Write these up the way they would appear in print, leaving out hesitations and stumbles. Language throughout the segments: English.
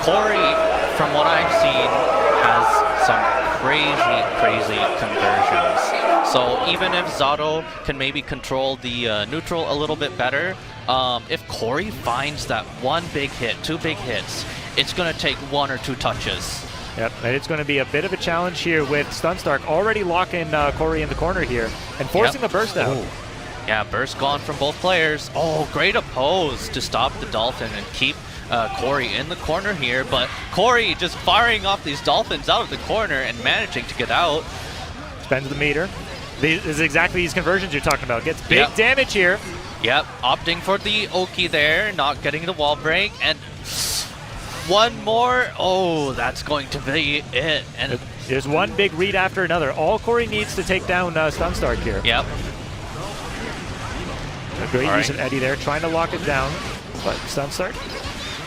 Kori, from what I've seen, has some crazy conversions. So even if Zato can maybe control the neutral a little bit better, if Kori finds that one big hit, two big hits, it's going to take one or two touches. Yep, and it's going to be a bit of a challenge here with Stunstark already locking Kori in the corner here and forcing the burst out. Ooh. Yeah, burst gone from both players. Oh, great oppose to stop the Dolphin and keep Kori in the corner here, but Kori just firing off these Dolphins out of the corner and managing to get out. Spends the meter. This is exactly these conversions you're talking about. Gets big damage here. Yep, opting for the Oki there, not getting the wall break, and one more. Oh, that's going to be it. And there's one big read after another. All Kori needs to take down Stunstark here. Yep. A great use of Eddie there, trying to lock it down, but Stunstark.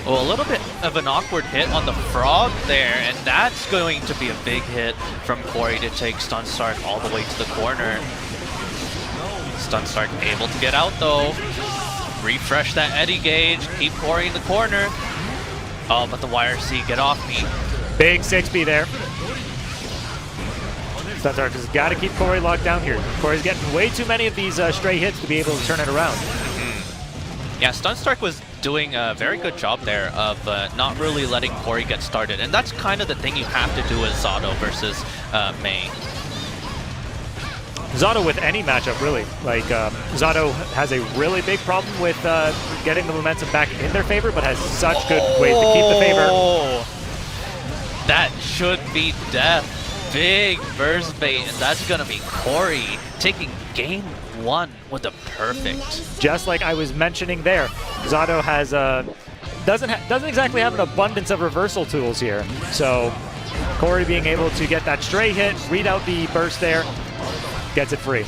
Well, a little bit of an awkward hit on the frog there, and that's going to be a big hit from Kori to take Stunstark all the way to the corner. Stunstark able to get out though. Refresh that Eddie gauge, keep Kori in the corner. Oh, but the YRC, get off me. Big 6B there. Stunstark has got to keep Kori locked down here. Kori's getting way too many of these stray hits to be able to turn it around. Yeah, Stunstark was doing a very good job there of not really letting Kori get started. And that's kind of the thing you have to do as Zato versus Mei. Zato with any matchup, really. Like, Zato has a really big problem with getting the momentum back in their favor, but has such good ways to keep the favor. That should be death. Big burst bait, and that's going to be Kori taking game one with a perfect. Just like I was mentioning there, Zato has doesn't exactly have an abundance of reversal tools here. So Kori being able to get that stray hit, read out the burst there, gets it free.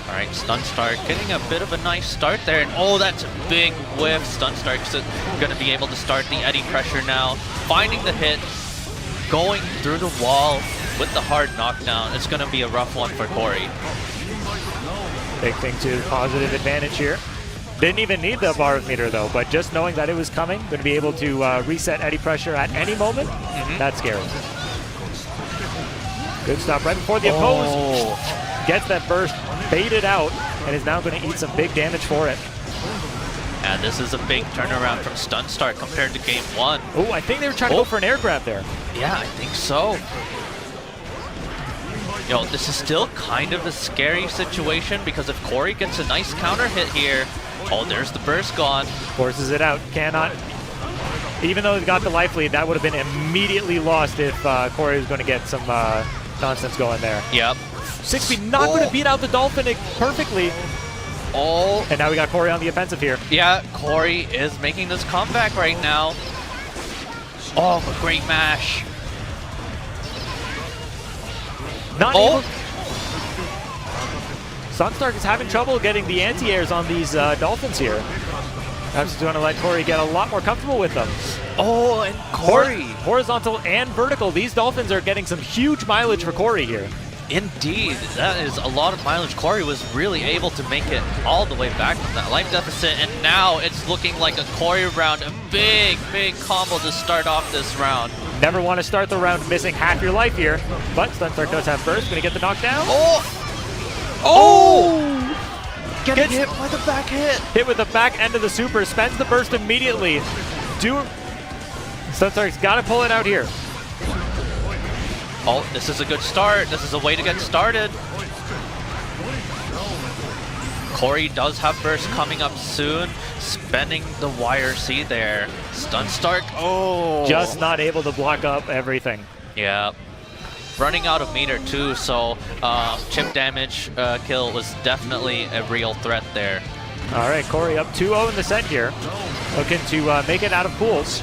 All right, Stunstark getting a bit of a nice start there, and oh, that's a big whiff. Stunstark's going to be able to start the Eddie pressure now, finding the hit, going through the wall with the hard knockdown. It's going to be a rough one for Kori. Big thing to positive advantage here. Didn't even need the bar of meter though, but just knowing that it was coming, going to be able to reset Eddie pressure at any moment, that's scary. Good stop right before the oppose. Gets that burst baited out and is now going to eat some big damage for it. And this is a big turnaround from Stunstark compared to game one. Oh, I think they were trying to go for an air grab there. Yeah, I think so. Yo, this is still kind of a scary situation because if Kori gets a nice counter hit here, oh, there's the burst gone. Forces it out, cannot. Even though he got the life lead, that would have been immediately lost if Kori was going to get some nonsense going there. Yep. 6B not going to beat out the Dolphin perfectly. Oh. And now we got Kori on the offensive here. Yeah, Kori is making this comeback right now. Oh, a great mash. Not able. Stunstark is having trouble getting the anti-airs on these Dolphins here. I'm just going to let Kori get a lot more comfortable with them. Oh, and Kori. Horizontal and vertical. These Dolphins are getting some huge mileage for Kori here. Indeed, that is a lot of mileage. Kori was really able to make it all the way back from that life deficit, and now it's looking like a Kori round. A big combo to start off this round. Never want to start the round missing half your life here, but Stunstark does have burst. Going to get the knockdown. Getting hit by the back hit. Hit with the back end of the super, spends the burst immediately. Stunstark's got to pull it out here. Oh, this is a good start. This is a way to get started. Kori does have burst coming up soon, spending the YRC there. Stunstark, just not able to block up everything. Yeah. Running out of meter too, so chip damage kill was definitely a real threat there. All right, Kori up 2-0 in the set here. Looking to make it out of pools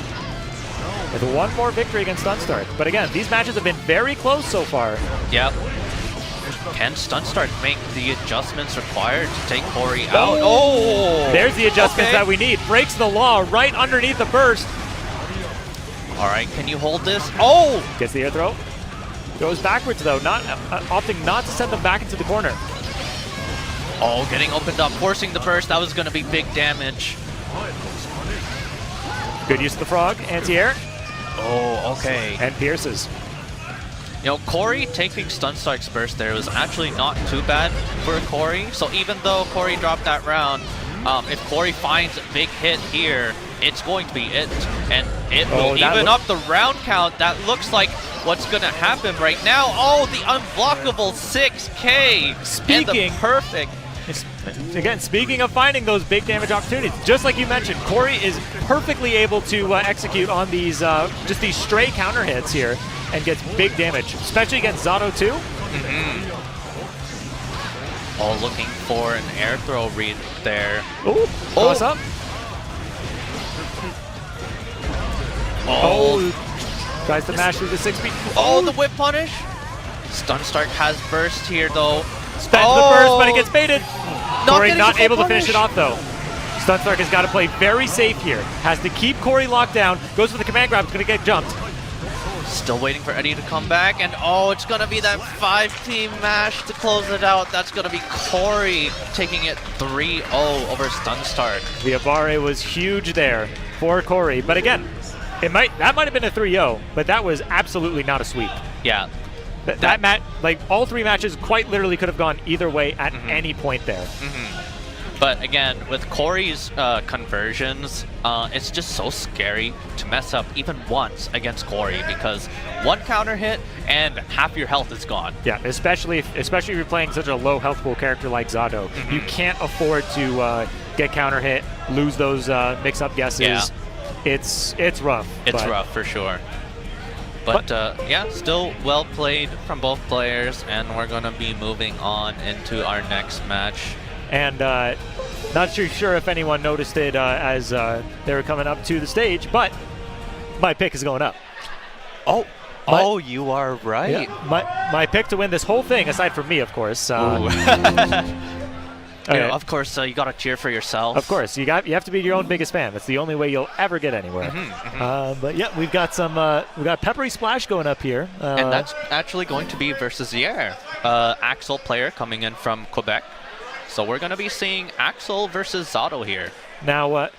with one more victory against Stunstark. But again, these matches have been very close so far. Yep. Can Stunstark make the adjustments required to take Kori out? Oh! There's the adjustments that we need. Breaks the law right underneath the burst. All right, can you hold this? Oh! Gets the air throw. Goes backwards though, not opting not to send them back into the corner. Oh, getting opened up, forcing the burst. That was going to be big damage. Good use of the frog, anti-air, Oh, okay. and pierces. You know, Corey taking Stunstark's burst there was actually not too bad for Corey. So even though Corey dropped that round, if Corey finds a big hit here, it's going to be it. And it will even up the round count. That looks like what's going to happen right now. Oh, the unblockable 6K. And the perfect. Again, speaking of finding those big damage opportunities, just like you mentioned, Corey is perfectly able to execute on these just these stray counter hits here and gets big damage, especially against Zato too. Oh, looking for an air throw read there. Ooh, cross up. Oh, tries to mash through the 6-beat. Oh, the whip punish. Stunstark has burst here though. Spends the burst, but it gets baited. Corey not able to finish it off though. Stunstark has got to play very safe here. Has to keep Corey locked down. Goes for the command grab. It's going to get jumped. Still waiting for Eddie to come back, and oh, it's going to be that 5-team mash to close it out. That's going to be Corey taking it 3-0 over Stunstark. The Abare was huge there for Corey, but again, that might have been a 3-0, but that was absolutely not a sweep. Yeah. That match, like all 3 matches, quite literally could have gone either way at any point there. But again, with Corey's conversions, it's just so scary to mess up even once against Corey because one counter hit and half your health is gone. Yeah, especially if you're playing such a low health pool character like Zato. You can't afford to get counter hit, lose those mix-up guesses. Yeah. It's rough. It's rough for sure. But yeah, still well played from both players, and we're going to be moving on into our next match. And not too sure if anyone noticed it as they were coming up to the stage, but my pick is going up. Oh, you are right. Yeah, my pick to win this whole thing, aside from me, of course. You know, of course, you got to cheer for yourself. Of course, you have to be your own biggest fan. That's the only way you'll ever get anywhere. But yeah, we've got PepperySplash going up here, and that's actually going to be versus Yaer, Axel player coming in from Quebec. So we're going to be seeing Axel versus Zato here. Now,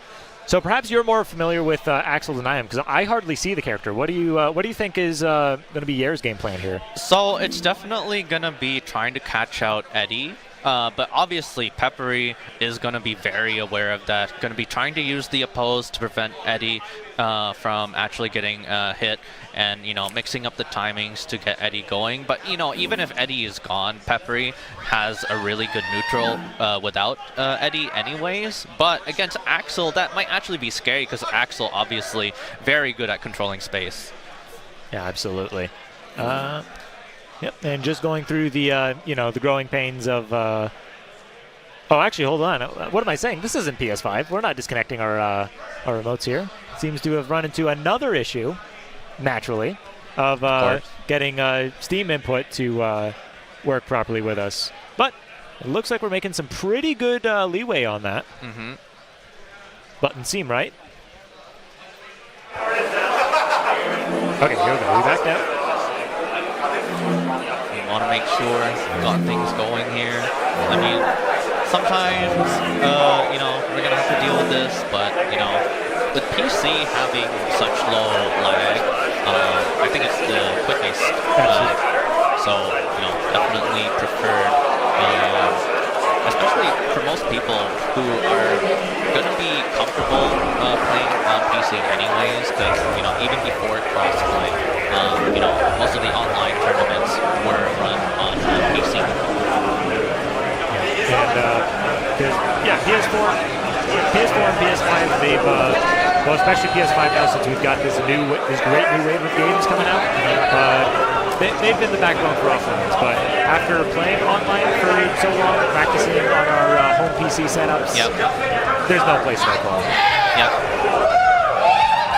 so perhaps you're more familiar with Axel than I am, because I hardly see the character. What do you think is going to be Yaer's game plan here? So it's definitely going to be trying to catch out Eddie. But obviously, Peppery is going to be very aware of that. Going to be trying to use the oppose to prevent Eddie from actually getting hit, and mixing up the timings to get Eddie going. But even if Eddie is gone, Peppery has a really good neutral without Eddie, anyways. But against Axel, that might actually be scary because Axel obviously very good at controlling space. Yeah, absolutely. Yep, and just going through the the growing pains of. Oh, actually, hold on. What am I saying? This isn't PS5. We're not disconnecting our remotes here. Seems to have run into another issue, naturally, of getting Steam input to work properly with us. But it looks like we're making some pretty good leeway on that. Buttons seem right. Okay, here we go. We back now. Want to make sure we've got things going here. I mean, sometimes, we're going to have to deal with this, but, with PC having such low lag, I think it's the quickest. So, definitely preferred, especially for most people who are going to be comfortable playing on PC anyways, because, even before crossplay, most of the online tournaments were run on PC. And PS4 and PS5, they've well, especially PS5 now, since we've got this great new wave of games coming out. They've been the backbone for offlines, but after playing online for so long, practicing on our home PC setups, there's no place like home.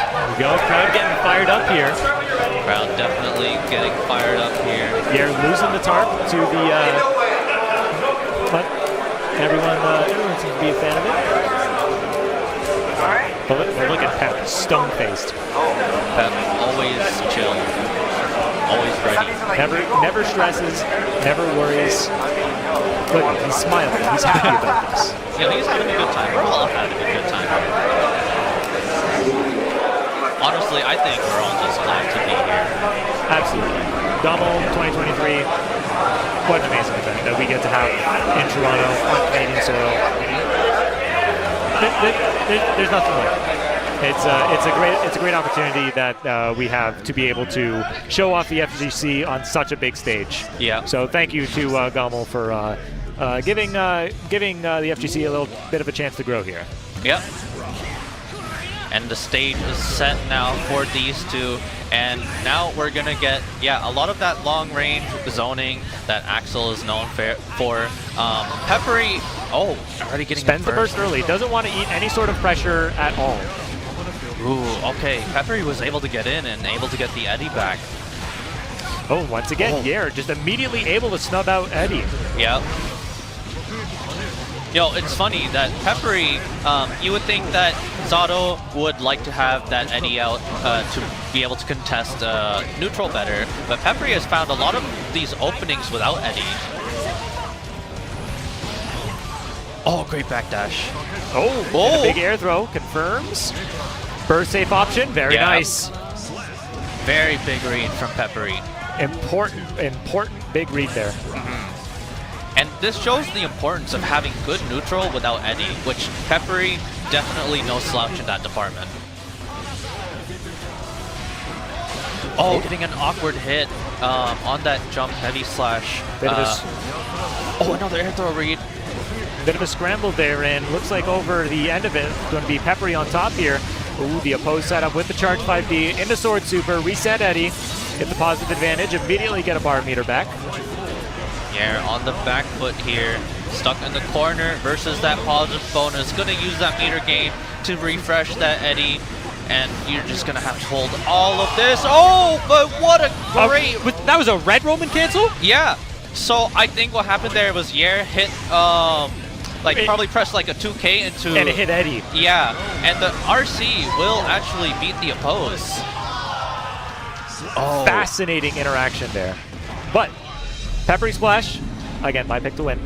There we go, crowd getting fired up here. Crowd definitely getting fired up here. Yaer losing the tarp to the, but everyone seems to be a fan of it. But look at Pep, stone-faced. Pep, always chill, always ready. Never stresses, never worries. Look, he's smiling, he's happy about this. Yeah, he's having a good time. We're all having a good time. honestly, I think we're all just glad to be here. Absolutely. GOML 2023, what an amazing event that we get to have in Toronto on Canadian soil. There's nothing like it. It's a great opportunity that we have to be able to show off the FGC on such a big stage. Yeah. So thank you to GOML for giving the FGC a little bit of a chance to grow here. Yep. And the stage is set now for these two, and now we're gonna get a lot of that long range zoning that Axel is known for. Peppery, already getting spends the burst early. Doesn't want to eat any sort of pressure at all. Ooh, okay. Peppery was able to get in and able to get the Eddie back. Oh, once again, Yaer just immediately able to snub out Eddie. Yep. It's funny that Peppery, you would think that Zato would like to have that Eddie out to be able to contest neutral better, but Peppery has found a lot of these openings without Eddie. Oh, great backdash. Oh, big air throw, confirms. Burst safe option, very nice. Very big read from Peppery. Important big read there. And this shows the importance of having good neutral without Eddie, which Peppery definitely no slouch in that department. Oh, getting an awkward hit on that jump heavy slash. Another air throw read. Bit of a scramble there, and looks like over the end of it, going to be Peppery on top here. Ooh, the opposed setup with the charge 5D into Sword Super, reset Eddie, get the positive advantage, immediately get a bar meter back. Yeah, on the back foot here, stuck in the corner versus that positive bonus. Gonna use that meter gain to refresh that Eddie, and you're just gonna have to hold all of this. Oh, but what a great... that was a red Roman cancel? Yeah, so I think what happened there was Yaer hit, probably pressed like a 2K into... And it hit Eddie. Yeah, and the RC will actually beat the oppose. Oh. Fascinating interaction there. But PepperySplash, again, my pick to win.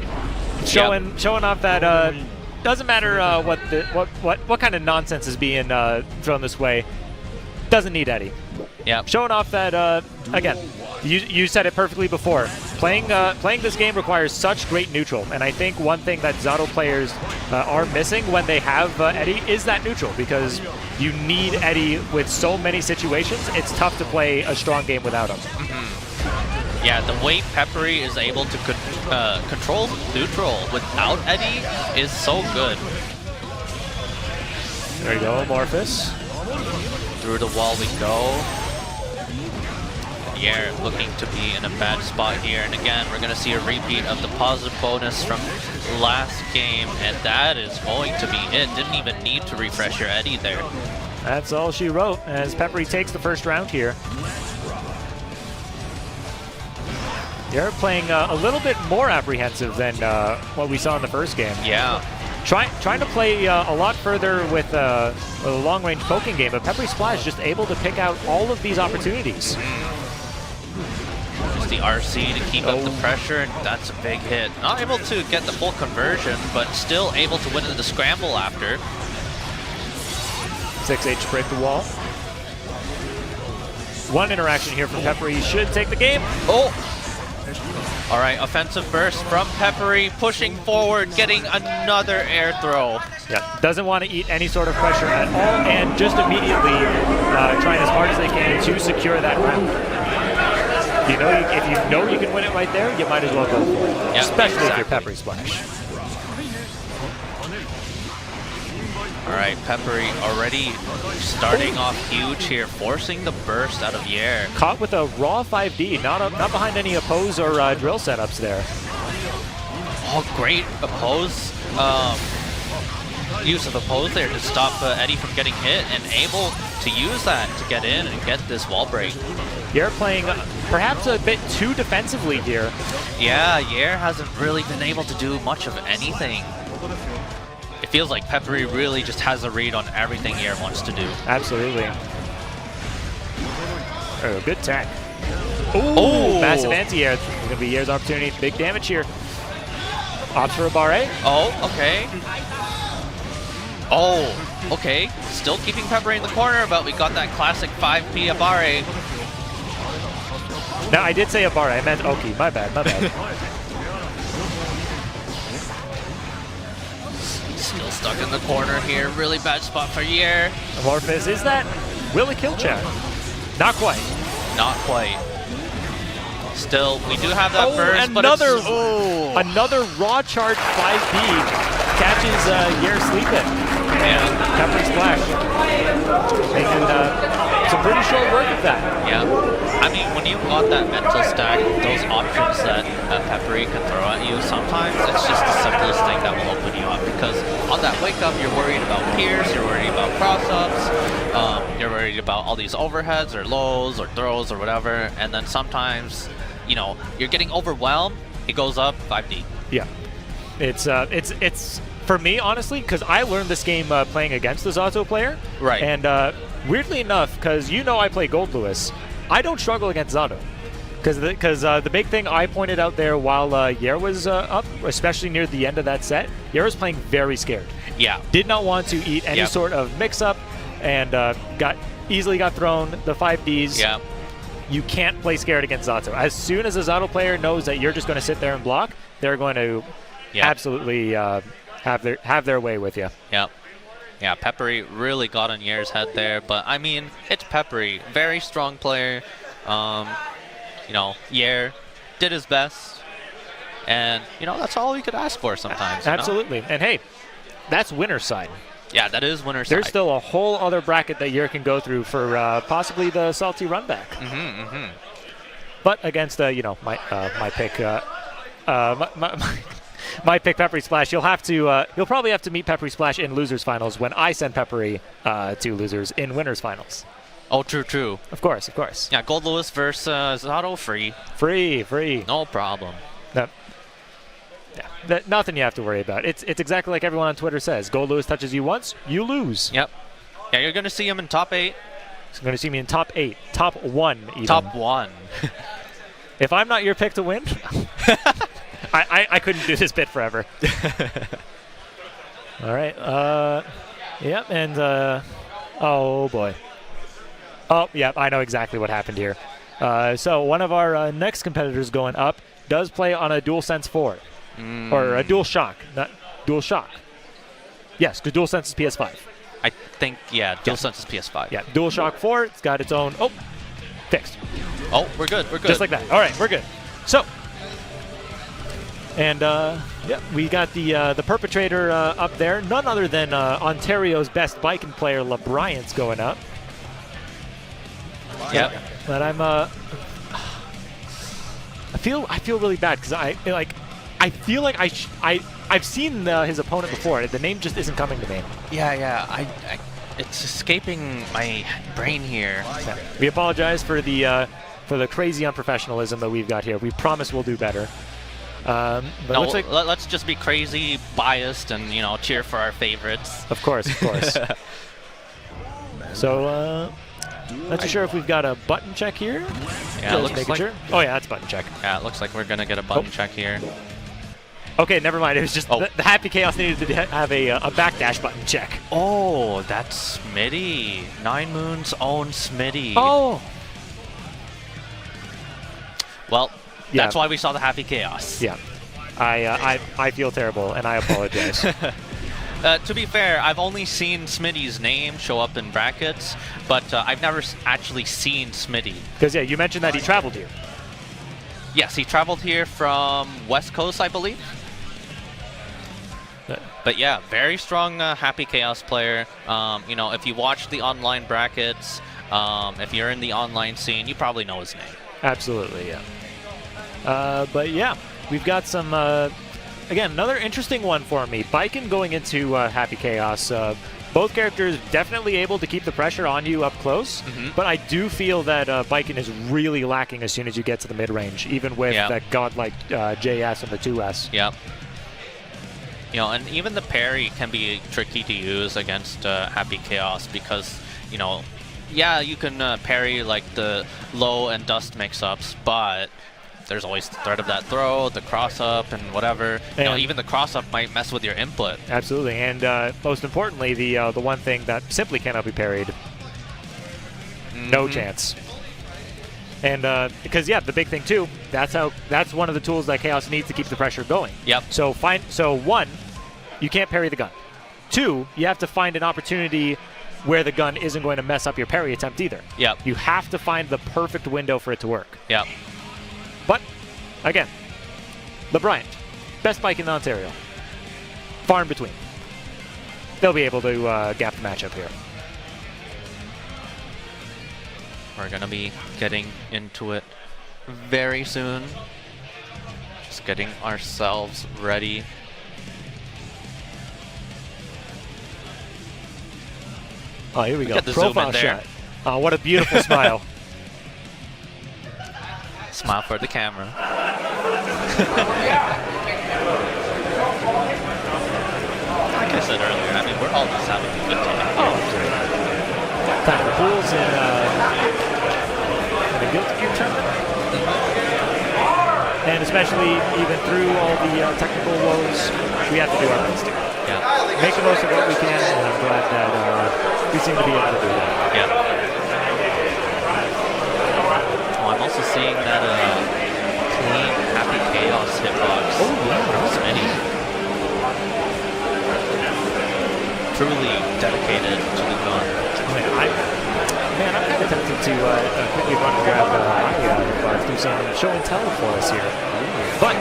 Showing off that doesn't matter what kind of nonsense is being thrown this way. Doesn't need Eddie. Yeah. Showing off that again, you said it perfectly before. Playing this game requires such great neutral, and I think one thing that Zato players are missing when they have Eddie is that neutral, because you need Eddie with so many situations. It's tough to play a strong game without him. Yeah, the way Peppery is able to control neutral without Eddie is so good. There you go, Amorphous. Through the wall we go. Yaer looking to be in a bad spot here, and again, we're going to see a repeat of the positive bonus from last game, and that is going to be it. Didn't even need to refresh your Eddie there. That's all she wrote, as Peppery takes the first round here. They're playing a little bit more apprehensive than what we saw in the first game. Yeah. Trying to play a lot further with a long-range poking game, but PepperySplash just able to pick out all of these opportunities. Just the RC to keep up the pressure, and that's a big hit. Not able to get the full conversion, but still able to win in the scramble after. 6H to break the wall. One interaction here from Peppery should take the game. Oh! All right, offensive burst from Peppery, pushing forward, getting another air throw. Yeah, doesn't want to eat any sort of pressure at all, and just immediately trying as hard as they can to secure that round. If you know you can win it right there, you might as well go for it. Yep, especially if you're PepperySplash. All right, Peppery already starting off huge here, forcing the burst out of Yaer. Caught with a raw 5D, not behind any oppose or drill setups there. Oh, great oppose. Use of oppose there to stop Eddie from getting hit, and able to use that to get in and get this wall break. Yaer playing perhaps a bit too defensively here. Yeah, Yaer hasn't really been able to do much of anything. It feels like Peppery really just has a read on everything Yaer wants to do. Absolutely. Oh, good tech. Ooh, massive anti-air. It's going to be Yaer's opportunity. Big damage here. Opts for a barre. Oh, okay. Oh, Okay, still keeping Peppery in the corner, but we got that classic 5P Abare. Now, I did say Abare. I meant Oki. My bad. My bad. Still stuck in the corner here. Really bad spot for Yaer. Amorphous, is that? Will it kill chat? Not quite. Not quite. Still, we do have that burst, another, but it's... another raw charge 5B catches Yaer sleeping. And PepperySplash making some pretty short work of that. Yeah. I mean, when you've got that mental stack, those options that Peppery can throw at you, sometimes it's just the simplest thing that will open you up. Because on that wake up, you're worried about Pierce, you're worried about cross-ups, you're worried about all these overheads or lows or throws or whatever. And then sometimes, you know, you're getting overwhelmed, it goes up 5D. Yeah. It's for me, honestly, because I learned this game playing against the Zato player. Right. And weirdly enough, because you know I play Gold Lewis, I don't struggle against Zato. Because the big thing I pointed out there while Yaer was up, especially near the end of that set, Yaer was playing very scared. Yeah. Did not want to eat any sort of mix-up, and easily got thrown the 5Ds. Yeah. You can't play scared against Zato. As soon as a Zato player knows that you're just going to sit there and block, they're going to absolutely have their way with you. Yep. Yeah, Peppery really got on Yaer's head there, but I mean, it's Peppery, very strong player. You know, Yaer did his best, and you know that's all we could ask for sometimes. Absolutely, and hey, that's winner's side. Yeah, that is winner's side. There's still a whole other bracket that Yaer can go through for possibly the salty run back. But against you know my pick. My pick, PepperySplash. You'll probably have to meet PepperySplash in losers finals when I send Peppery to losers in winners finals. Oh, true. Of course. Yeah, Gold Lewis versus Zato, free. Free. No problem. No. Yeah, nothing you have to worry about. It's exactly like everyone on Twitter says. Gold Lewis touches you once, you lose. Yep. Yeah, you're gonna see him in top 8. He's gonna see me in top 8, top 1 even. Top 1. If I'm not your pick to win. I couldn't do this bit forever. All right. Yep. And oh boy. Oh, yeah. I know exactly what happened here. So one of our next competitors going up does play on a DualSense 4 or a DualShock, not DualShock. Yes, because DualSense is PS5. I think DualSense is PS5. Yeah, DualShock 4. It's got its own. Oh, fixed. Oh, we're good. Just like that. All right, we're good. So. And we got the perpetrator up there. None other than Ontario's best Baiken player, Lebryant, going up. Yep. But I'm I feel really bad because I feel like I've seen his opponent before. The name just isn't coming to me. Yeah. It's escaping my brain here. Yeah. We apologize for the crazy unprofessionalism that we've got here. We promise we'll do better. But no, looks like let's just be crazy, biased, and cheer for our favorites. Of course. So, not too sure if we've got a button check here. Yeah, it looks like. Sure. Oh yeah, that's button check. Yeah, it looks like we're gonna get a button check here. Okay, never mind. It was just the Happy Chaos needed to have a backdash button check. Oh, that's Smitty. 9 Moon's own Smitty. Oh. Well. Yeah. That's why we saw the Happy Chaos. Yeah. I feel terrible, and I apologize. To be fair, I've only seen Smitty's name show up in brackets, but I've never actually seen Smitty. Because, yeah, you mentioned that he traveled here. Yes, he traveled here from West Coast, I believe. But yeah, very strong Happy Chaos player. If you watch the online brackets, if you're in the online scene, you probably know his name. Absolutely, yeah. But yeah, we've got some, again, another interesting one for me. Baiken going into Happy Chaos. Both characters definitely able to keep the pressure on you up close, but I do feel that Baiken is really lacking as soon as you get to the mid-range, even with that godlike JS and the 2S. Yep. And even the parry can be tricky to use against Happy Chaos because, you can parry like the low and dust mix-ups, but there's always the threat of that throw, the cross-up, and whatever. You know, even the cross-up might mess with your input. Absolutely, and most importantly, the one thing that simply cannot be parried. No chance. And because yeah, the big thing too, that's one of the tools that Chaos needs to keep the pressure going. Yep. So one, you can't parry the gun. Two, you have to find an opportunity where the gun isn't going to mess up your parry attempt either. Yep. You have to find the perfect window for it to work. Yep. But again, Lebryant, best bike in Ontario. Far in between. They'll be able to gap the matchup here. We're going to be getting into it very soon. Just getting ourselves ready. Oh, here we go. Get the Profile zoom in there. shot. Oh, what a beautiful smile. Smile for the camera. Like I said earlier, I mean, we're all just having a good time. Oh, great. Time for pools in the Guilty Gear tournament. And especially even through all the technical woes, we have to do our best here. Yeah. Make the most of what we can, and I'm glad that we seem to be able to do that. Yeah. Oh, I'm also seeing that clean Happy Chaos hitbox. Oh, yeah. Smitty. Truly dedicated to the gun. Man, I'm kind of tempted to quickly run and grab my do some show and tell for us here. But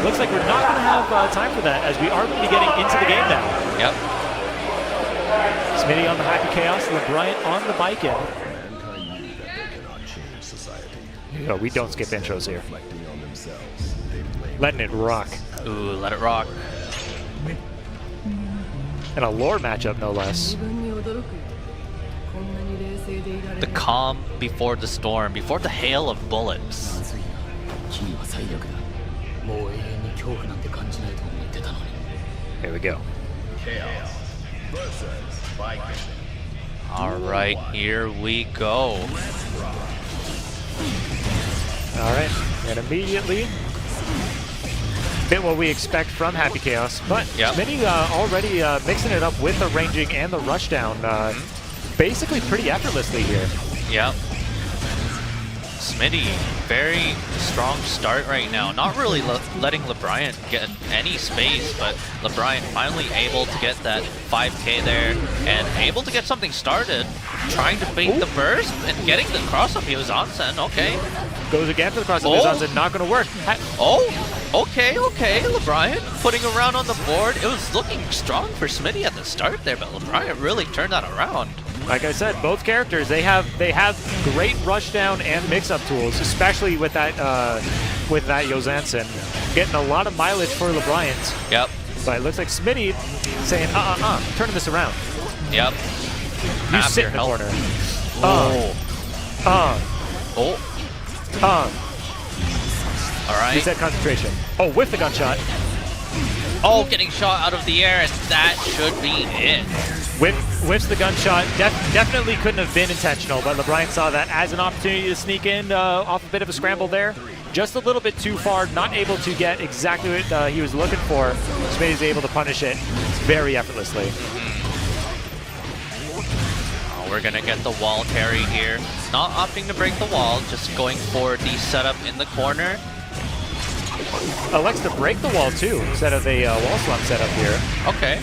looks like we're not going to have time for that, as we are going to be getting into the game now. Yep. Smitty on the Happy Chaos, Lebryant on the Baiken. You know, we don't skip intros here. Letting it rock. Ooh, let it rock. And a lore matchup, no less. The calm before the storm, before the hail of bullets. Here we go. All right, here we go. All right, and immediately, bit what we expect from Happy Chaos, but Yep. Smitty already mixing it up with the ranging and the rushdown, basically pretty effortlessly here. Yep. Smitty, very strong start right now. Not really letting Lebryant get any space, but Lebryant finally able to get that 5K there and able to get something started. Trying to bait the burst and getting the cross-up Yozansen. Okay. Goes again for the cross-up Yozansen, not going to work. Okay. Lebryant putting around on the board. It was looking strong for Smitty at the start there, but Lebryant really turned that around. Like I said, both characters, they have great rushdown and mix-up tools, especially with that Yozansen. Getting a lot of mileage for Lebryant. Yep. But it looks like Smitty saying, turning this around. Yep. You sit in the corner. All right. Reset concentration. Oh, with the gunshot. Oh, getting shot out of the air, and that should be it. Whiffs the gunshot. Definitely couldn't have been intentional, but Lebryant saw that as an opportunity to sneak in off a bit of a scramble there. Just a little bit too far, not able to get exactly what he was looking for. Smitty's able to punish it very effortlessly. Oh, we're going to get the wall carry here. Not opting to break the wall, just going for the setup in the corner. Elects to break the wall too, instead of a wall slump setup here. Okay.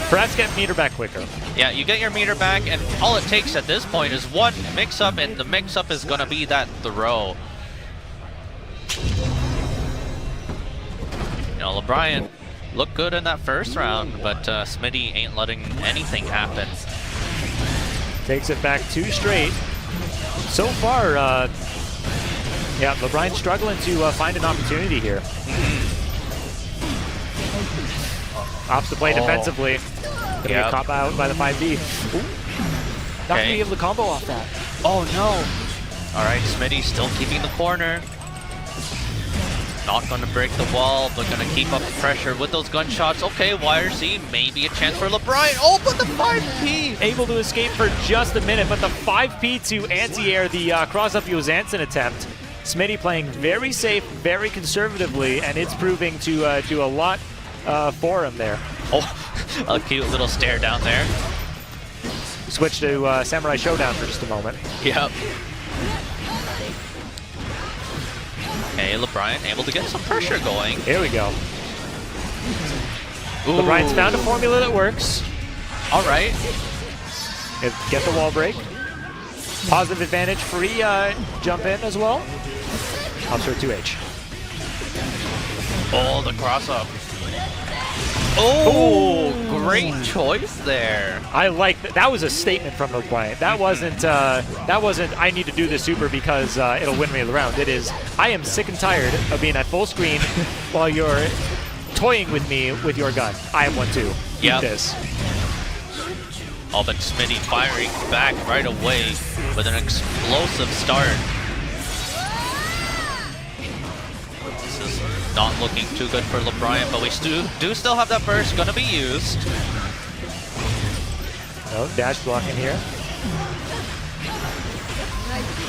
Perhaps get meter back quicker. Yeah, you get your meter back, and all it takes at this point is one mix-up, and the mix-up is going to be that throw. You know, Lebryant looked good in that first round, but Smitty ain't letting anything happen. Takes it back 2 straight. So far, yeah, Lebryant struggling to find an opportunity here. Ops the play defensively. Gonna get caught out by the 5D. Not gonna be able to combo off that. Oh no! All right, Smitty still keeping the corner. Not going to break the wall, but going to keep up the pressure with those gunshots. Okay, YRC, maybe a chance for Lebryant. Oh, but the 5P! Able to escape for just a minute, but the 5P to anti-air the cross-up Yozansen attempt. Smitty playing very safe, very conservatively, and it's proving to do a lot for him there. Oh, a cute little stare down there. Switch to Samurai Showdown for just a moment. Yep. Okay, Lebryant able to get some pressure going. Here we go. Ooh. Lebryant's found a formula that works. All right. Get the wall break. Positive advantage, free jump in as well. Up to 2H. Oh, the cross up. Oh, great choice there. I like that. That was a statement from Lebryant. That wasn't I need to do this super because it'll win me the round. It is, I am sick and tired of being at full screen while you're toying with me with your gun. I have one too. Yep. Eat this. Oh, but Smitty firing back right away with an explosive start. This is not looking too good for Lebryant, but we do still have that burst gonna be used. Oh, dash blocking here.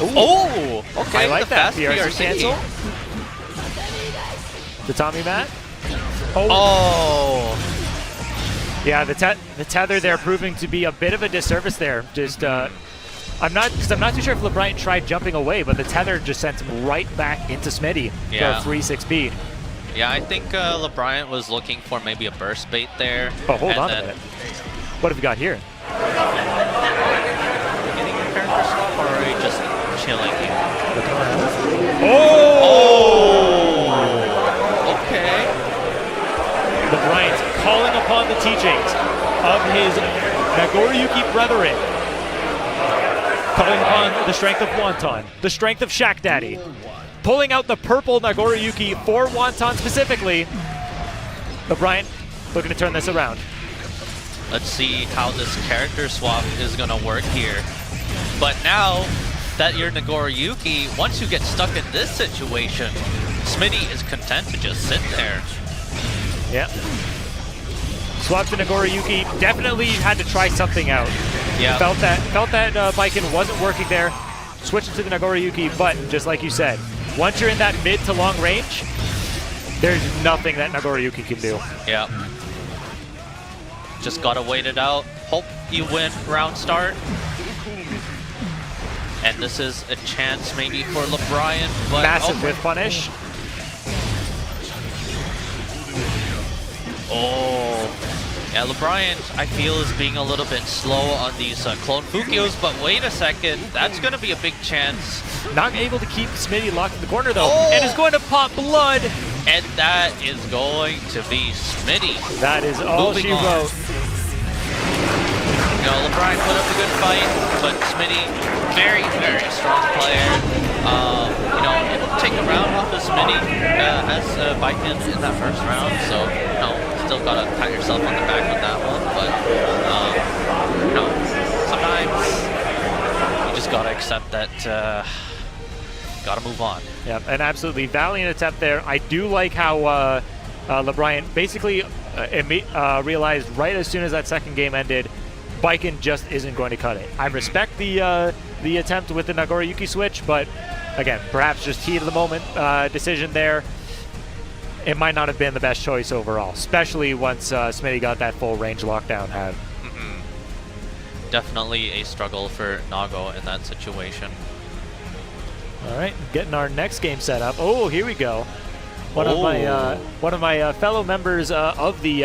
Ooh. Oh, okay. I like the that. fast PRC PRC cancel. The Tommy Mat. Oh. Yeah, the tether there proving to be a bit of a disservice there. Just, I'm not too sure if Lebryant tried jumping away, but the tether just sent him right back into Smitty Yeah. for a 3-6 Yeah, I think Lebryant was looking for maybe a burst bait there. Oh, hold and on a then minute. What have we got here? Getting a character swap, or are we just chilling here? Oh! Okay. Lebryant calling upon the teachings of his Nagoriyuki brethren. Calling upon the strength of Wonton, the strength of Shack Daddy. Pulling out the purple Nagoriyuki for Wonton specifically. Lebryant looking to turn this around. Let's see how this character swap is going to work here. But now that you're Nagoriyuki, once you get stuck in this situation, Smitty is content to just sit there. Yeah. Swap to Nagoriyuki. Definitely had to try something out. Yeah. Felt that Baiken wasn't working there. Switching to the Nagoriyuki, but just like you said, once you're in that mid to long range, there's nothing that Nagoriyuki can do. Yeah. Just gotta wait it out. Hope you win round start. And this is a chance maybe for Lebryant, but Massive whiff punish. Oh. Yeah, Lebryant, I feel, is being a little bit slow on these clone Fukios, but wait a second, that's going to be a big chance. Not able to keep Smitty locked in the corner, though, Oh! and is going to pop blood. And that is going to be Smitty. That is all Moving she on. wrote. You know, Lebryant put up a good fight, but Smitty, very, very strong player. You know, it'll take a round off of Smitty as Baiken in that first round, so, you know, still gotta pat yourself on the back with that one, but, you know, sometimes you just gotta accept that, gotta move on. Yeah, and absolutely valiant attempt there. I do like how Lebryant basically realized right as soon as that second game ended, Baiken just isn't going to cut it. I respect the attempt with the Nagoriyuki switch, but again, perhaps just heat of the moment decision there. It might not have been the best choice overall, especially once Smitty got that full range lockdown had. Definitely a struggle for Nago in that situation. All right, getting our next game set up. Oh, here we go. One of my fellow members of the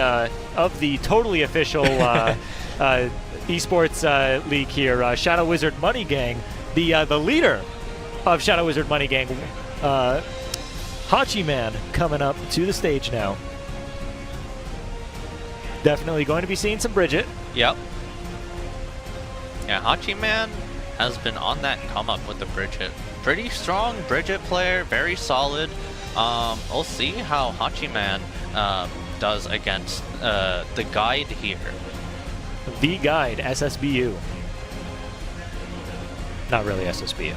totally official esports league here, Shadow Wizard Money Gang, the leader of Shadow Wizard Money Gang, Hachiman, coming up to the stage now. Definitely going to be seeing some Bridget. Yep. Yeah, Hachiman has been on that come up with the Bridget. Pretty strong Bridget player, very solid. We'll see how Hachiman does against the guide here. The guide, SSBU. Not really SSBU.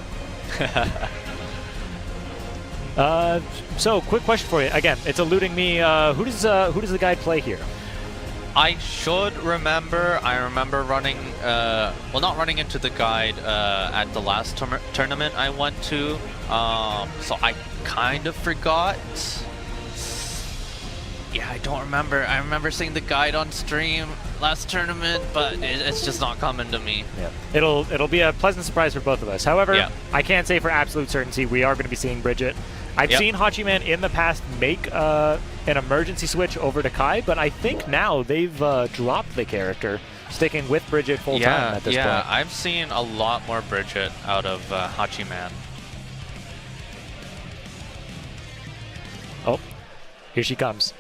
So, quick question for you. Again, it's eluding me. Who does the guide play here? I should remember. I remember running, well, not running into the guide at the last tournament I went to. So I kind of forgot. Yeah, I don't remember. I remember seeing the guide on stream last tournament, but it's just not coming to me. Yeah. It'll be a pleasant surprise for both of us. However, I can't say for absolute certainty we are going to be seeing Bridget. I've seen Hachiman in the past make an emergency switch over to Kai, but I think now they've dropped the character, sticking with Bridget full time at this point. Yeah, I've seen a lot more Bridget out of Hachiman. Oh, here she comes.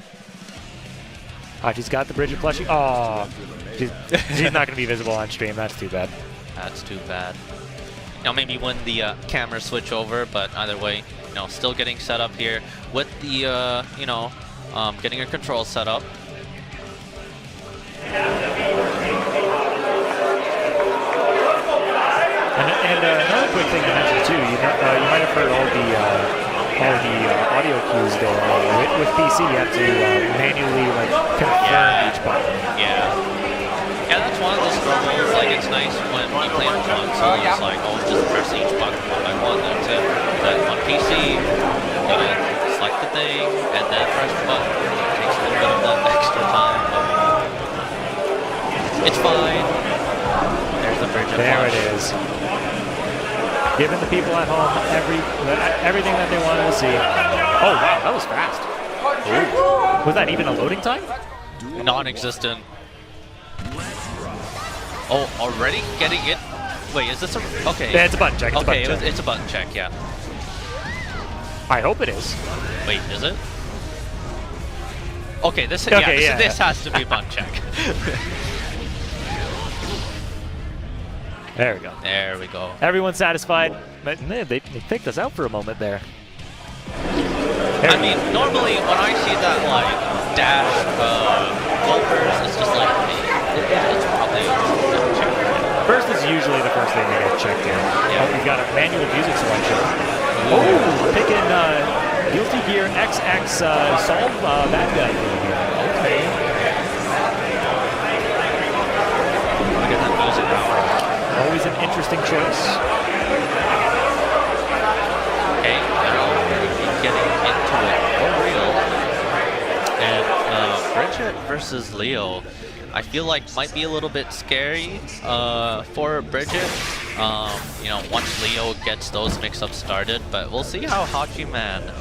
Hachi's got the Bridget plushie. Oh, she's not going to be visible on stream. That's too bad. That's too bad. Now maybe when the camera switch over, but either way, you know, still getting set up here with the, you know, getting a control set up. And another quick thing to mention too, you might have heard all the audio cues there. With PC, you have to manually like confirm each button. Yeah, that's one of the struggles. Like, it's nice when you play on console, it's like, oh, just press each button one by one, that's it. But on PC, you gotta select the thing and then press the button. It takes a little bit of that extra time, but it's fine. There's the Bridget There flush. it is. Giving the people at home everything that they wanted to see. Oh wow, that was fast. Ooh. Was that even a loading time? Non-existent. Oh, already getting it? Wait, is this a... Okay. Yeah, it's a button check. Okay, it's a button check, yeah. I hope it is. Wait, is it? Okay, this has to be a button check. There we go. There we go. Everyone's satisfied, but they picked us out for a moment there. I mean, normally when I see that, like, dash bumpers, it's just like, it's probably a check. First is usually the first thing that gets checked in. Yeah. Oh, we've got a manual music selection. Oh, picking Guilty Gear XX Solve Badguy here. Okay. Look at that music power. Always an interesting choice. Okay, now getting into it for real. And Bridget versus Leo, I feel like might be a little bit scary for Bridget. You know, once Leo gets those mix-ups started, but we'll see how Hachiman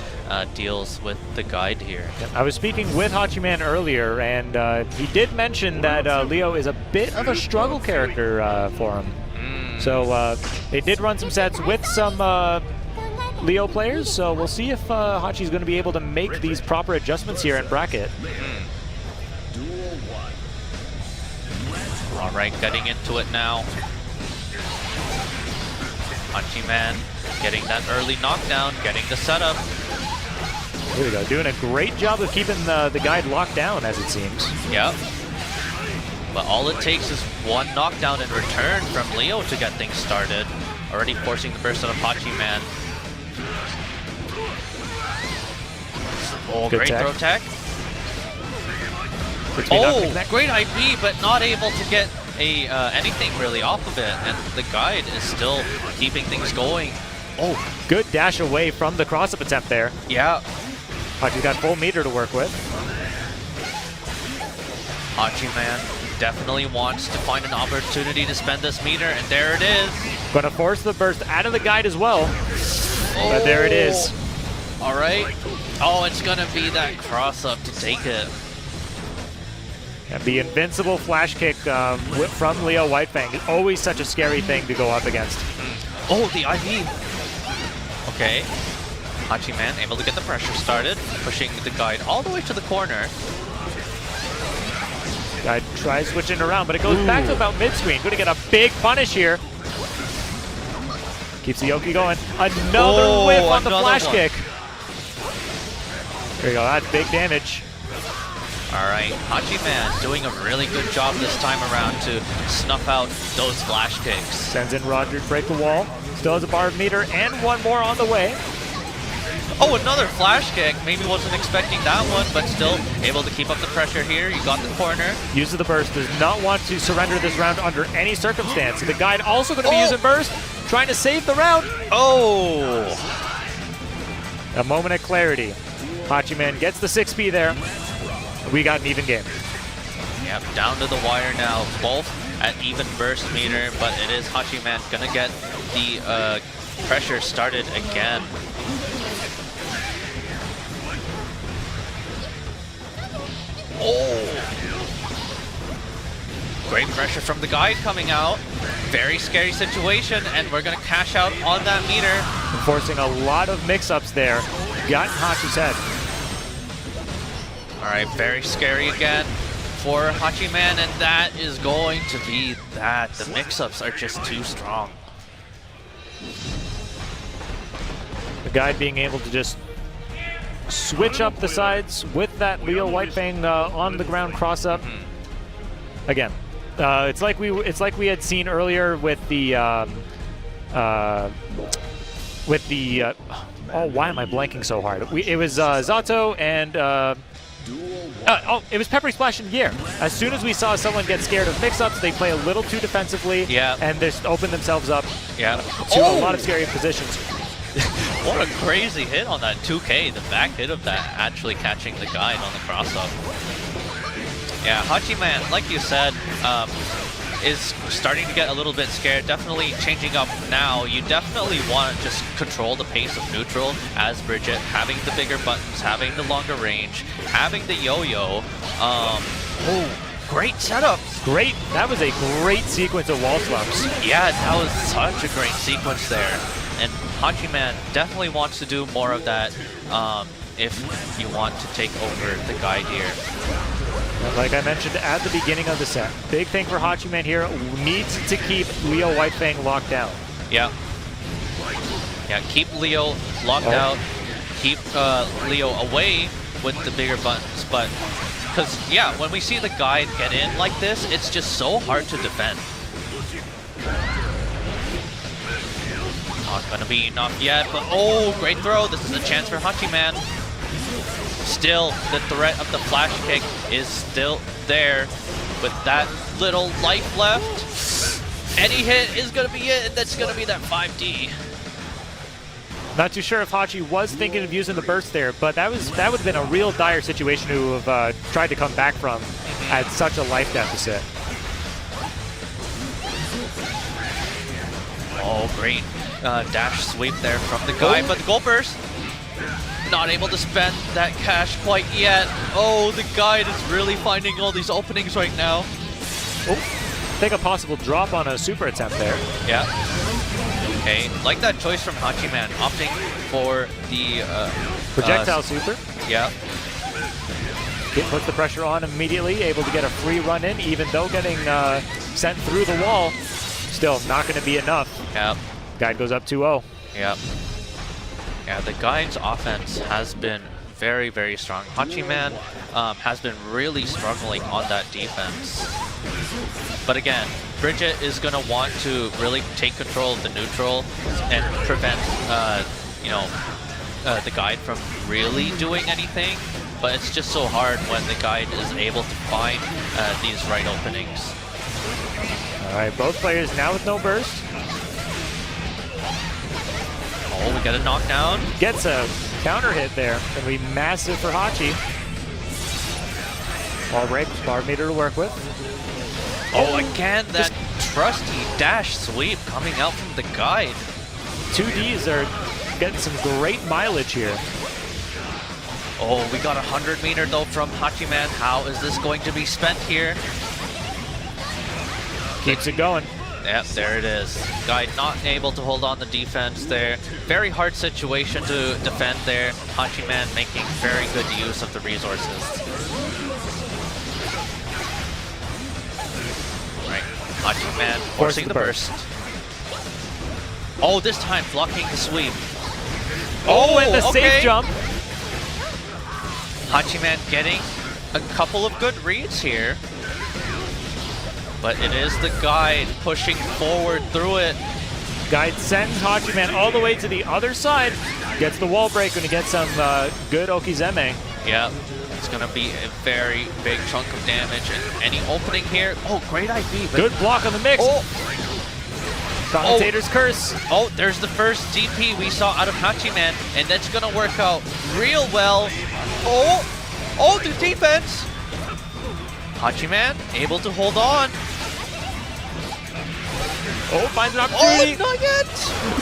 deals with the guide here. I was speaking with Hachiman earlier, and he did mention that Leo is a bit of a struggle character for him. So they did run some sets with some Leo players, so we'll see if Hachi's going to be able to make these proper adjustments here in bracket. All right, getting into it now. Hachiman getting that early knockdown, getting the setup. Here we go, doing a great job of keeping the guide locked down, as it seems. Yep. But all it takes is one knockdown in return from Leo to get things started. Already forcing the burst out of Hachiman. Oh, Good great tech. throw tech. Oh, great IB, but not able to get a anything really off of it. And the guide is still keeping things going. Oh, good dash away from the cross-up attempt there. Yeah. Hachi's got full meter to work with. Hachiman definitely wants to find an opportunity to spend this meter, and there it is. Gonna force the burst out of the guide as well. Oh. But there it is. All right. Oh, it's gonna be that cross-up to take it. And the invincible flash kick from Leo Whitefang is always such a scary thing to go up against. Oh, the IV. Okay. Hachiman able to get the pressure started, pushing the guide all the way to the corner. Guide tries switching around, but it goes back to about mid-screen. Going to get a big punish here. Keeps the Yoki going. Another whiff on the flash kick. There you go, that's big damage. All right, Hachiman doing a really good job this time around to snuff out those flash kicks. Sends in Roger to break the wall. Still has a bar of meter and one more on the way. Oh, another flash kick. Maybe wasn't expecting that one, but still able to keep up the pressure here. You got the corner. Uses the burst. Does not want to surrender this round under any circumstance. The guide also going to be using burst, trying to save the round. Oh! A moment of clarity. Hachiman gets the 6P there. We got an even game. Yep, down to the wire now. Both at even burst meter, but it is Hachiman gonna get the pressure started again. Oh! Great pressure from the guide coming out. Very scary situation, and we're gonna cash out on that meter. Forcing a lot of mix-ups there. Got in Hachi's head. All right, very scary again for Hachiman, and that is going to be that. The mix-ups are just too strong. The guide being able to just switch up the sides with that Leo Whitefang on the ground cross up. Again, it's like we had seen earlier with the oh, why am I blanking so hard? It was Zato and it was PepperySplash and Yaer. As soon as we saw someone get scared of mix-ups, they play a little too defensively, and just open themselves up to a lot of scary positions. What a crazy hit on that 2K, the back hit of that actually catching the guide on the cross-up. Yeah, Hachiman, like you said, is starting to get a little bit scared, definitely changing up now. You definitely want to just control the pace of neutral as Bridget, having the bigger buttons, having the longer range, having the yo-yo. Oh, great setup. Great, that was a great sequence of wall slumps. Yeah, that was such a great sequence there. And Hachiman definitely wants to do more of that if you want to take over the guide here. Like I mentioned at the beginning of the set, big thing for Hachiman here, needs to keep Leo Whitefang locked down. Yeah. Yeah, keep Leo locked out, keep Leo away with the bigger buttons, but because, yeah, when we see the guide get in like this, it's just so hard to defend. Not gonna be enough yet, but oh, great throw. This is a chance for Hachiman. Still, the threat of the flash kick is still there with that little life left. Any hit is gonna be it, and that's gonna be that 5D. Not too sure if Hachi was thinking of using the burst there, but that would have been a real dire situation to have tried to come back from at such a life deficit. Oh, great dash sweep there from the guy, but the gold burst not able to spend that cash quite yet. Oh, the guide is really finding all these openings right now. Oh, take a possible drop on a super attempt there. Yeah. Okay, like that choice from Hachiman, opting for the projectile super. Yeah. Puts the pressure on immediately, able to get a free run in, even though getting sent through the wall. Still not going to be enough. Yep. Guide goes up 2-0. Yep. Yeah, the guide's offense has been very, very strong. Hachiman has been really struggling on that defense. But again, Bridget is going to want to really take control of the neutral and prevent, the guide from really doing anything. But it's just so hard when the guide is able to find these right openings. All right, both players now with no burst. Oh, we got a knockdown. Gets a counter hit there. Gonna be massive for Hachi. Ball break, bar meter to work with. Oh, again, that trusty dash sweep coming out from the guide. 2Ds are getting some great mileage here. Oh, we got 100 meter though from Hachiman. How is this going to be spent here? Keeps it going. Yep, there it is. Guide not able to hold on the defense there. Very hard situation to defend there. Hachiman making very good use of the resources. Right, Hachiman forcing the burst. Oh, this time blocking the sweep. Oh, and the safe jump. Hachiman getting a couple of good reads here. But it is the guide pushing forward through it. Guide sends Hachiman all the way to the other side. Gets the wall break and he gets some good Okizeme. Yeah, it's going to be a very big chunk of damage. And any opening here? Oh, great IV. Good block on the mix. Oh. Commentator's Curse. Oh, there's the first DP we saw out of Hachiman, and that's going to work out real well. Oh, the defense. Hachiman able to hold on. Oh, finds an opportunity. Oh, not yet.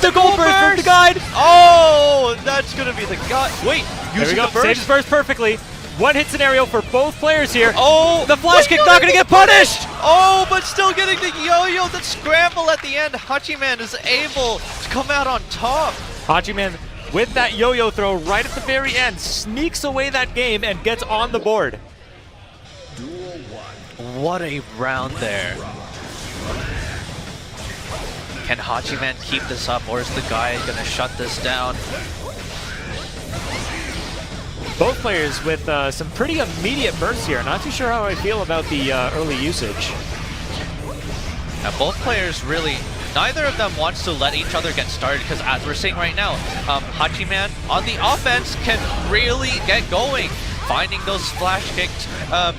The gold burst from the guide. Oh, that's going to be the guide. Wait, using the burst? Saves burst perfectly. One hit scenario for both players here. Oh, the flash kick not going to get punished. Oh, but still getting the yo-yo, the scramble at the end. Hachiman is able to come out on top. Hachiman, with that yo-yo throw right at the very end, sneaks away that game and gets on the board. What a round there. Can Hachiman keep this up, or is the guy going to shut this down? Both players with some pretty immediate bursts here. Not too sure how I feel about the early usage. Now, both players really, neither of them wants to let each other get started, because as we're seeing right now, Hachiman on the offense can really get going, finding those splash kicked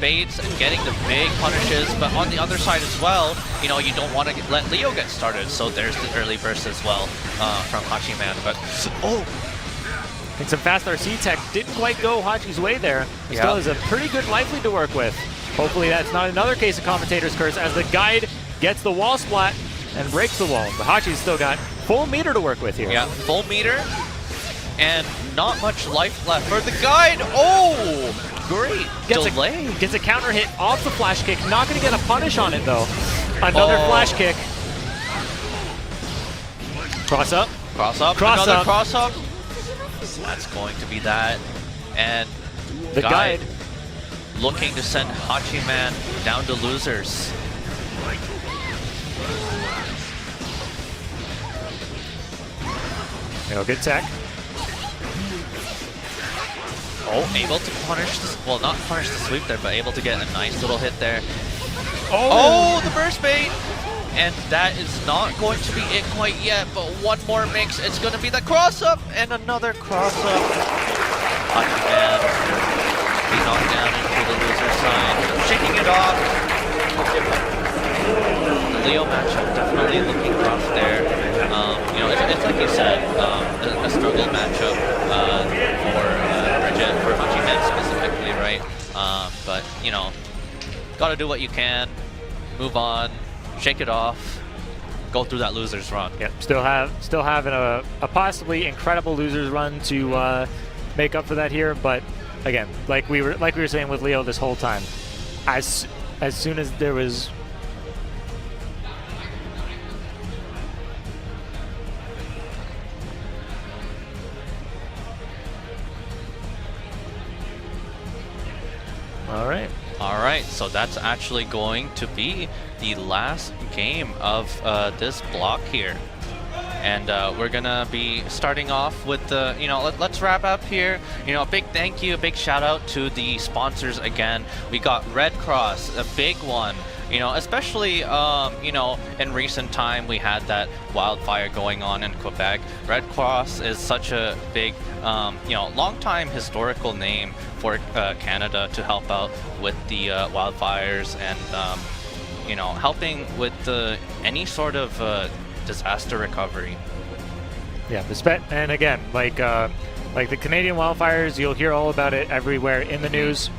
baits and getting the big punishes, but on the other side as well, you know, you don't want to let Leo get started, so there's the early burst as well from Hachiman. But and some fast RC tech didn't quite go Hachi's way there. Yeah. Still has a pretty good life lead to work with. Hopefully that's not another case of Commentator's Curse as the guide gets the wall splat and breaks the wall. But Hachi's still got full meter to work with here. Yeah, full meter and not much life left for the guide. Oh, great delay. Gets a counter hit off the flash kick. Not going to get a punish on it though. Another flash kick. Cross up. Cross up. Cross another up. cross up. That's going to be that. And the guide looking to send Hachiman down to losers. Good tech. Oh, able to punish this, well, not punish the sweep there, but able to get a nice little hit there. Oh, the burst bait! And that is not going to be it quite yet, but one more mix. It's going to be the cross-up, and another cross-up. Hachiman be knocked down into the loser side. Shaking it off. The Leo matchup definitely looking rough there. You know, it's like you said, a struggle matchup for Bridget, for Hachiman specifically, right? But, you know, gotta do what you can, move on, shake it off, go through that loser's run. Yep, still having a possibly incredible loser's run to make up for that here, but again, like we were saying with Leo this whole time, as soon as there was All right, so that's actually going to be the last game of this block here. And we're gonna be starting off with the, you know, let's wrap up here. You know, a big thank you, a big shout out to the sponsors again. We got Red Cross, a big one. You know, especially, you know, in recent time we had that wildfire going on in Quebec. Red Cross is such a big, you know, long-time historical name for Canada to help out with the wildfires and, you know, helping with any sort of disaster recovery. Yeah, and again, like the Canadian wildfires, you'll hear all about it everywhere in the news.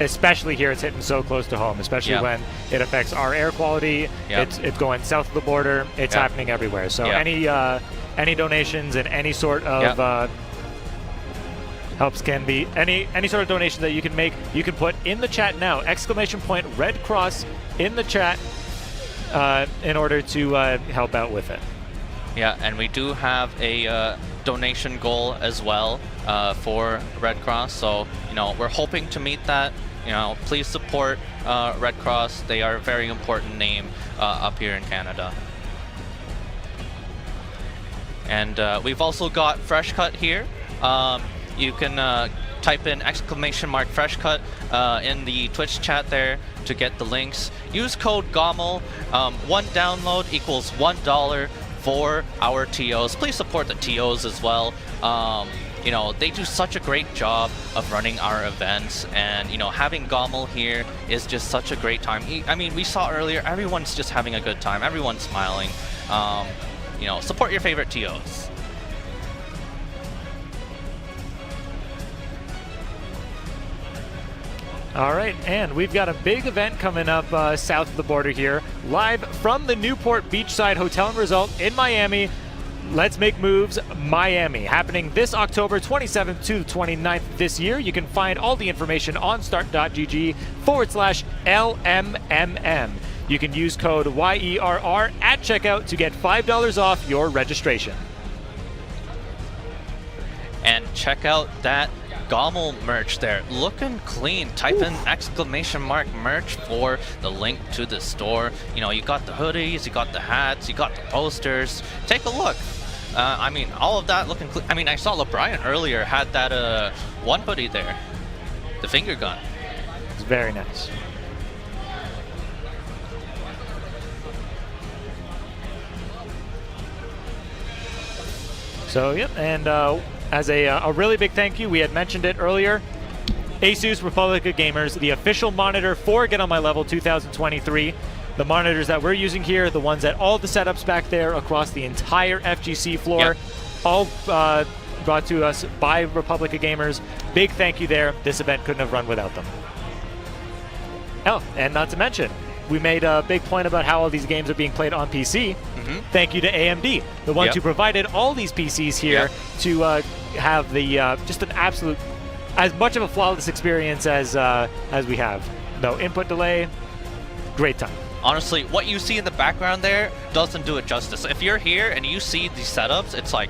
Especially here, it's hitting so close to home, especially when it affects our air quality. It's going south of the border. It's happening everywhere. So any donations and any sort of helps can be any sort of donation that you can make. You can put in the chat now, !, Red Cross in the chat in order to help out with it. Yeah, and we do have a donation goal as well for Red Cross. So, you know, we're hoping to meet that. You know, please support Red Cross. They are a very important name up here in Canada. And we've also got Fresh Cut here. You can type in ! Fresh Cut in the Twitch chat there to get the links. Use code GOML. One download equals $1 for our TOs. Please support the TOs as well. You know, they do such a great job of running our events, and you know, having GOML here is just such a great time. I mean, we saw earlier, everyone's just having a good time, everyone's smiling. You know, support your favorite TOs. All right, and we've got a big event coming up south of the border here, live from the Newport Beachside Hotel and Resort in Miami. Let's Make Moves Miami, happening this October 27th to 29th this year. You can find all the information on start.gg/LMMM. You can use code YERR at checkout to get $5 off your registration. And check out that GOML merch there, looking clean. Type in !merch for the link to the store. You know, you got the hoodies, you got the hats, you got the posters. Take a look. I mean, all of that looking clean. I mean, I saw Lebryant earlier had that one hoodie there, the finger gun. It's very nice. So, yep, and as a really big thank you, we had mentioned it earlier, Asus Republica Gamers, the official monitor for Get On My Level 2023. The monitors that we're using here, the ones at all the setups back there across the entire FGC floor, all brought to us by Republica Gamers. Big thank you there. This event couldn't have run without them. Oh, and not to mention, we made a big point about how all these games are being played on PC. Thank you to AMD, the ones who provided all these PCs here to have the just an absolute, as much of a flawless experience as we have. No input delay, great time. Honestly, what you see in the background there doesn't do it justice. If you're here and you see these setups, it's like,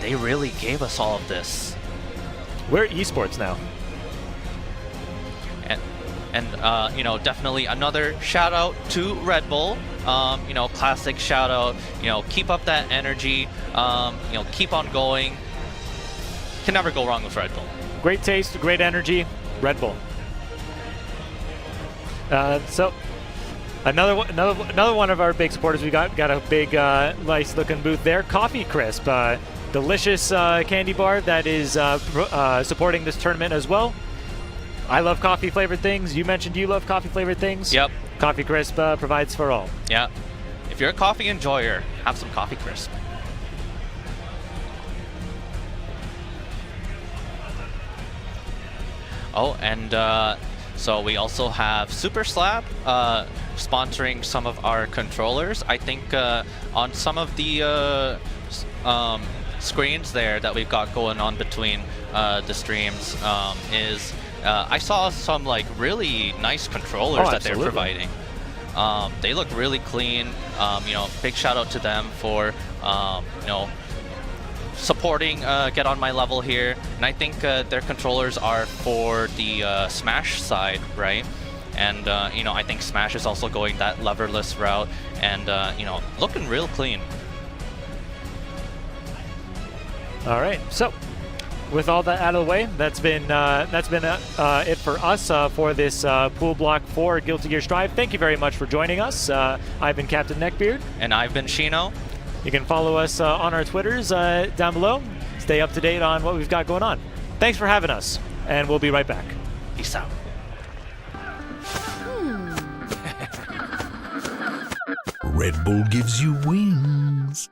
they really gave us all of this. We're esports now. And you know, definitely another shout out to Red Bull. You know, classic shout out. You know, keep up that energy. You know, keep on going. Can never go wrong with Red Bull. Great taste, great energy, Red Bull. So another one of our big supporters. We got a big, nice looking booth there. Coffee Crisp, delicious candy bar that is supporting this tournament as well. I love coffee flavored things. You mentioned you love coffee flavored things. Yep. Coffee Crisp provides for all. Yeah. If you're a coffee enjoyer, have some Coffee Crisp. Oh, and so we also have Super Slab sponsoring some of our controllers. I think on some of the screens there that we've got going on between the streams I saw some like really nice controllers that they're providing. They look really clean. You know, big shout out to them for you know, supporting Get On My Level here. And I think their controllers are for the Smash side, right? And you know, I think Smash is also going that leverless route, and you know, looking real clean. All right, so with all that out of the way, that's been it for us for this pool block for Guilty Gear Strive. Thank you very much for joining us. I've been Captain Neckbeard. And I've been Shino. You can follow us on our Twitters down below. Stay up to date on what we've got going on. Thanks for having us, and we'll be right back. Peace out. Red Bull gives you wings.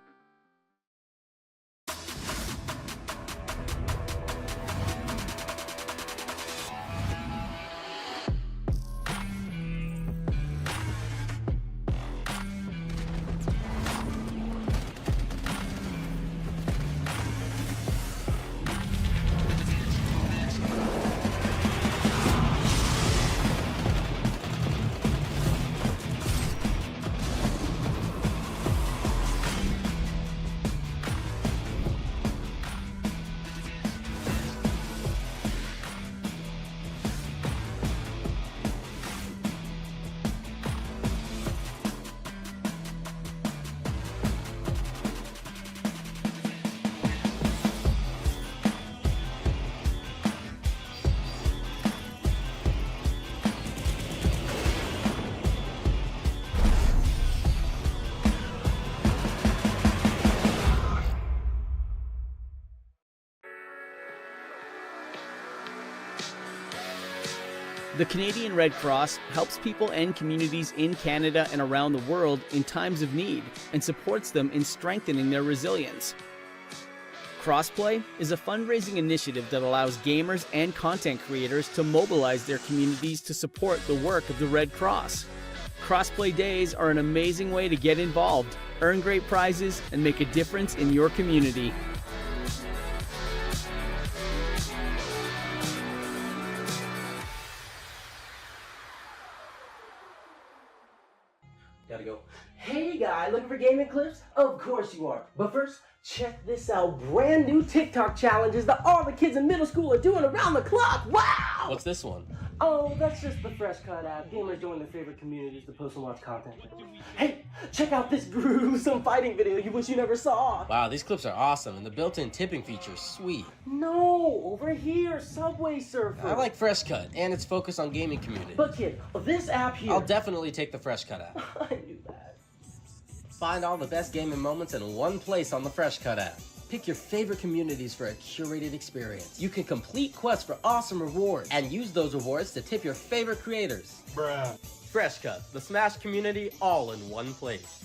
The Canadian Red Cross helps people and communities in Canada and around the world in times of need and supports them in strengthening their resilience. Crossplay is a fundraising initiative that allows gamers and content creators to mobilize their communities to support the work of the Red Cross. Crossplay days are an amazing way to get involved, earn great prizes, and make a difference in your community. Gotta go. Hey guy, looking for gaming clips? Of course you are. But first, check this out. Brand new TikTok challenges that all the kids in middle school are doing around the clock. Wow! What's this one? Oh, that's just the Fresh Cut app. Gamers join their favorite communities to post and watch content. Hey, check out this gruesome fighting video you wish you never saw. Wow, these clips are awesome, and the built-in tipping feature is sweet. No, over here, Subway Surfer. I like Fresh Cut, and it's focused on gaming community. But kid, this app here. I'll definitely take the Fresh Cut app. I knew that. Find all the best gaming moments in one place on the Fresh Cut app. Pick your favorite communities for a curated experience. You can complete quests for awesome rewards and use those rewards to tip your favorite creators. Bruh. Fresh Cut, the Smash community, all in one place.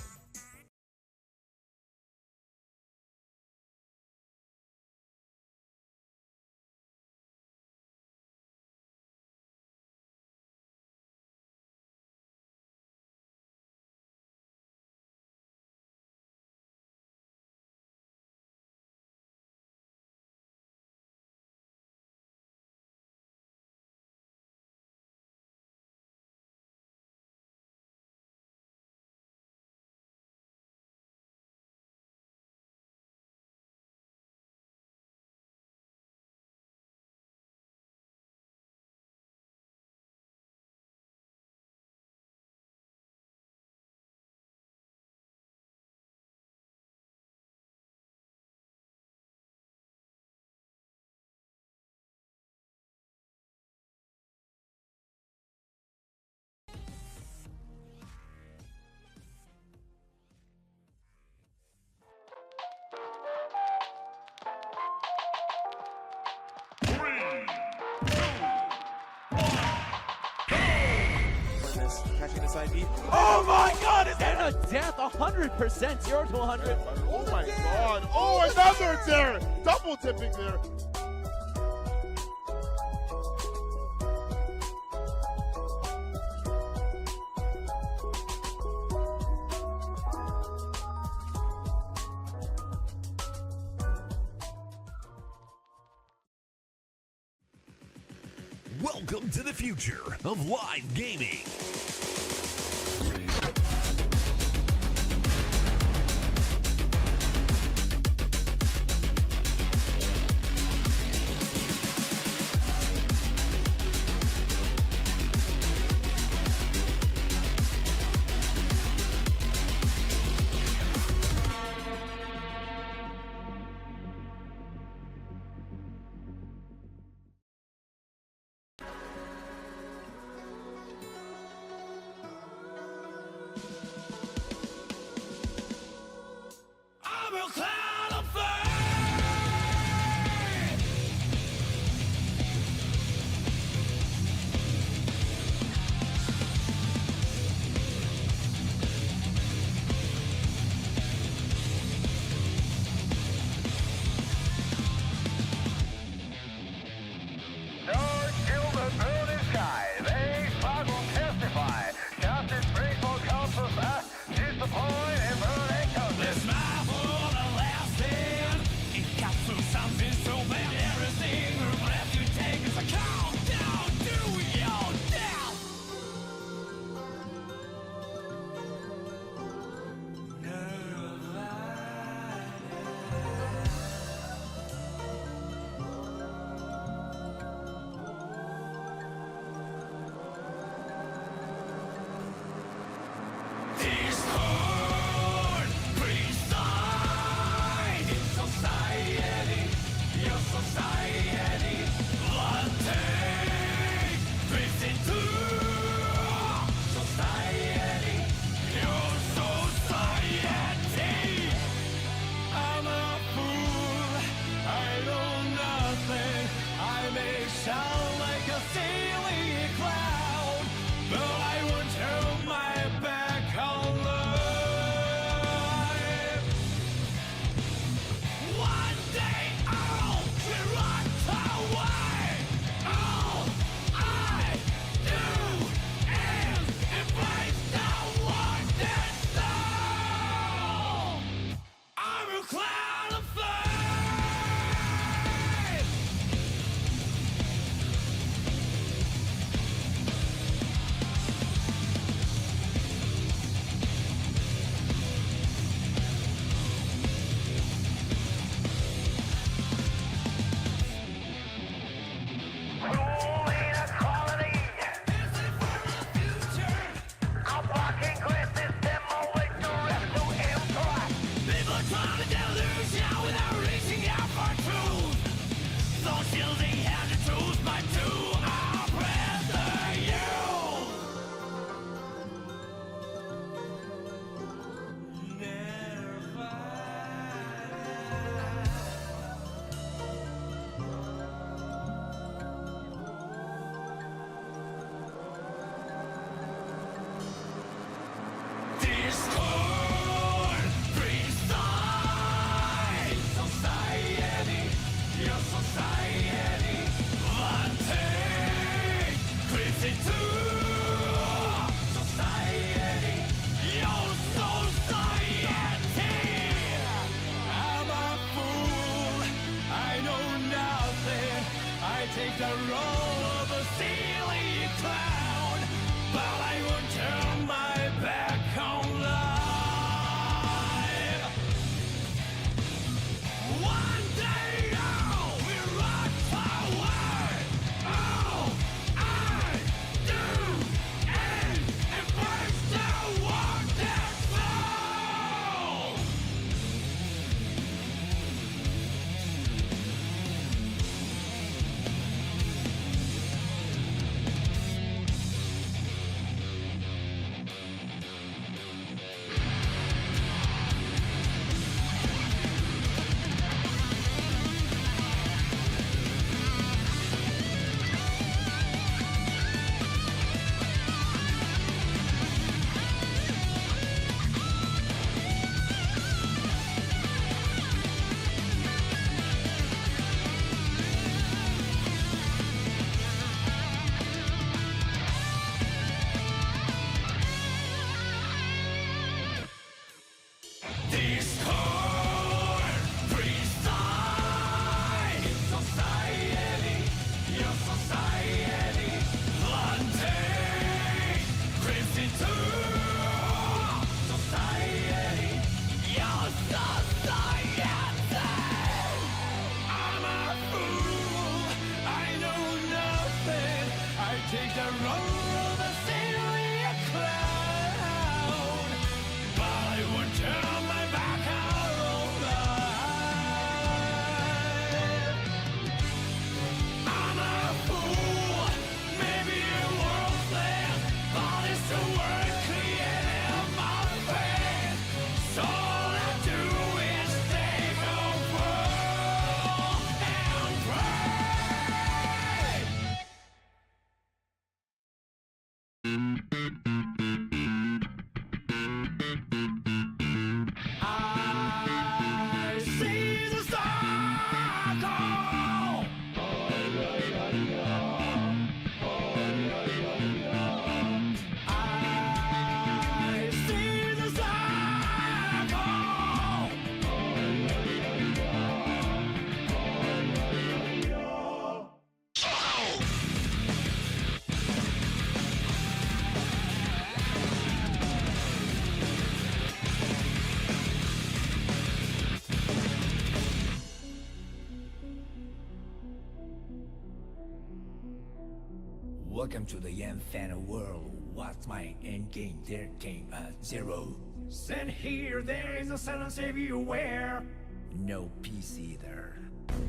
Catching this ID. Oh my god! Is that a death? 100%, 0 to 100. Oh my god! Oh, another there! Double tipping there. Welcome to the future of live gaming. Take the role of a silly clown, but I won't turn my back on life. One day I'll be right forward. All I do is embrace the world that's full. Take the role of a silly clown, but I won't turn my back on life. I'm a fool, maybe worthless, but it's the word created my friend. So all I do is take a whirl and pray. I see the circle. I see the Welcome to the infinite world. What's my end game? There came a zero. Send here, there is a silence everywhere. No peace either.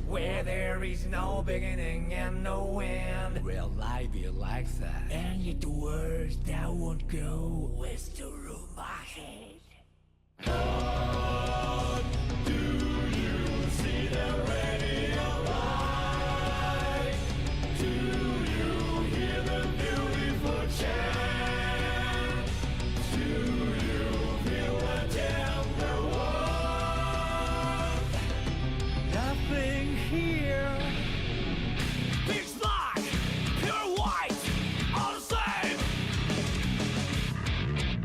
Where there is no beginning and no end. Real life be like that. And yet the words that won't go with the room my head. Do you see the radio light? Do you hear the beautiful chant? Do you feel the tender warmth? Nothing here. Pitch black, pure white, all the same.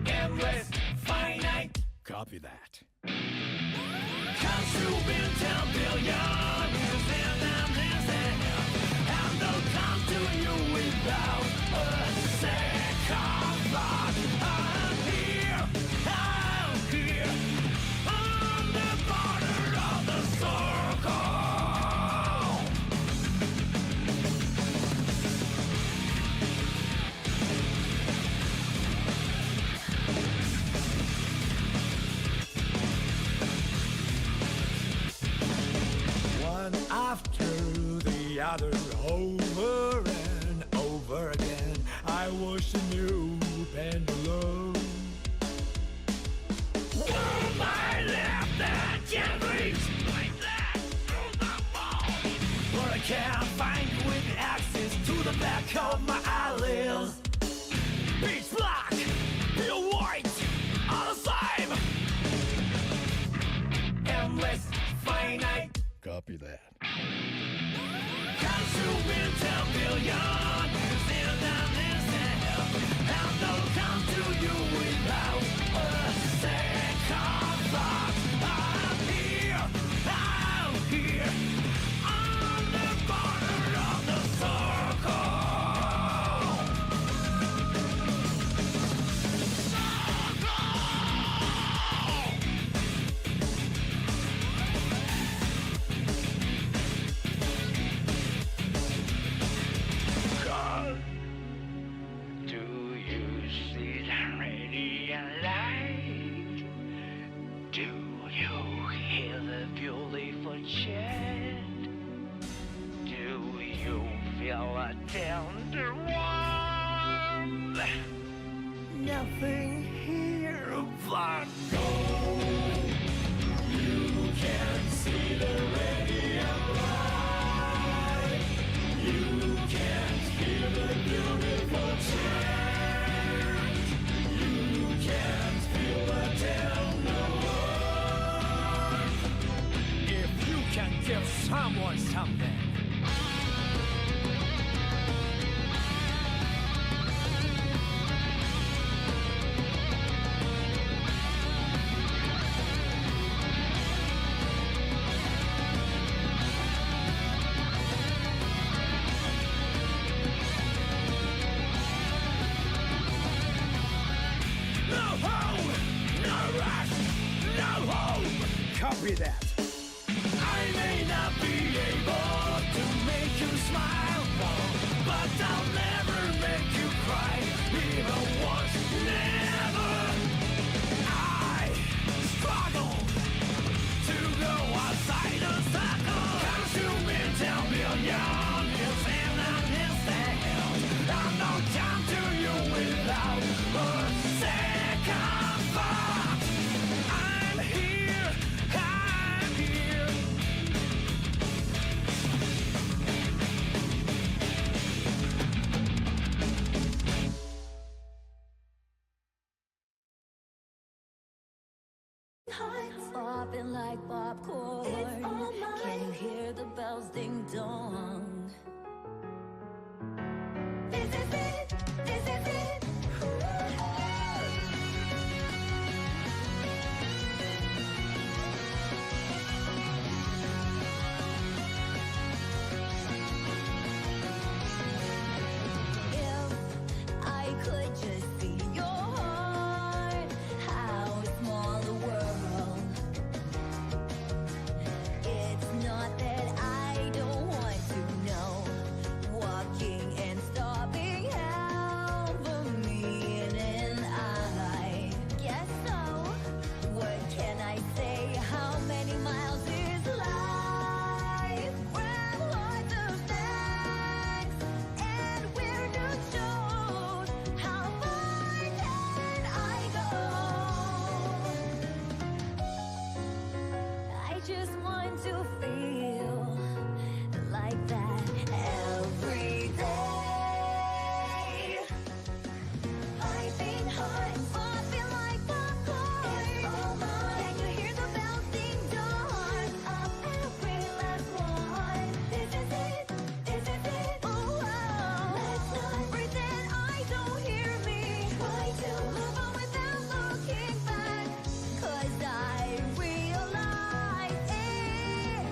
Endless, finite. Copy that. Comes to be 10 billion years in and and they'll come to you without a second thought. I'm here, on the border of the circle. other over and over again. I wish a new pendulum. On my left, that can't reach like that through the bone. But I can't find you with access to the back of my eyelids. Pitch black, pure white, all the same. Endless, finite. Copy that. Can't you win 10 billion? Still down this hell. And they'll come to you without a second thought. I'm here, on the border of the circle. Do you see the radiant light? Do you hear the beautiful chant? Do you feel a tender warmth? Nothing here but gold. You can't see the radiant light. You can't hear the beautiful chant. You can't feel the tender warmth. If you can give someone something. Copy that. I may not be able to make you smile, no, but I'll never make you cry, even once, never. I struggle to go outside the circle. Can't you win 10 billion? It's in an instant. I'm no time to you without a second thought. I'm here. Hearts popping like popcorn. Can you hear the bells ding dong? This is it. This is it. If I could just see your heart, how small the world. It's not that I don't want to know. Walking and stopping hell for me, and I guess so. What can I say? How many miles is life? We're lots of facts, and we're not shows. How far can I go? I just want to feel like that every day. Piping hot, popping like popcorn. It's all mine. Can you hear the bells ding dong? Of every last one. This is it. This is it. Oh, let's not pretend I don't hear me. Try to move on without looking back. 'Cause I realize it.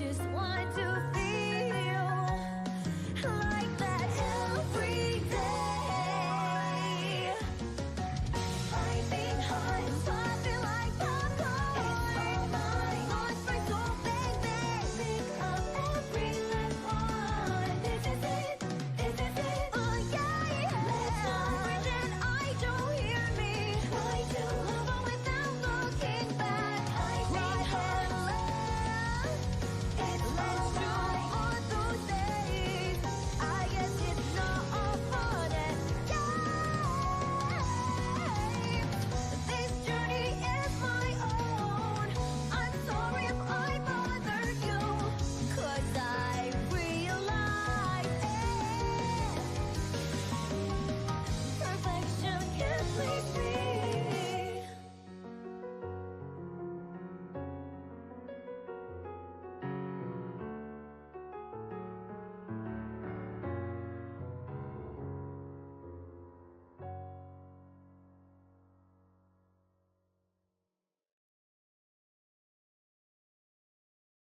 just want to feel like that every day. Finding hot, popping like popcorn. Lost for so big, pick up every last one. This is it, oh yeah. Let's not pretend I don't hear me. I do, but without looking back, I cry hello. It's let's do all those days. I guess it's not all fun and games. This journey is my own. I'm sorry if I bothered you, 'cause I realize perfection can't please me.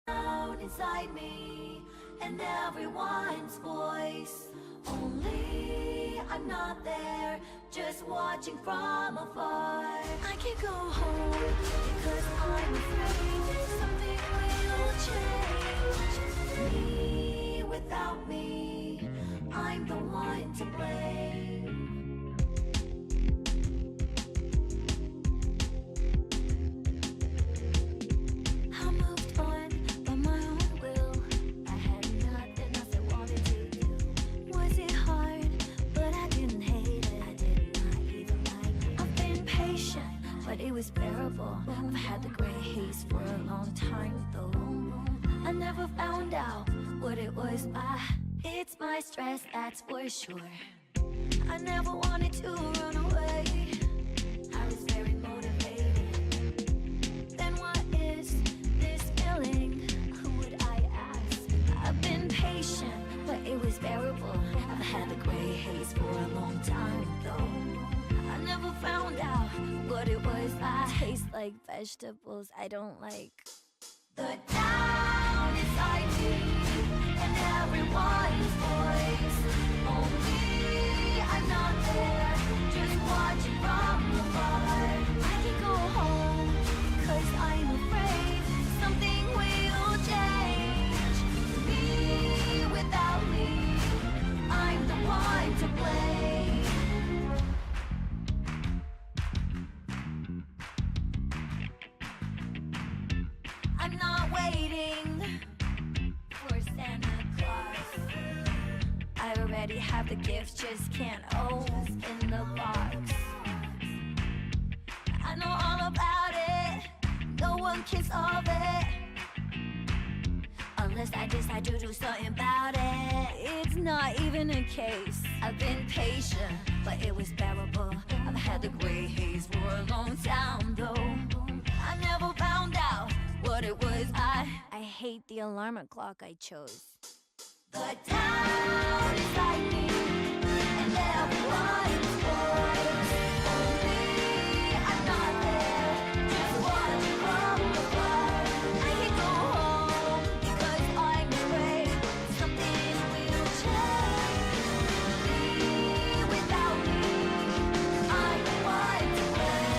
Out inside me and everyone's voice. Only I'm not there, just watching from afar. I can't go home because I'm afraid something will change. Me without me, I'm the one to blame. I moved on by my own will. I had nothing else I wanted to do. Was it hard? But I didn't hate it. I did not even like it. I've been patient, but it was bearable. I've had the gray haze for a long time though. I never found out what it was. It's my stress, that's for sure. I never wanted to run away. I was very motivated. Then what is this feeling? Who would I ask? I've been patient, but it was bearable. I've had the gray haze for a long time though. I never found out what it was. I taste like vegetables I don't like. The down inside me and everyone's voice. Only I'm not there, just watching from afar. I can go home, 'cause I'm afraid something will change. Me without me, I'm the one to blame. I'm not waiting for Santa Claus. I already have the gifts, just can't open the box. I know all about it, no one can solve it unless I decide to do something about it. It's not even a case. I've been patient, but it was bearable. I've had the gray haze for a long time though. I never found out what it was. I hate the alarm clock I chose. The town inside me and everyone's voice. Only I'm not there, just watching from afar. I can go home because I'm afraid something will change. Me without me, I'm the one to blame.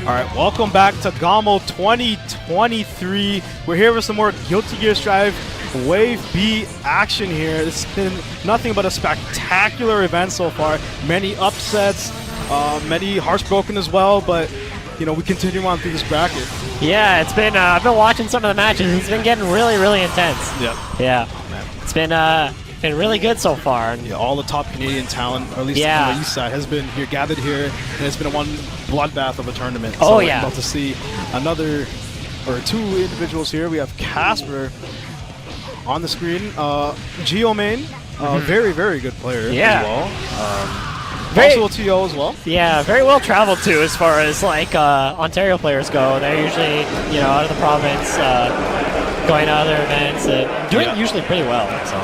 All right, welcome back to GOML 2023. We're here with some more Guilty Gear Strive Wave B action here. It's been nothing but a spectacular event so far. Many upsets, many hearts broken as well, but you know, we continue on through this bracket. Yeah, it's been, I've been watching some of the matches. It's been getting really, really intense. Yep. Yeah. It's been really good so far. Yeah, all the top Canadian talent, or at least on the east side, has been here, gathered here, and it's been a one bloodbath of a tournament. Oh, so yeah. We're about to see another, or two individuals here. We have Casper on the screen. Geo main, very, very good player as well. Also a TO as well. Yeah, very well traveled too as far as like Ontario players go. They're usually, you know, out of the province, going to other events, and doing usually pretty well. So,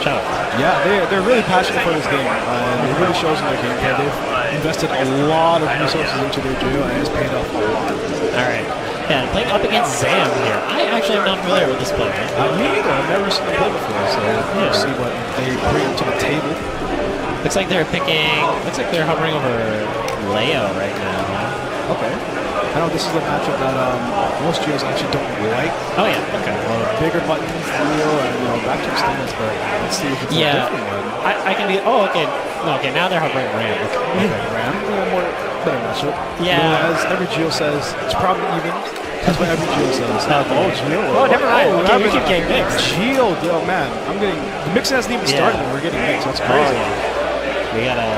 shout out. Yeah, they're really passionate for this game, and it really shows in their gameplay. They've invested a lot of resources into their duo, and it's paid off a lot. All right. Yeah, playing up against Zam here. I actually am not familiar with this player. Me neither. I've never seen him play before, so we'll see what they bring to the table. Looks like they're picking. Looks like they're hovering over Leo right now. Okay. I know this is a matchup that most Geos actually don't like. Oh yeah. Okay. Bigger buttons, Leo, and back to stance, but let's see if it's a different one. I can be. Oh, okay. No, okay. Now they're hovering Ram. Okay. Ram, a little more better matchup. Yeah. As every Geo says, it's probably even. That's what every Geo says. Okay. Oh, Geo. Oh, never mind. Okay, we keep getting mixed. Geo, oh man, I'm getting the mixing hasn't even started, and we're getting mixed. That's crazy. Oh, yeah. We gotta.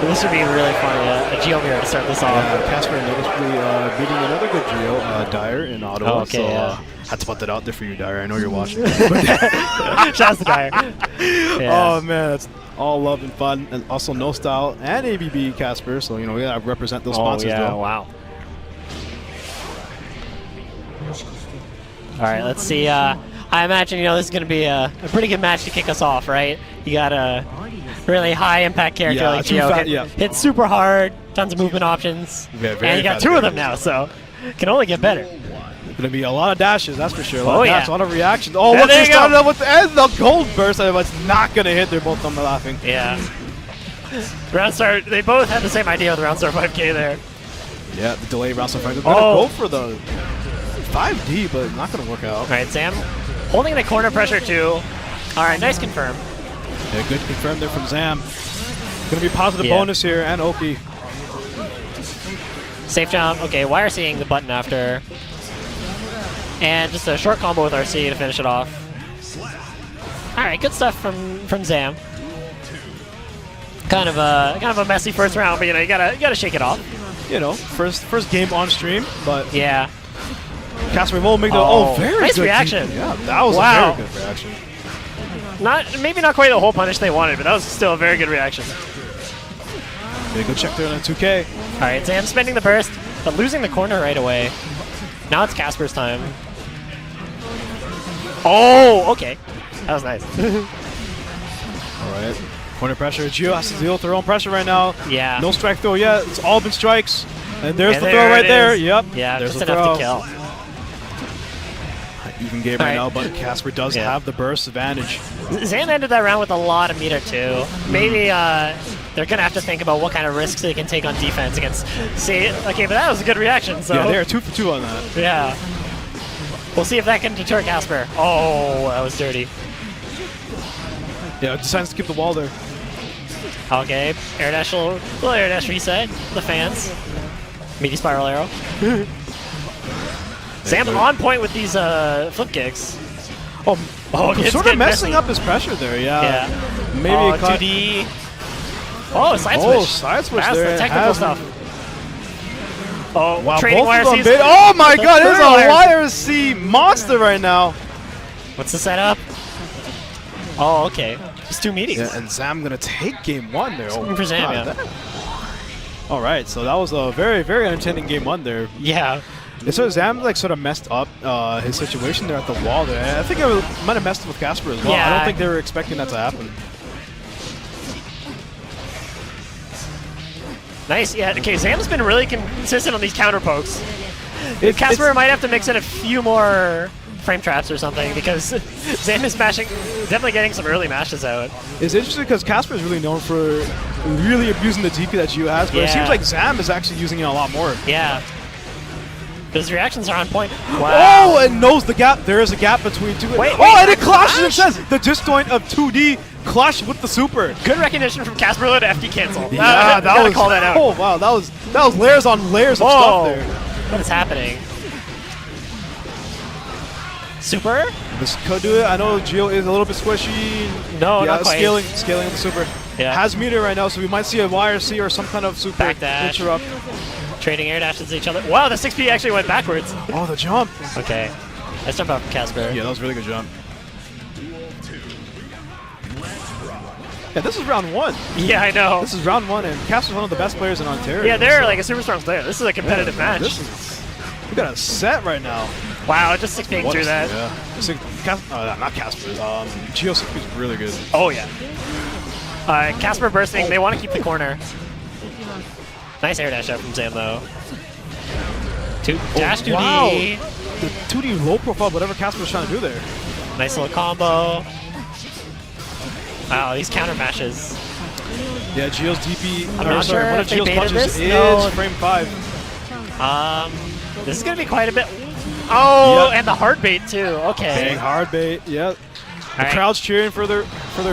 This would be really funny. A Geo mirror to start this off. Yeah, Casper noticeably beating another good Geo, Yaer in Ottawa. Oh, okay, so, had to put that out there for you, Yaer. I know you're watching. Shouts to Yaer. Yeah. Oh man, that's all love and fun, and also No Style and ABB Casper. So we gotta represent those sponsors. Yeah, though. wow. All right, let's see. I imagine this is going to be a pretty good match to kick us off, right? You got a really high impact character like Geo. Hits super hard, tons of movement options, and you got two of them now, so can only get better. Gonna be a lot of dashes, that's for sure. A lot of reactions. Oh, once they started up with the gold burst, it was not gonna hit. They're both of them laughing. Yeah. Round start. They both had the same idea with round start 5K there. Yeah, the delay round start 5K. They're gonna go for the 5D, but not gonna work out. All right, Sam. Holding the corner pressure too. All right, nice confirm. Yeah, good confirm there from Zam. Gonna be positive bonus here, and Oki. Safe jump. Okay, Wire seeing the button after. And just a short combo with RC to finish it off. All right, good stuff from Zam. Kind of a messy first round, but you gotta shake it off. First game on stream, but yeah. Casper will make the very nice good reaction. Yeah, that was a very good reaction. Maybe not quite the hole punish they wanted, but that was still a very good reaction. Yeah, good check there on 2K. All right, Zam spending the burst, but losing the corner right away. Now it's Casper's time. Oh, okay. That was nice. All right. Corner pressure. Geo has to deal with their own pressure right now. Yeah. No strike throw yet. It's all been strikes. And there's the throw right there. Yep. Yeah, there's just the enough throw. to kill. Even game right now, but Casper does have the burst advantage. Zam ended that round with a lot of meter too. Maybe they're gonna have to think about what kind of risks they can take on defense against. See, okay, but that was a good reaction. So yeah, they're 2 for 2 on that. Yeah. We'll see if that can deter Casper. Oh, that was dirty. Yeah, decides to keep the wall there. Okay, air dash, little air dash reset. The fans. Meaty spiral arrow. Sam on point with these flip kicks. Sort of messing up his pressure there, yeah. Maybe a 2D. Oh, side switch. Oh, side switch That's there. the technical stuff. Oh, wow, trading both wire of them Cs. big. Oh my The god, it's third a wire C monster right now. What's the setup? Oh, okay. Just 2 meetings. Yeah, and Zam gonna take game 1 there. For Zam, yeah. All right, so that was a very, very entertaining game 1 there. Yeah. So Zam sort of messed up his situation there at the wall there. I think it might have messed with Casper as well. Yeah. I don't think they were expecting that to happen. Nice. Yeah. Okay. Zam's been really consistent on these counter pokes. Casper might have to mix in a few more frame traps or something because Zam is mashing, definitely getting some early mashes out. It's interesting because Casper is really known for really abusing the DP that Gio has, but it seems like Zam is actually using it a lot more. Yeah. His reactions are on point. Wow. Oh, and knows the gap. There is a gap between two. Wait, and it clashes and says the disjoint of 2D clash with the super. Good recognition from Casper to FD cancel. Yeah, that was call that out. Oh wow, that was layers on layers of stuff there. What is happening? Super? This could do it. I know Gio is a little bit squishy. No, not quite. Scaling the super. Yeah. Has meter right now, so we might see a YRC or some kind of super Backdash. interrupt. Trading air dashes to each other. Wow, the 6P actually went backwards. Oh, the jump. Okay. Let's jump out from Casper. Yeah, that was a really good jump. Yeah, this is round 1. Yeah, I know. This is round 1, and Casper's one of the best players in Ontario. Yeah, they're like a super strong player. This is a competitive match. We got a set right now. Wow, just 6Ping through that. Yeah. Not Casper. Gio 6P is really good. Oh, yeah. Casper bursting. They want to keep the corner. Nice air dash out from Zam, though. Dash 2D. Wow. The 2D low profile, whatever Casper was trying to do there. Nice little combo. Wow, these counter mashes. Yeah, Gio's DP. I'm not sure one of if they Gio's baited punches this. is No. frame 5. This is going to be quite a bit. Oh, Yep. and the hard bait, too. Okay. Big hard bait. Yeah. The right. crowd's cheering for their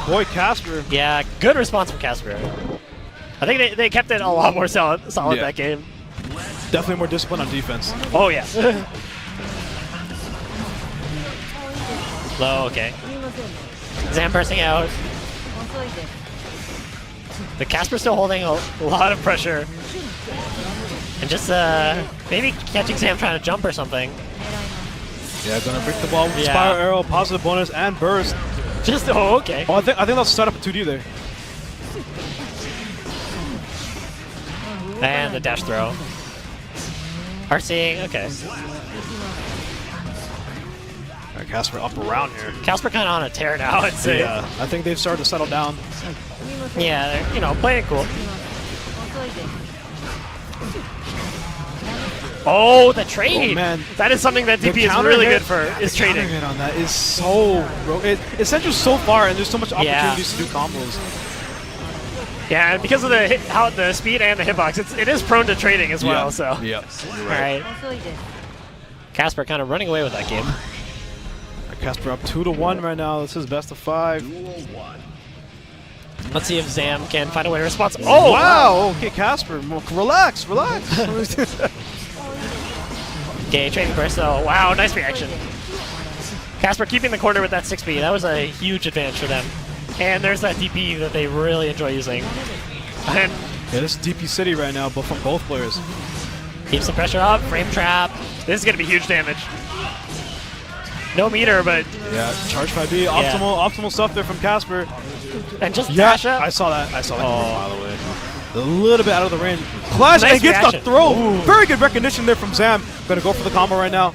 boy Casper. Yeah, good response from Casper. I think they kept it a lot more solid that game. Definitely more discipline on defense. Oh, yeah. Low, okay. Zam bursting out. The Casper still holding a lot of pressure. And just maybe catching Zam trying to jump or something. Yeah, gonna break the ball with Yeah. Spiral Arrow, positive bonus, and burst. Just, oh, okay. Oh, I think they'll set up a 2D there. And the dash throw. RCing, okay. All right, Casper up around here. Casper kind of on a tear now, I'd say. Yeah, I think they've started to settle down. Yeah, they're, playing cool. Oh, the trade! Oh, man. That is something that The DP is counter really hit- good for, is the counter trading. hit on that is so... It sends you so far, and there's so much opportunities to do combos. Yeah, and because of how the speed and the hitbox, it is prone to trading as well. So. Yep. All right. Casper kind of running away with that game. Casper up 2-1 right now. This is best of 5. Let's see if Zam can find a way to respond. Oh wow! Okay, Casper, relax. Okay, trading burst though. Wow, nice reaction. Casper keeping the corner with that 6B. That was a huge advantage for them. And there's that DP that they really enjoy using. And yeah, this is DP City right now, but from both players. Keeps the pressure up, frame trap. This is going to be huge damage. No meter, but... Yeah, charge 5B, optimal stuff there from Casper. And just dash up. I saw that. Oh, by the way. A little bit out of the range. Clash Nice and gets reaction. the throw. Ooh. Very good recognition there from Zam. Gonna go for the combo right now.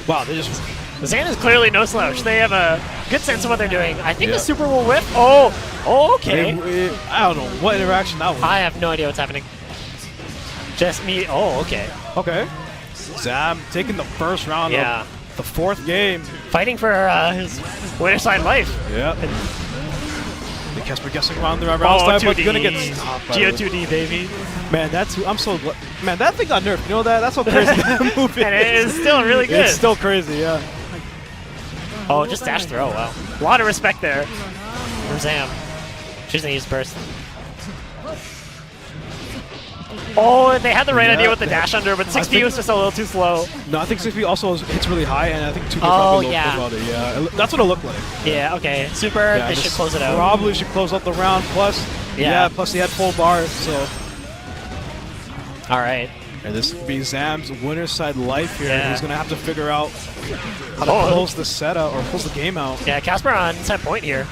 Wow, they just... Zam is clearly no slouch. They have a good sense of what they're doing. I think the super will whip. Oh, okay. I don't know what interaction that was. I have no idea what's happening. Just me. Oh, okay. Okay. Zam taking the first round of the 4th game. Fighting for his winner side life. Yeah. The Casper guessing around the round style, but gonna get stopped. Geo2D, baby. Man, I'm so glad. Man, that thing got nerfed. You know that? That's so crazy that move is. And it is still really good. It's still crazy, yeah. Oh, just dash throw. Wow. A lot of respect there from Zam. She's gonna use burst. Oh, and they had the right idea with the dash under, but 6B was just a little too slow. No, I think 6B also hits really high, and I think 2B probably low profile it. Yeah, that's what it looked like. Yeah, okay. Super, they should close it out. Probably should close out the round, plus, plus he had full bar, so. All right. And this could be Zam's winner's side life here. Yeah. He's going to have to figure out how to close the set out, or close the game out. Yeah, Casper on set point here.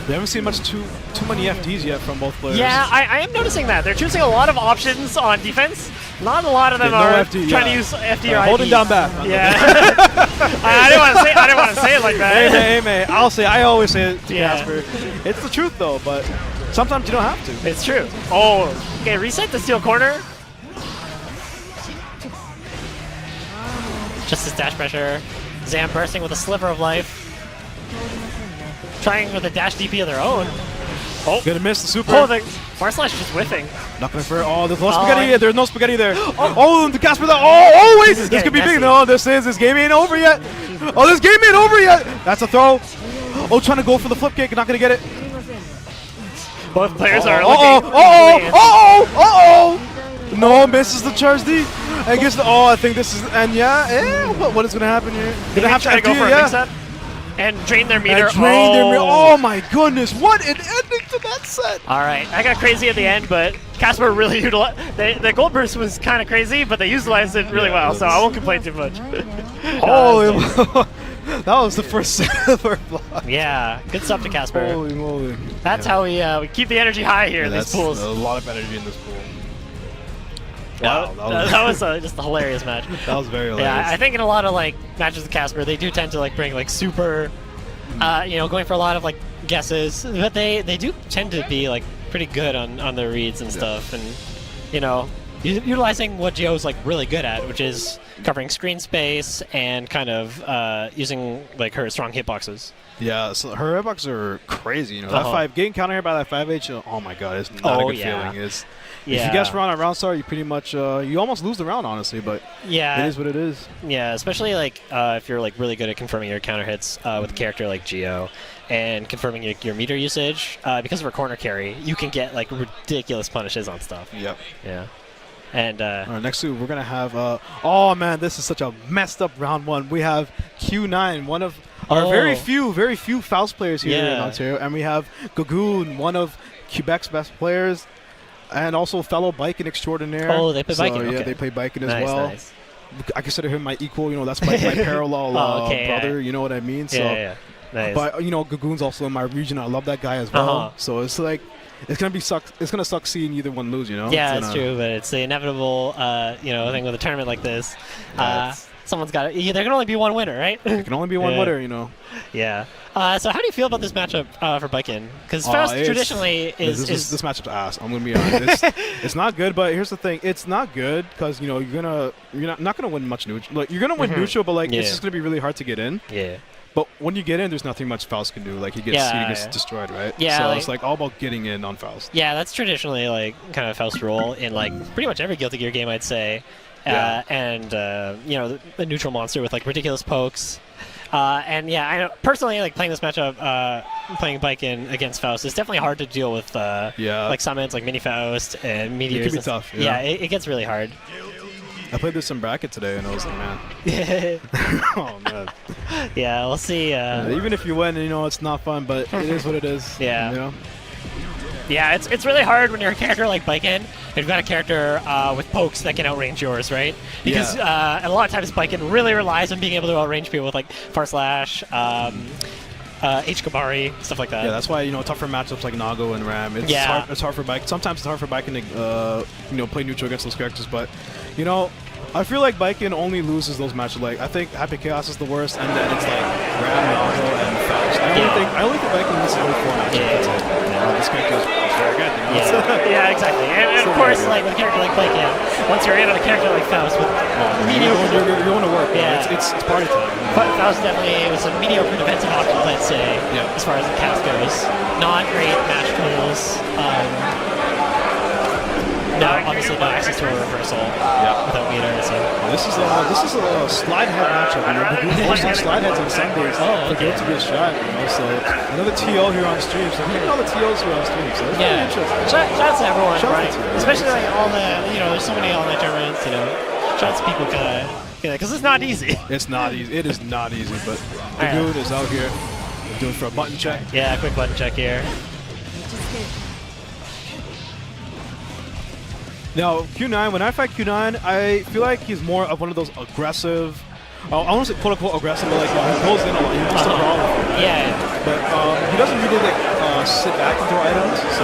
We haven't seen too many FDs yet from both players. Yeah, I am noticing that. They're choosing a lot of options on defense. Not a lot of them are trying to use FD or IP. Holding down back. Yeah. I didn't want to say it like that. Hey, man. I always say it to Casper. It's the truth, though, but sometimes you don't have to. It's true. Oh, okay, reset the steel corner. Just his dash pressure. Zam bursting with a sliver of life. Trying with a dash DP of their own. Oh, gonna miss the super. Oh, the Far Slash just whiffing. Not gonna fair. Oh, there's no spaghetti. There's no spaghetti there. Oh, the Casper. Oh, wait. This could be big. No, this game ain't over yet. Oh, this game ain't over yet. That's a throw. Oh, trying to go for the flip kick. Not gonna get it. Both players are looking. No, misses the charge D. I guess. I think this is. And what is gonna happen here? Gonna have to go for a mix-up and drain their meter. Oh my goodness! What an ending to that set. All right, I got crazy at the end, but Casper really utilized. The gold burst was kind of crazy, but they utilized it really well, so I won't complain too much. Holy. That was the first set of our block. Yeah, good stuff to Casper. Holy moly. That's how we keep the energy high here in these pools. A lot of energy in this pool. Wow, that was just a hilarious match. That was very hilarious. Yeah, I think in a lot of matches with Casper, they do tend to bring super, going for a lot of guesses, but they do tend to be pretty good on their reads and stuff, and utilizing what Gio's really good at, which is covering screen space and kind of using her strong hitboxes. Yeah, so her hitboxes are crazy. That getting counter hit by that 5H. Oh my god, it's not a good feeling. If you guess wrong on round start, you pretty much you almost lose the round, honestly. But it is what it is. Yeah, especially if you're really good at confirming your counter hits with a character like Gio and confirming your meter usage. Because of her corner carry, you can get ridiculous punishes on stuff. Yep. Yeah. And all right, next we're gonna have oh man, this is such a messed up round one. We have Q9, one of our very few Faust players here in Ontario, and we have Gagoon, one of Quebec's best players, and also fellow Baiken extraordinaire. Oh, they play Baiken. Yeah, they play Baiken as well. Nice. I consider him my equal. That's my parallel brother. You know what I mean? Yeah. Nice. But Gagoon's also in my region. I love that guy as well. So it's it's gonna suck seeing either one lose, Yeah, it's true, but it's the inevitable, thing with a tournament like this. Someone's got it. There can only be one winner, right? There can only be one winner, Yeah. So how do you feel about this matchup for Baiken? Because Faust traditionally is this matchup's ass. I'm gonna be honest. It's not good, but here's the thing: it's not good because you're not gonna win much neutral. You're gonna win neutral, but it's just gonna be really hard to get in. Yeah. But when you get in, there's nothing much Faust can do. He gets destroyed, right? Yeah. So it's all about getting in on Faust. Yeah, that's traditionally kind of Faust's role in pretty much every Guilty Gear game, I'd say. And the neutral monster with ridiculous pokes. And yeah, I know personally playing this matchup, playing Baiken against Faust is definitely hard to deal with. Summons like Mini Faust and Meteors. It can be tough. Yeah, it gets really hard. I played this in bracket today, and I was like, man. Oh, man. Yeah, we'll see. Even if you win, it's not fun, but it is what it is. Yeah. Yeah, it's really hard when you're a character like Baiken, and you've got a character with pokes that can outrange yours, right? Because a lot of times Baiken really relies on being able to outrange people with Far Slash, H. Kabari, stuff like that. Yeah, that's why tougher matchups like Nago and Ram. It's hard for Baiken. Sometimes it's hard for Baiken to play neutral against those characters, but I feel like Baiken only loses those matches. I think Happy Chaos is the worst, and then it's Ram, Nago, and Faust. I only think Baiken loses only 4 matches. This character is very good. Yeah, exactly. And of course, with a character like Baiken, once you're in on a character like Faust with mediocre, you're going to work. Yeah, it's party time. But Faust definitely was a mediocre defensive option, I'd say, as far as the cast goes. Not great match tools. Obviously no access to a reversal without meter. So this is a slide head matchup. We're hosting slide heads on Sundays for Guilty Gear Strive. So another TO here on stream. So we're getting all the TOs here on stream. So it's really interesting. Shout out to everyone, right? Especially all the there's so many all-night tournaments. Shout out to people because it's not easy. It's not easy. It is not easy. But Gagoon is out here doing for a button check. Yeah, quick button check here. Now, Q9, when I fight Q9, I feel like he's more of one of those aggressive, I want to say quote-unquote aggressive, but he goes in a lot. He wants to brawl. Yeah. But he doesn't really sit back and throw items, so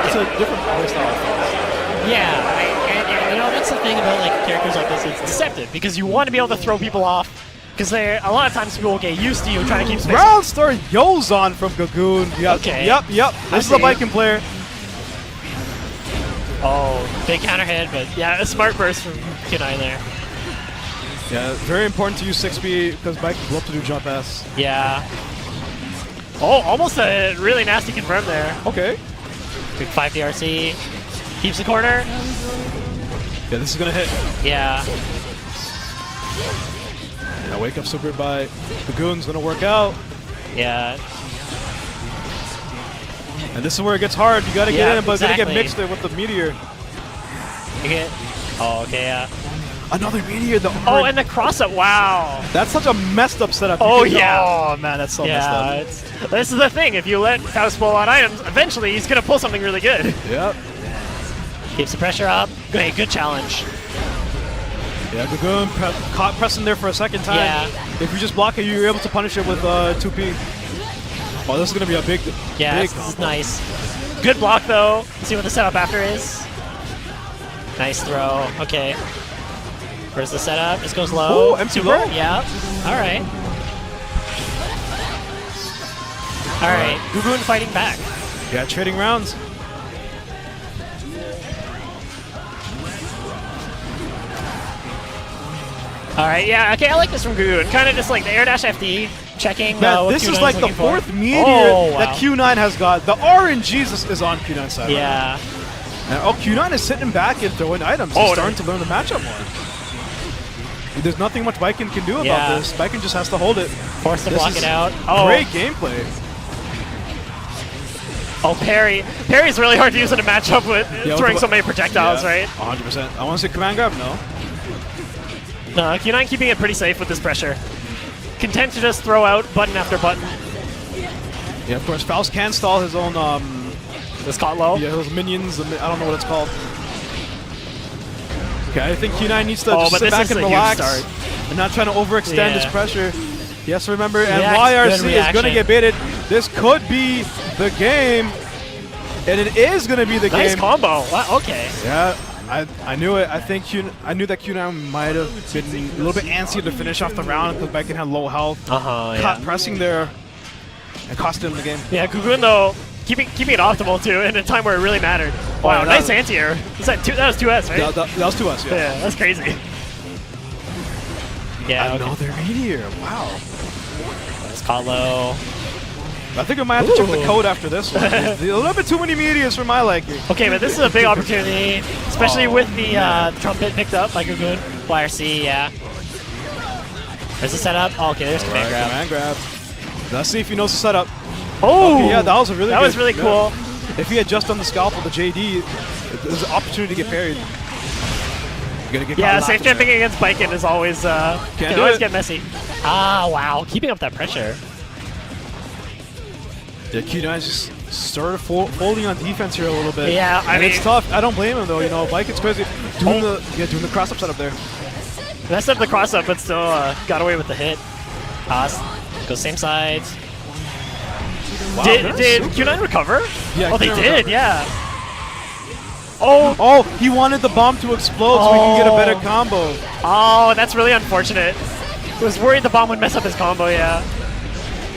it's a different playstyle. Yeah, and that's the thing about characters like this, it's deceptive, because you want to be able to throw people off, because a lot of times people will get used to you trying to keep space. Round start Yozon from Gagoon. Okay. Yep. This is a Baiken player. Oh, big counter hit, but yeah, a smart burst from Q9 there. Yeah, very important to use 6B because Baiken will love to do jump S. Yeah. Oh, almost a really nasty confirm there. Okay. Big 5 DRC. Keeps the corner. Yeah, this is going to hit. Yeah. Yeah, wake up super by Gougoun's going to work out. Yeah. And this is where it gets hard. You got to get in, but exactly. it's going to get mixed there with the meteor. You get. Oh, okay, yeah. Another meteor. Oh, and the cross up. Wow. That's such a messed up setup. Oh, yeah. Oh, man, that's so messed up. This is the thing. If you let Faust pull on items, eventually he's going to pull something really good. Yep. Keeps the pressure up. Great, good challenge. Yeah, Gagoon caught pressing there for a second time. Yeah. If you just block it, you're able to punish it with 2P. Oh, this is going to be a big, Yeah, big this is nice. Good block, though. Let's see what the setup after is. Nice throw. Okay. Where's the setup? Just goes low. Ooh, empty Super. low. Yeah. All right. All right. Gougoune fighting back. Yeah, trading rounds. All right. Yeah. Okay. I like this from Gougoune. Kind of just like the air dash FD checking. Man, what this Q9 is like the looking for. 4th meteor Oh, wow. that Q9 has got. The RNG is on Q9's side. Yeah. Right now. And, Q9 is sitting back and throwing items. He's starting to learn the matchup more. There's nothing much Baiken can do about this. Baiken just has to hold it. Force to block it out. Great gameplay. Oh, Perry. Perry's really hard to use in a matchup with throwing so many projectiles, right? 100%. I want to say command grab, no. No, Q9 keeping it pretty safe with this pressure. Content to just throw out button after button. Yeah, of course, Faust can stall his own... This caught low? Yeah, those minions. I don't know what it's called. Okay, I think Q9 needs to just sit back and relax and not trying to overextend his pressure. He has to remember, and YRC is going to get baited. This could be the game, and it is going to be the game. Nice combo. Wow, okay. Yeah, I knew it. I knew that Q9 might have been a little bit antsy to finish off the round because Baiken had low health. Caught pressing there and cost him the game. Yeah, Gougoune though, keeping it optimal too in a time where it really mattered. Wow, nice anti-air. That was 2S, right? That was 2S, yeah. Yeah, that's crazy. Yeah, another meteor. Wow. Nice caught low. I think I might have to check the code after this one. A little bit too many meteors for my liking. Okay, but this is a big opportunity, especially with the trumpet picked up by Gagoon. YRC, yeah. There's the setup. Oh, okay, there's command grab. Command grab. Let's see if he knows the setup. Oh! Okay, yeah, that was a really That good, was really cool. If he had just done the scalp of the JD, there's an opportunity to get parried. You're gonna get safe jumping against Baiken is always can always get messy. Ah, wow, keeping up that pressure. Yeah, Q9 just started folding on defense here a little bit. Yeah, I mean it's tough. I don't blame him though. You know, Baiken's crazy doing the cross up setup there. Messed up the cross up, but still got away with the hit. Goes same sides. Wow, did Q9 recover? Yeah, oh, they Q9 did. recovered. Yeah. Oh, he wanted the bomb to explode so he can get a better combo. Oh, that's really unfortunate. Was worried the bomb would mess up his combo, yeah.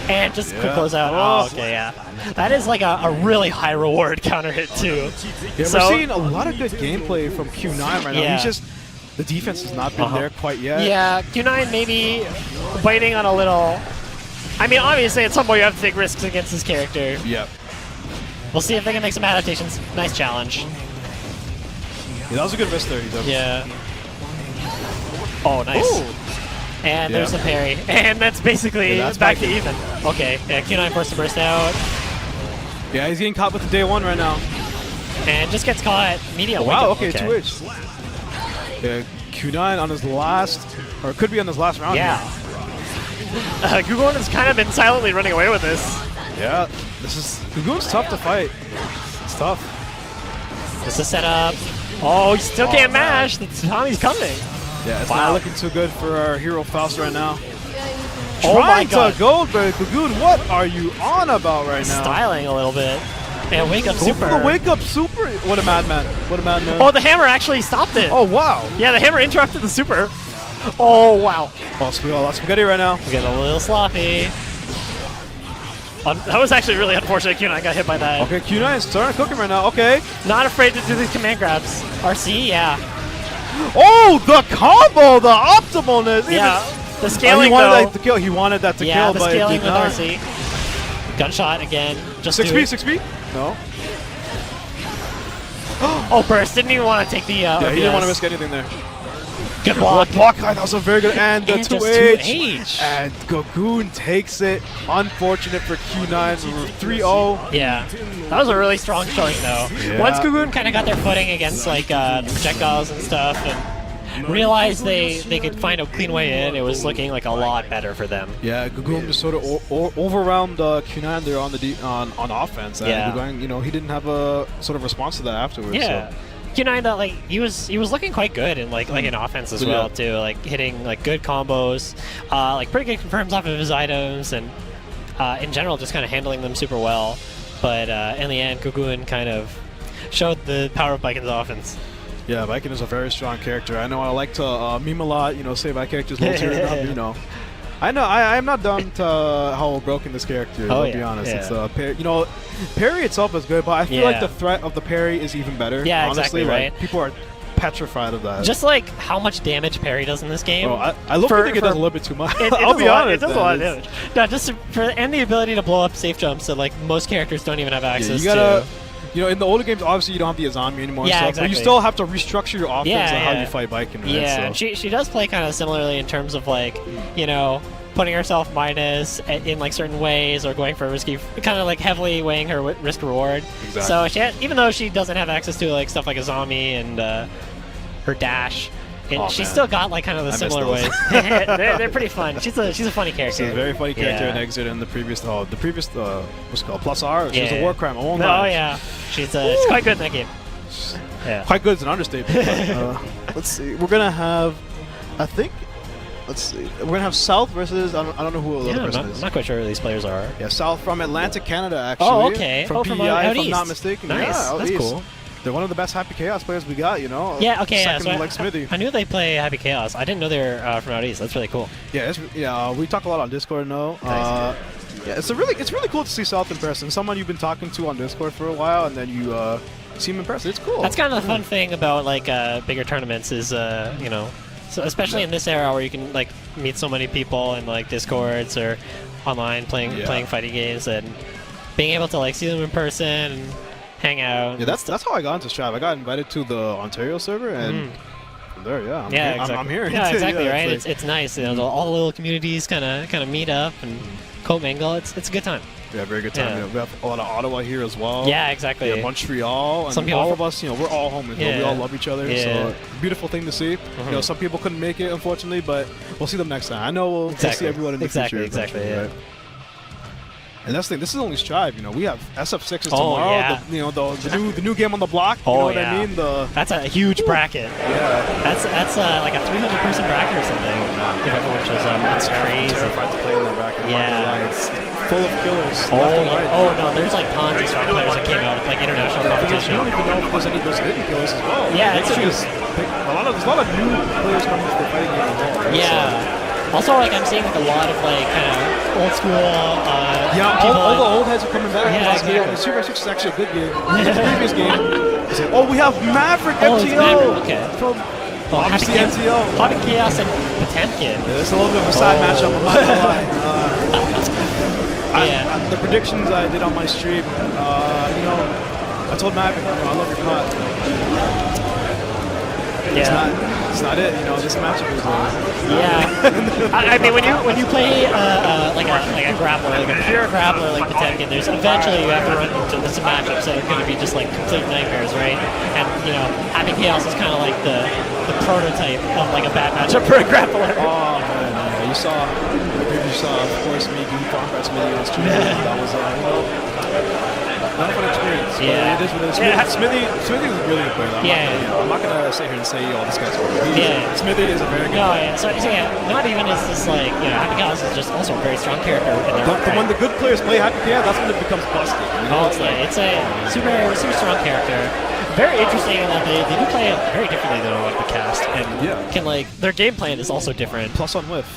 And just quick close out. Oh, okay, yeah. That is like a really high reward counter hit, too. Yeah, we're seeing a lot of good gameplay from Q9 right now. He's just, the defense has not been there quite yet. Yeah, Q9 maybe biting on a little... I mean, obviously, at some point you have to take risks against this character. Yep. We'll see if they can make some adaptations. Nice challenge. Yeah, that was a good risk there. Yeah. Oh, nice. Ooh. And there's the parry. And that's basically back to even. Okay, yeah, Q9 forced to burst out. Yeah, he's getting caught with the day one right now. And just gets caught. Media. Oh, wow, okay, 2H. Yeah, Q9 on his last, or it could be on his last round. Yeah. Gougoune has kind of been silently running away with this. Yeah, Gougoun's tough to fight. It's tough. This is set up. Oh, he still can't mash. The Tommy's coming. Yeah, it's not looking too good for our hero Faust right now. Oh my god. To go, but Gagoon, what are you on about right now? Styling a little bit. And wake up super. The wake up super. What a madman. What a madman. Oh, the hammer actually stopped it. Oh, wow. Yeah, the hammer interrupted the super. Oh, wow. Oh, we got a lot of spaghetti right now. We get a little sloppy. That was actually really unfortunate. Q9 got hit by that. Okay, Q9 is starting to cook him right now. Okay. Not afraid to do these command grabs. RC, yeah. Oh, the combo, the optimalness. Yeah, the Oh, scaling he wanted though. that to kill. He wanted that to Yeah, kill, the but it scaling did with not. RC. Gunshot again. Just 6B, do it. 6B? No. Oh, burst. Didn't even want to take the Yeah, he didn't want to risk anything there. Good block. Block, that was a very good, and the And just 2H. 2H. And Gagoon takes it. Unfortunate for Q9, 3-0. Yeah, that was a really strong showing though. Yeah. Once Gougoune kind of got their footing against like the projectiles and stuff, and realized they could find a clean way in, it was looking like a lot better for them. Yeah, Gagoon just sort of overwhelmed Q9 there on the on offense. And Yeah. Gougoune, you know, he didn't have a sort of response to that afterwards. Yeah. So. Q9 like he was looking quite good in like in offense as Yeah. well too, like hitting like good combos, like pretty good confirms off of his items, and in general just kind of handling them super well. But in the end, Gougoune kind of showed the power of Baiken's offense. Yeah, Baiken is a very strong character. I know I like to meme a lot, you know, say my character's low tier enough, you know. I know I'm not done to how broken this character is, Oh, I'll yeah, be honest. yeah. It's you know, parry itself is good, but I feel like Yeah. the threat of the parry is even better. Yeah, honestly. exactly, Like, right. people are petrified of that. Just like how much damage parry does in this game. Bro, I look think it does a little bit too much. I'll be honest. It does a lot of damage. No, just and the ability to blow up safe jumps that like most characters don't even have access you gotta, to. you know, in the older games, obviously you don't have the Azami anymore, Yeah, and stuff, exactly. but you still have to restructure your offense Yeah, and how yeah. you fight Baiken, right? Yeah, So. and she does play kind of similarly in terms of like, you know, putting herself minus in like certain ways or going for a risky, kind of like heavily weighing her risk reward. Exactly. So even though she doesn't have access to like stuff like a zombie and her dash, she's still got like kind of the I miss similar those. ways. they're pretty fun. She's a funny character. She's a very funny character Yeah. in Exit and the previous what's it called, Plus R. She was Yeah. a war crime. Oh, Oh yeah, she's quite good in that game. Yeah. Quite good is an understatement. But, let's see. We're gonna have, I think. Let's see. We're gonna have South versus I don't know who the other person I'm is. not quite sure who these players are. Yeah, South from Atlantic, Canada, actually. Oh, okay. From from PEI, out if I'm east. not mistaken. Nice. Yeah, out That's east. cool. They're one of the best Happy Chaos players we got, you know. Yeah, okay, Second yeah. So like Smitty. I knew they play Happy Chaos. I didn't know they were from out east. That's really cool. Yeah, we talk a lot on Discord now. Yeah, it's really cool to see South in person. Someone you've been talking to on Discord for a while, and then you see him in person. It's cool. That's kind of the fun thing about like bigger tournaments is you know, so especially in this era where you can like meet so many people in like Discords or online playing fighting games, and being able to like see them in person and hang out. Yeah, that's how I got into Strive. I got invited to the Ontario server, and from there, I'm here. Yeah, exactly, right? It's It's nice. You know, all the little communities kind of meet up and co-mingle. It's a good time. Yeah, very good time. Yeah. You know, we have a lot of Ottawa here as well. Yeah, exactly. Yeah, Montreal, and Some people all of us, you know, we're all homies. Yeah. We all love each other. Yeah. So beautiful thing to see. You know, some people couldn't make it, unfortunately, but we'll see them next time. I know we'll see everyone in the future. Exactly. eventually, Yeah. right? And that's the thing. This is only Strive. You know, we have SF6s Oh, tomorrow. yeah. The new game on the block. You know what I mean? That's a huge bracket. Yeah. That's like a 300-person bracket or something. If everyone shows up, it's crazy. Terrified to play in that bracket. Yeah. It's full of killers. Oh, left and right. oh no, there's like tons of strong players that came out with like international I competition. don't even know if there's any of those hidden killers as well. Yeah, They it's could true. just pick there's a lot of new players coming to the fighting game as well. Right? Yeah. Also, like I'm seeing like a lot of like kind of old school. Yeah, people all the old heads are coming back. Yeah, Last game. exactly. Super 6 is actually a good game. The previous game. I said, oh, we have MaverickMTL. it's Maverick, okay. From Happy obviously Chaos- MTL. Happy Chaos and Potemkin. It's a little bit of a side matchup. I'm not gonna lie. Yeah. The predictions I did on my stream, you know, I told Maverick, you know, I love your cut. It's not it. You know, this matchup is. Yeah. I mean, when you play like a grappler, like a pure grappler like Potemkin, there's eventually you have to run into some matchups that are going to be just like complete nightmares, right? And you know, Happy Chaos is kind of like the prototype of like a bad matchup for a grappler. Oh man, you saw, of course, me doing combat Smitty on stream. That was, you know, not a fun experience. Yeah. But it is what it is. Smitty is a really good player. I'm not gonna sit here and say, oh, this guy's horrible. Smitty is a very good player. Yeah. So yeah, not even is this like, you know, Happy Chaos is just also a very strong character. When the good players play Happy Chaos, that's when it becomes busted. You know? It's a super strong character. Very interesting in that they do play it very differently though, like the cast, and can like their game plan is also different. Plus on whiff.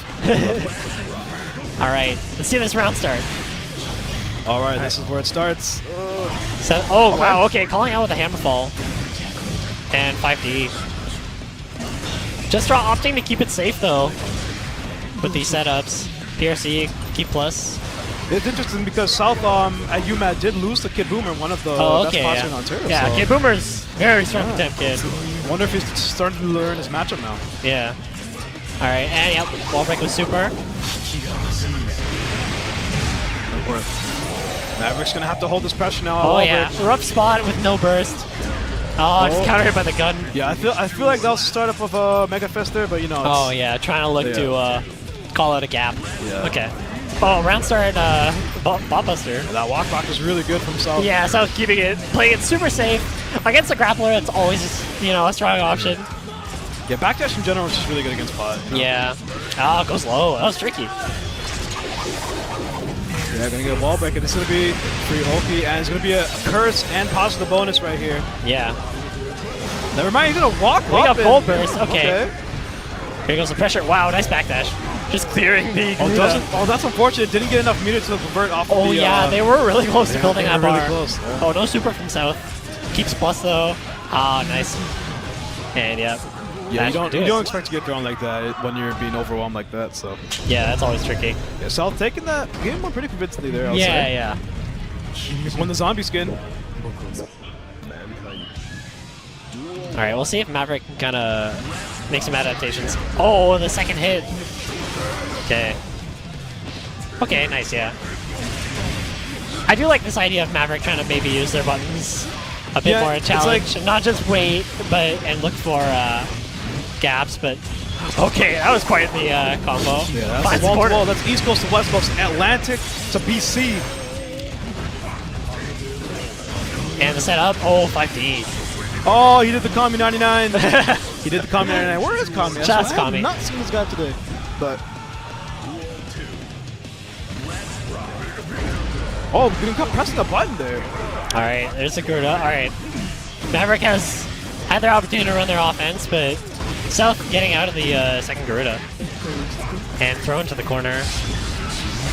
All right, let's see this round start. All right, this is where it starts. So, wow, okay, calling out with a hammerfall and 5D. Just opting to keep it safe though with these setups. PRC, keep plus. It's interesting because South at UMAT did lose to Kid Boomer, one of the best players in Ontario. Yeah, so Kid Boomer's very strong Potemkin. Wonder if he's starting to learn his matchup now. Yeah. Alright, and yep, wall break with super. Maverick's gonna have to hold this pressure now. Oh yeah, rough spot with no burst. Oh, just counter hit by the gun. Yeah, I feel like that was the startup of a Mega Fist there, but you know. Oh yeah, trying to look to call out a gap. Yeah. Okay. Oh, round start bot buster. That walk back was really good from South. Yeah, South keeping it, playing it super safe. Against a grappler, it's always, a strong option. Yeah, backdash in general is just really good against pot. You know? Yeah. Oh, it goes low. That was tricky. Yeah, gonna get a wall break, and it's gonna be free Oki, and it's gonna be a curse and positive bonus right here. Yeah. Never mind, he's gonna walk We up got Bolt Burst. Okay. Here goes the pressure. Wow, nice backdash. Just clearing the. Oh, that's unfortunate. Didn't get enough meter to convert off of the. Oh yeah, they were really close to building that bar. Really close. Oh, no super from South. Keeps plus though. Ah, nice. And yeah. Yeah, you don't expect to get thrown like that when you're being overwhelmed like that. So. Yeah, that's always tricky. Yeah, South taking that game one pretty convincingly there. I'll say. Yeah. He's won the zombie skin. All right, we'll see if Maverick can kind of make some adaptations. Oh, the second hit. Okay. Okay, nice, yeah. I do like this idea of Maverick trying to maybe use their buttons a bit more challenge, not just wait, and look for gaps. But okay, that was quite the combo. Yeah, that's wall to wall. That's East Coast to West Coast, Atlantic to BC. And the setup, 5D. Oh, he did the Kami 99. He did the Kami 99. Where is Kami? Just I Kami. have not seen this guy today, but. Oh, getting caught pressing the button there. All right, there's a Gerda. All right, Maverick has had their opportunity to run their offense, but South getting out of the second Gerda and thrown to the corner.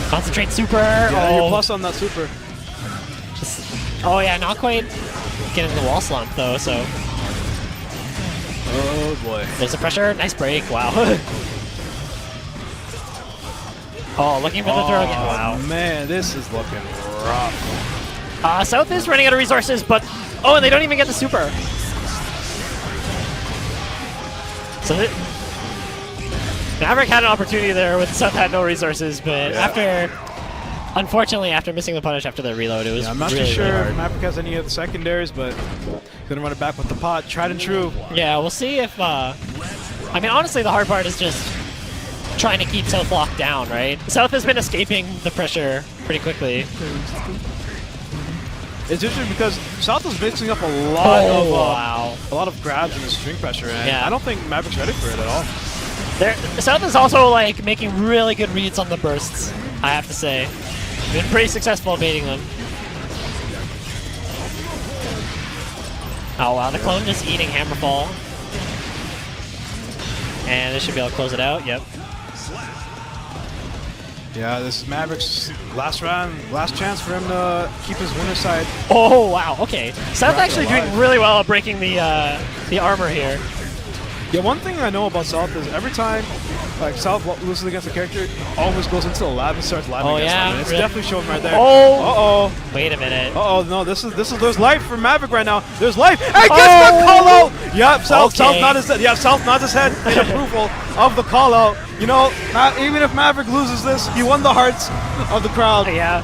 Concentrate super. Yeah, you're plus on that super. Oh yeah, not quite getting the wall slump though. So. Oh boy. There's the pressure. Nice break. Wow. Oh, looking for the throw again. Wow. Man, this is looking rough. South is running out of resources, but and they don't even get the super. So Maverick had an opportunity there with South had no resources, but unfortunately, after missing the punish after the reload, it was I'm not really, too sure really hard. if Maverick has any of the secondaries, but gonna run it back with the pot, tried and true. Yeah, we'll see if. I mean, honestly, the hard part is just trying to keep South locked down, right? South has been escaping the pressure pretty quickly. It's interesting because South is mixing up a lot of grabs and the string pressure, and I don't think Maverick's ready for it at all. South is also like making really good reads on the bursts, I have to say. Been pretty successful baiting them. Oh wow, the clone just eating Hammerfall. And this should be able to close it out, yep. Yeah, this is Maverick's last round, last chance for him to keep his winner side. Oh wow, okay. South actually doing really well at breaking the armor here. Yeah, one thing I know about South is every time like South loses against a character, always goes into the lab and starts labbing against them. And it's definitely showing right there. Wait a minute. No, there's life for Maverick right now. There's life. And gets the call out. Yep, South nodded his head. Yeah, South nodded his head in approval of the call out. You know, even if Maverick loses this, he won the hearts of the crowd. Yeah.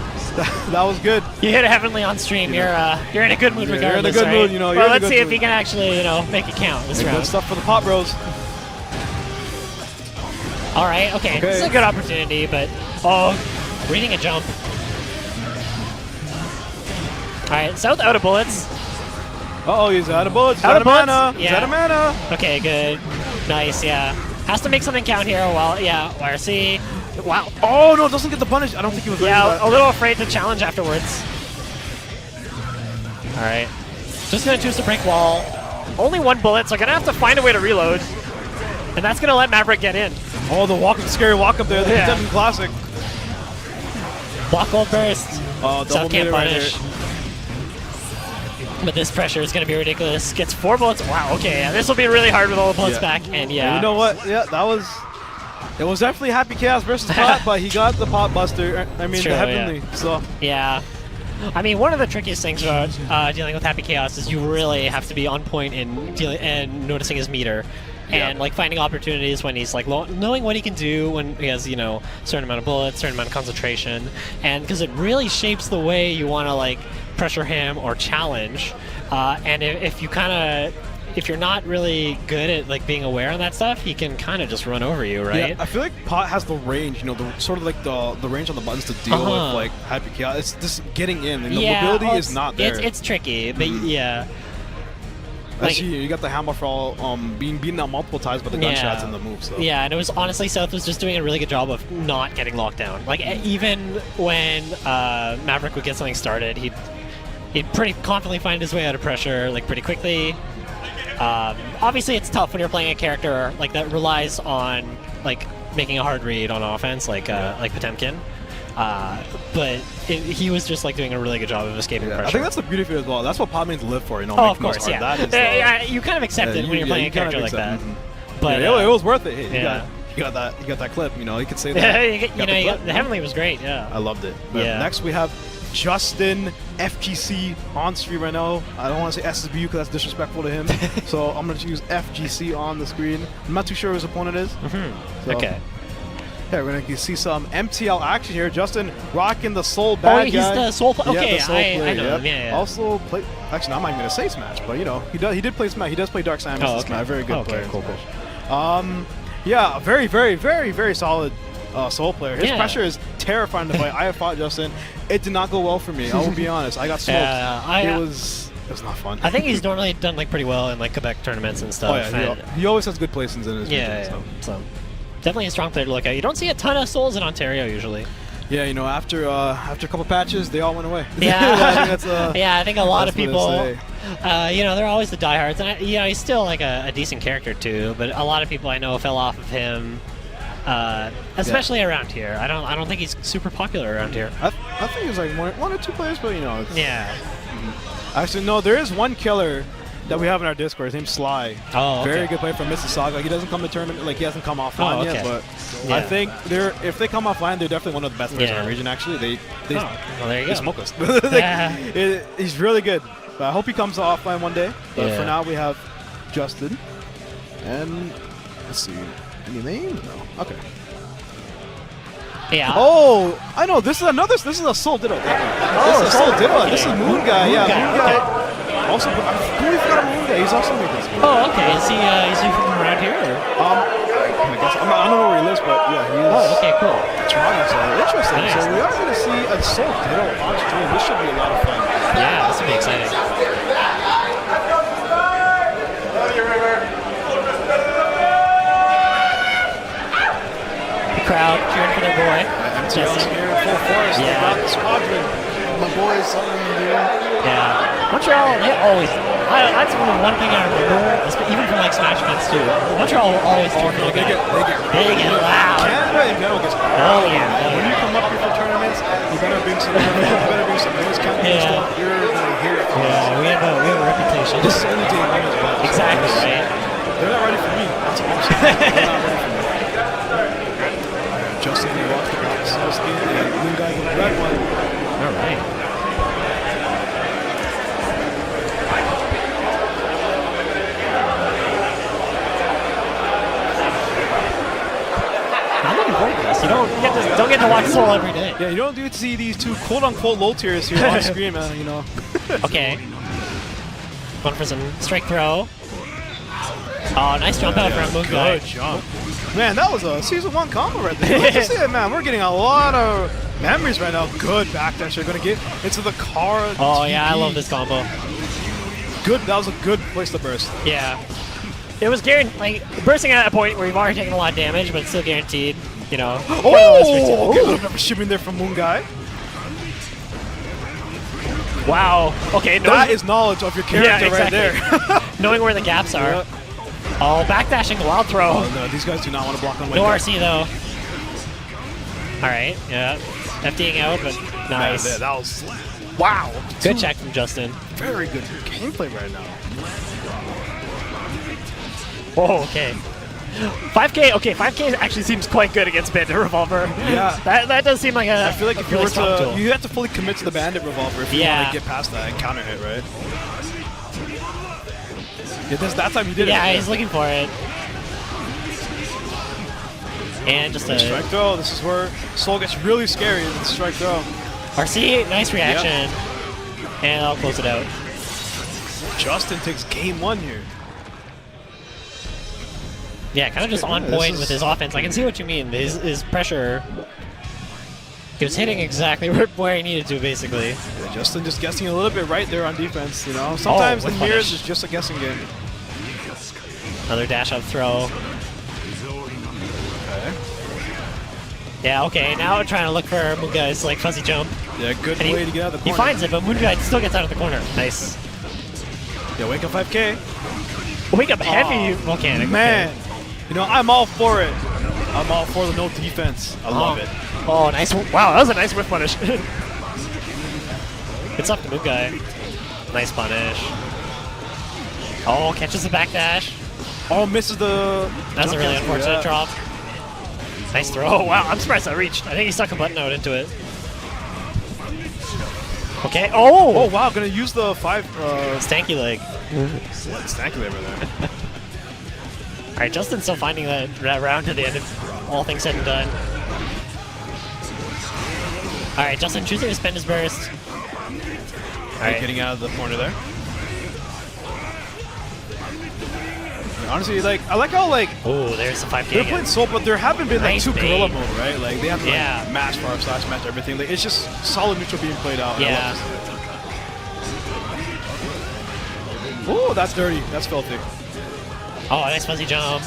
That was good. You hit it heavenly on stream. You're in a good mood regardless. You're in a good mood, you know. Well, let's see if he can actually, make it count this round. Good stuff for the Pop Bros. All right, okay. This is a good opportunity, but reading a jump. All right, South out of bullets. He's out of bullets. Out of bullets. Mana. He's out of mana. Okay, good. Nice, yeah. Has to make something count here. Well, yeah. YRC. Wow. Oh no, doesn't get the punish. I don't think he was ready for that. A little afraid to challenge afterwards. All right. Just gonna choose to break wall. Only one bullet, so gonna have to find a way to reload. And that's gonna let Maverick get in. Oh, the scary walk up there. The Devin Classic. Block gold burst. Oh, double South can't meter right punish. here. But this pressure is going to be ridiculous. Gets 4 bullets. Wow, okay. Yeah, this will be really hard with all the bullets back. And yeah. You know what? Yeah, that was... It was definitely Happy Chaos versus Pot, but he got the Pot Buster. I mean, True, the Heavenly. So yeah. I mean, one of the trickiest things about dealing with Happy Chaos is you really have to be on point in dealing and noticing his meter. And like finding opportunities when he's like knowing what he can do when he has, you know, certain amount of bullets, certain amount of concentration, and because it really shapes the way you want to like pressure him or challenge. And if you if you're not really good at like being aware on that stuff, he can kind of just run over you, right? Yeah, I feel like Pot has the range, you know, the sort of like the range on the buttons to deal with like Happy Chaos. It's just getting in, and the mobility is not there. It's tricky, but yeah. Like, you got the hammer for all being beaten out multiple times by the gunshots and the moves. So. Yeah, and it was honestly South was just doing a really good job of not getting locked down. Like even when Maverick would get something started, he'd pretty confidently find his way out of pressure like pretty quickly. Obviously, it's tough when you're playing a character like that relies on like making a hard read on offense, like Potemkin. But he was just like doing a really good job of escaping pressure. I think that's the beauty of it as well. That's what pot mains live for, you know. Oh, of course, yeah. That is, you kind of accept it when you're playing a character like that. But it was worth it. Hey, you got that clip. You know, you could say that. The Heavenly was great. Yeah, I loved it. But next we have Justin FGC on stream right now. I don't want to say SSBU because that's disrespectful to him. So I'm going to choose FGC on the screen. I'm not too sure who his opponent is. So. Okay. Yeah, we're going to see some MTL action here. Justin rocking the Soul Bad guy. Oh, he's the Soul player. Okay, the Soul player, I know him. Yeah. Also, actually, I'm not even going to say Smash, but, you know, he did play Smash. He does play Dark Samus in Smash. Very good player. Cool. Yeah, very, very, very, very solid Soul player. His pressure is terrifying to play. I have fought Justin. It did not go well for me. I will be honest. I got smoked. It was not fun. I think he's normally done like pretty well in like Quebec tournaments and stuff. Oh, yeah, he always has good placings in his region. So definitely a strong player to look at. You don't see a ton of Souls in Ontario usually. Yeah, you know, after a couple patches, they all went away. Yeah, I think a lot of people, you know, they're always the diehards, and you know, he's still like a decent character too. But a lot of people I know fell off of him, especially around here. I don't think he's super popular around here. I think he's like one or two players, but you know, Actually, no, there is one killer that we have in our Discord. His name's Sly. Oh, okay. Very good player from Mississauga. He doesn't come to tournament, like he hasn't come offline yet, but I think if they come offline, they're definitely one of the best players in our region. Actually, they there you go. Smoke us. He's really good. But I hope he comes offline one day. But for now, we have Justin, and let's see, any name? No. Okay. Yeah. Oh, I know. This is a Soul Ditto. This is a Soul Ditto. This is moonguy. Yeah, moonguy. Also, I completely forgot about moonguy. He's also making this. Oh, okay. Is he from around here? Or? I guess I don't know where he lives, but yeah, he is. Oh, okay, cool. Toronto, so interesting. Nice. So we are going to see a Soul Ditto on stream. This should be a lot of fun. Yeah, this would be exciting. Crowd cheering for their boy. MTL's here in full force. Yeah. About the squadron. My boys, yeah. Montreal, they always. That's one thing I remember, even from like Smash events too. Montreal will always cheer for the guy. They get loud. Canada in general gets loud. Oh yeah. When you come up here for tournaments, you better bring some noise. Canada, you're gonna hear it. Yeah, we have a reputation. This is only day one as well. Exactly. Right. They're not ready for me. That's awesome. They're not ready for me. Justin walks the box, and moonguy with the red one. All right. I'm looking forward to this. You don't get to watch Soul every day. Yeah, you don't get to see these two quote-unquote low tiers here on screen, man. You know. Okay. Going for some strike throw. Oh, nice jump out from moonguy. Good jump. Man, that was a Season 1 combo right there. Let's just see it, man. We're getting a lot of memories right now. Good backdash. They're going to get into the car. Oh, yeah, I love this combo. Good. That was a good place to burst. Yeah. It was guaranteed, like, bursting at a point where you've already taken a lot of damage, but it's still guaranteed, you know. Oh! Okay, a little bit of a shimming there from moonguy. Wow. Okay, that is knowledge of your character right there. Knowing where the gaps are. Yep. Oh, backdashing, wild throw. Oh, no, these guys do not want to block on No RC, though. All right, yeah. FDing out, but nice. Man, that was Wow. Good check from Justin. Very good gameplay right now. Oh, okay. 5K, okay, 5K actually seems quite good against Bandit Revolver. Yeah. That does seem like a I feel like if you really were strong to, tool. you have to fully commit to the Bandit Revolver if you want to get past that counter hit, right? Yeah, that time he did it. Yeah, he's looking for it. And just a strike throw. This is where Soul gets really scary in the strike throw. RC, nice reaction. And I'll close it out. Justin takes game 1 here. Yeah, kind of just on point with his offense. I can see what you mean. His pressure, he was hitting exactly where he needed to, basically. Yeah, Justin just guessing a little bit right there on defense, you know? Sometimes the mirrors is just a guessing game. Another dash up throw. Okay. Yeah, okay, now we're trying to look for Moonguy's like fuzzy jump. Yeah, good way to get out of the corner. He finds it, but Moonguy still gets out of the corner. Nice. Yeah, wake up 5K. Wake up heavy volcanic. Man, you know, I'm all for it. I'm all for the no defense. I love it. Oh, nice. Wow, that was a nice whiff punish. It's up to Moonguy. Nice punish. Oh, catches the back dash. Oh, misses the... That's a really unfortunate drop. Nice throw. Oh, wow, I'm surprised that reached. I think he stuck a button out into it. Okay. Oh, wow, gonna use the 5... Stanky leg. Stanky leg right there. Alright, Justin's still finding that round to the end of all things said and done. Alright, Justin choosing to spend his burst. Alright, getting out of the corner there. Honestly, like, I like how, like... Oh, there's the 5K they're playing Soul, but there haven't been, like, nice two bait. gorilla mode, right? Like, they have to, like, match far slash match everything. Like, it's just solid neutral being played out. Yeah. Oh, that's dirty. That's filthy. Oh, nice fuzzy jump.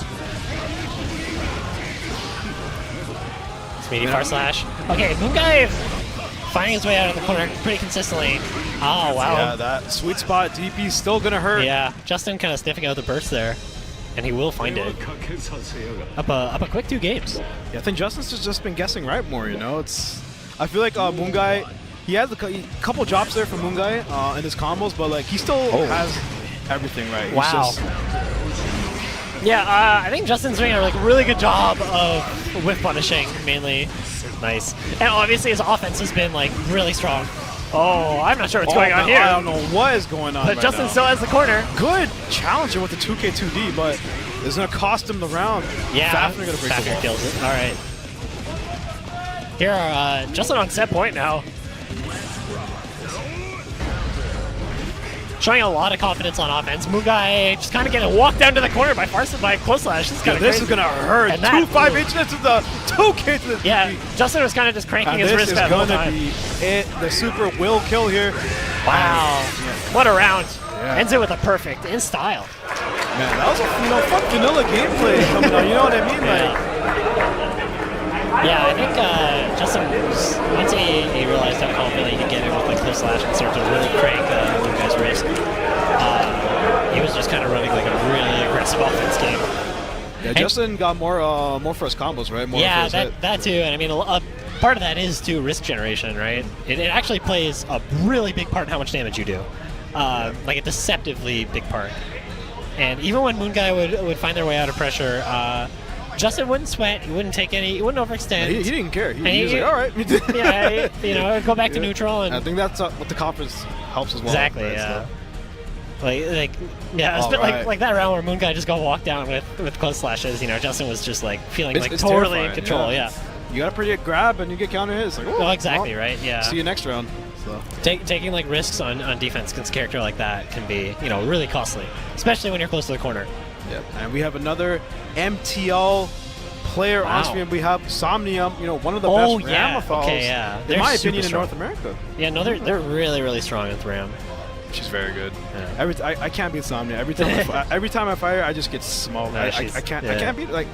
Smitty far slash. Okay, Moonguy finding his way out of the corner pretty consistently. Oh, wow. Yeah, that sweet spot DP is still going to hurt. Yeah, Justin kind of sniffing out the burst there. And he will find it. Up a quick 2 games. Yeah, I think Justin's just been guessing right more, you know? I feel like Moonguy, he has a couple drops there from Moonguy in his combos, but like he still has everything right. Wow. Yeah, I think Justin's doing a really good job of whiff punishing, mainly. Nice. And obviously his offense has been like really strong. Oh, I'm not sure what's going on here. I don't know what is going on But right Justin now. still has the corner. Good challenger with the 2K2D, but it's going to cost him the round. Yeah, Fafnir going to break the Fafnir wall. kills it. All right. Here, Justin on set point now. Showing a lot of confidence on offense. Moonguy just kind of getting walked down to the corner by close slash. This is kind of This is going to hurt. 2-5-H into the 2K to the Yeah, Justin was kind of just cranking his wrist that whole time. This is going to be it. The super will kill here. Wow. What a round. Yeah. Ends it with a perfect in style. Man, that was a fun vanilla gameplay coming on. You know what I mean? Yeah, I think Justin, once he realized how confident he could get in with like close slash and start to really crank Moonguy's wrist, he was just kind of running like a really aggressive offense game. Yeah, Justin got more for his combos, right? More Yeah, for his hit. that too. And I mean, part of that is too risk generation, right? It actually plays a really big part in how much damage you do, like a deceptively big part. And even when Moonguy would find their way out of pressure, Justin wouldn't sweat. He wouldn't take any. He wouldn't overextend. He didn't care. He was like, all right. Yeah, you know, go back to neutral. And I think that's what the confidence helps as well. exactly. Right? Yeah. So. Like that round where Moonguy just got walked down with close slashes. You know, Justin was just like feeling It's totally in terrifying, control. Yeah. You got a pretty good grab and you get counter hits. Like, Oh, exactly right. Yeah. See you next round. So. Taking like risks on defense against a character like that can be, you know, really costly, especially when you're close to the corner. Yep. And we have another MTL player on screen. We have Somnium, you know, one of the best Ramlethals, in my opinion, in North America. Yeah, no, they're really strong with Ram. She's very good. Yeah. I can't beat Somnium. Every time I fire her, I just get smoked. No, I can't beat her. Like,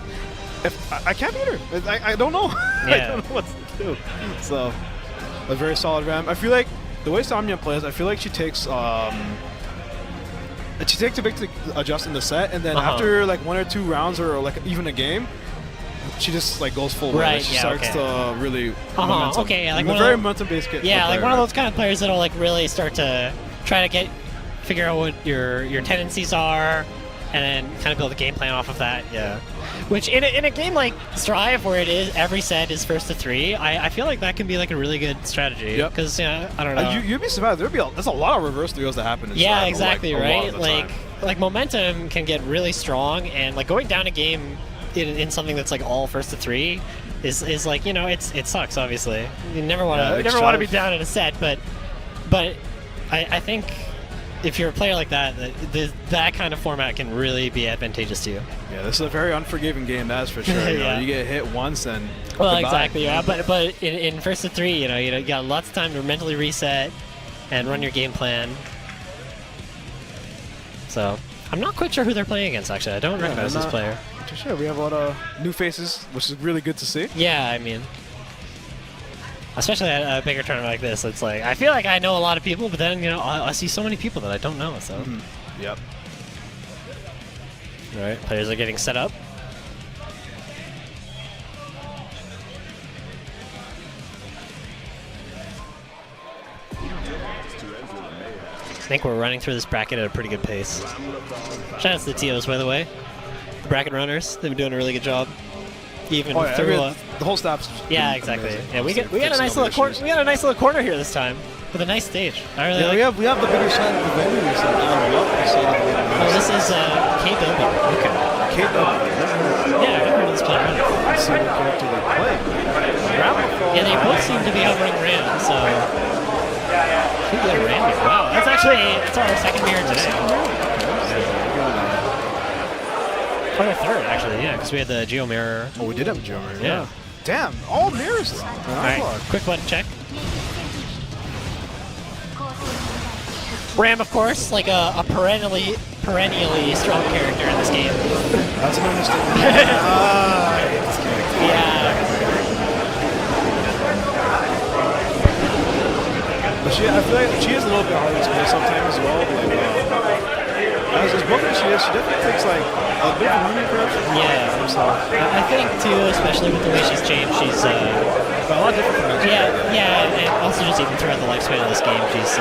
I can't beat her. I don't know. Yeah. I don't know what to do. So, a very solid Ram. I feel like the way Somnium plays, I feel like she takes a bit to adjust in the set, and then after like 1 or 2 rounds or like even a game, she just like goes full Right, She yeah, starts to really momentum. Okay, yeah, like a one very of the- momentum-based kid. Yeah, like one of those kind of players that'll like really start to try to figure out what your tendencies are, and then kind of build a game plan off of that. Yeah. Which in a game like Strive, where it is every set is first to 3, I feel like that can be like a really good strategy. Yep. Because I don't know. You'd be surprised. There's a lot of reverse 3-0s that happen. In Yeah, Strive, exactly, like, a lot right? of the Like time. like momentum can get really strong, and like going down a game in something that's like all first to 3 is like, you know, it sucks. Obviously, you never want to be down in a set, but I think if you're a player like that, that kind of format can really be advantageous to you. Yeah, this is a very unforgiving game, that's for sure. You know, Yeah. you get hit once and Well, goodbye. exactly, yeah. But in first to 3, you got lots of time to mentally reset and run your game plan. So I'm not quite sure who they're playing against. Actually, I don't recognize this player. For sure, we have a lot of new faces, which is really good to see. Yeah, I mean, especially at a bigger tournament like this, it's like I feel like I know a lot of people, but then I see so many people that I don't know. So. Yep. All right, players are getting set up. I think we're running through this bracket at a pretty good pace. Shout out to the TOs, by the way. The bracket runners, they've been doing a really good job. Even through the whole staff's yeah, been exactly. amazing. Yeah, we got a nice little corner. We got a nice little corner here this time with a nice stage. I really like we have the bigger side of the venue. Oh, this is KW. Okay. KW. Yeah, I've never heard of this player. Let's see what character they play. Ramlethal. Yeah, they both seem to be hovering Ram, so. Should get a Ram. Wow, it's our second mirror today. Or our third, actually, yeah, because we had the Geo mirror. Oh, we did have a Geo mirror. Yeah. Damn, all mirrors. Alright, quick button check. Ram, of course, like a perennially strong character in this game. That's an understatement. Yeah. But I feel like she is a little bit harder to play sometimes as well. Like, as broken as she is, she definitely takes like a bit of a learning curve. Yeah. I think too, especially with the way she's changed, she's a lot different from yeah, and also just even throughout the lifespan of this game, she's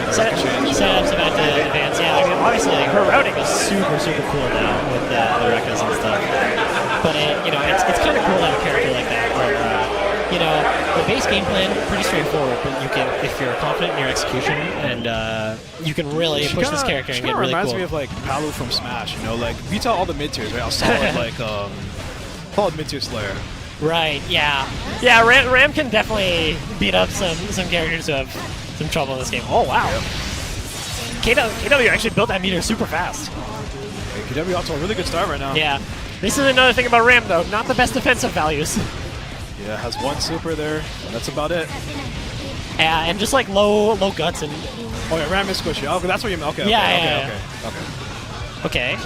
setups about to advance. Yeah, I mean, obviously like, her routing is super cool now with the Rekkas and stuff. But it's kind of cool to have a character like that where the base game plan pretty straightforward, but you can, if you're confident in your execution, and you can really push this character and get really cool. Reminds me of like Palu from Smash. Like beats out all the mid tiers, right? A solid like solid mid tier Slayer. Right. Yeah. Yeah. Ram can definitely beat up some characters who have some trouble in this game. Oh wow. Yep. KW actually built that meter super fast. KW off to a really good start right now. Yeah. This is another thing about Ram though, not the best defensive values. Yeah, has one super there, and that's about it. Yeah, and just like low guts and. Oh yeah, Ram is squishy. Okay, that's what you mean. Okay. Okay.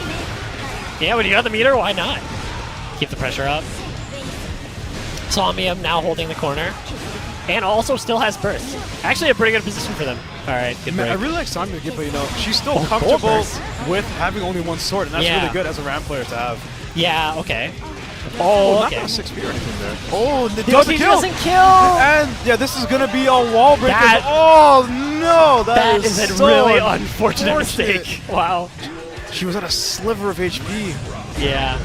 Yeah, when you got the meter, why not? Keep the pressure up. Somnium now holding the corner, and also still has burst. Actually, a pretty good position for them. All right, good break. I really like Somnium, but she's still comfortable with having only one sword, and that's really good as a Ram player to have. Yeah. Okay. Oh, okay. Not 6p or anything there. Oh, the DOC doesn't kill! And yeah, this is gonna be a wall breaker. Oh no, that is a so really unfortunate mistake. Wow. She was at a sliver of HP. Yeah.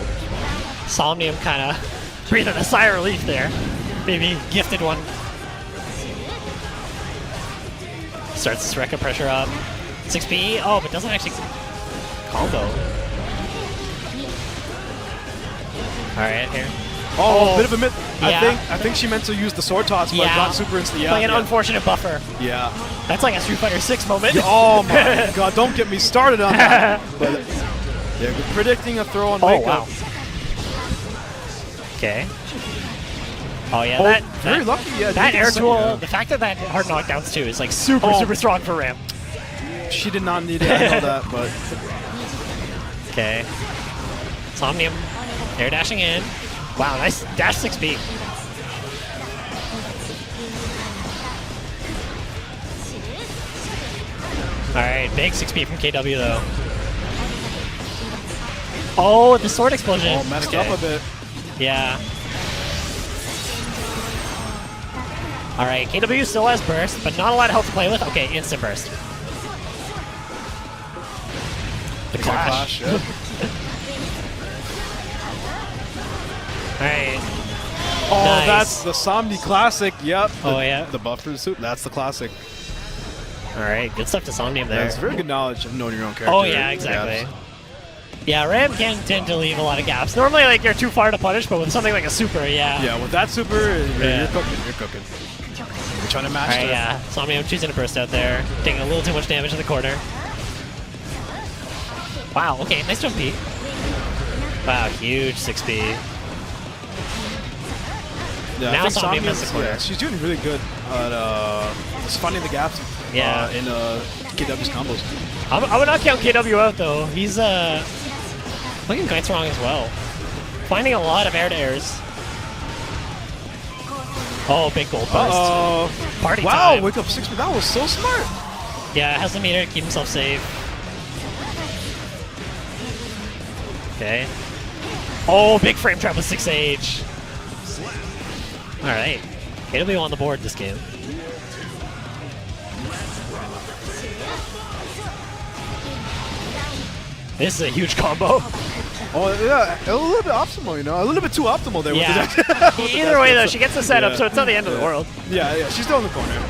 Somnium kind of breathing a sigh of relief there. Maybe gifted one. Starts this Rekka pressure up. 6p. Oh, but doesn't actually combo. Alright, here. Oh, a bit of a myth. Yeah. I think she meant to use the sword toss, but not super instant. Like an unfortunate buffer. Yeah. That's like a Street Fighter 6 moment. Yeah, oh my god, don't get me started on that. But yeah, we're predicting a throw on wake up. Okay. Oh yeah, very lucky. Yeah, that air tool, the fact that hard knockdowns too is like super strong for Ram. She did not need it, I know that, but. Okay. Somnium air dashing in. Wow, nice dash 6B. Alright, big 6B from KW though. Oh, the sword explosion. Oh, messed up a bit. Yeah. Alright, KW still has burst, but not a lot of health to play with. Okay, instant burst. The clash. Yeah. Alright. Oh, Nice. that's the Somni classic. Yep. Oh, yeah. The buffer suit. That's the classic. Alright, good stuff to Somnium there. Yeah, it's very good knowledge of knowing your own character. Oh, yeah, exactly. Yeah, Ram can tend to leave a lot of gaps. Normally, like, you're too far to punish, but with something like a super, yeah. Yeah, with that super, Yeah. you're cooking. You're cooking. You're trying to match Alright, the... yeah. Somnium choosing to burst out there. Taking a little too much damage in the corner. Wow, okay, nice jump peek. Wow, huge 6B. Yeah, Now I think Somnium has Somnium's- the corner. yeah, she's doing really good at just finding the gaps Yeah. in KW's combos. I would not count KW out, though. He's looking quite strong as well. Finding a lot of air-to-airs. Oh, big gold burst. Party wow, time. wake up 6. That was so smart. Yeah, has the meter to keep himself safe. Okay. Oh, big frame trap with 6H. Alright. KW on the board this game. This is a huge combo. Oh, yeah, a little bit optimal, you know? A little bit too optimal there. Yeah. With the Either way, though, she gets the setup, so it's not the end of the Yeah. world. Yeah, yeah, she's still in the corner.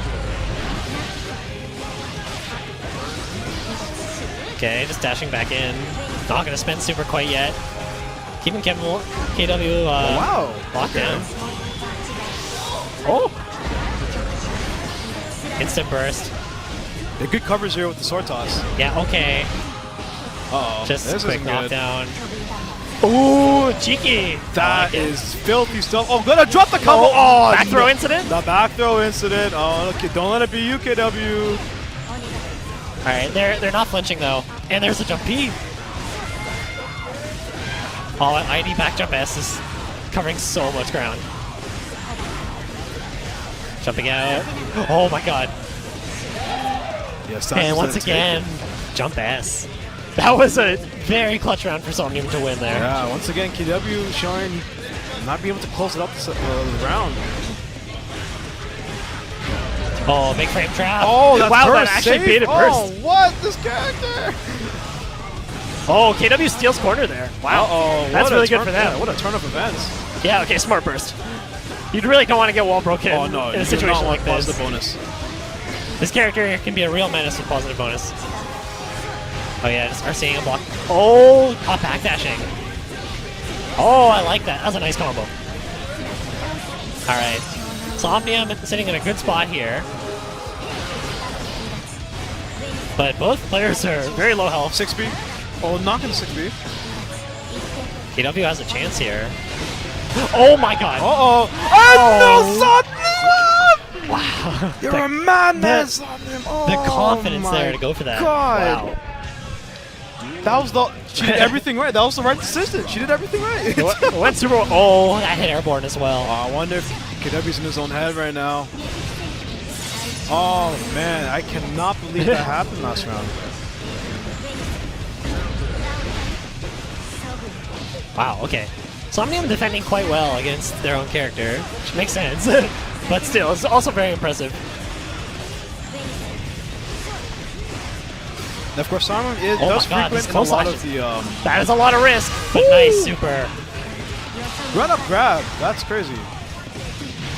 Okay, just dashing back in. Not going to spend super quite yet. Keeping KW wow. locked Okay. down. Oh! Instant burst. The good covers here with the sword toss. Yeah, okay. Uh-oh. Just this a quick isn't good. knockdown. Ooh, cheeky! That is filthy stuff. Oh, gonna drop the combo. Oh, back throw incident? The back throw incident. Oh, okay, don't let it be you, KW. Alright, they're not flinching though. And there's a jump P. Oh, an ID back jump S is covering so much ground. Jumping out. Oh my god. Yes, And once again, jump S. That was a very clutch round for Somnium to win there. Yeah, once again, KW showing not being able to close it up the round. Oh, big frame trap. Oh, that's wow, that burst actually safe? baited burst. Oh, what? This character. Oh, KW steals corner there. Wow. Uh-oh. That's what a really good turn- for them. Yeah, what a turn of events. Yeah, okay, smart burst. You really don't want to get wall broken Oh, no. in you a do situation not like want this. positive bonus. This character can be a real menace with positive bonus. Oh yeah, just are seeing a block. Oh, Hot backdashing. Oh, I like that. That was a nice combo. Alright. Somnium sitting in a good spot here. But both players are very low health. 6B. Oh, knocking 6B. KW has a chance here. Oh my god. Uh-oh. Oh, no, Somnium! Wow. You're a madman, Somnium. Oh, The confidence my there to go for that. God. Wow. That was the... She did everything right. That was the right decision. She did everything right. went super. Oh, That hit airborne as well. I wonder if KW's in his own head right now. Oh, man. I cannot believe that happened last round. Wow, okay. Somnium defending quite well against their own character, which makes sense. But still, it's also very impressive. And of course, Somnium Oh does my God, this frequent in a close lot lashes. of the That is a lot of risk, but nice super. run-up grab. That's crazy.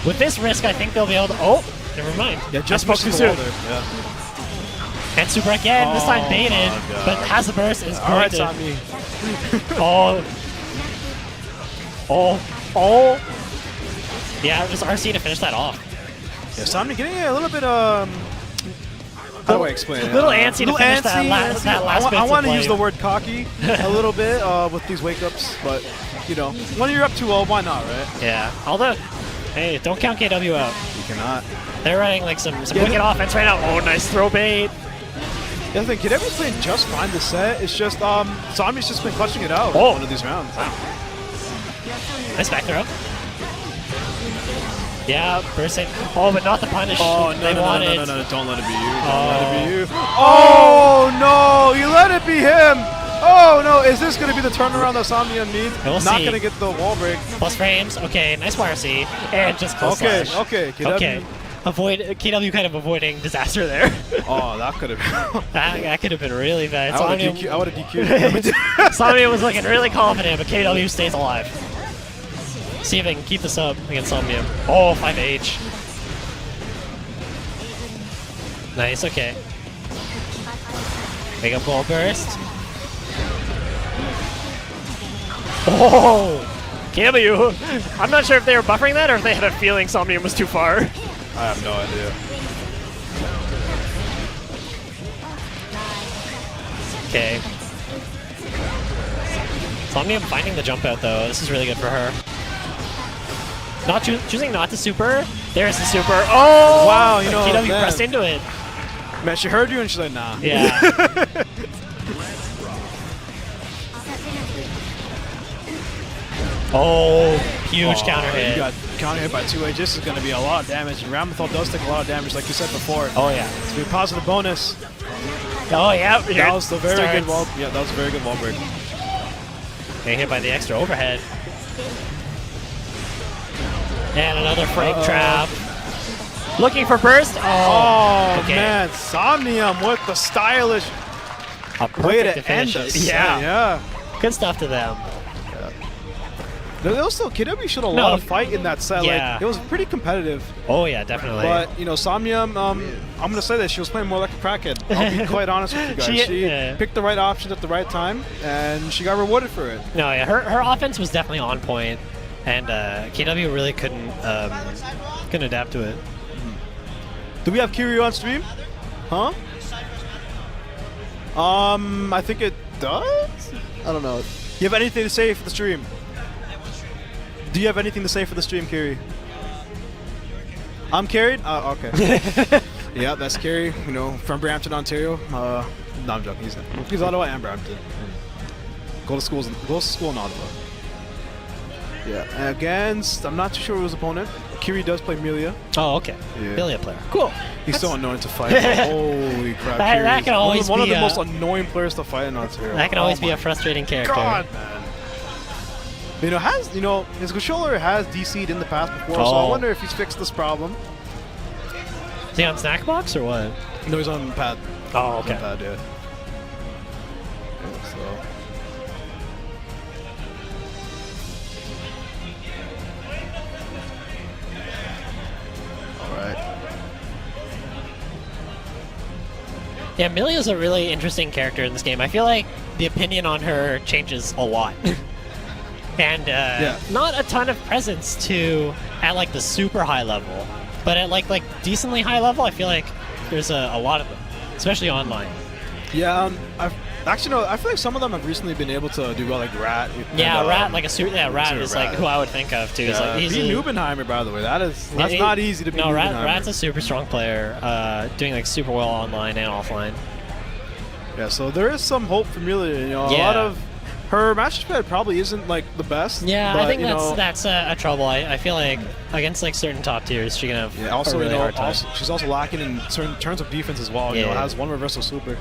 With this risk, I think they'll be able to... Oh, never mind. Yeah, just I spoke too missed the wall soon. there. Yeah. And super again, this time Oh baited, my God. but has the burst, is All going right, to... Somni. Oh. Yeah, just RC to finish that off. Yeah, Somni getting a little bit how do I explain it? Little antsy to Little finish that antsy, last I bit of want to play. use the word cocky a little bit with these wake-ups, but, you know, when you're up 2-0, why not, right? Yeah, although, hey, don't count KW out. You cannot. They're running like some wicked offense right now. Oh, nice throw bait. The other thing, KW playing just fine this set. It's just, Somni's just been clutching it out Oh. one of these rounds. Nice back throw. Yeah, burst it. Oh, but not the punish Oh, they wanted. no, don't let it be you. Don't let it be you. Oh, no, you let it be him. Oh no, is this going to be the turnaround that Somnium needs? We'll Not see. going to get the wall break. Plus frames. Okay, nice YRC. And just close Okay, slash. okay. KW. Okay. KW kind of avoiding disaster there. Oh, that could have been. that could have been really bad. I would have DQ'd. Somnium was looking really confident, but KW stays alive. See if they can keep this up against Somnium. Oh, 5H. Nice, okay. Make a ball burst. Oh! KW! I'm not sure if they were buffering that or if they had a feeling Somnium was too far. I have no idea. Okay. Somnium finding the jump out though. This is really good for her. Not choosing not to super. There's the super. Oh! Wow, you know, KW man. pressed into it. Man, she heard you and she's like, nah. Yeah. Oh, huge counter hit. You got counter hit by 2H. This is going to be a lot of damage. And Ramlethal does take a lot of damage, like you said before. Oh yeah. It's going to be a positive bonus. Oh yeah. That was the very good wall. Yeah, that was a very good wall break. Getting hit by the extra overhead. And another frame trap. Looking for burst. Oh, okay. Man, Somnium with the stylish way to end this. Yeah. Good stuff to them. There was still KW showed a lot of fight in that set. Yeah. Like, it was pretty competitive. Oh yeah, definitely. But you know, Somnium, I'm gonna say that she was playing more like a crackhead. I'll be quite honest with you guys. She picked the right options at the right time, and she got rewarded for it. No, yeah, her offense was definitely on point, and KW really couldn't adapt to it. Do we have Kiri on stream? Huh? I think it does. I don't know. You have anything to say for the stream? Do you have anything to say for the stream, Kiri? I'm carried? Okay. Yeah, that's Kiri, you know, from Brampton, Ontario. No, I'm joking. He's Ottawa and Brampton. Go to school in Ottawa. Yeah, against, I'm not too sure his opponent. Kiri does play Millia. Oh, okay. Yeah. Millia player. Cool. He's so annoying to fight. Holy crap. That can always one be of the most annoying players to fight in Ontario. That can always be a frustrating character. God, man. His controller has DC'd in the past before, so I wonder if he's fixed this problem. Is he on Snackbox or what? No, he's on pad. Oh, okay. On pad, yeah. So. Alright. Yeah, Millia's a really interesting character in this game. I feel like the opinion on her changes a lot. And not a ton of presence at like the super high level, but at like decently high level, I feel like there's a lot of them, especially online. Yeah, I feel like some of them have recently been able to do well, like Rat. Yeah, Rat, like Rat is like who I would think of too. Yeah, He's like, Nubenheimer, by the way, that's not easy to beat. No, Rat's a super strong player, doing like super well online and offline. Yeah, so there is some hope for Millia. You know, a lot of her match spread probably isn't like the best. Yeah, but, I think that's a trouble. I feel like against like certain top tiers, she can have a really hard time. She's also lacking in certain terms of defense as well. You know, has one reversal super.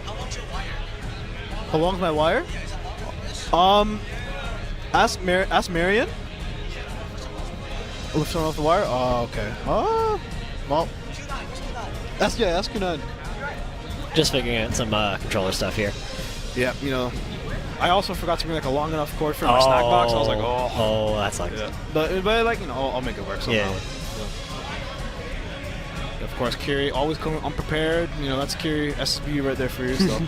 How long's my wire? Ask Marion. Lifting off the wire. Oh, okay. Well. Ask Q9. Just figuring out some controller stuff here. Yeah, you know. I also forgot to bring like a long enough cord for my snack box. I was like, oh, that sucks. Yeah. But like, you know, I'll make it work somehow. Yeah. So. Of course, Kiri always coming unprepared. You know, that's Kiri SSB right there for you. So.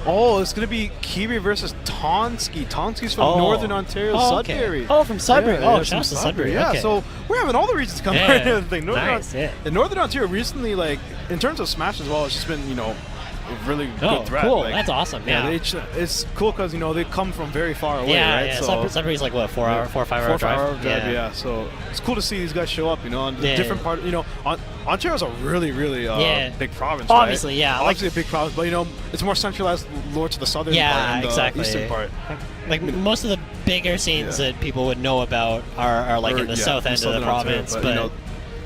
Oh, it's going to be Kiri versus Tonsqi. Tonsqi's from Northern Ontario, Sudbury. Oh, from Sudbury. Yeah, shouts to Sudbury. Yeah, okay. so we're having all the regions come right into the thing. Northern Ontario recently, like, in terms of Smash as well, it's just been, you know, a really good threat. Cool. Like, that's awesome. Yeah. It's cool because, you know, they come from very far away, right? Yeah, so Sudbury's like, what, 4 or 5 hour drive? 4 or 5 hour drive, yeah. So it's cool to see these guys show up, you know, on the different part. You know, Ontario's a really, really big province, Obviously, right? yeah. Obviously a big province, but, you know, it's more centralized more to the southern part and the eastern part. Like most of the bigger scenes that people would know about are like in the south end of the province. Ontario, but you know,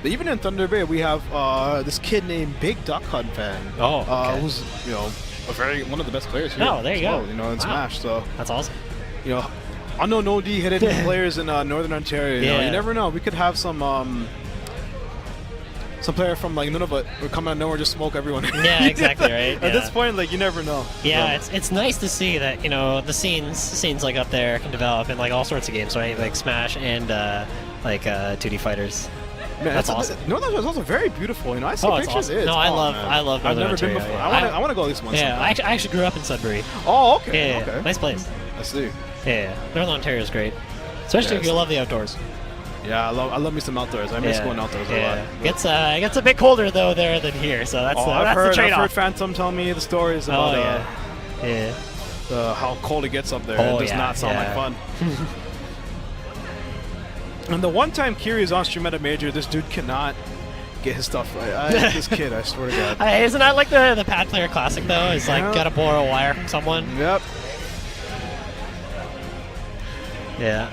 even in Thunder Bay, we have this kid named Big Duck Hunt Fan. Oh, okay. Who's one of the best players here. Oh, there you go. You know, in Smash. So that's awesome. You know, unknown OD hidden players in Northern Ontario. You know, you never know. We could have some player from like Nunavut would come out of nowhere, just smoke everyone. Yeah, exactly, right. At this point, like you never know. Yeah, it's nice to see that the scenes like up there can develop in like all sorts of games, right? Like Smash and like 2D fighters. Man, that's awesome. Northern Ontario is also very beautiful. You know, I see pictures. Awesome. No, I love I've Northern never Ontario, been before. yeah. I want to go at least once. Yeah, I actually grew up in Sudbury. Oh, okay. Yeah, okay. Nice place. I see. Yeah, Northern Ontario is great, especially if you love the outdoors. Yeah, I love me some outdoors. I miss going outdoors a lot. It gets a bit colder though there than here, so that's the trade-off. I've heard Fantome tell me the stories about how cold it gets up there. It does not sound like fun. And the one time Kiri is on stream at a major, this dude cannot get his stuff right. This kid, I swear to God. Isn't that like the Pad Player Classic though? It's like gotta borrow a wire from someone. Yep. Yeah.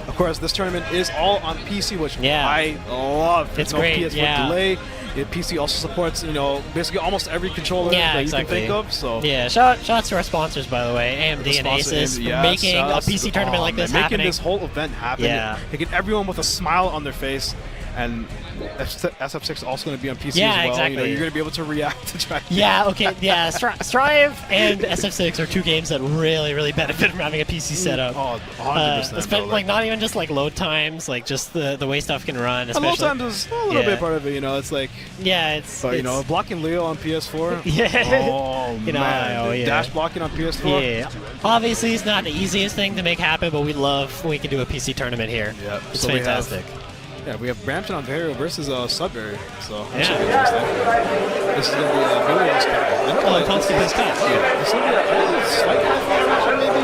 Of course, this tournament is all on PC, which I love. It's no great. PS4 delay. PC also supports, basically almost every controller that you can think of. So shouts to our sponsors, by the way, AMD and Asus, for making a PC tournament like this happening. Making this whole event happen. Yeah. Making everyone with a smile on their face. And SF6 is also going to be on PC as well. Exactly. You're going to be able to react to try. Strive and SF6 are two games that really, really benefit from having a PC setup. Oh, 100%. Like not even just like load times, like just the way stuff can run. Load times is a little bit part of it. It's like blocking Leo on PS4. Yeah. Oh man, dash blocking on PS4. Yeah. Obviously, it's not the easiest thing to make happen, but we love when we can do a PC tournament here. Yeah, it's fantastic. We have Brampton, Ontario versus Sudbury. So this is going to be a Millia Sky. Tonsqi plays Sky. Yeah. This is going to be a slight match, maybe.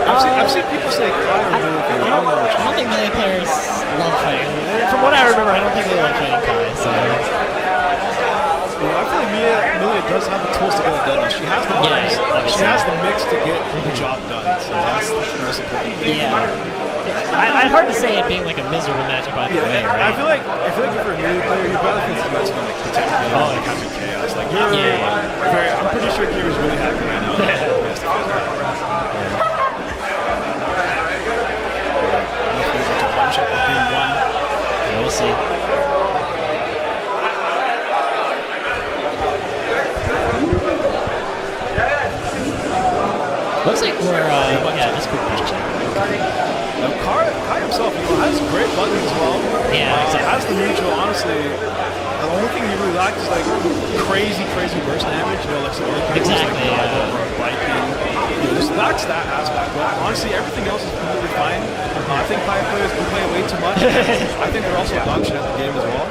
I've seen people say Kai or Millia. I don't know which one. I don't think Millia players love fighting. From what I remember, I don't think they like fighting Kai. So. I feel like Millia does have the tools to get it done. She has the mix. She has the mix to get the job done. So that's the most important. Yeah. I'd hard to say it being like a miserable matchup either way, right? I feel like if you're a Millia player, you probably think it's going to like Potemkin, like having chaos. Like I'm pretty sure Kiri's really happy right now. We'll see. Looks like we're just quick question. Kai himself has great buttons as well. Yeah, exactly. Has the neutral, honestly. The only thing he really lacks is like crazy burst damage. Like some other characters like Baiken. Just lacks that aspect. But honestly, everything else is completely fine. I think Kai players can play way too much. I think they're also dog shit at the game as well.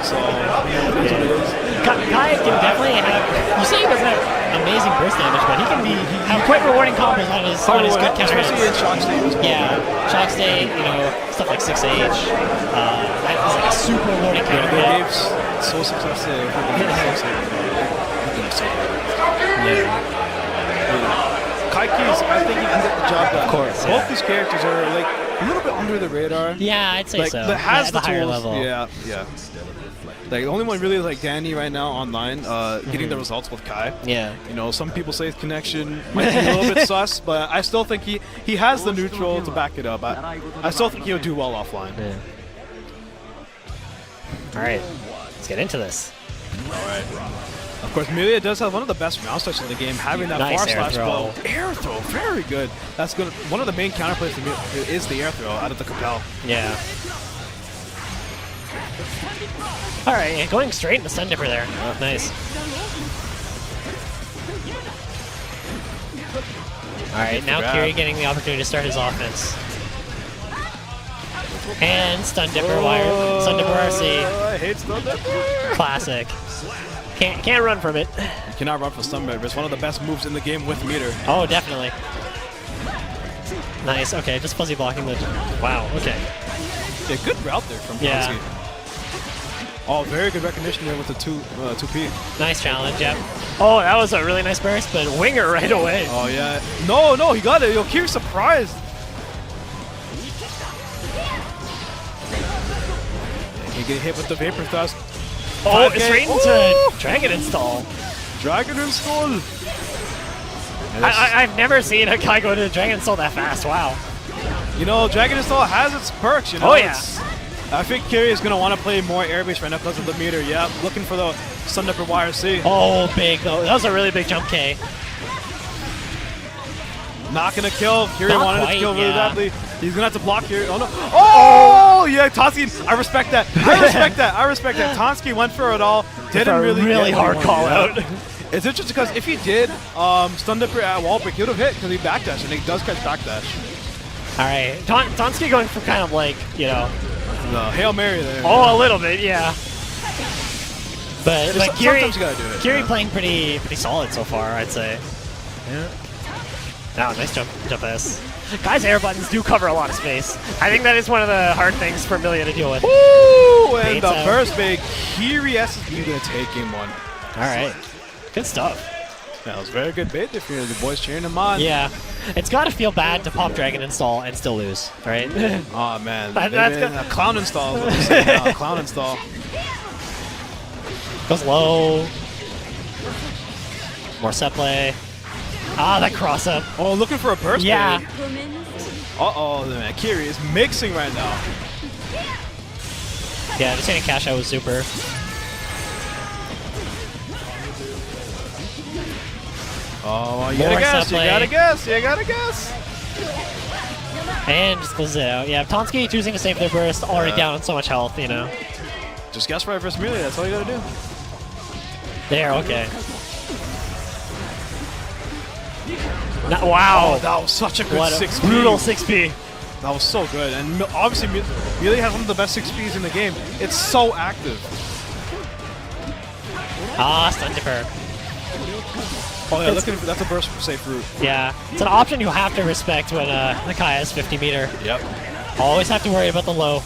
So, it is what it is. Kai can definitely have. You say he doesn't have amazing burst damage, but he can have quite rewarding combos on his good counter hits. Especially in Shock State as well. Yeah, Shock State, stuff like 6H. That's like a super rewarding counter hit. So successful. Kaiki's, I think he can get the job done. Of course. Both these characters are like a little bit under the radar. Yeah, I'd say so. That has the higher tools. level. Yeah. Like the only one really like Danny right now online, getting the results with Kai. Yeah. Some people say his connection might be a little bit sus, but I still think he has the neutral to back it up. I still think he'll do well offline. Yeah. All right, let's get into this. All right. Of course, Millia does have one of the best mouse touches in the game, having that nice far slash blow. Air throw, very good. That's good. One of the main counterplays to Millia is the air throw out of the Capel. Yeah. All right, going straight into Stun Dipper there. Oh, nice. All right, now Kiri getting the opportunity to start his offense. And Stun Dipper wire. Stun Dipper RC. I hate Stun Dipper. Classic. Can't run from it. You cannot run from Stun Dipper. It's one of the best moves in the game with meter. Oh, definitely. Nice. Okay, just fuzzy blocking the. Wow. Okay. Yeah, good route there from Tonsqi. Oh, very good recognition there with the 2P. Nice challenge, yep. Oh, that was a really nice burst, but winger right away. Oh, yeah. No, he got it. Yo, Kiri's surprised. He get hit with the Vapor Thrust. Oh, it's right into Dragon Install. Dragon Install. I've never seen a guy go to the Dragon Install that fast. Wow. You know, Dragon Install has its perks, you know. Oh, yeah. I think Kiri is going to want to play more airbase right now because of the meter. Yeah, looking for the Sun-Upper YRC. Oh, big though. That was a really big jump K. Not going to kill. Kiri Not wanted quite, to kill really yeah. badly. He's going to have to block Kiri. Oh, no. Oh, yeah, Tonsqi. I respect that. I respect that. Tonsqi went for it all. Didn't really hard call out. It's interesting because if he did Stun-Dipper at wall break, he would have hit because he backdash, and he does catch backdash. All right. Tonsqi going for kind of like, you know. The Hail Mary there. Oh, a little bit, yeah. But Kiri, sometimes you gotta do it. Kiri playing pretty solid so far, I'd say. Yeah. Oh, nice jump S. Guys, air buttons do cover a lot of space. I think that is one of the hard things for Millia to deal with. Ooh, and Baits the out. first big Kiri SSB gonna take game 1. All right. Good stuff. That was very good bait if you're the boys cheering him on. Yeah. It's got to feel bad to pop Dragon Install and still lose, right? Oh, man. That's a clown install is what they say now. Clown install. Goes low. More set play. Ah, that cross up. Oh, looking for a burst Yeah. bait. Uh-oh, man. Kiri is mixing right now. Yeah, just hitting cash out was super. Oh, you gotta guess. And just closes it out. Yeah, Tonsqi choosing to save their burst, already down on so much health, you know. Just guess right versus Millia, that's all you gotta do. There, okay. Wow. Oh, that was such a good What a 6P. brutal 6P. That was so good. And obviously, Millia has one of the best 6Ps in the game. It's so active. Ah, Stun Dipper. Oh, yeah, that's a burst safe route. Yeah, it's an option you have to respect when the Kai has 50 meter. Yep. Always have to worry about the low.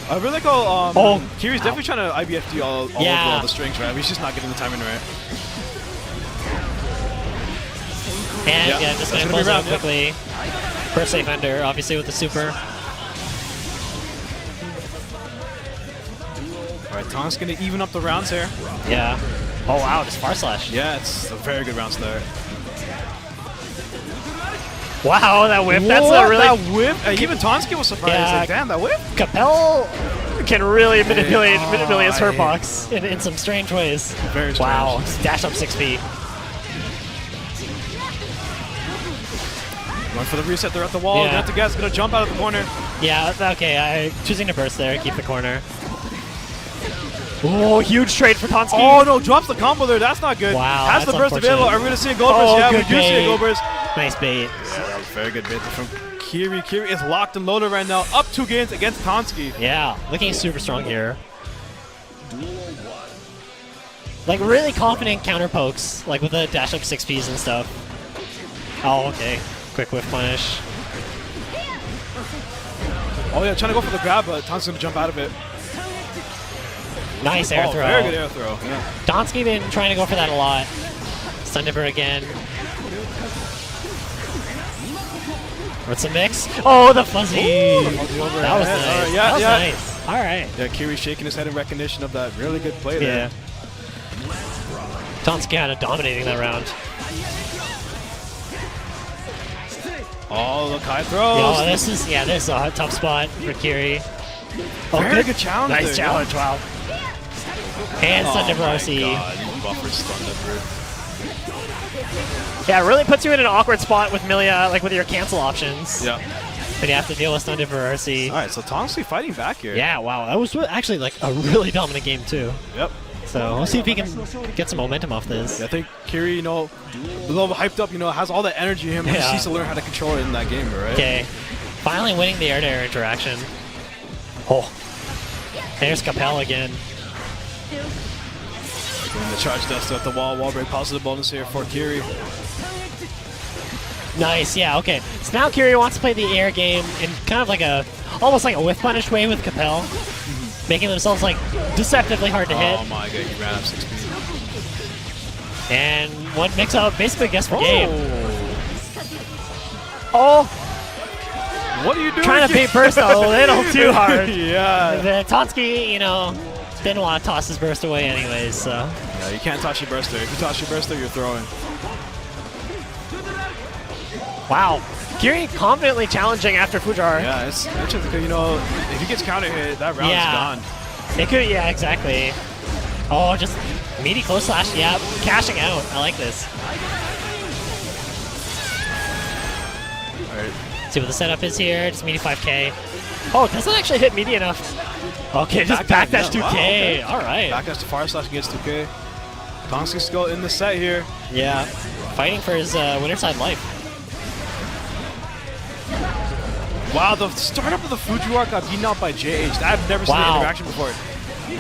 I really go, Kiri's definitely trying to IBFD all over all the strings, right? He's just not getting the timing right. And yeah, just going to close out quickly. First safe ender, obviously with the super. Alright, Tonk's going to even up the rounds here. Yeah. Oh wow, just far slash. Yeah, it's a very good round start. Wow, that whip. Whoa, That's a really... that whip. Even Tonsqi was surprised. Yeah, Like, damn, that whip. Capel can really manipulate his hurt box in some strange ways. Very strange. Wow, dash up 6P. Going for the reset there at the wall. Yeah. Gonna have to guess. Gonna jump out of the corner. Yeah, okay, choosing to burst there, keep the corner. Oh, huge trade for Tonsqi. Oh no, drops the combo there. That's not good. Wow, Has the burst available. Are we gonna see a gold burst? Oh, Yeah, we good do see a bait. gold burst. Nice bait. Yeah, that was very good bait from Kiri. Kiri is locked and loaded right now. Up 2 games against Tonsqi. Yeah, looking super strong here. Like really confident counter pokes, like with the dash up 6Ps and stuff. Oh, okay. Quick whiff punish. Oh yeah, trying to go for the grab, but Tonsqi's gonna jump out of it. Nice air throw. Very good air throw. Yeah. Tonsqi been trying to go for that a lot. Stun Dipper again. What's the mix? Oh, the fuzzy! Ooh, that was nice. Right, that was nice. All right. Yeah, Kiri shaking his head in recognition of that really good play there. Yeah. Tonsqi kind of dominating that round. Oh, look, high throws. Yo, this is a tough spot for Kiri. Oh, very good challenge. Nice there, challenge, wow. And Stun Dipper RC. Buffer Stun Dipper. Yeah, it really puts you in an awkward spot with Millia, like with your cancel options. Yeah. Then you have to deal with Stun Dipper RC. All right, so Tonsqi fighting back here. Yeah, wow, that was actually like a really dominant game too. Yep. So we'll see if he can get some momentum off this. Yeah, I think Kiri, you know, a little hyped up, you know, has all that energy in him. He just needs to learn how to control it in that game, right? Okay, finally winning the air-to-air interaction. Oh, there's Capel again. Doing the charge dust at the wall break, positive bonus here for Kiri. Nice, yeah, okay. So now Kiri wants to play the air game in kind of like almost like a whiff punish way with Capel. making themselves like deceptively hard to hit. Oh my god, he ran up 6 speed. And one mix-up basically guess for game. Oh! What are you doing? Trying to paint burst a little too hard. Yeah. The Tonsqi, you know, didn't want to toss his burst away anyways, so. Yeah, you can't toss your burster. If you toss your burster, you're throwing. Wow. Kiri confidently challenging after Fujar. Yeah, it's interesting because, you know, if he gets counter hit, that round is gone. It could, yeah, exactly. Oh, just meaty close slash, yeah, cashing out. I like this. Alright. See what the setup is here, just meaty 5k. Oh, it doesn't actually hit meaty enough. Okay, just backdash 2k. Wow, okay. Alright. Backdash to far slash gets 2k. Tonsqi still in the set here. Yeah, fighting for his winner side life. Wow, the startup of the Fujiwara got beaten out by JH. I've never seen an interaction before.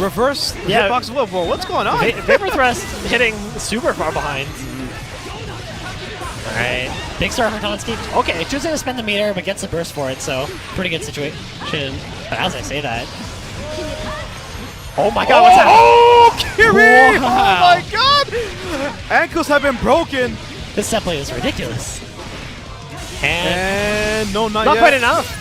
Reverse hitbox. Whoa, what's going on? Vapor Thrust hitting super far behind. Alright, big start for Tonsqi. Okay, choosing to spend the meter, but gets the burst for it, so pretty good situation. But as I say that. Oh my god, what's happening? Oh, Kiri! Wow. Oh my god! Ankles have been broken. This set play is ridiculous. And no, not Not yet. quite enough.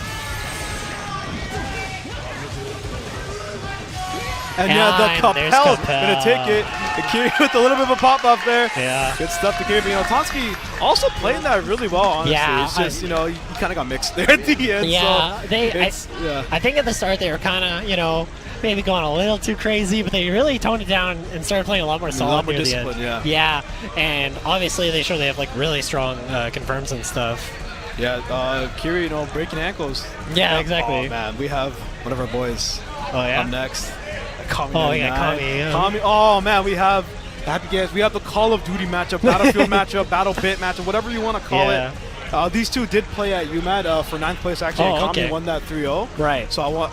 And yeah, the Capel gonna take it. And Kiri with a little bit of a pop off there. Yeah. Good stuff to Kiri. You know, Tonsqi also playing that really well, honestly. Yeah, it's just, you know, you kind of got mixed there at the end. Yeah, So I think at the start they were kind of, you know, maybe going a little too crazy, but they really toned it down and started playing a lot more solid near the end. Yeah, and obviously they show they have like really strong confirms and stuff. Yeah, Kiri, you know, breaking ankles. Yeah, exactly. Oh man, we have one of our boys up next. Kami Kami. Oh man, we have happy guys. We have the Call of Duty matchup, Battlefield matchup, Battle Pit matchup, whatever you want to call it. These two did play at UMAD for 9th place actually. And Kami won that 3-0. Right. So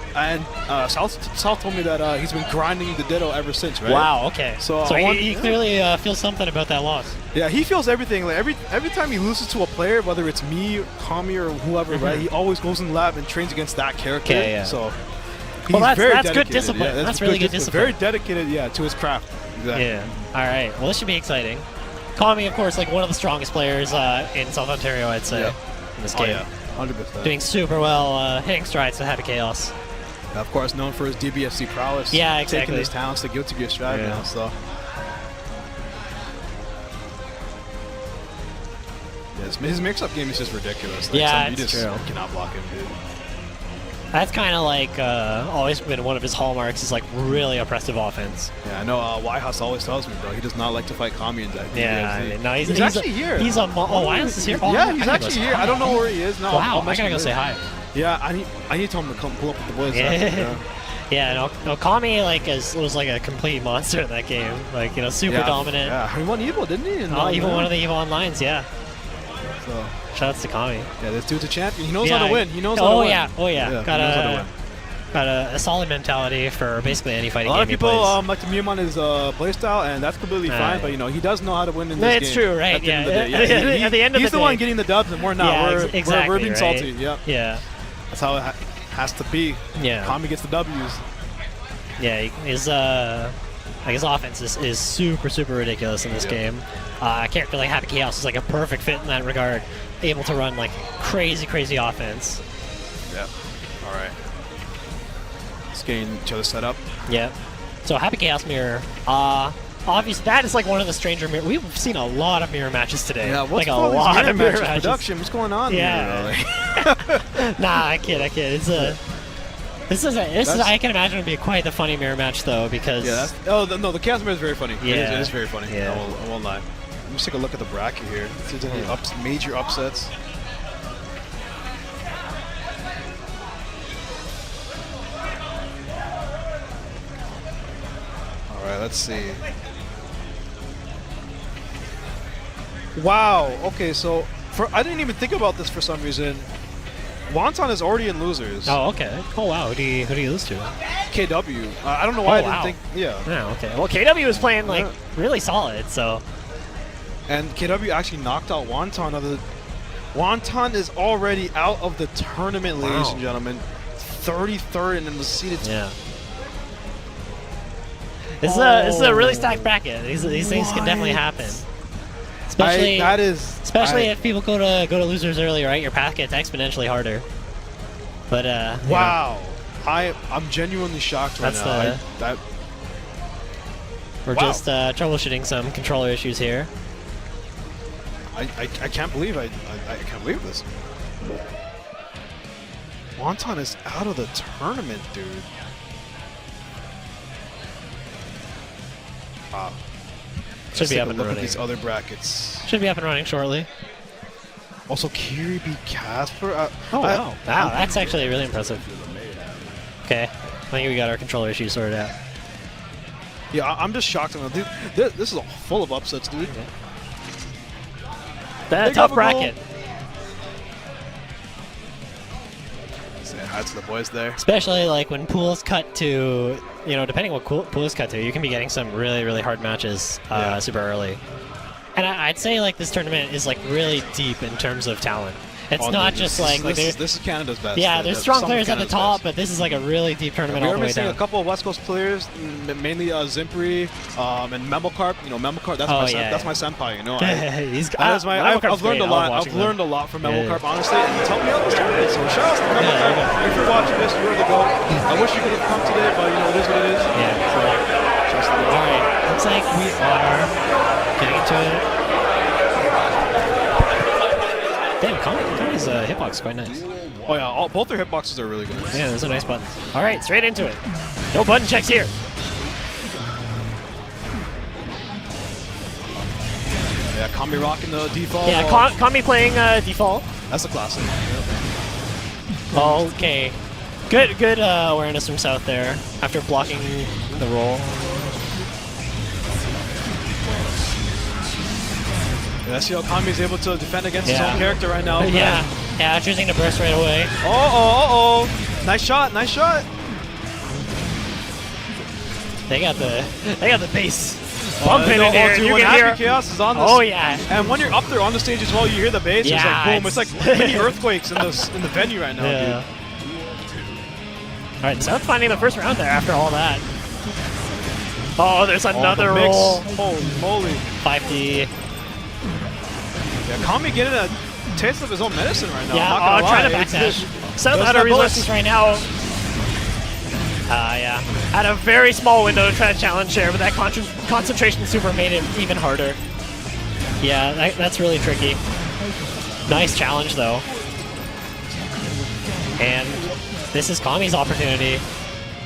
South told me that he's been grinding the Ditto ever since. Right. Wow. Okay. So he clearly feels something about that loss. Yeah, he feels everything. Like every time he loses to a player, whether it's me, Kami, or whoever, right? He always goes in the lab and trains against that character. Okay, yeah. So. Well, that's dedicated. good discipline. Yeah, that's really good discipline. Very dedicated, to his craft. Exactly. Yeah. All right. Well, this should be exciting. Kami, of course, like one of the strongest players in South Ontario, I'd say, in this game. Oh, yeah. 100%. Doing super well, hitting strides to Happy Chaos. Of course, known for his DBFC prowess. Yeah, exactly. Taking his talents to Guilty Gear Strive now, so. Yes, his mix-up game is just ridiculous. Like, yeah, you it's just true. cannot block him, dude. That's kind of like always been one of his hallmarks is like really oppressive offense. Yeah, I know Whitehouse always tells me, bro, he does not like to fight Kami in that. Yeah, no, he's actually here. He's Whitehouse is here? Oh, yeah, he's actually here. I don't know where he is. No, wow, I gotta go say hi. Yeah, I need to tell him to come pull up with the boys. Yeah, no, Kami like was like a complete monster in that game. Like, you know, super dominant. Yeah, he won Evo, didn't he? Even one of the Evo Onlines, yeah. So shoutouts to Kami. Yeah, this dude's a champion. He knows how to win. He knows how to win. Oh yeah. Got a solid mentality for basically any fighting game he plays. A lot of people like to meme on his playstyle, and that's completely fine. But you know, he does know how to win in this game. It's true, right? At the end of the day. At the end of the day, he's the one getting the dubs, and we're not. Yeah, we're being right? salty. Yep. Yeah. That's how it has to be. Yeah. Kami gets the W's. Yeah, his offense is super ridiculous in this game. A character like Happy Chaos is like a perfect fit in that regard. Able to run like crazy offense. Yep. All right. Just getting each other set up. Yep. So Happy Chaos mirror. Obviously that is like one of the stranger mirror. We've seen a lot of mirror matches today. Yeah. What's like a lot of mirror matches. Production. What's going on? Yeah. Here, nah, I kid. This is I can imagine it would be quite the funny mirror match though, because the Chaos mirror is very funny. Yeah. It is very funny. Yeah. I won't lie. Let's take a look at the bracket here. See if there's any major upsets. All right, let's see. Wow. Okay, so I didn't even think about this for some reason. Wonton is already in losers. Oh, okay. Oh, wow. Who do you lose to? KW. I don't know why I didn't think. Yeah. Oh, okay. Well, KW was playing like really solid, so. And KW actually knocked out Wonton. Wonton is already out of the tournament, ladies and gentlemen. 33rd and in the seeded. Yeah. This is a really stacked bracket. These things can definitely happen. Especially if people go to losers early, right? Your path gets exponentially harder. But wow, I'm genuinely shocked right now. We're just troubleshooting some controller issues here. I can't believe I can't believe this. Wonton is out of the tournament, dude. Wow. Should be up and running. At these other brackets. Should be up and running shortly. Also, Kiri beat Casper. Oh wow! Wow, that's actually really impressive. Okay, I think we got our controller issues sorted out. Yeah, I'm just shocked. This is full of upsets, dude. That's a tough bracket. Say hi to the boys there. Especially like when pools cut to, depending what pools cut to, you can be getting some really, really hard matches super early. And I'd say like this tournament is like really deep in terms of talent. It's not just like this is Canada's best. Yeah, there's strong players at the top, but this is like a really deep tournament all the way down. We are missing a couple of West Coast players, mainly Zimpri and Memocarp. Memocarp, that's my senpai. I've learned a lot. I've learned a lot from Memocarp, honestly, and he's helped me out this tournament. So shout out to Memocarp. If you're watching this, you're the GOAT. I wish you could have come today, but it is what it is. Yeah. All right. Looks like we are getting into it. Damn, Kami's hitbox is quite nice. Oh yeah, both their hitboxes are really good. Yeah, those are nice buttons. All right, straight into it. No button checks here. Yeah, Kami rocking the default. Yeah, Kami playing default. That's a classic. Okay. Good awareness from South there after blocking the roll. Yeah, see how Kami is able to defend against his own character right now. Yeah, choosing to burst right away. Nice shot. They got the bass bumping in here. You can hear Chaos is on this. Oh yeah. And when you're up there on the stage as well, you hear the bass. It's like boom. It's like mini earthquakes in the venue right now, dude. All right, South finding the first round there after all that. Oh, there's another roll. Holy moly. 5D. Yeah, Kami getting a taste of his own medicine right now. Yeah, trying to backdash. South out of resources right now. Yeah. Had a very small window to try to challenge here, but that concentration super made it even harder. Yeah, that's really tricky. Nice challenge, though. And this is Kami's opportunity.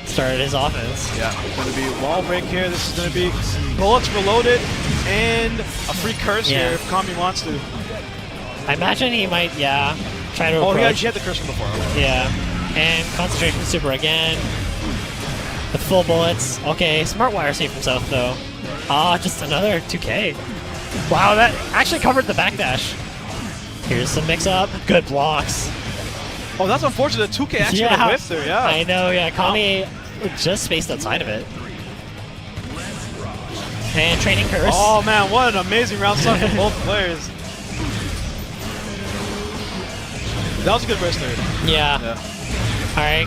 Started his offense. Yeah, it's going to be wall break here. This is going to be bullets reloaded and a free curse here if Kami wants to. I imagine he might, try to approach. Oh, yeah, he had the curse from before. Yeah, and concentration super again. With full bullets. Okay, smart wire save from South, though. Just another 2K. Wow, that actually covered the backdash. Here's some mix-up. Good blocks. Oh, that's unfortunate. 2K actually got whiffed there, yeah. I know, Kami just spaced outside of it. And training curse. Oh man, what an amazing round start from both players. That was a good burst there. Yeah. Alright.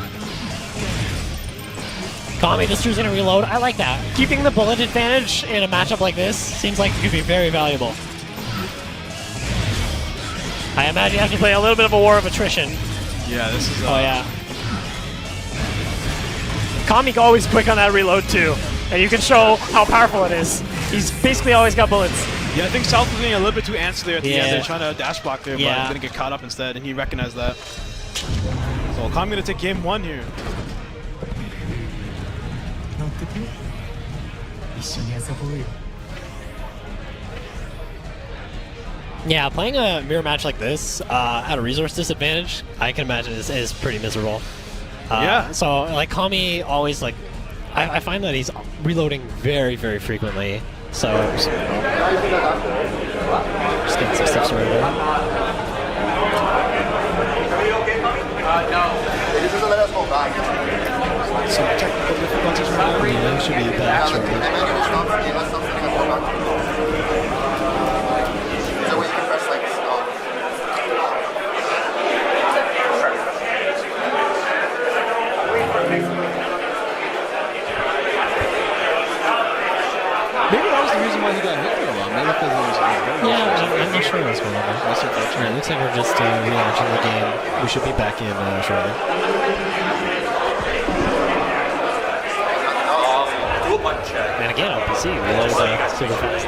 Kami just choosing to reload. I like that. Keeping the bullet advantage in a matchup like this seems like it could be very valuable. I imagine you have to play a little bit of a war of attrition. Yeah, this is... Oh, yeah. Kami always quick on that reload, too. And you can show how powerful it is. He's basically always got bullets. Yeah, I think South was getting a little bit too antsy there at the end. They're trying to dash block there, but didn't get caught up instead, and he recognized that. So Kami going to take game 1 here. Yeah, playing a mirror match like this at a resource disadvantage, I can imagine is pretty miserable. So like Kami always like, I find that he's reloading very, very frequently. So just getting some stuff sorted out. Some technical difficulties right now. Yeah, should be back shortly. sure what's going on. Alright, looks like we're just relaunching the game. We should be back in shortly. And again, on PC, we load super fast.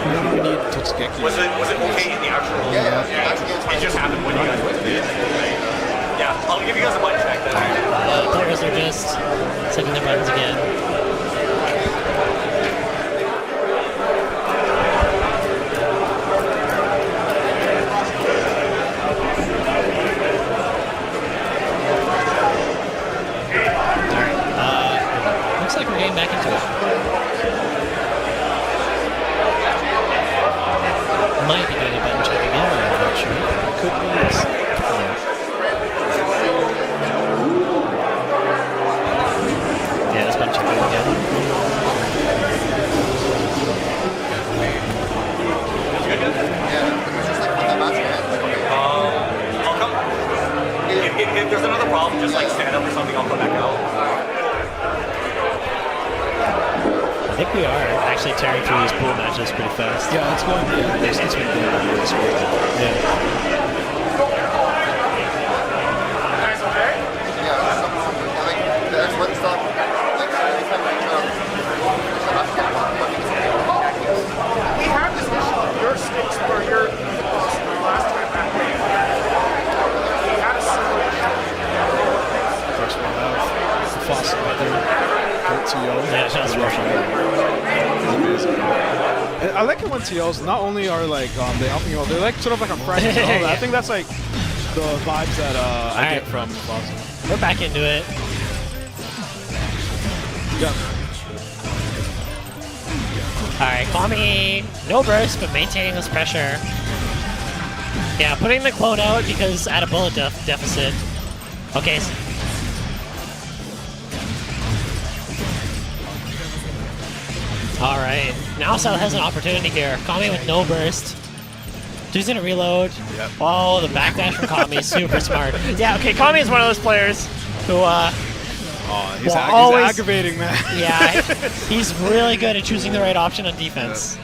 We need Tonsqi. Was it okay in the actual? Yeah. It just happened when you guys went. Yeah, I'll give you guys a button check then. The players are just setting their buttons again. Looks like we're getting back into it. Might be doing a button check again, I'm not sure. Could be. Yeah, it's button checking again. I'll come. If there's another problem, just like stand up or something, I'll come back out. I think we are actually tearing through these pool matches pretty fast. Yeah, it's going. Yeah, it's been good. Yeah. Guys, okay? The expert stuff. We had this issue with your stakes where you're last time that way. We had a similar issue. First one out. The Faust right there. Yeah, that's amazing. I like it when TOs not only are like they helping you out, they're like sort of like a friend. And all that. I think that's like the vibes that I get from Faust. We're back into it. Yeah. Alright, Kami, no burst, but maintaining this pressure. Yeah, putting the clone out because at a bullet deficit. Okay. Alright, now South has an opportunity here. Kami with no burst. Choosing to reload. Yep. Oh, the backdash from Kami, super smart. Yeah, okay, Kami is one of those players who, he's always aggravating, man. Yeah, he's really good at choosing the right option on defense.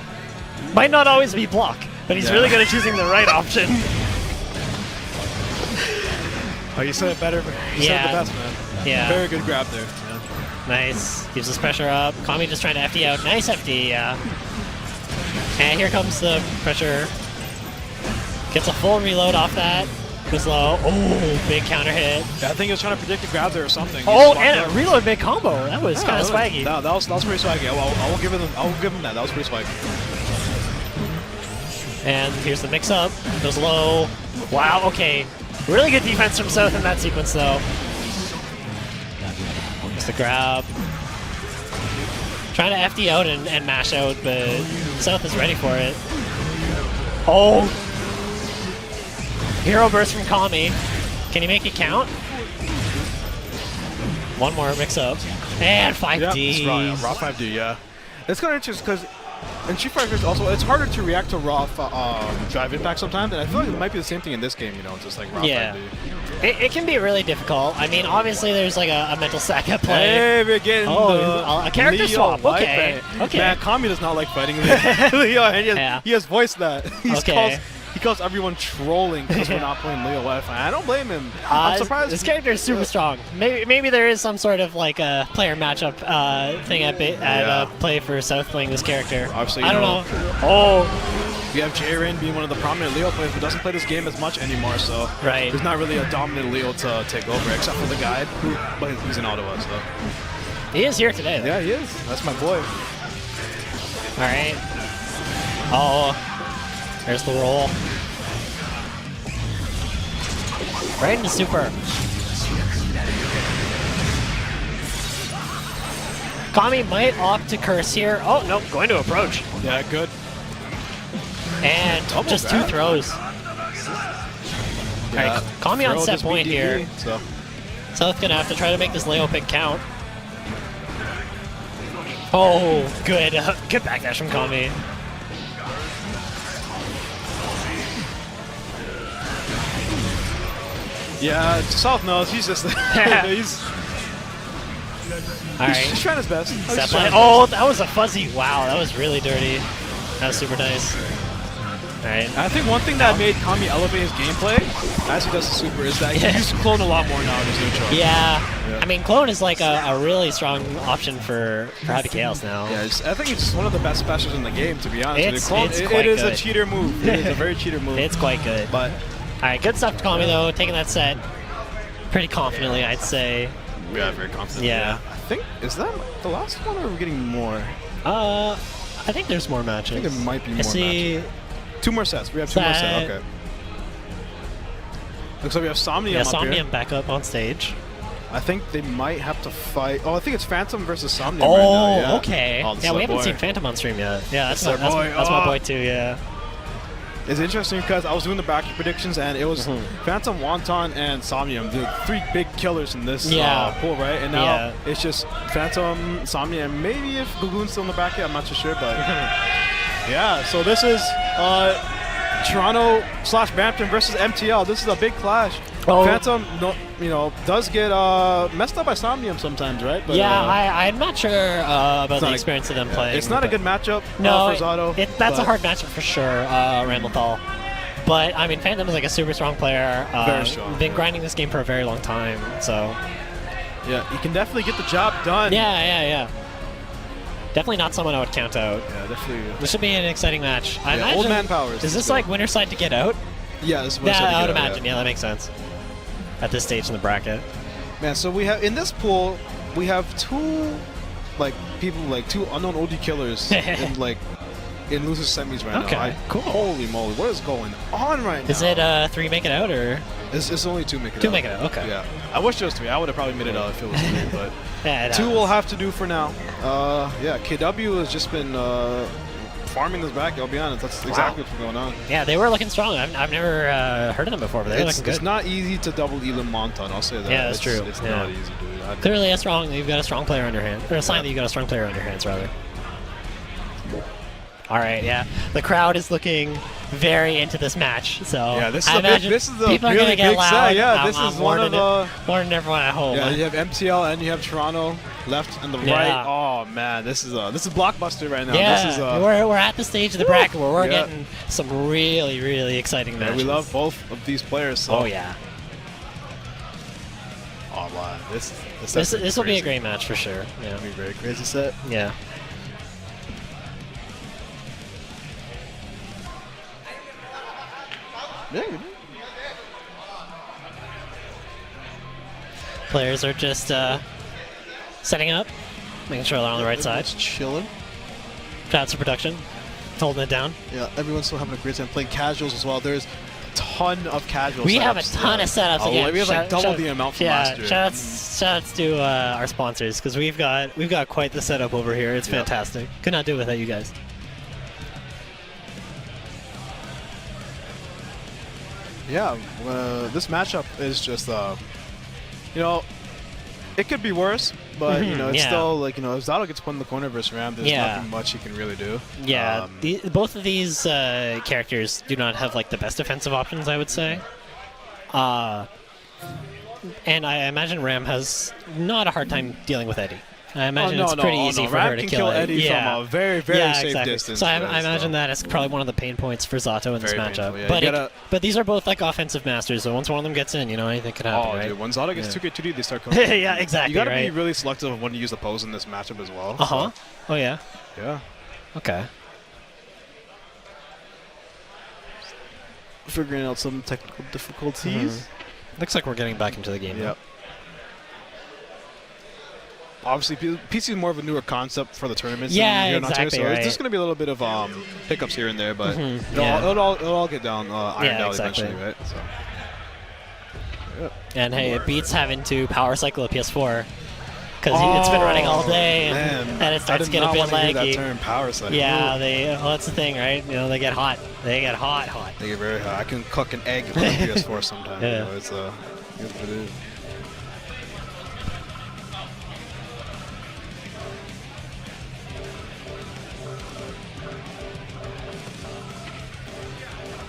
Might not always be block, but he's really good at choosing the right option. Oh, you said it better. You said it the best, man. Yeah. Very good grab there. Yeah. Nice. Keeps this pressure up. Kami just trying to FD out. Nice FD, yeah. And here comes the pressure. Gets a full reload off that. Goes low. Oh, big counter hit. Yeah, I think he was trying to predict a grab there or something. Oh, and a reload big combo. That was kind of swaggy. That was pretty swaggy. I will give him that. That was pretty swaggy. And here's the mix-up. Goes low. Wow, okay. Really good defense from South in that sequence, though. Just a grab. Trying to FD out and mash out, but South is ready for it. Oh! Hero burst from Kami. Can he make it count? One more mix-up. And 5D. Yeah, raw 5D, yeah. It's kind of interesting because in Street Fighter also, it's harder to react to raw drive impact sometimes, and I feel like it might be the same thing in this game, you know, just like raw 5D. It can be really difficult. I mean, obviously there's like a mental stack at play. Hey, we're getting a character swap. Okay. Okay. Man, Kami does not like fighting Leo, and he has voiced that. He calls everyone trolling because we're not playing Leo Whitefang. I don't blame him. I'm surprised. This character is super strong. Maybe there is some sort of like a player matchup thing at play for South playing this character. Obviously, I don't know. Oh. We have Yaer being one of the prominent Leo players, but doesn't play this game as much anymore, so there's not really a dominant Leo to take over, except for the guide, but he's in Ottawa, so. He is here today, though. Yeah, he is. That's my boy. All right. Oh. There's the roll. Right into super. Kami might opt to curse here. Oh, no, going to approach. Yeah, good. And just two throws. Yeah, all right, Kami on set point here. So. South gonna have to try to make this Leo pick count. Oh, good. Good backdash from Kami. Yeah, South knows. He's just he's trying his best. Oh, that was a fuzzy. Wow, that was really dirty. That was super nice. right? I think one thing that made Kami elevate his gameplay, as he does the super, is that he used to clone a lot more now in his neutral. Yeah. I mean, clone is like a really strong option for Happy Chaos now. Yeah, I think it's one of the best specials in the game, to be honest. It's It is good. a cheater move. It is a very cheater move. It's quite good. But all right, good stuff to Kami though, taking that set pretty confidently, I'd say. yeah, very confident. Yeah. I think, is that the last one, or are we getting more? I think there's more matches. I think there might be I more see matches. 2 more sets. We have 2 more sets. Okay. Looks like we have Somnium up Somnium here. back up on stage. I think they might have to fight. Oh, I think it's Phantom versus Somnium Oh, right now. Yeah. okay. Oh, this Yeah, is we our haven't boy. seen Phantom on stream yet. Yeah, that's That's my, our boy. that's my Oh. boy too, yeah. It's interesting because I was doing the back predictions, and it was Phantom, Wonton, and Somnium, the 3 big killers in this pool, right? And now it's just Phantom, Somnium, maybe if Gougoun's still in the back, I'm not too sure, but yeah. So this is Toronto/Brampton versus MTL. This is a big clash. Oh. Phantom, does get messed up by Somnium sometimes, right? But, Yeah, I'm not sure about the not experience of them playing. It's not a good matchup No, for Zato. that's a hard matchup for sure, Ramlethal. But, I mean, Phantom is like a super strong player. Very strong. Been grinding this game for a very long time, so. Yeah, he can definitely get the job done. Yeah. Definitely not someone I would count out. Yeah, definitely. This should be an exciting match. I imagine, old man powers. Is this like winner's side to get out? Yeah, this is I would imagine. Yeah, that makes sense. At this stage in the bracket. Man, so we have in this pool we have 2 people 2 unknown OD killers in losers semis right now. Cool. Holy moly, what is going on right now? Is it 3 make it out or? It's only 2 make it out. 2 make it out. Okay. Yeah, I wish it was 3. I would have probably made it out if it was 3, but yeah, 2 will have to do for now. Yeah, KW has just been farming this back. I'll be honest, that's exactly what's going on. Yeah, they were looking strong. I've never heard of them before, but they're looking good. It's not easy to double Elam Monton. I'll say that. Yeah, that's true. It's not easy, dude. Clearly, you've got a strong player on your hands, or a sign that you've got a strong player on your hands, rather. All right, yeah. The crowd is looking very into this match, so yeah, this I imagine this is a people are really gonna get big loud. set. Yeah, this is one of the more than everyone at home. Yeah, you have MTL and you have Toronto left and the right. Oh man, this is blockbuster right now. Yeah, this is we're at the stage of the bracket where we're getting some really, really exciting matches. We love both of these players. So. Oh yeah. Oh wow, this will be a great match for sure. Yeah, it'll be a very crazy set. Yeah. Yeah. Players are just setting up, making sure they're on the right side. Just chilling. Shout out to production, holding it down. Yeah, everyone's still having a great time playing casuals as well. There's a ton of casuals. We have a ton of setups again. We have like double the amount from last year. Shoutouts to our sponsors because we've got quite the setup over here. It's fantastic. Could not do it without you guys. Yeah, this matchup is just, it could be worse, but it's still if Zato gets put in the corner versus Ram, there's nothing much he can really do. Yeah, both of these characters do not have like the best defensive options, I would say. And I imagine Ram has not a hard time dealing with Eddie. I imagine it's pretty easy for her to kill Eddie from a very, very safe distance. So I imagine that is probably one of the pain points for Zato in this matchup. Yeah. But these are both like offensive masters, so once one of them gets in, anything could happen, right? Dude, when Zato gets 2K2D, they start coming. Yeah, exactly. You gotta be really selective of when you use the pose in this matchup as well. Uh-huh. So. Oh, yeah? Yeah. Okay. Figuring out some technical difficulties. Looks like we're getting back into the game. Yep. Obviously, PC is more of a newer concept for the tournaments. Yeah, here exactly. So right. there's just going to be a little bit of hiccups here and there, but yeah. it'll all get down ironed out eventually, right? So. Yep. And hey, it beats having to power cycle a PS4 because it's been running all day, and it starts to get a bit laggy. That term, power cycle. Yeah, that's the thing, right? They get hot. They get hot. They get very hot. I can cook an egg on PS4 sometimes. Yeah. It's good what it is.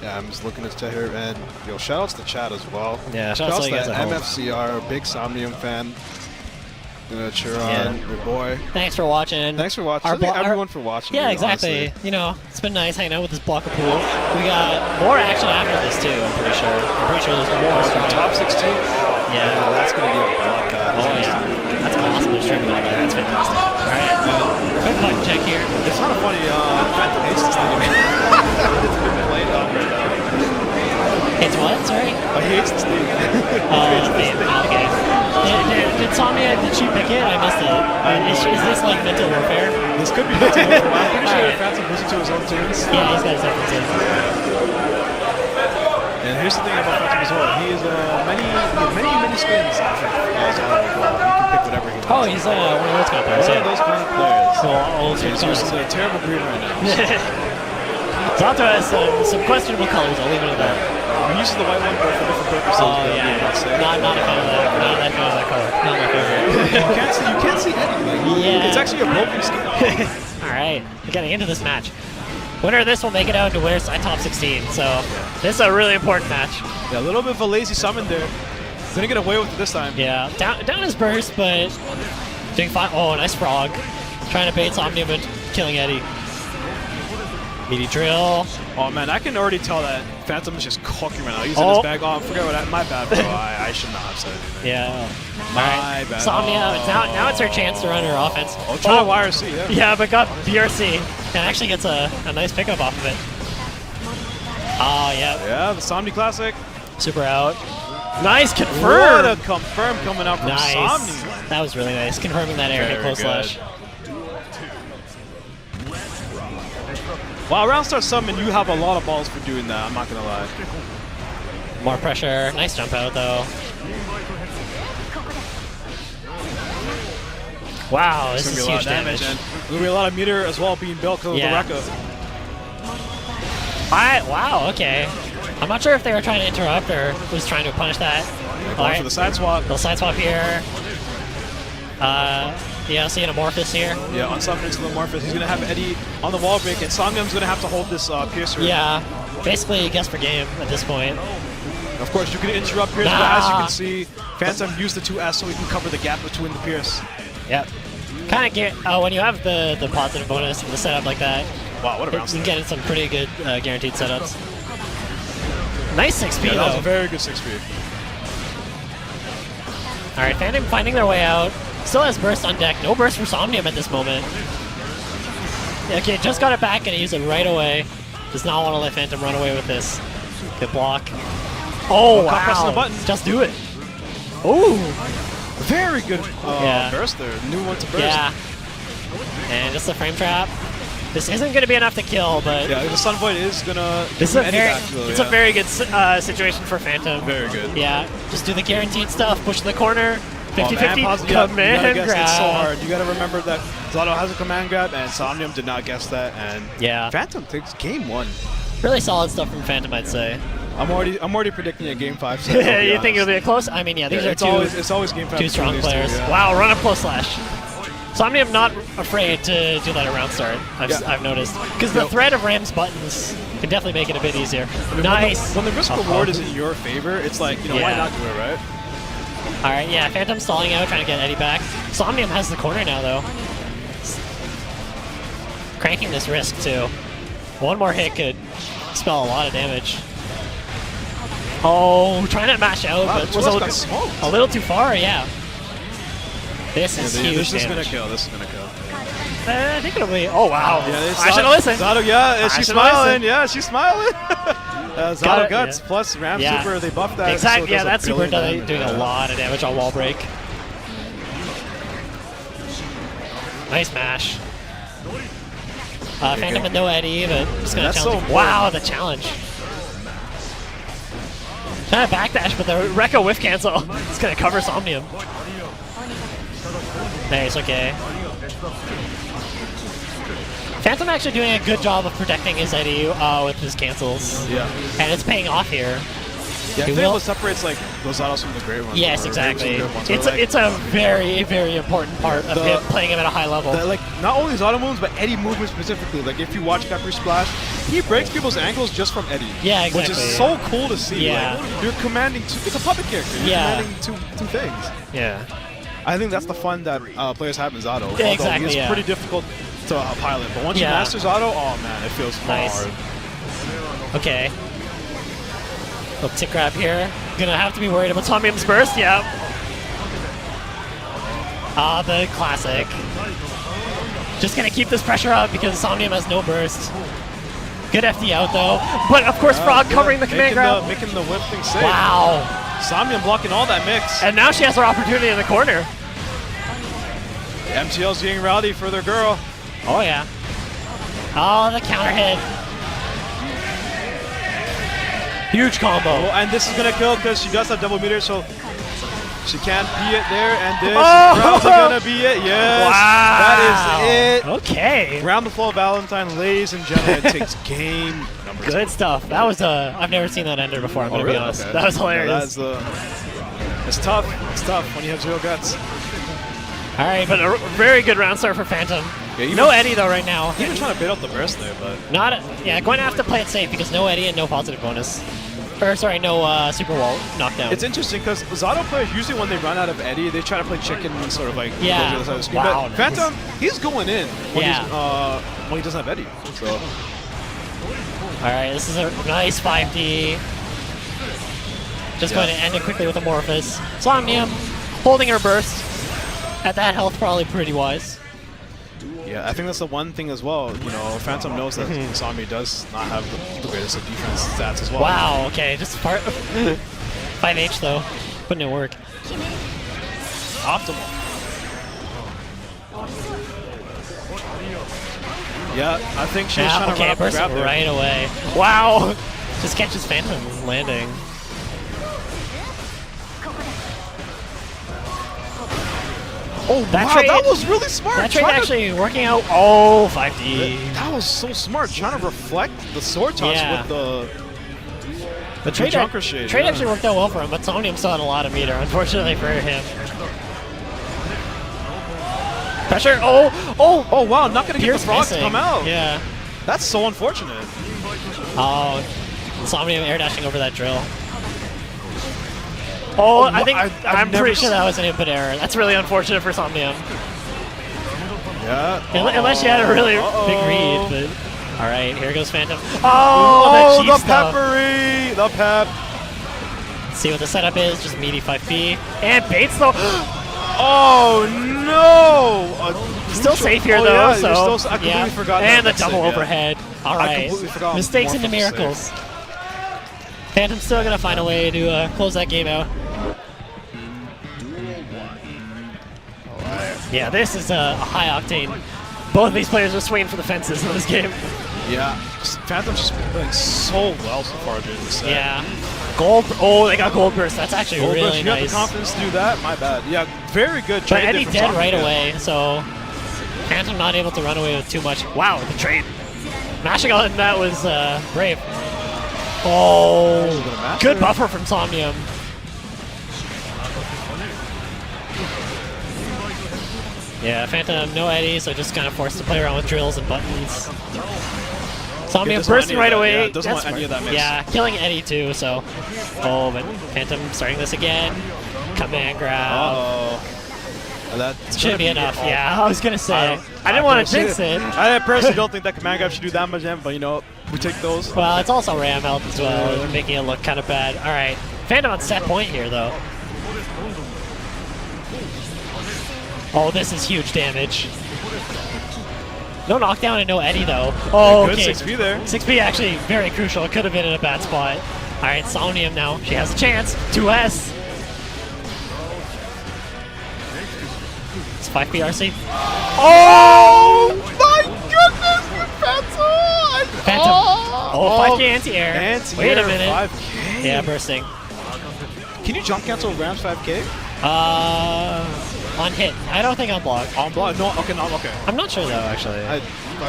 Yeah, I'm just looking at chat here, and shout outs to chat as well. Yeah, shout outs to you guys at home. MFCR, big Somnium fan. Gonna cheer on your boy. Thanks for watching. Thanks for watching. Our Thank everyone for watching. Yeah, dude, exactly. honestly. You know, it's been nice hanging out with this block of pool. We got more action after this too. I'm pretty sure. I'm pretty sure there's more. Top 16. Yeah, that's gonna be a bloodbath. Oh yeah, that's awesome. They're streaming all that. That's fantastic. All right, quick button check here. It's kind of funny. Phantom hates this thing. It's been played on right now. It's what? Sorry. Oh, he hates this thing. Okay. Did Somnia, did she pick it? I missed it. Is this like mental warfare? This could be mental warfare. I'm pretty sure Phantom listens to his own tunes. Yeah, he's got his own tunes. And here's the thing about Phantom as well. He is many skins. He can pick whatever he wants. Oh, he's one of those kind of players. One of those kind of players. So old school He's using a terrible green right now. Zato has some questionable colors. I'll leave it at that. He uses the white one for different purposes. Oh yeah, not a fan of that. Not a fan of that color. Not my favorite. you can't see anything. Yeah. It's actually a broken skin. All right, we're getting into this match. Winner of this will make it out into winners side top 16. So this is a really important match. Yeah, a little bit of a lazy summon there. Gonna get away with it this time. Yeah, down his burst, but doing fine. Oh, nice frog. Trying to bait Somnium and killing Eddie. Meaty drill. Oh man, I can already tell that Phantom is just cooking right now. He's in his bag. Oh, I forgot what my bad, bro. I should not have said anything. Yeah. My bad. Somnia, now it's her chance to run her offense. Oh, try to YRC, yeah. Yeah, but got BRC. And actually gets a nice pickup off of it. Oh, yeah. Yeah, the Somni Classic. Super out. Nice confirm. What a confirm coming out from Somni. That was really nice. Confirming that air hit close slash. Wow, round start summon, you have a lot of balls for doing that, I'm not gonna lie. More pressure. Nice jump out though. Wow, this is huge damage. And there's gonna be a lot of meter as well being built because of the Rekka. Wow, okay. I'm not sure if they were trying to interrupt or was trying to punish that. Going for the side swap. Little side swap here. Yeah, seeing Amorphous here. Yeah, on something into the Amorphous. He's going to have Eddie on the wall break, and Somnium's going to have to hold this Piercer. Yeah, basically guess for game at this point. Of course, you can interrupt Pierce, but as you can see, Phantom used the 2S so he can cover the gap between the Pierce. Yep. Kind of get when you have the positive bonus and the setup like that. Wow, what a round You can get in some pretty good guaranteed setups. Nice 6P though. That was a very good 6P. All right, Phantom finding their way out. Still has burst on deck. No burst for Somnium at this moment. Okay, just got it back and he used it right away. Does not want to let Phantom run away with this. Good block. Oh, wow. Pressing the button. Just do it. Ooh. Very good burst there. New one to burst. Yeah. And just a frame trap. This isn't going to be enough to kill, but... Yeah, the Sun Void is going to... It's a very good situation for Phantom. Very good. Yeah, just do the guaranteed stuff. Push in the corner. 50-50 command grab. It's so hard. You got to remember that Zato has a command grab, and Somnium did not guess that, and Phantom takes game 1. Really solid stuff from Phantom, I'd say. I'm already predicting a game 5 set. You think it'll be a close? I mean, yeah, these are it's always game 5. Two strong players. Wow, run up close slash. Somnium not afraid to do that around start. I've noticed because the threat of Ram's buttons can definitely make it a bit easier. I mean, nice. When the risk reward is in your favor, it's like why not do it, right? All right, yeah, Phantom stalling out, trying to get Eddie back. Somnium has the corner now, though. Cranking this risk, too. One more hit could spell a lot of damage. Oh, trying to mash out, but was a little too far, yeah. This is huge This is going to kill, this is going to kill. I think it'll be... Oh, wow. Yeah, I should have listened. Zato, yeah, she's smiling. Yeah, she's smiling. Zato Guts plus Ram Super, they buffed that. Exactly, so yeah, that Super doing a lot of damage on wall break. Nice mash. Phantom with no Eddie, but just going to challenge. Wow, the challenge. Trying to backdash, but the Rekka whiff cancel. It's going to cover Somnium. Nice, okay. Phantom actually doing a good job of protecting his Eddie with his cancels. Yeah. And it's paying off here. Yeah, I think what separates like those Zatos from the great ones. Yes, exactly. It's a very, very important part of him playing him at a high level. Like not only Zato moves, but Eddie movement specifically. Like if you watch PepperySplash, he breaks people's ankles just from Eddie. Yeah, exactly. Which is so cool to see. Yeah. Like, you're commanding it's a puppet character. You're commanding two things. Yeah. I think that's the fun that players have in Zato. Yeah, exactly, It's yeah. pretty difficult to pilot, but once you master Zato, oh man, it feels Nice. hard. Okay. Little tick grab here. Gonna have to be worried about Somnium's burst. Yeah. Ah, the classic. Just gonna keep this pressure up because Somnium has no burst. Good FD out though. But of course, Frog covering the command grab. Making the whip thing safe. Wow. Somnium blocking all that mix. And now she has her opportunity in the corner. MTL's getting rowdy for their girl. Oh yeah. Oh, the counter hit. Huge combo. Oh, and this is gonna kill because she does have double meter, so she can't be it there. And this round's gonna be it. Yes. Wow. That is it. Okay. Ramlethal Valentine, ladies and gentlemen, takes game number 2. Good stuff. That was I've never seen that ender before. I'm gonna be honest. Okay. That was hilarious. It's tough. It's tough when you have 0 guts. All right, But a very good round start for Phantom. Yeah, no Eddie though right now. Even trying to bait out the burst there, but Yeah, going to have to play it safe because no Eddie and no positive bonus. Or sorry, no super wall knockdown. it's interesting because Zato players usually when they run out of Eddie, they try to play chicken and sort of like go to the other side of the screen. Wow, But Phantom, he's going in when, when he doesn't have Eddie. So. All right, this is a nice 5D. Just going to end it quickly with Amorphous. Somnium holding her burst. At that health, probably pretty wise. Yeah, I think that's the one thing as well. You know, Phantom knows that Somnium does not have the greatest of defense stats as well. Wow, okay, just 5H though, putting in work. Optimal. Yeah, I think she's trying to run up and grab there. Right away. Wow! Just catches Phantom landing. Oh, that was really smart. That trade actually working out. Oh, 5D. That was so smart. Trying to reflect the sword toss with the trade Junker Shade. Trade actually worked out well for him, but Somnium still had a lot of meter, unfortunately for him. Pressure. Oh, wow. Not going to get the frog to come out. Yeah. That's so unfortunate. Oh, Somnium air dashing over that drill. Oh, I'm pretty sure that was an input error. That's really unfortunate for Somnium. Yeah. Unless you had a really big read, but all right, here goes Phantom. Oh, the cheap stuff. Peppery, the pep. Let's see what the setup is. Just meaty 5B and baits though. Oh no! Still safe here though. Yeah, so I completely forgot. And the that double mix overhead. All right, I completely forgot. Mistakes into miracles. Phantom's still gonna find a way to close that game out. Yeah, this is a high octane. Both of these players are swinging for the fences in this game. Yeah, Phantom's just been playing so well so far during this set. Yeah. Gold. Oh, they got gold burst. That's actually gold really burst. You nice. have the confidence to do that? My bad. Yeah, very good But trade. Eddie dead right away, so Phantom not able to run away with too much. Wow, the trade. Mashing on that was brave. Oh, good buffer from Somnium. Yeah, Phantom, no Eddie, so just kind of forced to play around with drills and buttons. Somnium bursting right away. Yeah, doesn't want any of that mix. Yeah, killing Eddie too, so. Oh, but Phantom starting this again. Command grab. Uh-oh. That should be enough, yeah. I was going to say. I didn't want to jinx it. I personally don't think that command grab should do that much damage, but you know, we take those. Well, it's also Ram health as well, making it look kind of bad. All right. Phantom on set point here, though. Oh, this is huge damage. No knockdown and no Eddie, though. Oh, good okay. 6B there. 6B actually very crucial. It could have been in a bad spot. All right, Somnium now. She has a chance. 2S. It's 5B RC. Oh, my goodness! Phantom. Oh, 5K anti-air. Wait a minute. 5K. Yeah, bursting. Can you jump cancel Ram's 5K? On hit. I don't think on block. On block? No, okay, no, okay. I'm not sure though, actually. I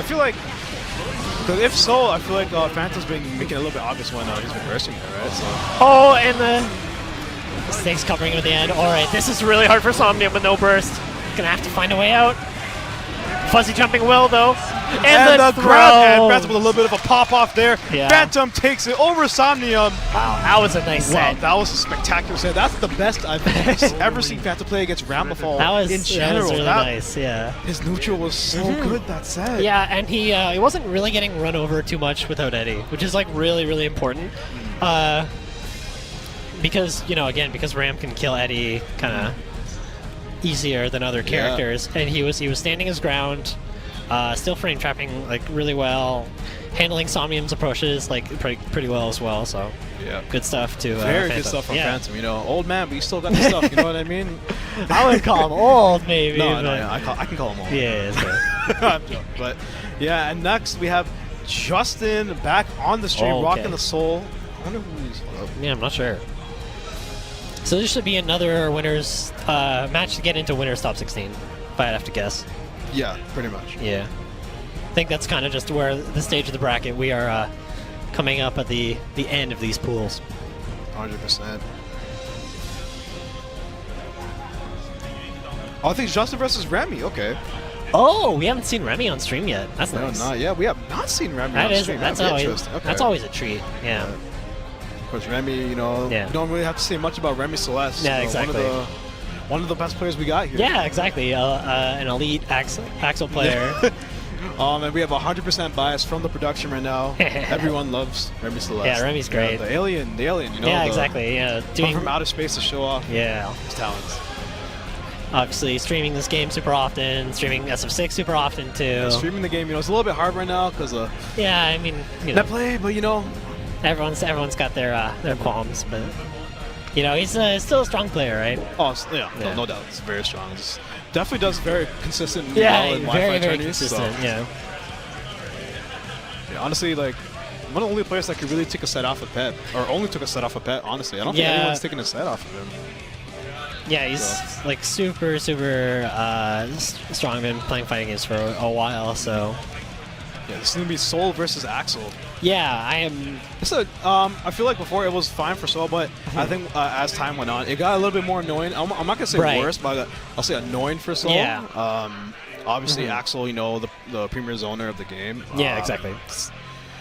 feel like, because if so, I feel like Phantom's been making it a little bit obvious when he's been bursting there, right? So. Oh, and the Snake's covering him at the end. All right, this is really hard for Somnium with no burst. Gonna have to find a way out. Fuzzy jumping well though. And the grab, throw. and Phantom with a little bit of a pop-off there. Yeah. Phantom takes it over Somnium. Wow, that was a nice Wow, set. that was a spectacular set. That's the best I've ever seen Phantom play against Ramlethal That was, in general. that was really nice, yeah. His neutral was so good that set. Yeah, and he wasn't really getting run over too much without Eddie, which is like really, really important. Because, you know, again, because Ram can kill Eddie kind of easier than other characters, and he was standing his ground, still frame trapping like really well, handling Somnium's approaches like pretty well as well. So good stuff too. Very good stuff from Phantom. You know, old man, but you still got the stuff. You know what I mean? I would call him old, maybe. No, but I can call him old. Yeah. I'm joking. But yeah, and next we have Justin back on the stream, rocking the soul. I wonder who he's. Yeah, I'm not sure. So this should be another winners match to get into winners top 16, if I'd have to guess. Yeah, pretty much. Yeah. I think that's kind of just where the stage of the bracket we are coming up at the end of these pools. 100%. Oh, I think Justin versus Remy. Okay. Oh, we haven't seen Remy on stream yet. That's No, nice. not yet. We have not seen Remy on stream. That's That'd be always interesting. Okay. that's always a treat. Yeah. Of course, Remy, you know, don't really have to say much about Remy Celeste. Yeah, you know, exactly. One of the best players we got here. Yeah, exactly. An elite Axel player. And we have 100% bias from the production right now. Everyone loves Remy Celeste. Yeah, Remy's great. You know, the alien, you know. Yeah, exactly. Yeah, Come from outer space to show off yeah his talents. Obviously, streaming this game super often, streaming SF6 super often too. Yeah, streaming the game, you know, it's a little bit hard right now because yeah, I mean, you know, that play, but you know, everyone's got their qualms, but you know, he's still a strong player, right? Oh, yeah. No doubt, it's very strong. It's definitely does very consistent. Yeah, well in very, Wi-Fi very tourneys, consistent. so. Yeah. Yeah, honestly, like one of the only players that could really take a set off of Pep, or only took a set off of Pep. Honestly, I don't think anyone's taking a set off of him. Yeah, he's like super strong. Been playing fighting games for a while, so. Yeah, this is gonna be Soul versus Axel. Yeah, I am. I feel like before it was fine for Soul, but I think as time went on, it got a little bit more annoying. I'm not gonna say worse, but I'll say annoying for Soul. Yeah. Obviously, Axel, you know, the premier zoner of the game. Yeah, exactly.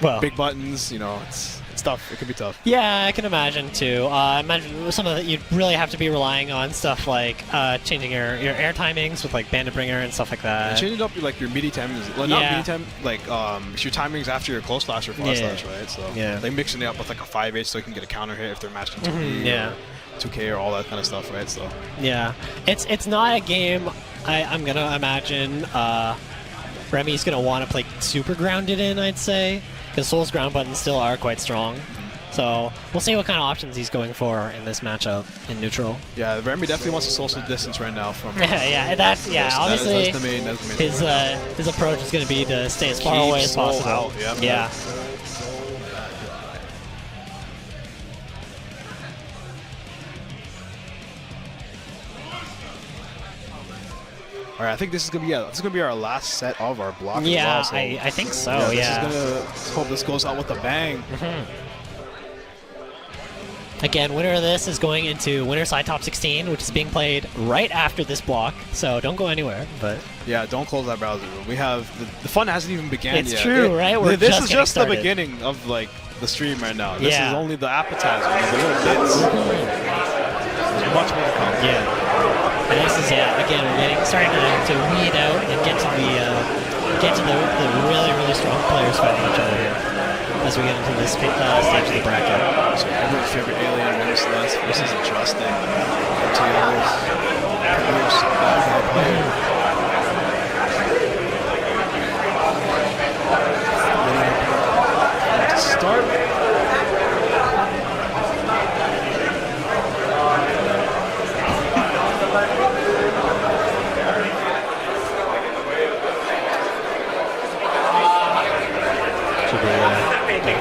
Well, big buttons, you know, it's tough. It can be tough. Yeah, I can imagine too. I imagine some of that you'd really have to be relying on stuff like changing your air timings with like Bandit Bringer and stuff like that. And changing up like your meaty timings, not meaty time, like your timings after your close slash or far slash, right? So like mixing it up with like a 5H so you can get a counter hit if they're matched in 2K, 2K or all that kind of stuff, right? So yeah, it's not a game I'm gonna imagine Remy's gonna want to play super grounded in, I'd say. Because Soul's ground buttons still are quite strong. So we'll see what kind of options he's going for in this matchup in neutral. Yeah, Remy definitely wants to social distance right now from. Obviously that's the main his approach is going to be to stay as far away as possible. Out. Yeah. All right, I think this is gonna be our last set of our block. Yeah, as well, so I think so. Yeah. This is hope this goes out with a bang. Again, winner of this is going into winner side top 16, which is being played right after this block. So don't go anywhere. But yeah, don't close that browser. We have the fun hasn't even begun yet. It's true, right? This is just the beginning of like the stream right now. This is only the appetizer, the little bits. There's much more to come. Yeah. And this is again we're starting to weed out and get to the really strong players fighting each other here as we get into this stage of the bracket. So everyone's favorite alien, Remy Celeste versus Justin. MTL's to start.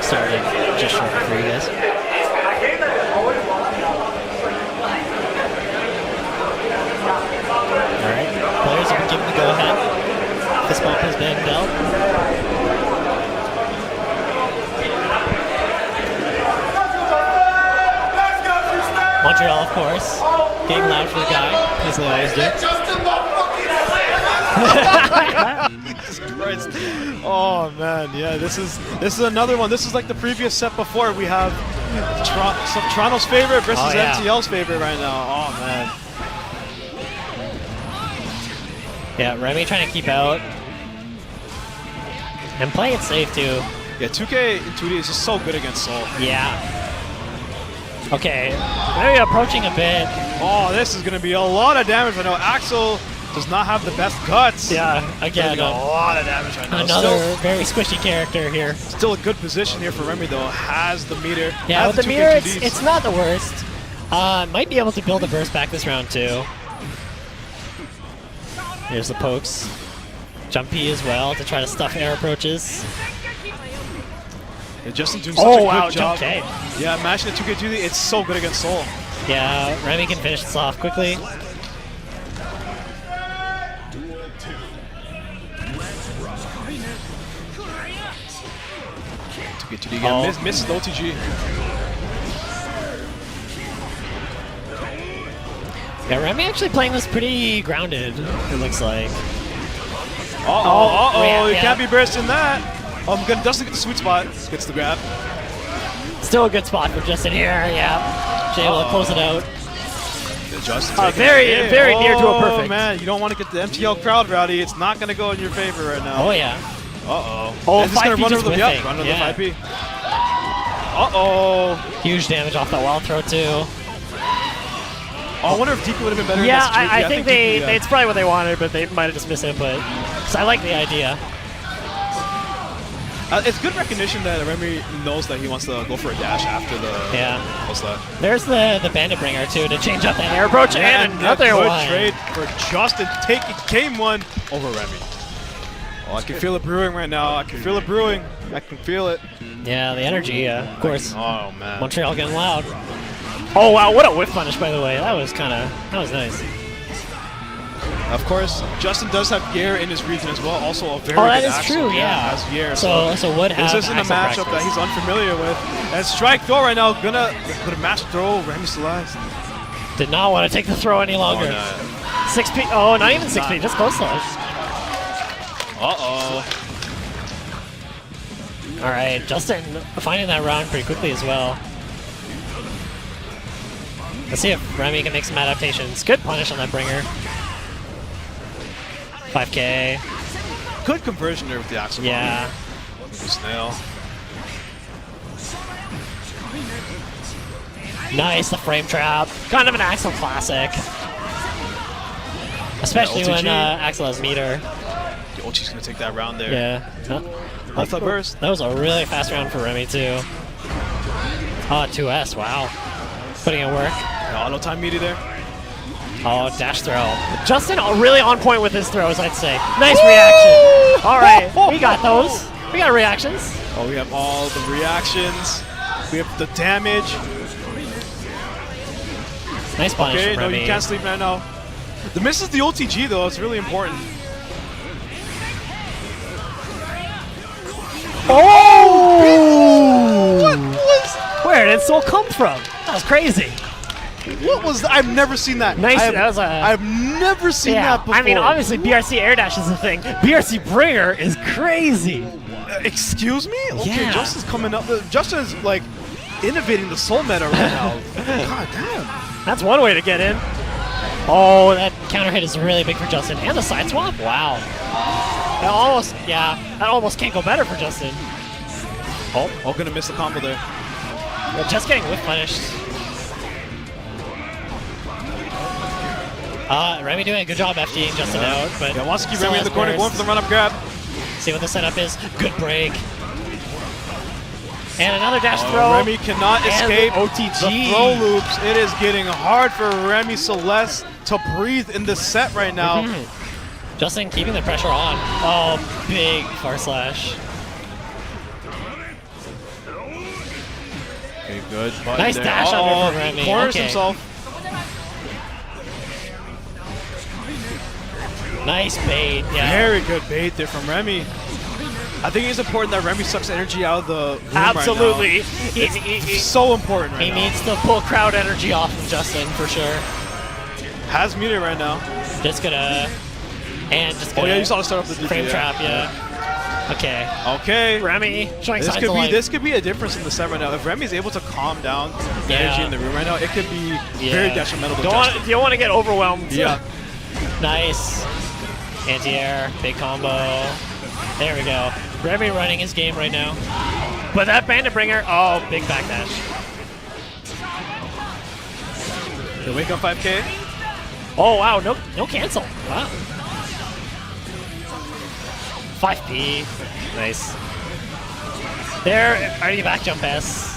Started just shortly for you guys. Alright, players have been given the go-ahead. This bump has been dealt. Montreal, of course, getting loud for the guy, as they always do. Jesus Christ. Oh man, yeah, this is another one. This is like the previous set before. We have Toronto's favorite versus MTL's favorite right now. Oh man. Yeah, Remy trying to keep out. And play it safe too. Yeah, 2K in 2D is just so good against Soul. Yeah. Okay, maybe approaching a bit. Oh, this is going to be a lot of damage right now. Axel does not have the best guts. Yeah, again, a lot of damage right now. Another very squishy character here. Still a good position here for Remy though. Has the meter. Yeah, with the 2K meter, 2Ds. it's not the worst. Might be able to build a burst back this round too. Here's the pokes. Jumpy as well to try to stuff air approaches. Yeah, Justin doing such a good job. Okay. Yeah, matching the 2K2D, it's so good against Soul. Yeah, Remy can finish this off quickly. 2K2D again, misses the OTG. Yeah, Remy actually playing this pretty grounded, it looks like. You can't be bursting that. Doesn't get the sweet spot, gets the grab. Still a good spot for Justin here, yeah. Should able to close it out. Justin very near to a perfect. Oh man, you don't want to get the MTL crowd rowdy. It's not going to go in your favor right now. Oh yeah. Oh, it's going to run over the 5P. Huge damage off that wild throw too. I wonder if DP would have been better. Yeah, I think it's probably what they wanted, but they might have just missed input. So I like the idea. It's good recognition that Remy knows that he wants to go for a dash after the what's that? There's the bandit bringer too to change up that air approach and another good one. trade for Justin taking game one over Remy. Oh, I can feel it brewing right now. I can feel it brewing. I can feel it. Yeah, the energy, of course. Oh man. Montreal getting loud. Oh wow, what a whiff punish by the way. That was nice. Of course, Justin does have Yaer in his region as well. Also a very that good is Axel. true, yeah. Has Yaer. So would have this isn't a Axel matchup practice. that he's unfamiliar with. And strike throw right now, gonna match throw Remy Celeste. Did not want to take the throw any longer. 6P. Oh, not even 6P, just close slash. All right, Justin finding that round pretty quickly as well. Let's see if Remy can make some adaptations. Good punish on that bringer. 5K. Good conversion there with the Axel. Yeah. The snail. Nice, the frame trap. Kind of an Axel classic. Especially when Axel has meter. Ochi's gonna take that round there. Yeah. Left that burst. That was a really fast round for Remy too. 2S, wow. Putting in work. Auto time meaty there. Oh, dash throw. Justin really on point with his throws, I'd say. Nice reaction. All right, we got those. We got reactions. Oh, we have all the reactions. We have the damage. Nice punish Okay, from no, Remy. you can't sleep right now. The miss is the OTG though. It's really important. Oh! What was? Where did Soul come from? That was crazy. What was that? I've never seen that. Nice. I've never seen that before. I mean, obviously BRC air dash is a thing. BRC bringer is crazy. Excuse me? Okay, Yeah. Justin's coming up. Justin is like innovating the soul meta right now. God damn. That's one way to get in. Oh, that counter hit is really big for Justin. And the side swap? Wow. That almost can't go better for Justin. Oh, gonna miss the combo there. Well, just getting whip punished. Remy doing a good job FDing Justin out, but wants to keep still Remy in has the corner, burst. going for the run-up grab. See what the setup is. Good break. And another dash throw. Remy cannot And escape OTG. the throw loops. It is getting hard for Remy Celeste to breathe in this set right now. Justin keeping the pressure on. Oh, big far slash. Okay, good. Nice dash under for Remy. Corners Okay. himself. Nice bait. Yeah. Very good bait there from Remy. I think it's important that Remy sucks energy out of the room Absolutely. right now. It's so important right He now. needs to pull crowd energy off of Justin for sure. Has meter right now. Just gonna And just Oh yeah, you saw the start of the frame DP, trap, yeah. Okay. Okay. Remy showing This signs could of be life. a difference in the set right now. If Remy's able to calm down the energy in the room right now, it could be very detrimental to Justin. You don't want to get overwhelmed. Yeah. Nice. Anti-air, big combo. There we go. Remy running his game right now. But that Bandit Bringer, oh, big backdash. The wake up 5K. Oh wow, no cancel. Wow. 5P. Nice. There, already back jump S.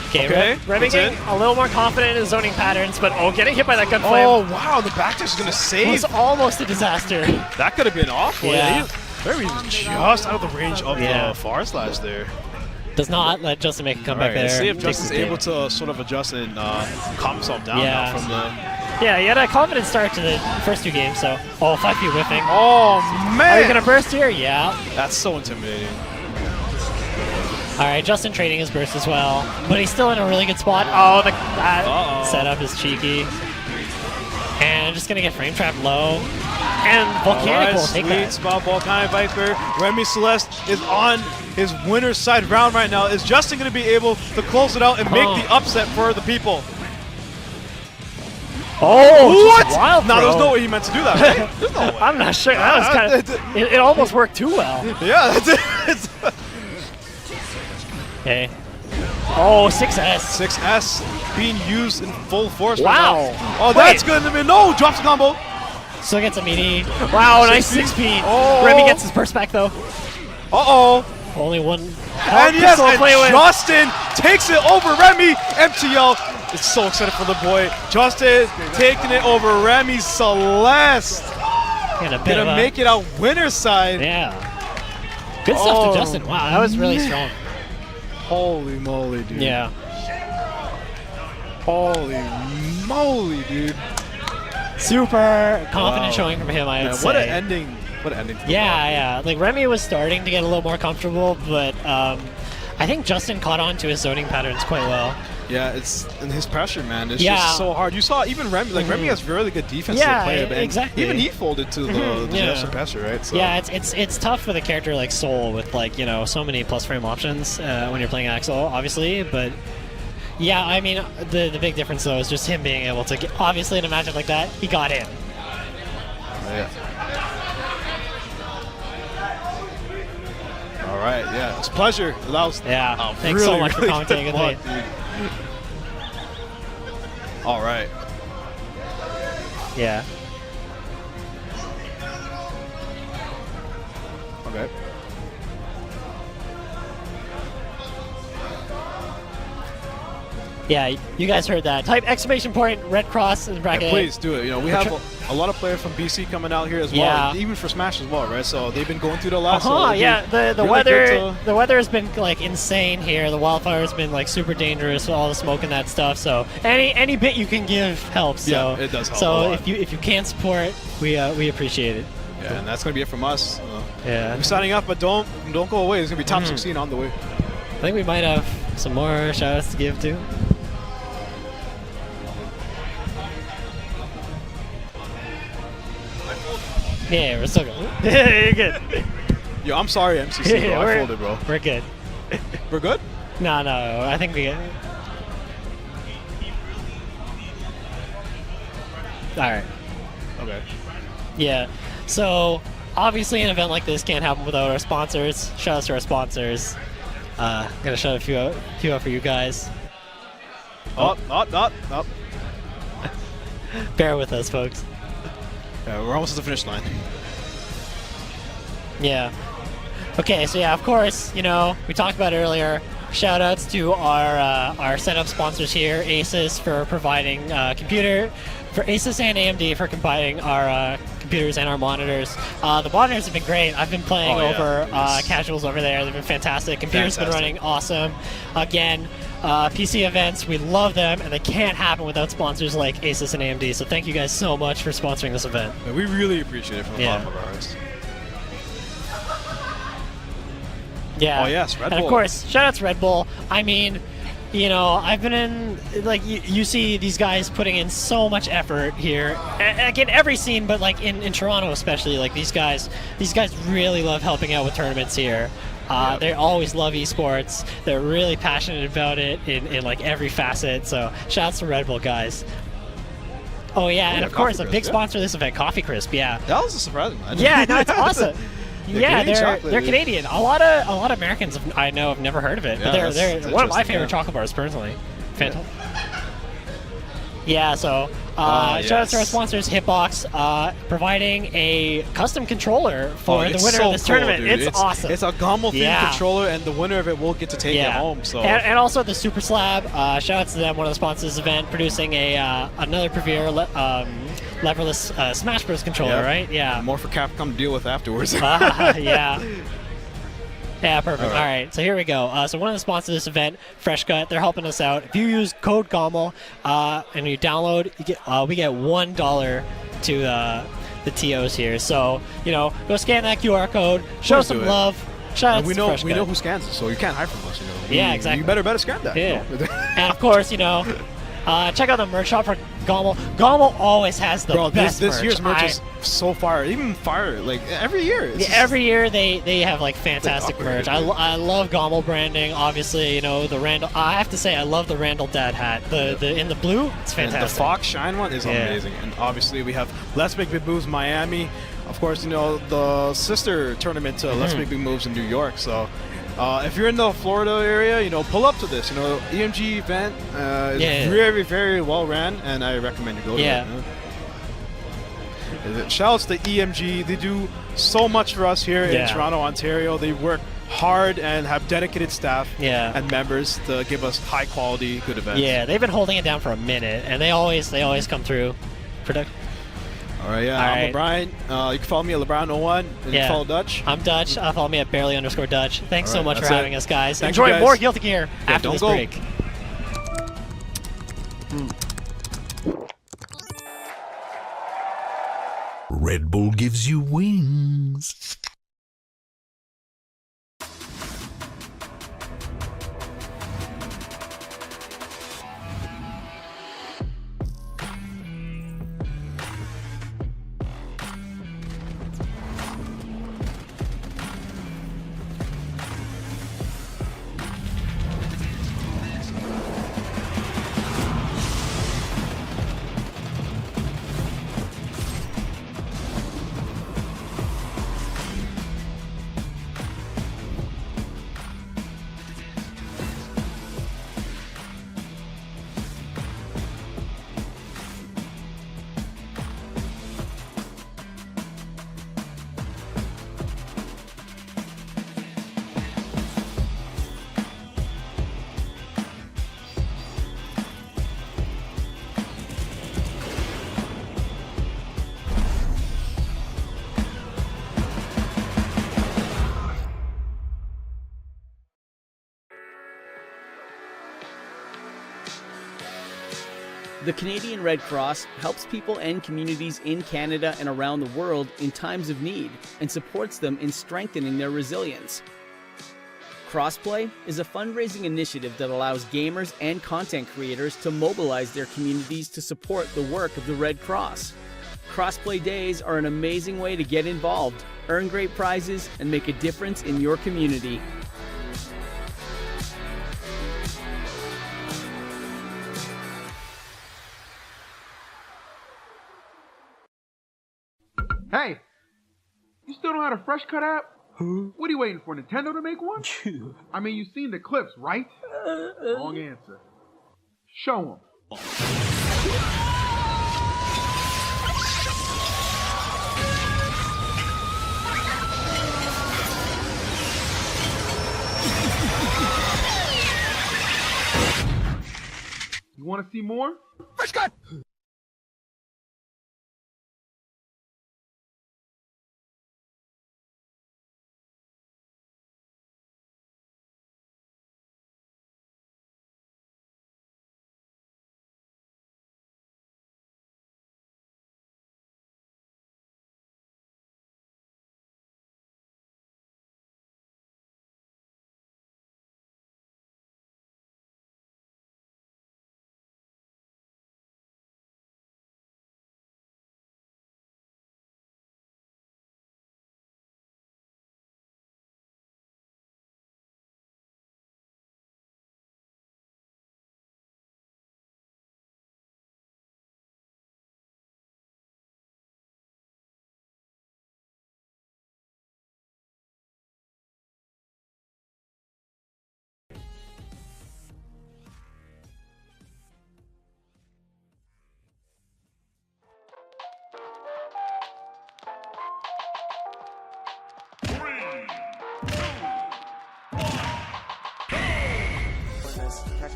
Okay, Remy getting a little more confident in his zoning patterns, but getting hit by that gun flame. Oh wow, the backdash is gonna save. Was almost a disaster. That could have been awful. Yeah. Remy's just out of the range of the far slash there. Does not let Justin make a comeback there. Let's see if Takes Justin's his game. able to sort of adjust and calm himself down now from the... Yeah, he had a confident start to the first 2 games, so... Oh, 5P whiffing. Oh, man! Are you gonna burst here? Yeah. That's so intimidating. Alright, Justin trading his burst as well, but he's still in a really good spot. Oh, that setup is cheeky. And just gonna get frame trap low. And Volcanic will take sweet that. spot, Volcanic Viper. Remy Celeste is on his winner's side round right now. Is Justin going to be able to close it out and make the upset for the people? Oh, what? Wild now, throw. there's no way he meant to do that, right? There's no way. I'm not sure. That was kind of... It almost worked too well. Yeah, that's it. Okay. Oh, 6S. 6S being used in full force Wow. right now. Oh, that's good. No, drops the combo. Still gets a meaty. Wow, nice 6P. Oh. Remy gets his burst back, though. Uh-oh. Only one. And yes, and Justin takes it over Remy. MTL is so excited for the boy. Justin taking it over Remy Celeste. Gonna make it out winner's side. Yeah. Good stuff to Justin. Wow, that was really strong. Holy moly, dude. Yeah. Holy moly, dude. Super confident showing from him, I would say. What an ending. What an ending. Yeah. Like, Remy was starting to get a little more comfortable, but I think Justin caught on to his zoning patterns quite well. Yeah, it's in his pressure, man. It's just so hard. You saw even Remy, like Remy has really good defense to play. And exactly. Even he folded to the Justin pressure, right? So. Yeah, it's tough with a character like Soul with so many plus frame options when you're playing Axel, obviously, but yeah, I mean the big difference though is just him being able to get, obviously in a matchup like that, he got in. Yeah. All right, yeah, it's a pleasure. Thanks Thanks so much for commentating with me. All right. Yeah. Okay. Yeah, you guys heard that. Type exclamation point, red cross in the bracket. Yeah, please do it. You know, we have a lot of players from BC coming out here as well, even for Smash as well, right? So they've been going through the last. Yeah, the really weather has been like insane here. The wildfire has been like super dangerous with all the smoke and that stuff. So any bit you can give helps. So, yeah, it does help. So if you can support, we appreciate it. Yeah, and that's gonna be it from us. Yeah. We're signing up, but don't go away. It's gonna be top 16 on the way. I think we might have some more shout-outs to give too. Yeah, we're still going. You're good. Yo, I'm sorry, MCC, bro. I folded, bro. We're good. We're good? No, I think we get. Alright. Okay. Yeah. So, obviously an event like this can't happen without our sponsors. Shout out to our sponsors. Gonna shout a few out for you guys. Up. Bear with us, folks. Yeah, we're almost at the finish line. Yeah. Okay, so yeah, of course, we talked about it earlier. Shout outs to our setup sponsors here, Asus for providing Asus and AMD for combining our computers and our monitors. The monitors have been great. I've been playing casuals over there. They've been fantastic. Computers have been running awesome. Again, PC events, we love them, and they can't happen without sponsors like Asus and AMD. So thank you guys so much for sponsoring this event. Yeah, we really appreciate it from the bottom of our hearts. Yeah. Oh yes, Red Bull. And of course, shout out to Red Bull. I mean, You know, I've been in, like, you see these guys putting in so much effort here. Like, in every scene, but, like, in Toronto especially, like, these guys really love helping out with tournaments here. They always love esports. They're really passionate about it in like, every facet. So, shouts to Red Bull, guys. Oh, yeah, and of course, a big sponsor of this event, Coffee Crisp, yeah. That was a surprise. Yeah, no, it's awesome. Yeah, Canadian they're Canadian. A lot of Americans I know have never heard of it. Yeah, But they're one of my favorite yeah. chocolate bars personally. Fantome. Yeah, so shout out to our sponsors, Hitbox, providing a custom controller for the winner of this tournament. Dude. It's awesome. It's a GOML themed controller, and the winner of it will get to take it home. So and also the Super Slab. Shout out to them, one of the sponsors of this event, producing another Premier leverless Smash Bros. Controller, right? Yeah. More for Capcom to deal with afterwards. Yeah. Yeah, perfect. All right, so here we go. So one of the sponsors of this event, Fresh Cut, they're helping us out. If you use code GOML and you download, you get, we get $1 to the TOs here. So, you know, go scan that QR code, show some love. Shout out to Fresh we Cut. know who scans it, so you can't hide from us. You know. Yeah, exactly. You better scan that. Yeah. You know? And of course, you know, check out the merch shop for GOML. GOML always has the best this merch. year's merch is so fire, even fire. Like every year. It's Every year they have like fantastic merch. I love GOML branding. Obviously, you know the Randall. I have to say I love the Randall Dad hat. The in the blue, it's fantastic. And the Fox Shine one is amazing. And obviously we have Let's Make Big Moves Miami. Of course, you know the sister tournament to Let's Make Big Moves in New York. So. If you're in the Florida area, you know, pull up to this. You know, EMG event is very, very well ran, and I recommend you go to it. You know? Shout outs to EMG. They do so much for us here in Toronto, Ontario. They work hard and have dedicated staff and members to give us high quality, good events. Yeah, they've been holding it down for a minute, and they always come through. All right, I'm Lebryant. You can follow me at Lebryant01. You can follow Dutch. I'm Dutch. Follow me at barely_Dutch. Thanks so much for having us, guys. Thank Enjoy you, guys. more Guilty Gear after this break. Red Bull gives you wings. The Canadian Red Cross helps people and communities in Canada and around the world in times of need and supports them in strengthening their resilience. Crossplay is a fundraising initiative that allows gamers and content creators to mobilize their communities to support the work of the Red Cross. Crossplay days are an amazing way to get involved, earn great prizes, and make a difference in your community. Hey, you still don't have a Fresh Cut app? What are you waiting for, Nintendo to make one? I mean, you've seen the clips, right? Wrong answer. Show them. You want to see more? Fresh Cut!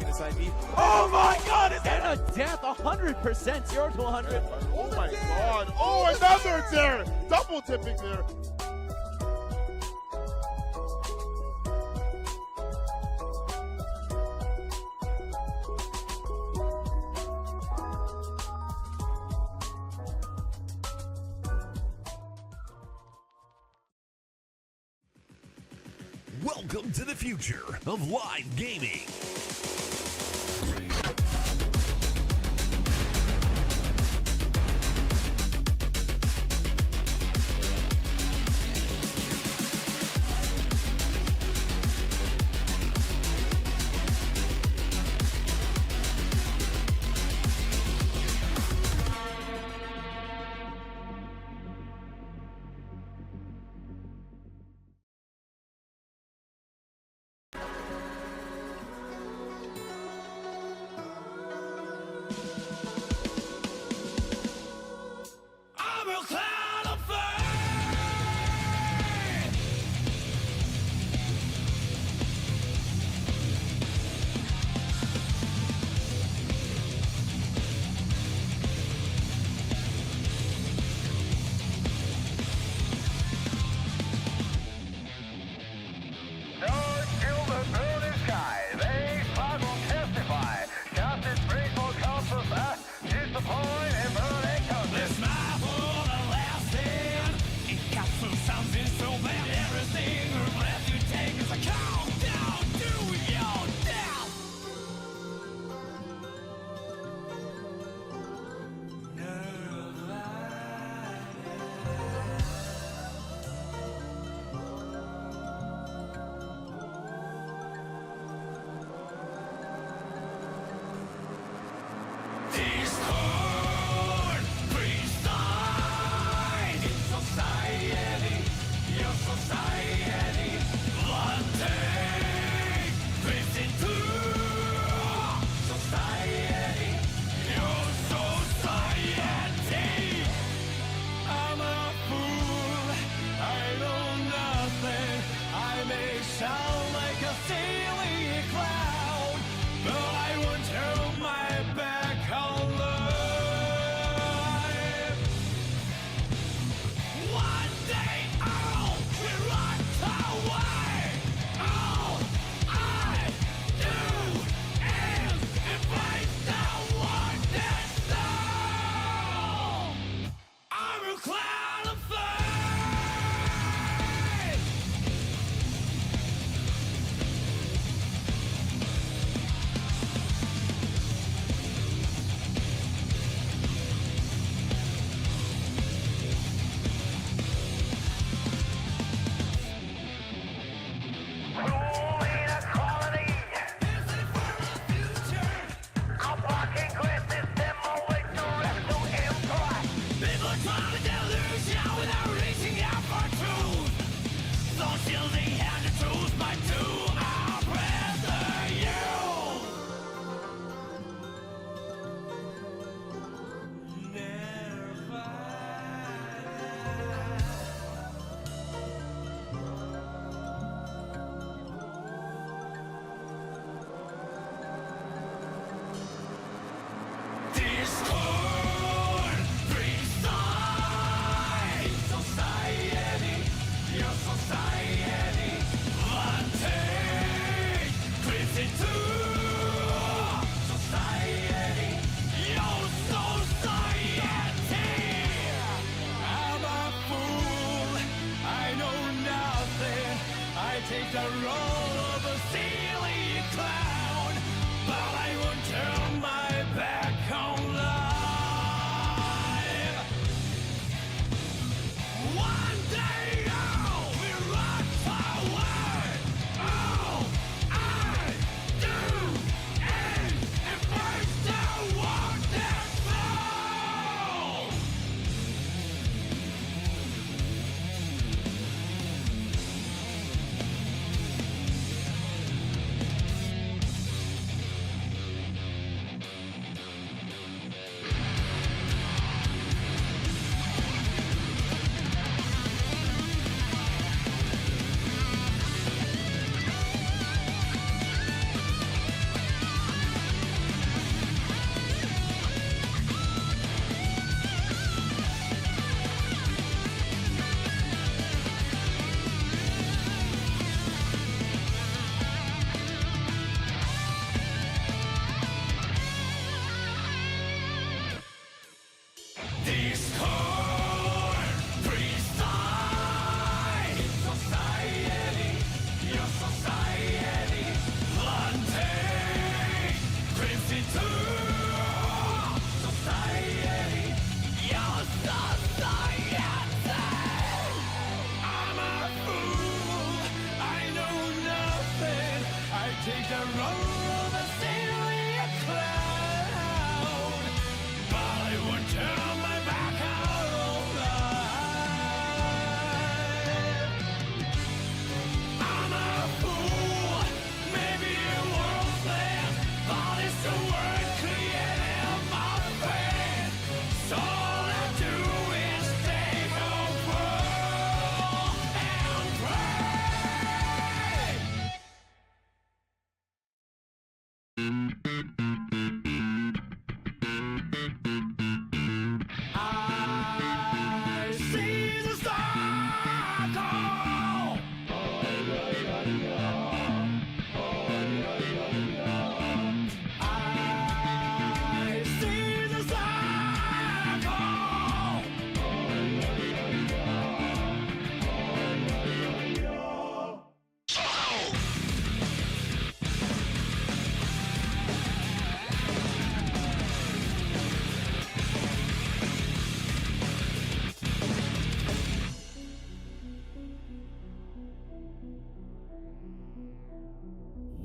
see this ID. Oh my god, is that a death? 100%, 0 to 100. Oh my god. Oh, another there. Double tipping there. Welcome to the future of live gaming.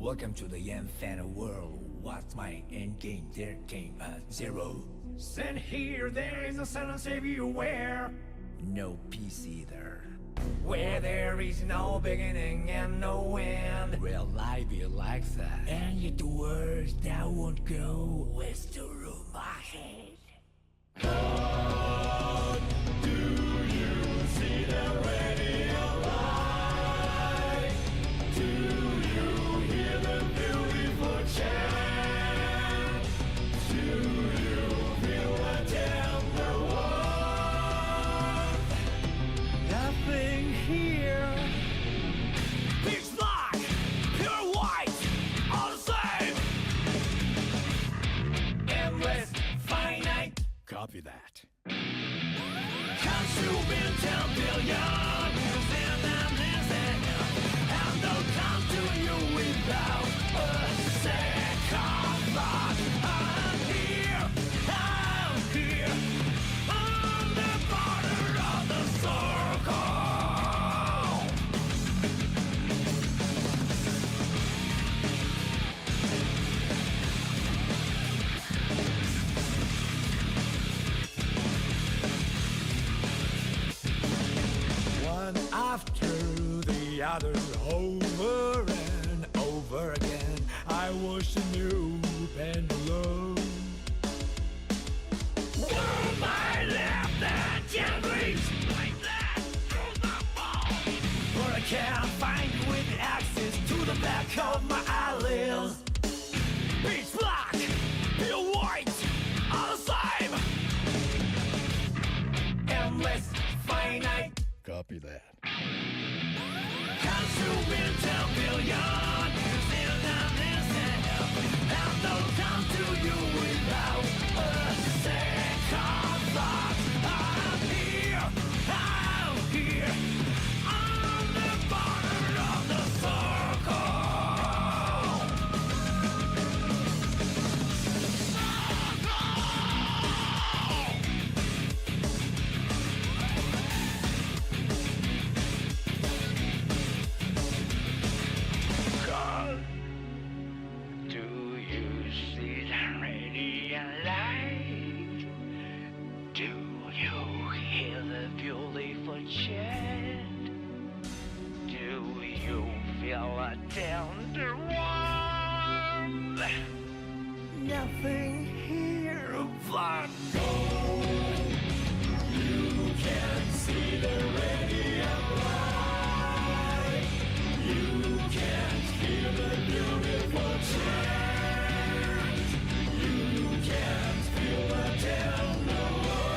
Welcome to the infinite world. What's my end game? There came a zero. Send here, there is a silence everywhere. No peace either. Where there is no beginning and no end. Real life be like that. And yet the words that won't go with the room my head. Do you see the radio light? Do you hear the beautiful chant? Do you feel a tender warmth? Nothing here. Pitch black, pure white, all the same. Endless, finite. Copy that. Consuming 10 billion using amnesia, and don't come to you without a second thought. I'm here, on the border of the circle. One after the other, over and over again, I was a new pendulum. World my left and jangles like that through the ball. But I can't find you with access to the back of my eyelids. Pitch black, pure white, all the same. Endless, finite. Copy that. Consuming 10 billion using amnesia, and don't come to you without a second thought. I'm here, on the border of the circle. Do you see the radiant light? Do you hear the beautiful chant? Do you feel a tender warmth? Nothing here but gold. You can see the radiant light. You can hear the beautiful chant. You can feel the tender warmth.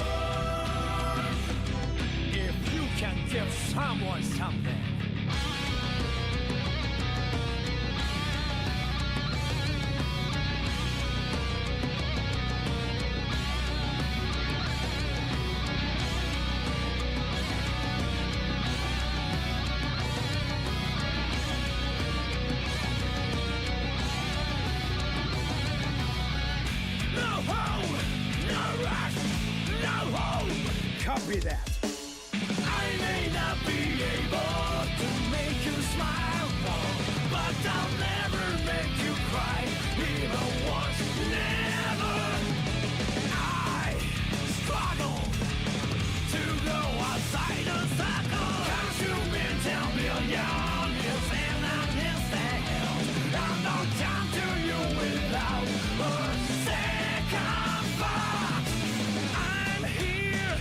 If you can give someone something. No hope, no rush, no hope. Copy that. I may not be able to make you smile, no, but I'll never make you cry, even once, never. I struggle to go outside the circle. Consuming 10 billion is in an instant, and don't come to you without a second thought. I'm here.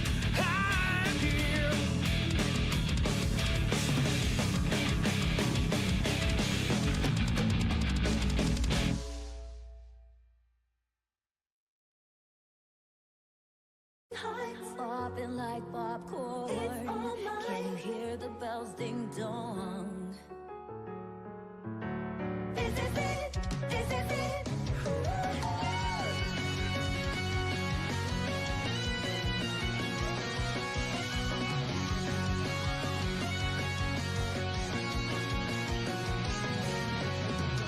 Popping like popcorn. Can you hear the bells ding dong? This is it. This is it.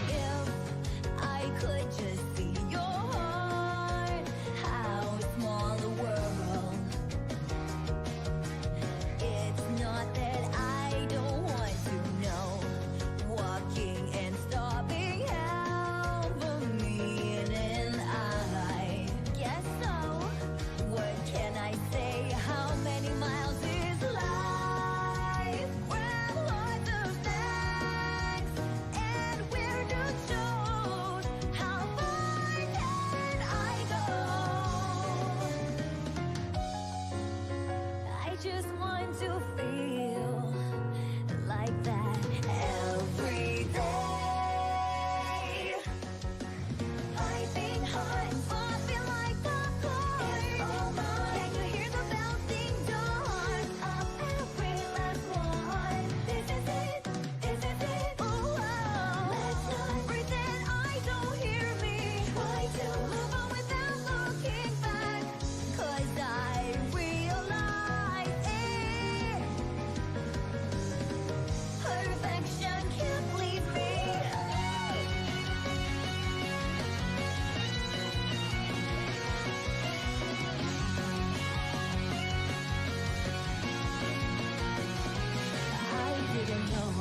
If I could just see your heart, how small the world. It's not that I don't want to know just want to feel like that every day. Piping hot and popping like popcorn. Can you hear the bells ding dawn of every last one? This is it, this is it. Oh, let's not pretend I don't hear me. Try to move on without looking back, 'cause I realize it. Perfection can't please me. I didn't know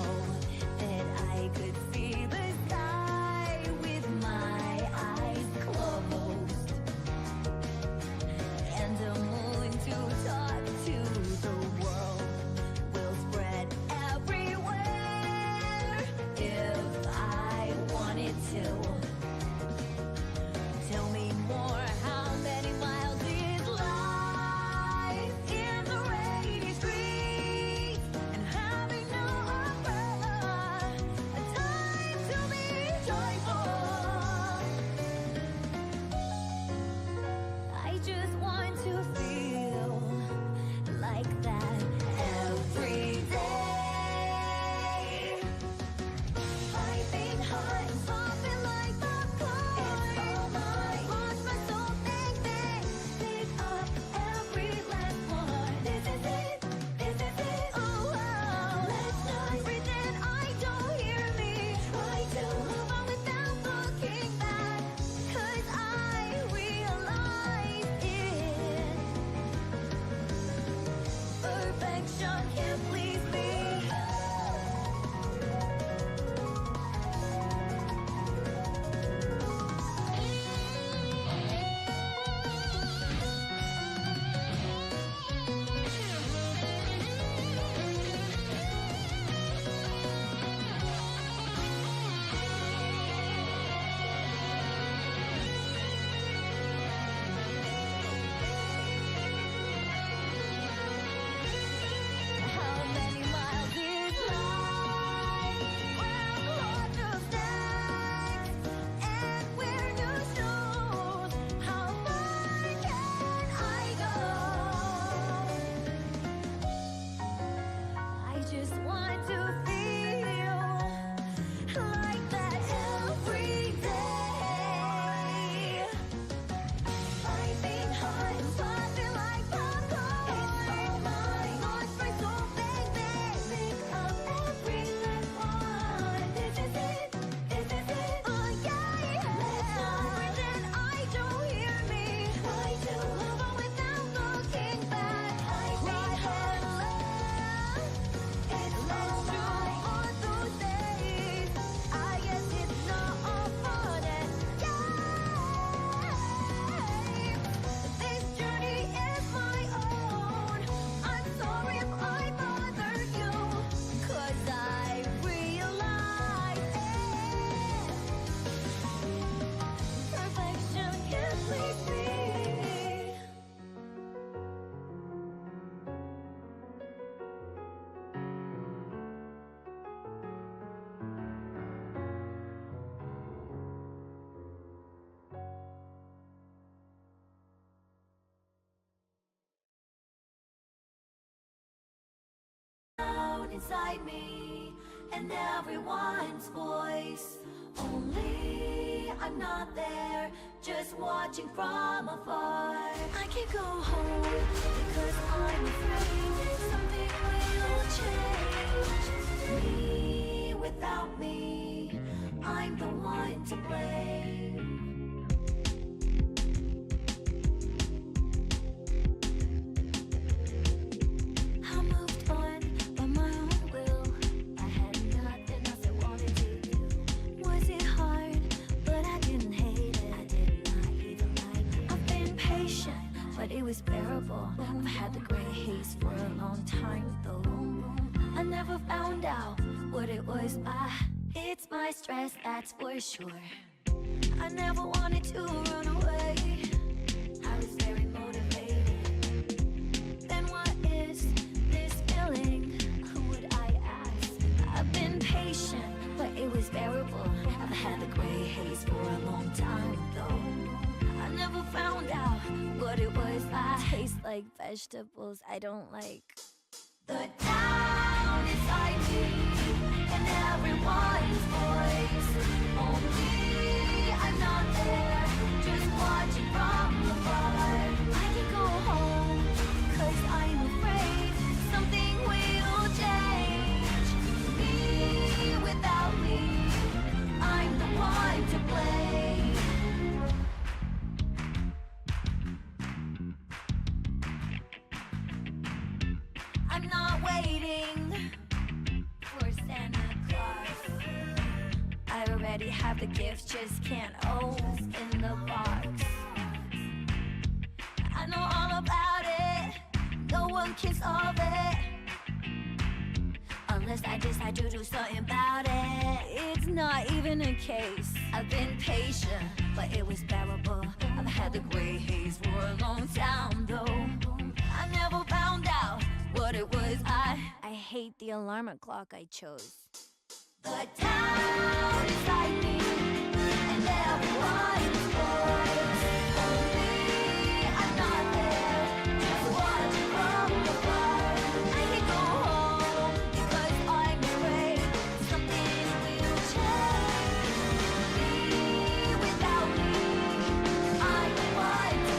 that I could see the sky with my eyes closed, and the moon to talk to the world will spread everywhere if I wanted to. Tell me more, how many miles is life in the rainy streets and having no umbrella? A time to be joyful. I just want to feel like that every day. Piping hot and popping like popcorn. Watch my soul bang bang, pick up every last one. This is it, this is it. Oh, let's not pretend I don't hear me. Try to move on without looking back, 'cause I realize it. Perfection can't please me. How many miles is life? Round lots of stacks and wear new shoes. How far can I go? I just want to feel like that every day. Piping hot and popping like popcorn. Watch my soul bang bang, pick up every last one. This is it, this is it. Oh yeah. Let's not pretend I don't hear me. Try to move on without looking back. Cry and laugh. It's less true on those days. I guess it's not all fun and games. This journey is my own. I'm sorry if I bothered you, 'cause I realize it. Perfection can't please me. Out inside me and everyone's voice. Only I'm not there, just watching from afar. I can't go home because I'm afraid something will change. Me without me, I'm the one to blame. I moved on by my own will. I had nothing else I wanted to do. Was it hard? But I didn't hate it. I did not even like it. I've been patient, but it was bearable. I've had the gray haze for a long time though. I never found out what it was. It's my stress, that's for sure. I never wanted to run away. I was very motivated. Then what is like vegetables. I don't like the town inside me and everyone's voice. Only I'm not there, just watching from afar. I can go home, 'cause I'm afraid something will change. Me without me, I'm the one to blame. I'm not waiting for Santa Claus. I already have the gifts, just can't open the box. I know all about it, no one can solve it unless I decide to do something about it. It's not even a case. I've been patient, but it was bearable. I've had the gray haze for a long time though. I never found out what it was. I hate the alarm clock I chose. The town inside me and everyone's voice. Only I'm not there, just watching from afar. I can go home because I'm afraid something will change. Me without me, I'm the one to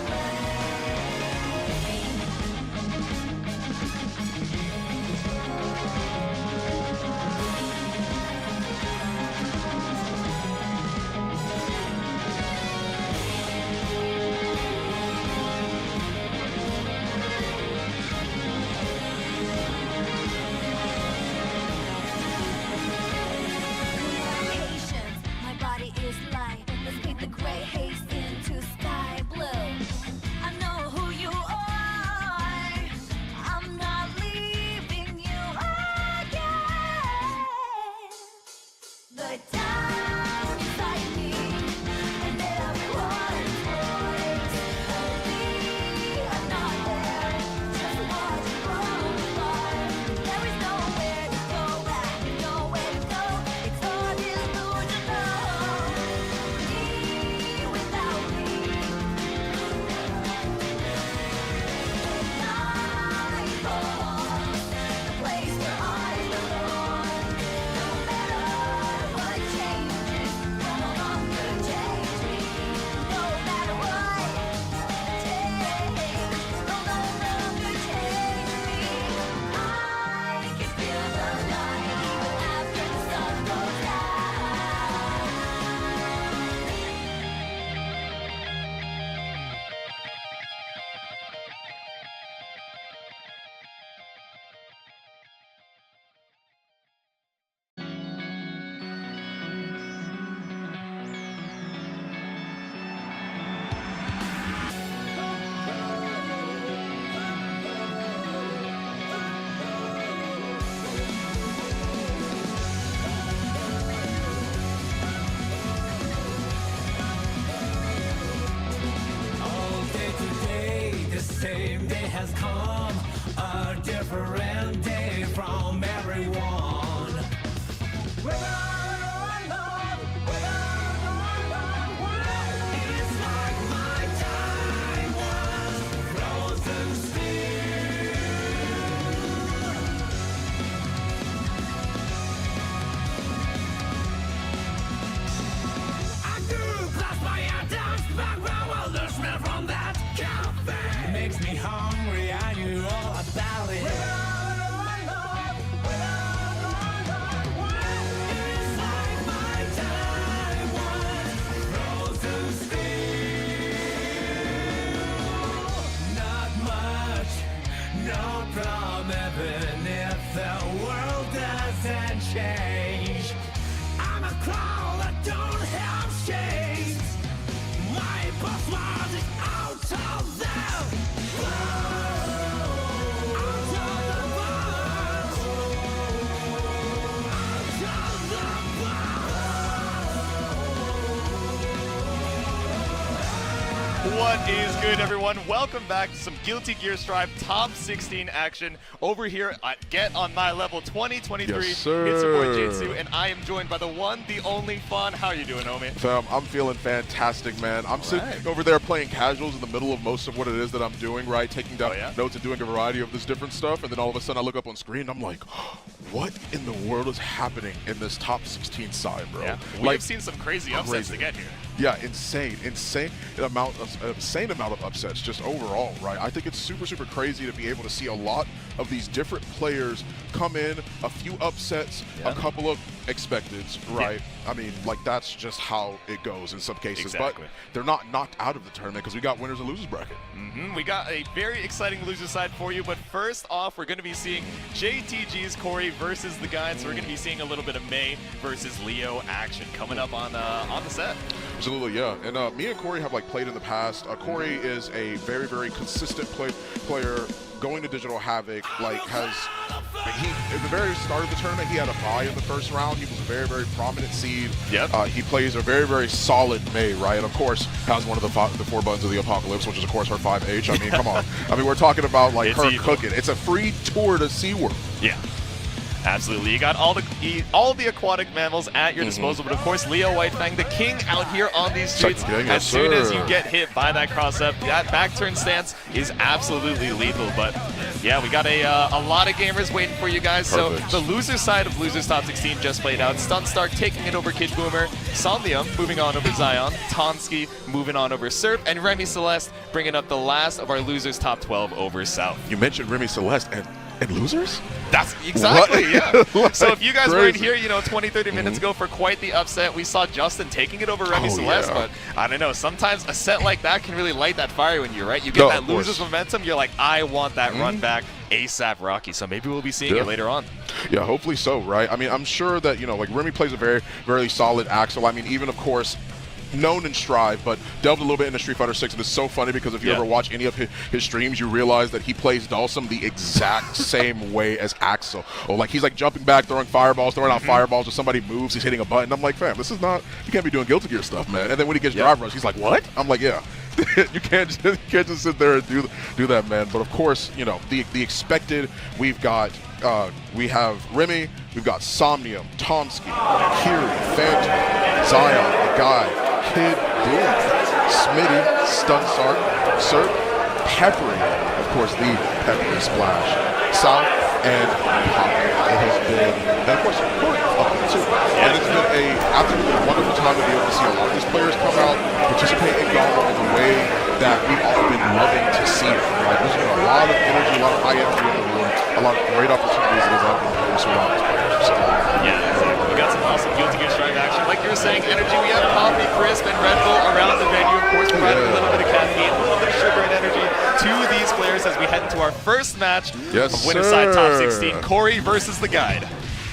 is light. Let's paint the gray haze into sky blue. I know who you are. I'm not leaving you again. The town inside me and everyone's voice. Only I'm not there, just watching from afar. There is nowhere to go back, nowhere to go. It's all delusional. Same day has come, a different day from everyone. It's like my time was frozen still. I grew past my atoms, back well, the smell from that cafe makes me hungry. I knew all about it. It's like my time was frozen still. Not much, no problem, even if the world doesn't change. I'm a clown that don't have shades. My password is out of them. What is good, everyone? Welcome back to some Guilty Gear Strive Top 16 action over here at Get On My Level 2023. Yes, sir. It's your boy Jitsu, and I am joined by the one, the only Fawn. How are you doing, homie? Fam, I'm feeling fantastic, man. I'm sitting over there playing casuals in the middle of most of what it is that I'm doing, right? Taking down notes and doing a variety of this different stuff, and then all of a sudden I look up on screen and I'm like, what in the world is happening in this top 16 side, bro? Yeah, we've seen some crazy upsets to get here. Yeah, insane amount of upsets just overall, right? I think it's super crazy to be able to see a lot of these different players come in, a few upsets, a couple of expecteds, right? I mean, like, that's just how it goes in some cases. But they're not knocked out of the tournament because we got winners and losers bracket. We got a very exciting loser side for you, but first off, we're going to be seeing JTG's Corey versus the guys. So we're going to be seeing a little bit of May versus Leo action coming up on the set. Absolutely, yeah. And me and Corey have played in the past. Corey is a very consistent player. Going to Digital Havoc, at the very start of the tournament, he had a bye in the first round. He was a very prominent seed. He plays a very solid May, right? And of course, has one of the 4 buttons of the Apocalypse, which is of course her 5H. I mean, come on. I mean, we're talking about her cooking. It's a free tour to SeaWorld. Yeah. Absolutely. You got all the aquatic mammals at your disposal, but of course, Leo Whitefang, the king out here on these streets. As soon as you get hit by that cross-up, that back turn stance is absolutely lethal. But yeah, we got a lot of gamers waiting for you guys. Perfect. So the loser side of Losers Top 16 just played out. Stunstark taking it over Kid Boomer, Somnium moving on over Zion, Tonsqi moving on over Serp, and Remy Celeste bringing up the last of our Losers Top 12 over South. You mentioned Remy Celeste and losers? That's exactly, yeah. So if you guys weren't here, 20-30 minutes ago for quite the upset, we saw Justin taking it over Remy Celeste, but I don't know, sometimes a set like that can really light that fire in you, right? You get that loser's momentum, you're like, I want that run back ASAP Rocky, so maybe we'll be seeing it later on. Yeah, hopefully so, right? I mean, I'm sure that, Remy plays a very solid Axel. I mean, even, of course, known in Strive, but delved a little bit into Street Fighter 6, and it's so funny because if you ever watch any of his streams, you realize that he plays Dalsum the exact same way as Axel. Or he's jumping back, throwing fireballs, throwing out fireballs, or somebody moves, he's hitting a button. I'm like, fam, this is not, you can't be doing Guilty Gear stuff, man. And then when he gets drive rush, he's like, what? I'm like, yeah. you can't just sit there and do that, man. But of course, the expected, we have Remy, we've got Somnium, Tonsqi, Kiri, Fantome, Zion, the guy, Kid Boom, Smitty, Stunstark, Serp, Peppery, of course the PepperySplash, South, and Pop. It has been, and of course, Corey up there too. And it's been a absolutely wonderful time to be able to see a lot of these players come out, participate in GOML in the way that we've all been loving to see it. Right? There's been a lot of energy, a lot of high energy in the room, a lot of great opportunities that have been produced around these players. So, yeah, exactly. We got some awesome Guilty Gear Strive action. Like you were saying, energy. We have coffee, crisp, and Red Bull around the venue. Of course, providing a little bit of caffeine, a little bit of sugar and energy to these players as we head into our first match of Winner Side Top 16. Corey versus the Guide.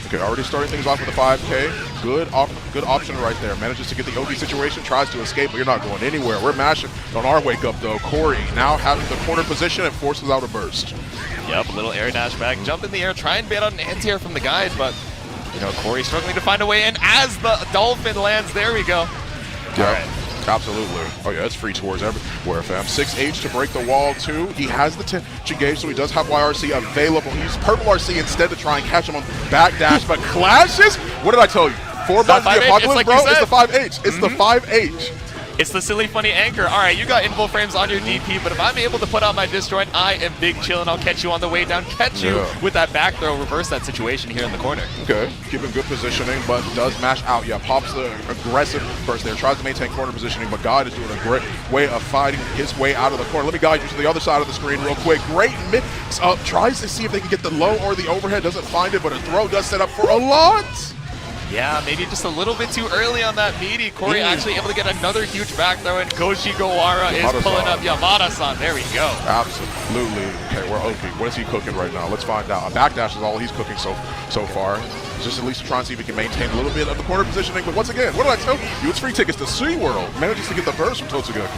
Okay, already starting things off with a 5K. Good option right there. Manages to get the OD situation, tries to escape, but you're not going anywhere. We're mashing on our wake up though. Corey now having the corner position and forces out a burst. Yep, a little air dash back, jump in the air, try and bait out an anti-air from the Guide, but Corey struggling to find a way in as the Dolphin lands. There we go. Yeah. All right. Absolutely. Oh yeah, it's free tours everywhere, fam. 6H to break the wall too. He has the tension gauge, so he does have YRC available. He used purple RC instead to try and catch him on backdash, but clashes? What did I tell you? 4 buttons of the Apocalypse, bro. It's the 5H. It's the 5H. It's the silly, funny anchor. All right, you got invul frames on your DP, but if I'm able to put out my disjoint, I am big chillin'. I'll catch you on the way down, catch you with that back throw, reverse that situation here in the corner. Okay, keeping good positioning, but does mash out. Yeah, pops the aggressive burst there, tries to maintain corner positioning, but God is doing a great way of fighting his way out of the corner. Let me guide you to the other side of the screen real quick. Great mix up, tries to see if they can get the low or the overhead, doesn't find it, but a throw does set up for a lot. Yeah, maybe just a little bit too early on that meaty. Corey actually able to get another huge back throw, and Goshi Gowara is pulling up Yamada-san. There we go. Absolutely. Okay, we're okay. What is he cooking right now? Let's find out. A backdash is all he's cooking so far. He's just at least trying to see if he can maintain a little bit of the corner positioning. But once again, what did I tell you? It's free tickets to SeaWorld. Manages to get the burst from Totsuga.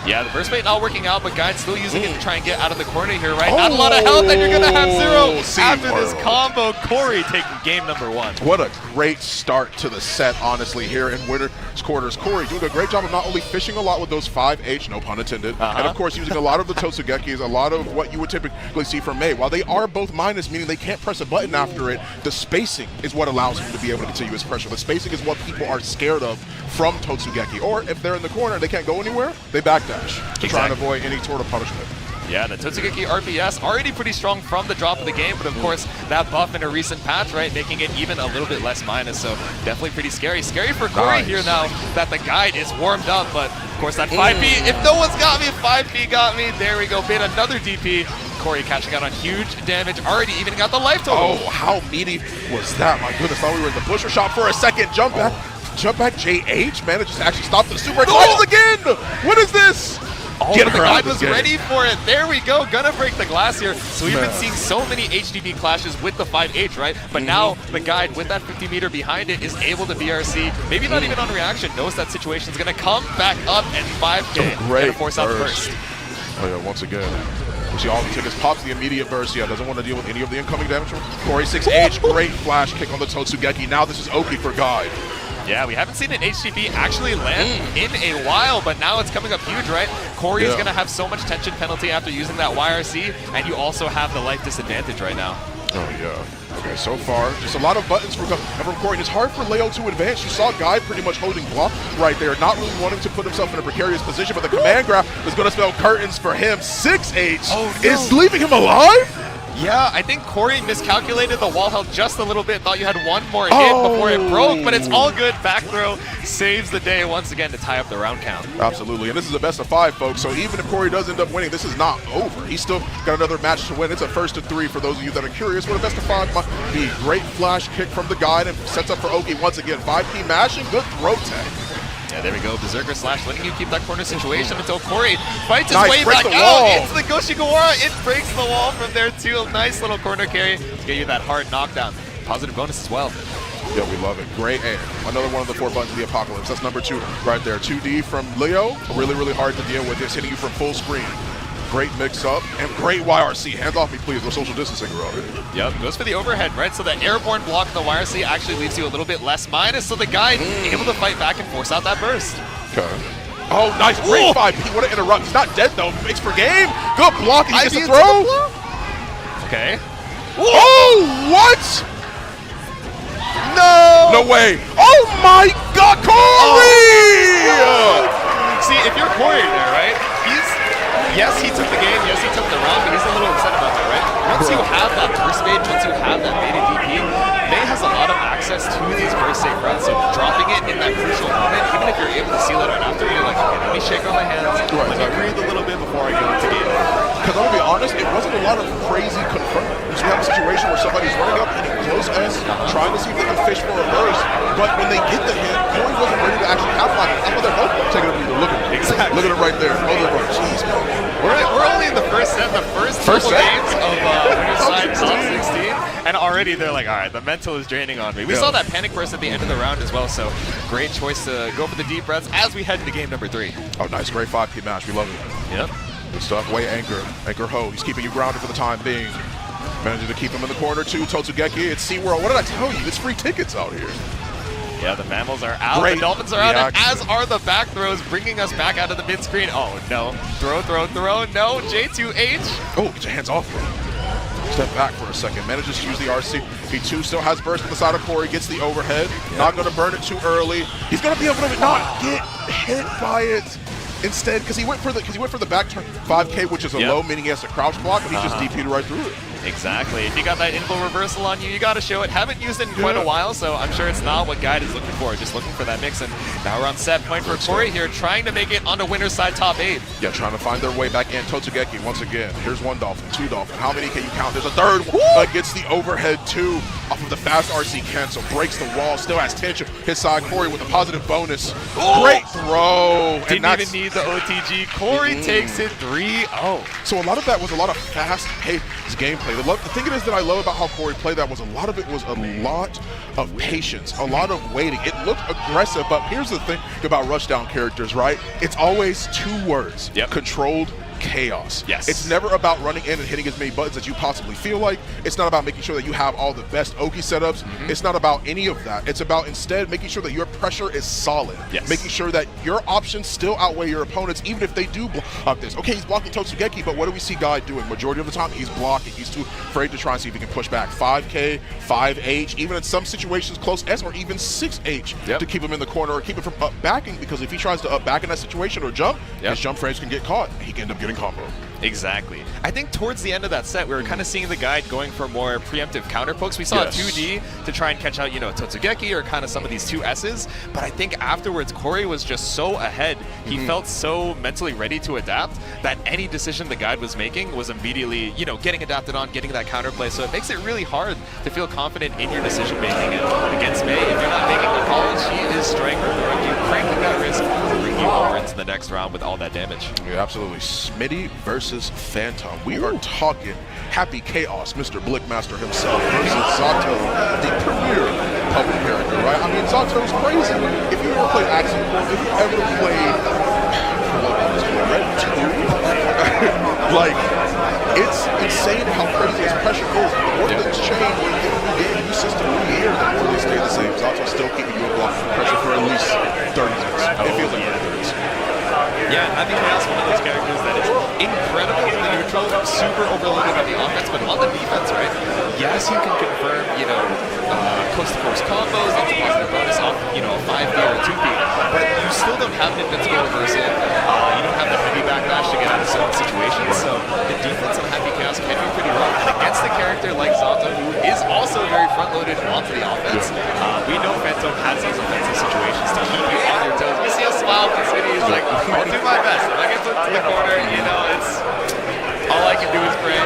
Yeah, the burst bait not working out, but Guy's still using it to try and get out of the corner here, right? Not a lot of health, and you're going to have 0 after this combo. Corey taking game number 1. What a great start to the set, honestly, here in winner's quarters. Corey doing a great job of not only fishing a lot with those 5H, no pun intended, and of course using a lot of the Totsugekis, a lot of what you would typically see from May. While they are both minus, meaning they can't press a button after it, the spacing is what allows him to be able to continue his pressure. The spacing is what people are scared of from Totsugeki. Or if they're in the corner and they can't go anywhere, they backdash to try and avoid any sort of punishment. Yeah, the Totsugeki RPS already pretty strong from the drop of the game, but of course that buff in a recent patch, right, making it even a little bit less minus, so definitely pretty scary. Scary for Corey here now that the guide is warmed up, but of course that 5P, if no one's got me, 5P got me. There we go, bait another DP. Corey catching out on huge damage, already evening out the life total. Oh, how meaty was that? My goodness, thought we were in the pusher shot for a second. Jump back. Jump back, JH manages to actually stop the super clashes again! What is this? Oh, but the guide was ready for it. There we go, gonna break the glass here. So we've been seeing so many HDB clashes with the 5H, right? But now the guide with that 50 meter behind it is able to BRC, maybe not even on reaction, knows that situation's gonna come back up and 5K. Gonna force out the burst. Oh yeah, once again. We see all the tickets, pops the immediate burst. Yeah, doesn't want to deal with any of the incoming damage from Corey. 6H, great flash kick on the Totsugeki. Now this is Oki for guide. Yeah, we haven't seen an HTP actually land in a while, but now it's coming up huge, right? Corey is going to have so much tension penalty after using that YRC, and you also have the life disadvantage right now. Oh, yeah. Okay, so far, just a lot of buttons from Corey. And it's hard for Leo to advance. You saw Guy pretty much holding block right there, not really wanting to put himself in a precarious position, but the command grab is going to spell curtains for him. 6H is leaving him alive? Yeah, I think Corey miscalculated the wall health just a little bit, thought you had one more hit before it broke, but it's all good. Back throw saves the day once again to tie up the round count. Absolutely, and this is a best of 5, folks, so even if Corey does end up winning, this is not over. He's still got another match to win. It's a first to 3 for those of you that are curious what a best of 5 might be. Great flash kick from the guide and sets up for Oki once again. 5P mashing, good throw tech. Yeah, there we go. Berserker slash letting you keep that corner situation until Corey fights his way break back the out wall. into the Goshigawara. It breaks the wall from there too. A nice little corner carry to get you that hard knockdown. Positive bonus as well. Yeah, we love it. Great air. Another one of the 4 buttons of the apocalypse. That's number 2 right there. 2D from Leo. Really, really hard to deal with. It's hitting you from full screen. Great mix-up, and great YRC. Hands off me, please. We're social distancing around here. Yep, goes for the overhead, right? So the airborne block in the YRC actually leaves you a little bit less minus, so the guy able to fight back and force out that burst. Okay. Oh, nice. Great 5P. What an interrupt. He's not dead, though. Makes for game. Good block. He gets a throw. Okay. Oh, what? No. No way. Oh, my God, Corey! See, if you're Corey there, right? Yes, he took the game. Yes, he took the round, but he's a little upset about that, right? Once you have that burst made, once you have that baited DP, May has a lot of access to these burst safe routes. So dropping it in that crucial moment, even if you're able to seal it out after, you're like, okay, let me shake on my hands, let me breathe a little bit before I go into game. Because I'm going to be honest, it wasn't a lot of crazy confirm. You have a situation where somebody's running up, hitting close S, trying to see if they can fish for a burst, but when they get the hit, Corey wasn't ready to actually capitalize. That's why they're both taking a breather. Look at it. Exactly. Look at it right there. Oh, they're right. Jeez, man. We're only in the first set, the first couple games of Winner's Side Top 16, and already they're like, all right, the mental is draining on me. We saw that panic burst at the end of the round as well, so great choice to go for the deep breaths as we head into game number 3. Oh, nice. Great 5P match. We love it. Yep. Good stuff. Way Anchor. Anchor Ho. He's keeping you grounded for the time being. Managing to keep him in the corner, too. Totsugeki. It's SeaWorld. What did I tell you? It's free tickets out here. Yeah, the mammals are out, Great the dolphins are out, and reaction. as are the back throws, bringing us back out of the mid-screen. Oh, no. Throw, no. J2H. Oh, get your hands off me. Step back for a second. Manages to use the RC. P2 still has burst on the side of Corey, gets the overhead. Not going to burn it too early. He's going to be able to not get hit by it. Instead, because he went for the back turn 5K, which is a low, meaning he has to crouch block, but he just DP'd right through it. Exactly. If you got that info reversal on you, you got to show it. Haven't used it in quite a while, so I'm sure it's not what Guide is looking for. Just looking for that mix. And now we're on set point for Corey here, trying to make it on the winner's side top 8. Yeah, trying to find their way back in. Totsugeki once again. Here's 1 dolphin, 2 dolphin. How many can you count? There's a 3rd. Gets the overhead 2 off of the fast RC cancel. Breaks the wall. Still has tension. His side Corey with a positive bonus. Great throw. Didn't even need the OTG. Corey takes it 3-0. So a lot of that was a lot of fast-paced gameplay. play. The thing it is that I love about how Corey played that was a lot of it was a lot of patience, a lot of waiting. It looked aggressive, but here's the thing about rushdown characters, right? It's always 2 words. Yep. Controlled chaos. Yes. It's never about running in and hitting as many buttons as you possibly feel like. It's not about making sure that you have all the best Oki setups. It's not about any of that. It's about instead making sure that your pressure is solid. Yes. Making sure that your options still outweigh your opponents, even if they do block this. Okay, he's blocking Tonsqi, but what do we see Guy doing? Majority of the time, he's blocking. He's too afraid to try and see if he can push back 5K, 5H, even in some situations close S or even 6H to keep him in the corner or keep him from up backing, because if he tries to up back in that situation or jump, his jump frames can get caught. He can end up getting combo. Exactly. I think towards the end of that set, we were kind of seeing the guide going for more preemptive counter pokes. We saw a 2D to try and catch out, Tonsqi or kind of some of these 2Ss. But I think afterwards, Corey was just so ahead. He felt so mentally ready to adapt that any decision the guide was making was immediately, getting adapted on, getting that counterplay. So it makes it really hard to feel confident in your decision making. And against May, if you're not making the call, she is striking you, cranking that risk to bring you over into the next round with all that damage. Yeah, absolutely. Smitty versus Fantome. We are talking Happy Chaos, Mr. Blickmaster himself, versus Zato, the premier public character, right? I mean, Zato's crazy. If you ever played Action, if you ever played Red 2, like, it's insane how crazy his pressure is. The more things change, when you get a new system every year, the more they stay the same. Zato's still keeping you in block pressure for at least 30 minutes. It feels like 30 minutes. Yeah, Happy Chaos, one of those characters that is incredible in the neutral, super overloaded on the offense, but on the defense, right? Yes, you can confirm, coast-to-coast combos, that's a positive bonus off, a 5B or a 2B, but you still don't have an invincible reversal. You don't have the heavy backlash to get out of certain situations, so the defense of Happy Chaos can be pretty rough. And against a character like Zato, who is also very front-loaded onto the offense, we know Fantome has those offensive situations to keep you on your toes. You see a smile from Smitty, he's like, I'll do my best. If I get put to the corner, it's all I can do is pray.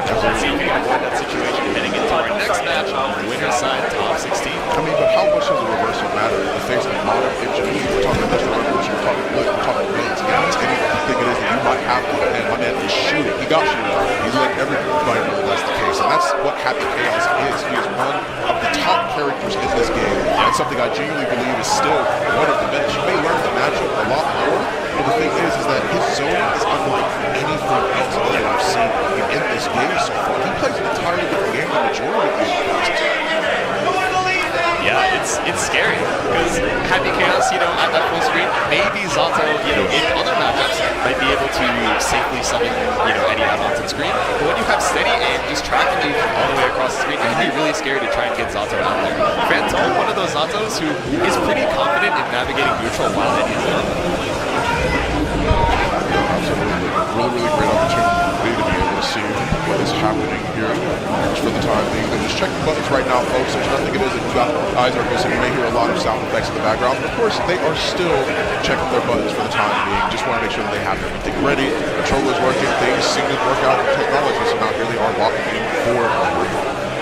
Let's see if we can avoid that situation heading into our next match on the winner's side, top 16. I mean, but how much does a reversal matter in the face of modern engineering? We're talking Mr. Revolution, we're talking Blitz, we're talking Blitz. Anything it is that you might have on hand, my man is shooting. He got shooting. He's letting everybody know that that's the case. And that's what Happy Chaos is. He is one of the top characters in this game. And something I genuinely believe is still one of the best. You may learn the matchup a lot more, but the thing is that his zoning is unlike anything else that I've seen in this game so far. He plays an entirely different game than the majority of the opponents. Yeah, it's scary because Happy Chaos, at that full screen, maybe Zato, in other matchups might be able to safely summon, any add-ons on screen. But when you have steady aim just tracking you all the way across the screen, it can be really scary to try and get Zato out there. Fantome, one of those Zatos who is pretty confident in navigating neutral while it is up. Absolutely. Really great opportunity to be able to see what is happening here just for the time being. But just check the buttons right now, folks. There's nothing it is that you got eyes are missing. You may hear a lot of sound effects in the background. But of course, they are still checking their buttons for the time being. Just want to make sure that they have everything ready. Controller's working. Things seem to work out. Technology so not really are locking in for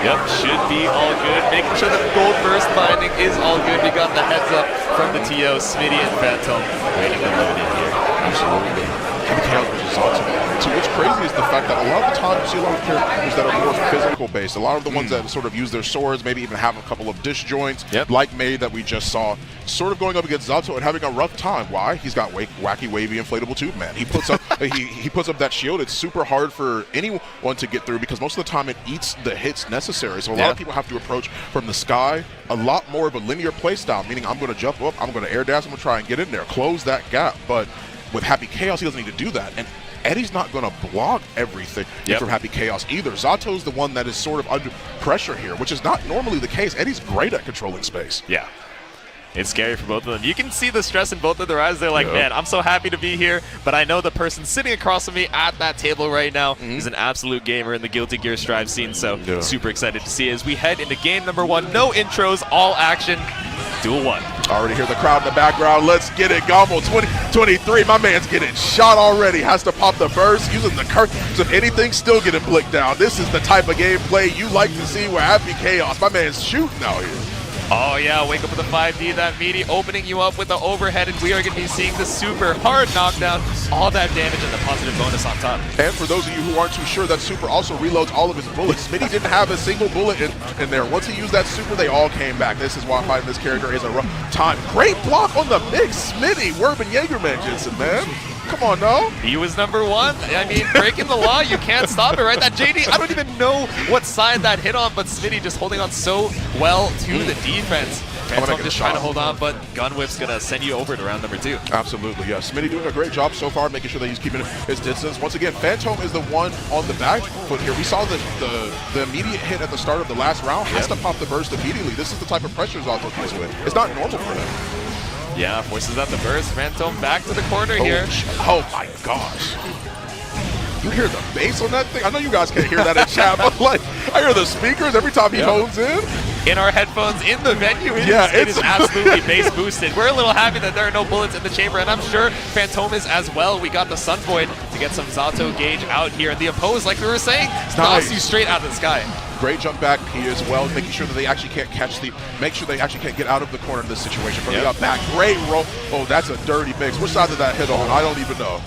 Yep, should be all good. Making sure that the gold burst binding is all good. We got the heads up from the TO, Smitty and Fantome waiting to limited here. Absolutely. Happy Chaos versus Zato. So what's crazy is the fact that a lot of the time you see a lot of characters that are more physical based. A lot of the ones that sort of use their swords, maybe even have a couple of disjoints, like May that we just saw, sort of going up against Zato and having a rough time. Why? He's got wacky, wavy, inflatable tube man. He puts up he puts up that shield. It's super hard for anyone to get through because most of the time it eats the hits necessary. So a lot of people have to approach from the sky. A lot more of a linear play style, meaning I'm going to jump up, I'm going to air dash, I'm going to try and get in there, close that gap. But with Happy Chaos, he doesn't need to do that. And Eddie's not going to block everything from Happy Chaos either. Zato's the one that is sort of under pressure here, which is not normally the case. Eddie's great at controlling space. Yeah. It's scary for both of them. You can see the stress in both of their eyes. They're like, man, I'm so happy to be here, but I know the person sitting across from me at that table right now is an absolute gamer in the Guilty Gear Strive scene, so super excited to see as we head into game number 1. No intros, all action, duel 1. Already hear the crowd in the background. Let's get it. GOML 2023. My man's getting shot already. Has to pop the burst, using the curse. So if anything, still getting blicked down. This is the type of gameplay you like to see where Happy Chaos. My man's shooting out here. Oh yeah, wake up with the 5D, that meaty opening you up with the overhead, and we are going to be seeing the super hard knockdown, all that damage and the positive bonus on top. And for those of you who aren't too sure, that super also reloads all of his bullets. Smitty didn't have a single bullet in there. Once he used that super, they all came back. This is why fighting this character is a rough time. Great block on the mix, Smitty. Werben Jaegerman Jensen, man. Come on, no. He was number one. I mean, breaking the law, you can't stop it, right? That JD, I don't even know what side that hit on, but Smitty just holding on so well to the defense. Fantome just trying to hold on, but Gun Whip's going to send you over to round number 2. Absolutely, yeah. Smitty doing a great job so far, making sure that he's keeping his distance. Once again, Fantome is the one on the back foot here. We saw the immediate hit at the start of the last round. Has to pop the burst immediately. This is the type of pressure Zato plays with. It's not normal for him. Yeah, forces out the burst. Fantome back to the corner here. Oh my gosh. You hear the bass on that thing? I know you guys can't hear that in chat, but like, I hear the speakers every time he hones in. In our headphones, in the venue, it is it's absolutely bass boosted. We're a little happy that there are no bullets in the chamber, and I'm sure Fantome is as well. We got the Sun Void to get some Zato gauge out here. And the oppose, like we were saying, knocks you straight out of the sky. Great jump back here as well, making sure that they actually can't catch make sure they actually can't get out of the corner in this situation. From the up back, great roll. Oh, that's a dirty mix. Which side did that hit on? I don't even know.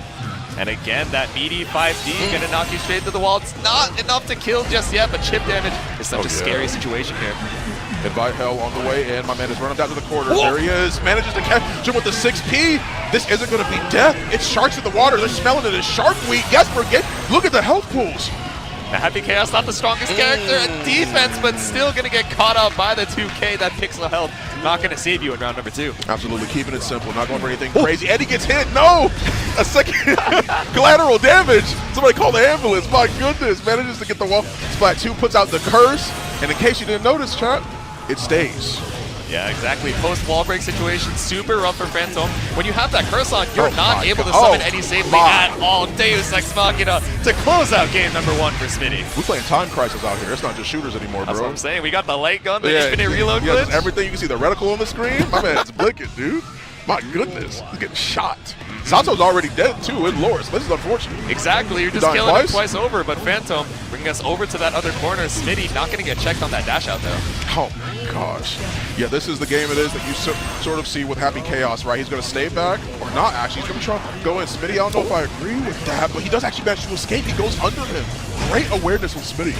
And again, that meaty 5D gonna knock you straight to the wall. It's not enough to kill just yet, but chip damage is such a scary situation here. Invite Hell on the way in. My man is running down to the corner. There he is. Manages to catch him with the 6P. This isn't going to be death. It's sharks in the water. They're smelling it as shark weed. Casper, look at the health pools. Now, Happy Chaos, not the strongest character at defense, but still going to get caught up by the 2K. That pixel health not going to save you in round number 2. Absolutely, keeping it simple, not going for anything crazy. Eddie gets hit. No! A second collateral damage. Somebody call the ambulance. My goodness. Manages to get the wall. Splat 2 puts out the curse. And in case you didn't notice, chat, it stays. Yeah, exactly. Post-wall break situation, super rough for Fantome. When you have that curse on, you're not able to summon Eddie safely at all. Deus Ex Machina to close out game number 1 for Smitty. We're playing Time Crisis out here. It's not just shooters anymore, bro. That's what I'm saying. We got the light gun, the infinite reload glitch. Everything. You can see the reticle on the screen. My man's blinking, dude. My goodness. He's getting shot. Zato's already dead, too, in Loris. This is unfortunate. Exactly. You're just killing him twice over, but Fantome bringing us over to that other corner. Smitty not going to get checked on that dash out, though. Oh, my gosh. Yeah, this is the game it is that you sort of see with Happy Chaos, right? He's going to stay back, or not, actually. He's going to try to go in. Smitty, I don't know if I agree with that, but he does actually manage to escape. He goes under him. Great awareness from Smitty.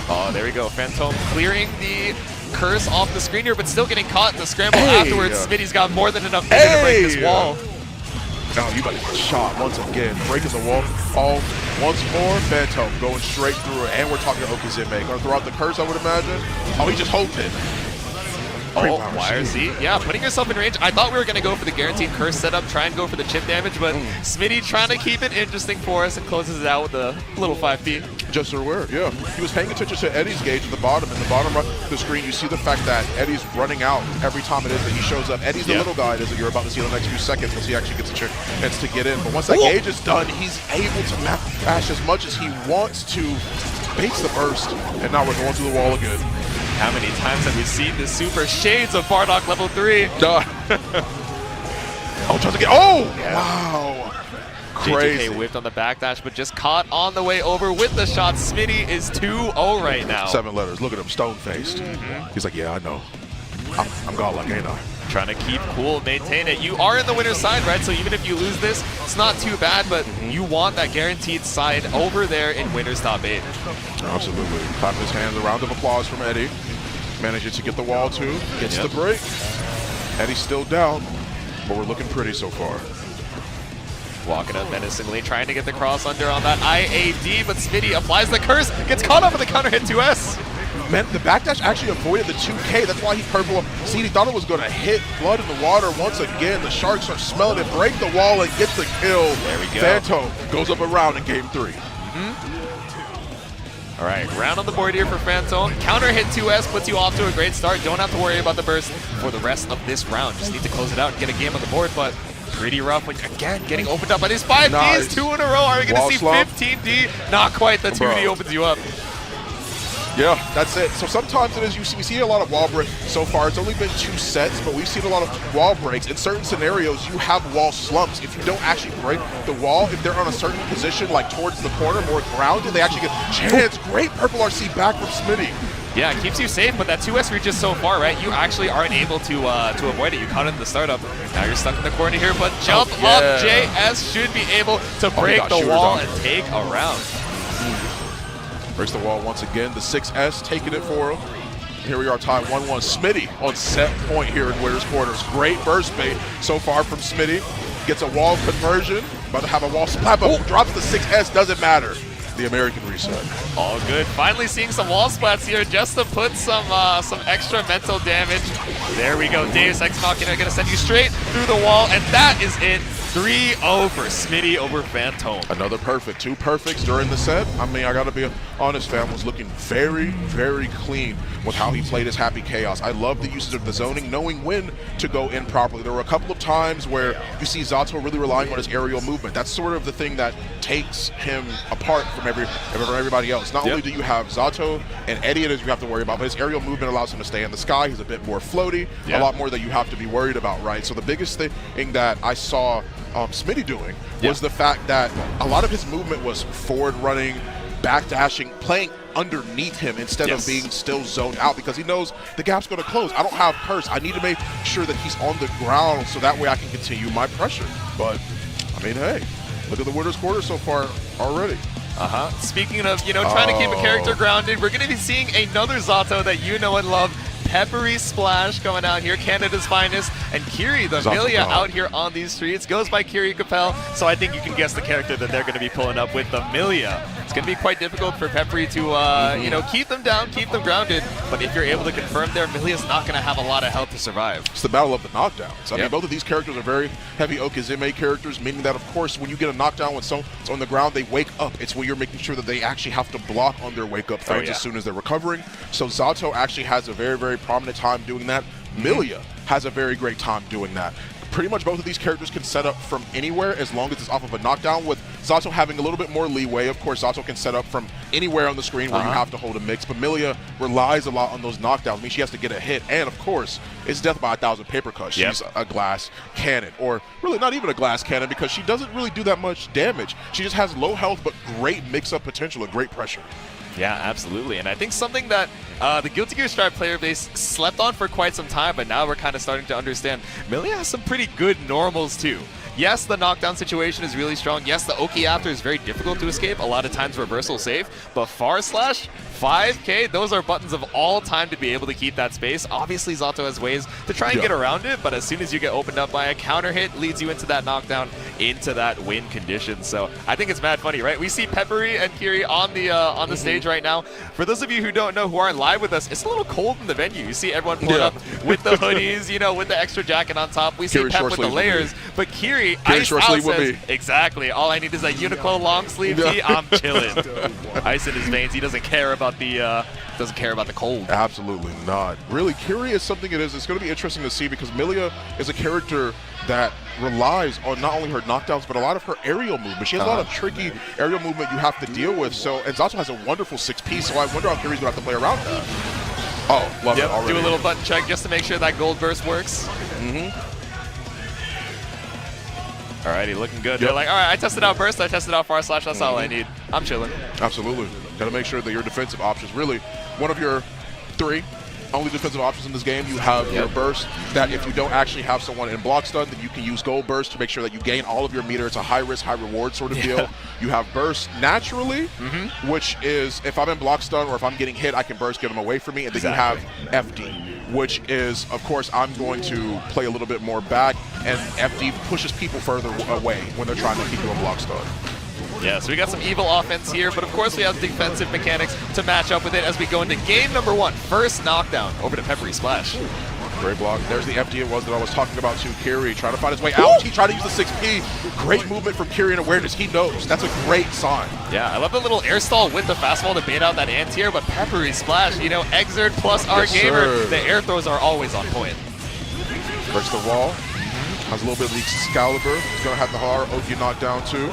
Oh, there we go. Fantome clearing the curse off the screen here, but still getting caught in the scramble afterwards. Smitty's got more than enough vision to break this wall. Oh, you about to get shot once again. Breaking the wall all once more. Fantome going straight through it. And we're talking to Okizime. Going to throw out the curse, I would imagine. Oh, he just hoped it. Oh, YRZ. Yeah, putting yourself in range. I thought we were going to go for the guaranteed curse setup, try and go for the chip damage, but Smitty trying to keep it interesting for us and closes it out with a little 5P. Just aware, yeah. He was paying attention to Eddie's gauge at the bottom. In the bottom of the screen, you see the fact that Eddie's running out every time it is that he shows up. Eddie's the little guy that you're about to see in the next few seconds once he actually gets a chance to get in. But once that gauge is done, he's able to mash as much as he wants to. Baits the burst, and now we're going to the wall again. How many times have we seen the super shades of Bardock level 3? Oh, tries to get. Oh! Yeah. Wow. Crazy. JJK whipped on the backdash, but just caught on the way over with the shot. Smitty is 2-0 right now. 7 letters. Look at him, stone-faced. He's like, yeah, I know. I'm godlike, ain't I? Trying to keep cool, maintain it. You are in the winner's side, right? So even if you lose this, it's not too bad, but you want that guaranteed side over there in winner's top 8. Absolutely. Clapping his hands. A round of applause from Eddie. Manages to get the wall, too. Gets the break. Eddie's still down, but we're looking pretty so far. Walking up menacingly, trying to get the cross under on that IAD, but Smitty applies the curse, gets caught up with the counter hit 2S. Man, the backdash actually avoided the 2K. That's why he purple. See, he thought it was going to hit blood in the water once again. The Sharks are smelling it, break the wall, and get the kill. There we go. Fantome goes up around in game 3. All right, round on the board here for Fantome. Counter hit 2S puts you off to a great start. Don't have to worry about the burst for the rest of this round. Just need to close it out and get a game on the board, but pretty rough when, again, getting opened up by these 5Ds, 2 in a row. Are we going to see 15D? Not quite. The 2D opens you up. Yeah, that's it. So sometimes it is, we see a lot of wall breaks so far. It's only been 2 sets, but we've seen a lot of wall breaks. In certain scenarios, you have wall slumps. If you don't actually break the wall, if they're on a certain position, like towards the corner, more grounded, they actually get a chance. Great purple RC back from Smitty. Yeah, it keeps you safe, but that 2S reach is so far, right? You actually aren't able to avoid it. You caught it in the startup. Now you're stuck in the corner here, but jump up. JS should be able to break the wall and take a round. Breaks the wall once again. The 6S taking it for him. Here we are, tie 1-1. Smitty on set point here in Winner's Quarters. Great burst bait so far from Smitty. Gets a wall conversion. About to have a wall splat, but drops the 6S. Doesn't matter. The American reset. All good. Finally seeing some wall splats here just to put some extra mental damage. There we go. Deus Ex Machina going to send you straight through the wall, and that is it. 3-0 for Smitty over Fantome. Another perfect. 2 perfects during the set. I mean, I got to be honest, fam, was looking very, very clean with how he played his Happy Chaos. I love the usage of the zoning, knowing when to go in properly. There were a couple of times where you see Zato really relying on his aerial movement. That's sort of the thing that takes him apart from everybody else. Not only do you have Zato and Eddie as you have to worry about, but his aerial movement allows him to stay in the sky. He's a bit more floaty, a lot more that you have to be worried about, right? So the biggest thing that I saw Smitty doing was the fact that a lot of his movement was forward running, back dashing, playing underneath him instead of being still zoned out, because he knows the gap's going to close. I don't have curse. I need to make sure that he's on the ground so that way I can continue my pressure. But I mean, hey, look at the Winner's Quarter so far already. Speaking of, trying to keep a character grounded, we're going to be seeing another Zato that you know and love. PepperySplash coming out here, Canada's finest, and Kiri, the Millia, out here on these streets. Goes by Kiri Capel, so I think you can guess the character that they're going to be pulling up with the Millia. It's going to be quite difficult for Peppery to, keep them down, keep them grounded, but if you're able to confirm there, Millia's not going to have a lot of health to survive. It's the battle of the knockdowns. I mean, both of these characters are very heavy Okizeme characters, meaning that, of course, when you get a knockdown when someone's on the ground, they wake up. It's when you're making sure that they actually have to block on their wake-up frames as soon as they're recovering. So Zato actually has a very, very prominent time doing that. Millia has a very great time doing that. Pretty much both of these characters can set up from anywhere as long as it's off of a knockdown, with Zato having a little bit more leeway. Of course, Zato can set up from anywhere on the screen where you have to hold a mix, but Millia relies a lot on those knockdowns. I mean, she has to get a hit, and of course, it's death by 1,000 paper cuts. She's a glass cannon, or really not even a glass cannon, because she doesn't really do that much damage. She just has low health, but great mix-up potential and great pressure. Yeah, absolutely. And I think something that the Guilty Gear Strive player base slept on for quite some time, but now we're kind of starting to understand, Millia has some pretty good normals too. Yes, the knockdown situation is really strong. Yes, the Oki after is very difficult to escape. A lot of times reversal safe, but Far Slash, 5K, those are buttons of all time to be able to keep that space. Obviously, Zato has ways to try and get around it, but as soon as you get opened up by a counter hit, leads you into that knockdown, into that win condition. So I think it's mad funny, right? We see Peppery and Kiri on the stage right now. For those of you who don't know, who aren't live with us, it's a little cold in the venue. You see everyone pulling up with the hoodies, with the extra jacket on top. We see Pep with the layers, but Kiri ice out says, exactly, all I need is a Uniqlo long sleeve tee. I'm chilling. Ice in his veins. He doesn't care about the cold. Absolutely not. Really, Kiri is something it is. It's going to be interesting to see, because Millia is a character that relies on not only her knockdowns, but a lot of her aerial movement. She has a lot of tricky aerial movement you have to deal with. So, and Zato has a wonderful 6P, so I wonder how Kiri's going to have to play around that. Oh, love it already. Do a little button check just to make sure that gold burst works. Alrighty, looking good. They're like, all right, I tested out burst, I tested out Far Slash, that's all I need. I'm chilling. Absolutely. Got to make sure that your defensive options, really, one of your 3 only defensive options in this game. You have your burst, that if you don't actually have someone in block stun, then you can use gold burst to make sure that you gain all of your meter. It's a high risk, high reward sort of deal. You have burst naturally, which is if I'm in block stun or if I'm getting hit, I can burst, get them away from me. And then you have FD, which is, of course, I'm going to play a little bit more back, and FD pushes people further away when they're trying to keep you in block stun. Yeah, so we got some evil offense here, but of course we have defensive mechanics to match up with it as we go into game number 1. First knockdown over to PepperySplash. Great block. There's the FD it was that I was talking about too. Kiri trying to find his way out. He tried to use the 6P. Great movement from Kiri and awareness. He knows. That's a great sign. Yeah, I love the little air stall with the fastball to bait out that anti-air, but PepperySplash, Exert plus our gamer, the air throws are always on point. Breaks the wall. Has a little bit of the Excalibur. He's going to have the hard Oki knockdown too.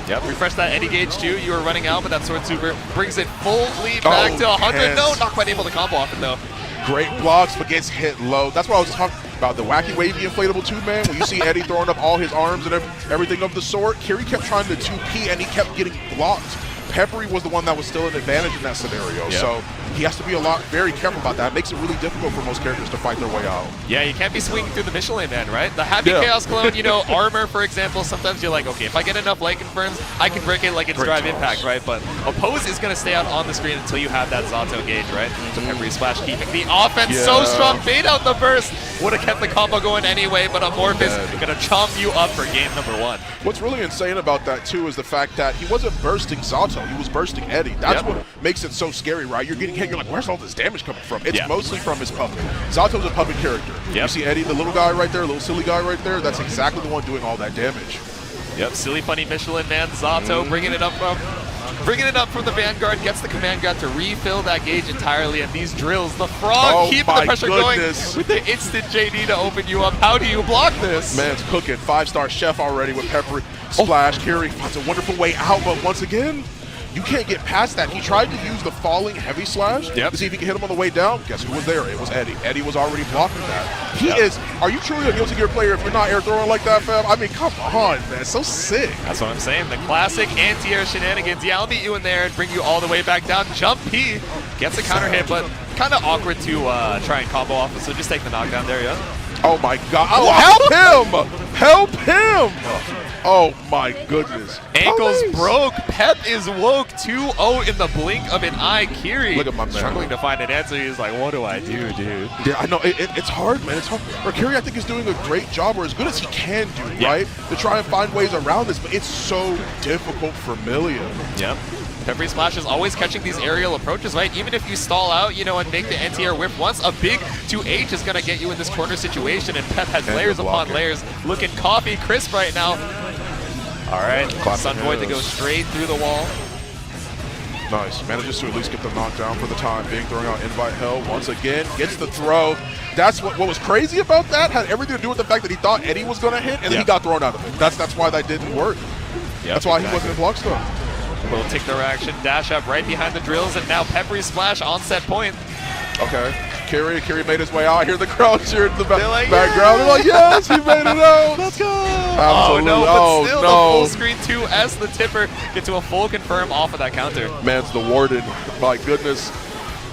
Yep, refresh that Eddie gauge too. You were running out, but that Sword Super brings it fully back to 100. No, not quite able to combo off it though. Great blocks, but gets hit low. That's what I was talking about, the wacky wavy inflatable 2-man. When you see Eddie throwing up all his arms and everything of the sort, Kiri kept trying to 2P and he kept getting blocked. Peppery was the one that was still an advantage in that scenario, so he has to be very careful about that. It makes it really difficult for most characters to fight their way out. Yeah, you can't be swinging through the Michelin Man, right? The Happy Chaos Clone, you know, armor, for example, sometimes you're like, okay, if I get enough light confirms, I can break it like it's Drive Impact, right? But Oppose is going to stay out on the screen until you have that Zato gauge, right? So PepperySplash keeping the offense so strong, bait out the burst. Would have kept the combo going anyway, but Amorphous going to chomp you up for game number 1. What's really insane about that, too, is the fact that he wasn't bursting Zato, he was bursting Eddie. That's what makes it so scary, right? You're getting hit, you're like, where's all this damage coming from? It's mostly from his puppet. Zato's a puppet character. You see Eddie, the little guy right there, little silly guy right there, that's exactly the one doing all that damage. Yep, silly funny Michelin Man, Zato bringing it up from the Vanguard, gets the Command Grab to refill that gauge entirely, and these drills, the Frog keeping the pressure going with the instant JD to open you up. How do you block this? Man's cooking, 5-star chef already with PepperySplash. Kiri finds a wonderful way out, but once again, you can't get past that. He tried to use the falling heavy slash to see if he could hit him on the way down. Guess who was there? It was Eddie. Eddie was already blocking that. He is, are you truly a Guilty Gear player if you're not air throwing like that, fam? I mean, come on, man. So sick. That's what I'm saying. The classic anti-air shenanigans. Yeah, I'll meet you in there and bring you all the way back down. Jump P gets a counter hit, but kind of awkward to try and combo off. So just take the knockdown there, Oh my god. Oh, help him! Help him! Oh my goodness. Ankles broke. Pep is woke. 2-0 in the blink of an eye. Kiri look at my man. Struggling to find an answer. He's like, what do I do, dude? Yeah, I know. It's hard, man. It's hard. Or Kiri, I think, is doing a great job, or as good as he can do, right? To try and find ways around this, but it's so difficult for Millia. Yep. PepperySplash is always catching these aerial approaches, right? Even if you stall out, you know, and make the anti-air whip once, a big 2H is going to get you in this corner situation, and Pep has layers upon layers. Looking coffee crisp right now. All right, Sunvoid to go straight through the wall. Nice. Manages to at least get the knockdown for the time being, throwing out Invite Hell once again. Gets the throw. That's what was crazy about that. Had everything to do with the fact that he thought Eddie was going to hit, and then he got thrown out of it. That's why that didn't work. That's why he wasn't in block stuff. Little tick their action, dash up right behind the drills, and now PepperySplash on set point. Okay. Kiri made his way out. I hear the crowd cheering in the background. They're like, yes, he made it out. Let's go. Absolutely. Oh, no, but still the full screen 2S, the tipper, get to a full confirm off of that counter. Man's the Warden. My goodness.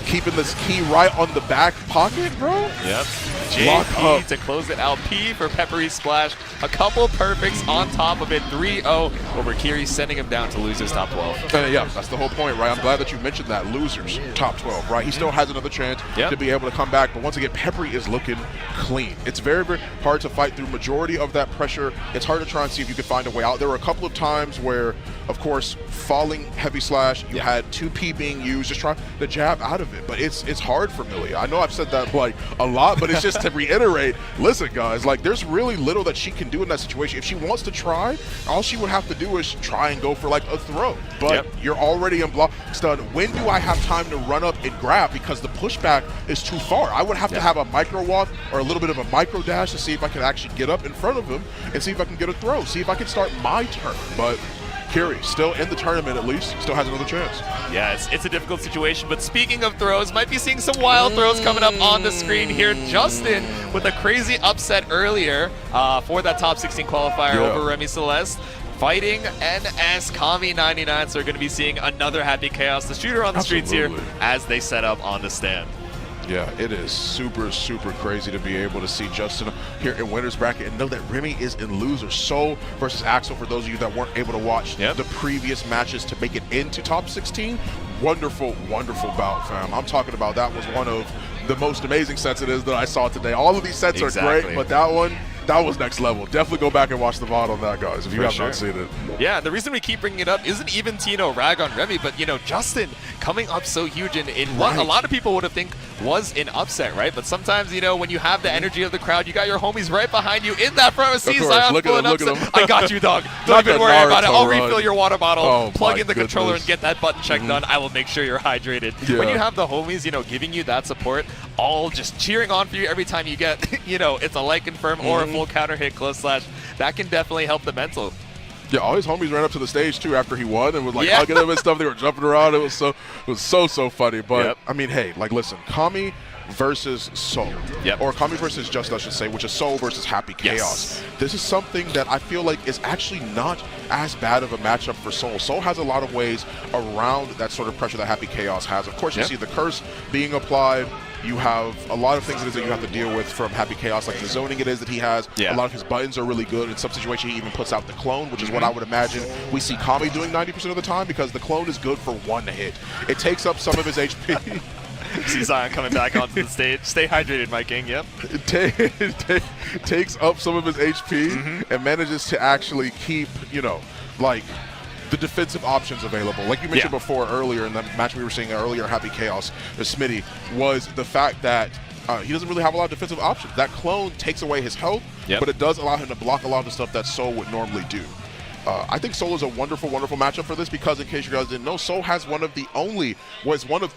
Keeping this key right on the back pocket, bro. Yep. JP to close it out. P for PepperySplash. A couple perfects on top of it. 3-0 over Kiri, sending him down to losers top 12. Yeah, that's the whole point, right? I'm glad that you mentioned that. Losers top 12, right? He still has another chance to be able to come back. But once again, Peppery is looking clean. It's very, very hard to fight through majority of that pressure. It's hard to try and see if you can find a way out. There were a couple of times where, of course, falling heavy slash, you had 2P being used, just trying to jab out of it. But it's hard for Millia. I know I've said that like a lot, but it's just to reiterate, listen guys, like there's really little that she can do in that situation. If she wants to try, all she would have to do is try and go for like a throw. But you're already in block stun. When do I have time to run up and grab? Because the pushback is too far. I would have to have a micro walk or a little bit of a micro dash to see if I can actually get up in front of him and see if I can get a throw, see if I can start my turn. But Kiri, still in the tournament at least, still has another chance. Yeah, it's a difficult situation, but speaking of throws, might be seeing some wild throws coming up on the screen here. Justin with a crazy upset earlier for that top 16 qualifier over Remy Celeste. Fighting NS Kami 99, so we're going to be seeing another Happy Chaos, the shooter on the streets here, as they set up on the stand. Yeah, it is super, super crazy to be able to see Justin here in winner's bracket and know that Remy is in loser. Soul versus Axel, for those of you that weren't able to watch the previous matches to make it into top 16. Wonderful, wonderful bout, fam. I'm talking about that was one of the most amazing sets it is that I saw today. All of these sets are great, but that one, that was next level. Definitely go back and watch the VOD on that, guys, if you have not seen it. Yeah, the reason we keep bringing it up isn't even to, rag on Remy, but, Justin coming up so huge in what a lot of people would have think was an upset, right? But sometimes, when you have the energy of the crowd, you got your homies right behind you in that front row. Look at him. I got you, dog. Don't even worry about it. I'll refill your water bottle, plug in the controller, and get that button check done. I will make sure you're hydrated. When you have the homies, giving you that support, all just cheering on for you every time you get, it's a light confirm or a full counter hit close slash, that can definitely help the mental. Yeah, all his homies ran up to the stage too after he won and was like hugging him and stuff. They were jumping around. It was so funny. But I mean, hey, like listen, Kami versus Soul, or Kami versus Just, I should say, which is Soul versus Happy Chaos. This is something that I feel like is actually not as bad of a matchup for Soul. Soul has a lot of ways around that sort of pressure that Happy Chaos has. Of course, you see the curse being applied. You have a lot of things that you have to deal with from Happy Chaos, like the zoning it is that he has. A lot of his buttons are really good. In some situations, he even puts out the clone, which is what I would imagine we see Kami doing 90% of the time, because the clone is good for one hit. It takes up some of his HP. See Zion coming back onto the stage. Stay hydrated, my king. Yep. It takes up some of his HP and manages to actually keep, you know, like the defensive options available. Like you mentioned before earlier in the match we were seeing earlier, Happy Chaos, the Smitty, was the fact that he doesn't really have a lot of defensive options. That clone takes away his health, but it does allow him to block a lot of the stuff that Soul would normally do. I think Soul is a wonderful, wonderful matchup for this because, in case you guys didn't know, Soul has one of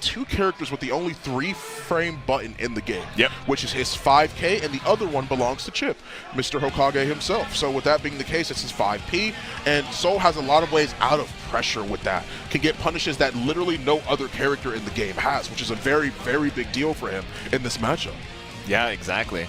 two characters with the only 3-frame button in the game, which is his 5K, and the other one belongs to Chip, Mr. Hokage himself. So with that being the case, it's his 5P, and Soul has a lot of ways out of pressure with that. Can get punishes that literally no other character in the game has, which is a very, very big deal for him in this matchup. Yeah, exactly.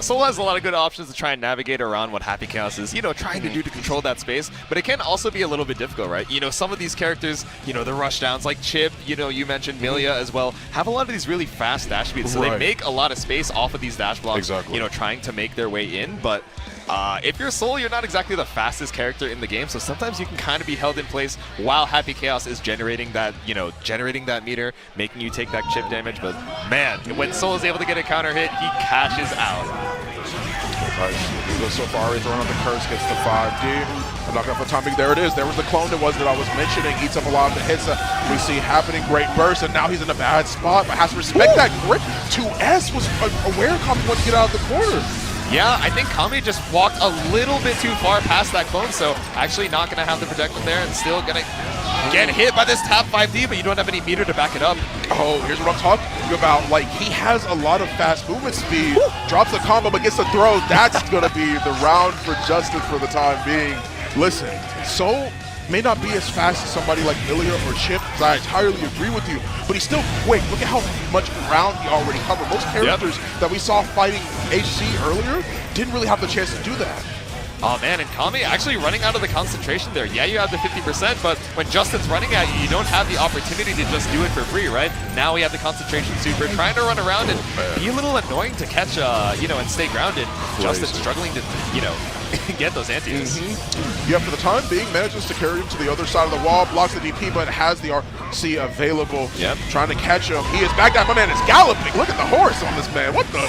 Soul has a lot of good options to try and navigate around what Happy Chaos is, you know, trying to do to control that space, but it can also be a little bit difficult, right? You know, some of these characters, you know, the rush downs like Chip, you know, you mentioned Millia as well, have a lot of these really fast dash speeds, so they make a lot of space off of these dash blocks, you know, trying to make their way in, but if you're Soul, you're not exactly the fastest character in the game, so sometimes you can kind of be held in place while Happy Chaos is generating that, you know, generating that meter, making you take that chip damage, but man, when Soul is able to get a counter hit, he cashes out. He goes so far, throwing on the curse, gets the 5D. I'm not going for timing. There it is. There was the clone that I was mentioning. Eats up a lot of the hits that we see happening. Great burst, and now he's in a bad spot, but has to respect that grip. 2S was aware Kami wanted to get out of the corner. Yeah, I think Kami just walked a little bit too far past that clone, so actually not going to have the protection there and still going to get hit by this tap 5D, but you don't have any meter to back it up. Oh, here's what I'm talking about. Like, he has a lot of fast movement speed, drops the combo, but gets the throw. That's going to be the round for Justin for the time being. Listen, Soul may not be as fast as somebody like Millia or Chip, because I entirely agree with you, but he's still quick. Look at how much ground he already covered. Most characters that we saw fighting HC earlier didn't really have the chance to do that. Oh man, and Kami actually running out of the concentration there. Yeah, you have the 50%, but when Justin's running at you, you don't have the opportunity to just do it for free, right? Now we have the concentration super, trying to run around and be a little annoying to catch, you know, and stay grounded. Justin struggling to, you know, get those anti-hits. Yeah, for the time being, manages to carry him to the other side of the wall, blocks the DP, but has the RC available. Trying to catch him. He is back down. My man is galloping. Look at the horse on this man. What the?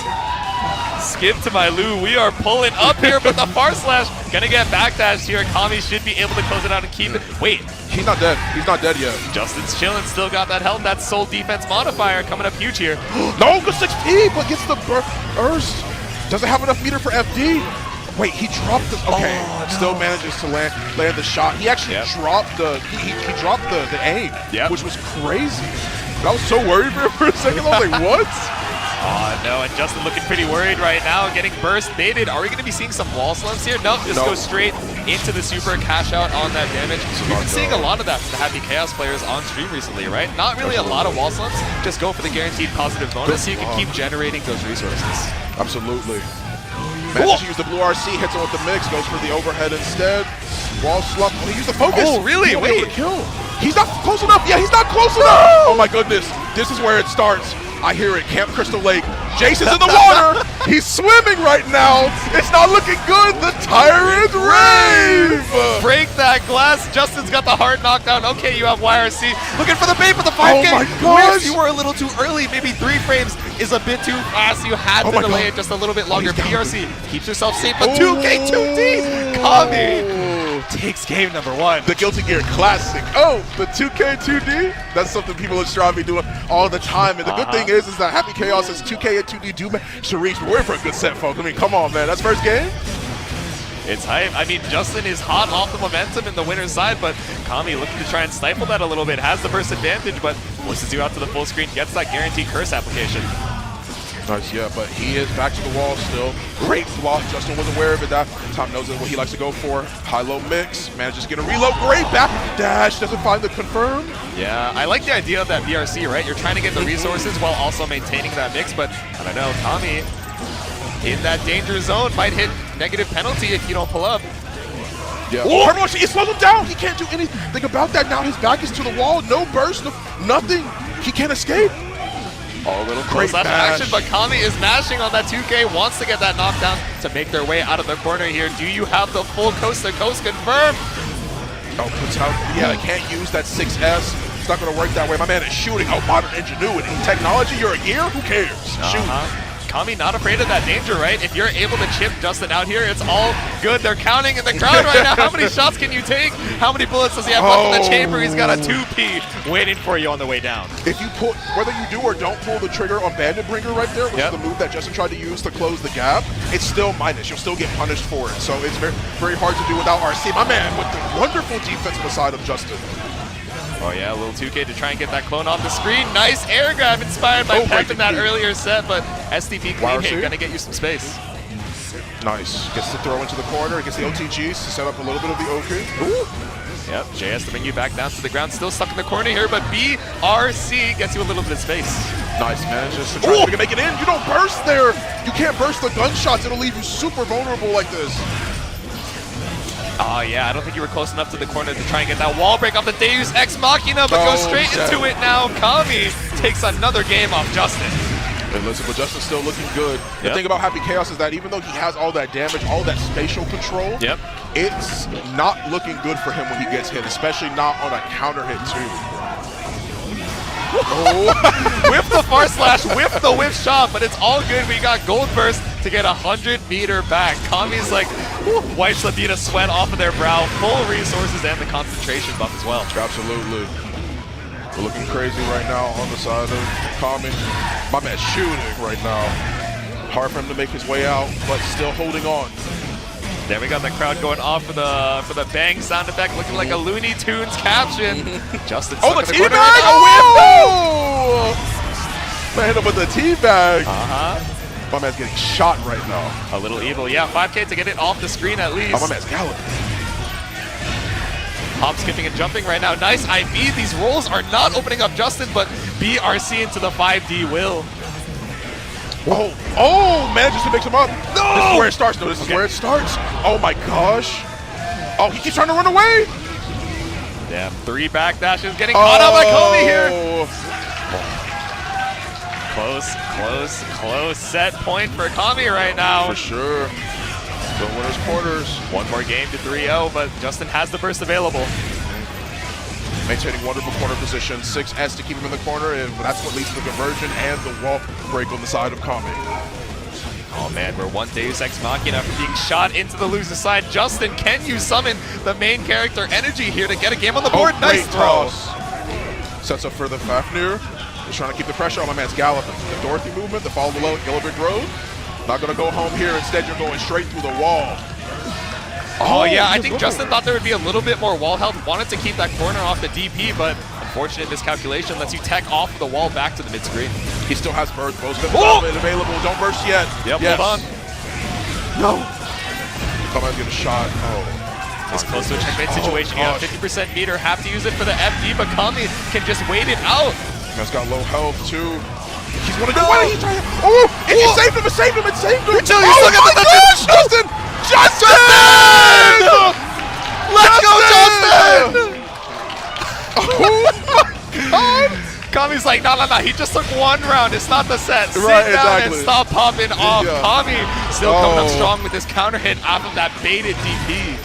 Skip to my Lou. We are pulling up here, but the far slash gonna get backdashed here. Kami should be able to close it out and keep it. Wait. He's not dead. He's not dead yet. Justin's chilling. Still got that health. That Soul defense modifier coming up huge here. No, good 6P, but gets the burst. Doesn't have enough meter for FD. Wait, he dropped the. Okay, still manages to land the shot. He actually dropped the. He dropped the aim, which was crazy. I was so worried for a second. I was like, what? Oh no, and Justin looking pretty worried right now, getting burst baited. Are we going to be seeing some wall slumps here? Nope, just go straight into the super, cash out on that damage. We've been seeing a lot of that from the Happy Chaos players on stream recently, right? Not really a lot of wall slumps, just go for the guaranteed positive bonus so you can keep generating those resources. Absolutely. Manages to use the blue RC, hits him with the mix, goes for the overhead instead. Wall slump. Oh, he used the focus. Oh, really? Wait. Kill. He's not close enough. Yeah, he's not close enough. Oh my goodness. This is where it starts. I hear it. Camp Crystal Lake. Jason's in the water. He's swimming right now. It's not looking good. The Tyrant Rave. Break that glass. Justin's got the hard knockdown. Okay, you have YRC. Looking for the bait for the 5K. Oh my gosh. You were a little too early. Maybe 3 frames is a bit too fast. You had to delay it just a little bit longer. PRC keeps yourself safe, but 2K 2D. Kami takes game number 1. The Guilty Gear Classic. Oh, the 2K 2D. That's something people in Strive be doing all the time. And the good thing is that Happy Chaos is 2K and 2D do manage to reach. But we're in for a good set, folks. I mean, come on, man. That's first game. It's hype. I mean, Justin is hot off the momentum in the winner's side, but Kami looking to try and stifle that a little bit. Has the burst advantage, but forces you out to the full screen. Gets that guaranteed curse application. Nice, yeah, but he is back to the wall still. Great block. Justin was aware of it. That time knows what he likes to go for. High-low mix. Manages to get a reload. Great back dash. Doesn't find the confirm. Yeah, I like the idea of that BRC, right? You're trying to get the resources while also maintaining that mix, but I don't know, Tommy in that danger zone might hit negative penalty if you don't pull up. Yeah. Oh, it slowed him down. He can't do anything about that now. His back is to the wall. No burst, nothing. He can't escape. Oh, a little close action, but Kami is mashing on that 2K, wants to get that knockdown to make their way out of the corner here. Do you have the full coast-to-coast confirmed? Oh, puts out. Yeah, I can't use that 6S. It's not going to work that way. My man is shooting. Oh, modern ingenuity. Technology, you're a gear? Who cares? Shoot. Kami not afraid of that danger, right? If you're able to chip Justin out here, it's all good. They're counting in the crowd right now. How many shots can you take? How many bullets does he have left in the chamber? He's got a 2P waiting for you on the way down. If you pull, whether you do or don't pull the trigger on Bandit Bringer right there, which is the move that Justin tried to use to close the gap, it's still minus. You'll still get punished for it. So it's very, very hard to do without RC. My man with the wonderful defensive side of Justin. Oh yeah, a little 2K to try and get that clone off the screen. Nice air grab inspired by Pep in that earlier set, but STP clean hit gonna get you some space. Nice. Gets to throw into the corner, gets the OTGs to set up a little bit of the OK. Yep, JS to bring you back down to the ground. Still stuck in the corner here, but BRC gets you a little bit of space. Nice, man. Just to try to make it in. You don't burst there. You can't burst the gunshots. It'll leave you super vulnerable like this. Oh yeah, I don't think you were close enough to the corner to try and get that wall break off the Deus Ex Machina, but goes straight into it now. Kami takes another game off Justin. And listen, but Justin's still looking good. The thing about Happy Chaos is that even though he has all that damage, all that spatial control, it's not looking good for him when he gets hit, especially not on a counter hit too. Whip the far slash, whip the whip shot, but it's all good. We got Gold Burst to get 100-meter back. Kami's like, wipes the bead of sweat off of their brow. Full resources and the concentration buff as well. Absolutely. We're looking crazy right now on the side of Kami. My man's shooting right now. Hard for him to make his way out, but still holding on. There we got the crowd going off for the bang sound effect, looking like a Looney Tunes caption. Justin the teabag! Oh! Man, hit him with the teabag. My man's getting shot right now. A little evil, yeah. 5K to get it off the screen at least. Oh, my man's galloping. Hop skipping and jumping right now. Nice IV. These rolls are not opening up Justin, but BRC into the 5D will. Oh, manages to mix him up. No! This is where it starts, though. This is where it starts. Oh, my gosh. Oh, he keeps trying to run away. Damn, 3 backdashes. Getting caught out by Kami here. Close set point for Kami right now. For sure. Still winners quarters. One more game to 3-0, but Justin has the burst available. Maintaining wonderful corner position, 6S to keep him in the corner, and that's what leads to the conversion and the wall break on the side of Kami. Oh man, we're one Deus Ex Machina for being shot into the loser side. Justin, can you summon the main character energy here to get a game on the board? Nice throw. Sets up for the Fafnir. He's trying to keep the pressure on. My man's galloping. The Dorothy movement, the follow below Gilbert Road. Not going to go home here. Instead, you're going straight through the wall. Oh yeah, I think Justin thought there would be a little bit more wall health. Wanted to keep that corner off the DP, but unfortunate miscalculation lets you tech off the wall back to the mid-screen. He still has burst. Both available. Don't burst yet. Yep, yes. Hold on. No. Kami's getting shot. Oh. It's close to a checkmate situation. You have 50% meter. Have to use it for the FD, but Kami can just wait it out. He's got low health too. He's going to do it. He's trying to. Oh! And it saved him! It saved him! It saved him! Oh my gosh! Justin! Justin! Let's go, Justin! Oh my god! Kami's like, no. He just took 1 round. It's not the set. Sit down and stop popping off. Kami still coming up strong with this counter hit off of that baited DP.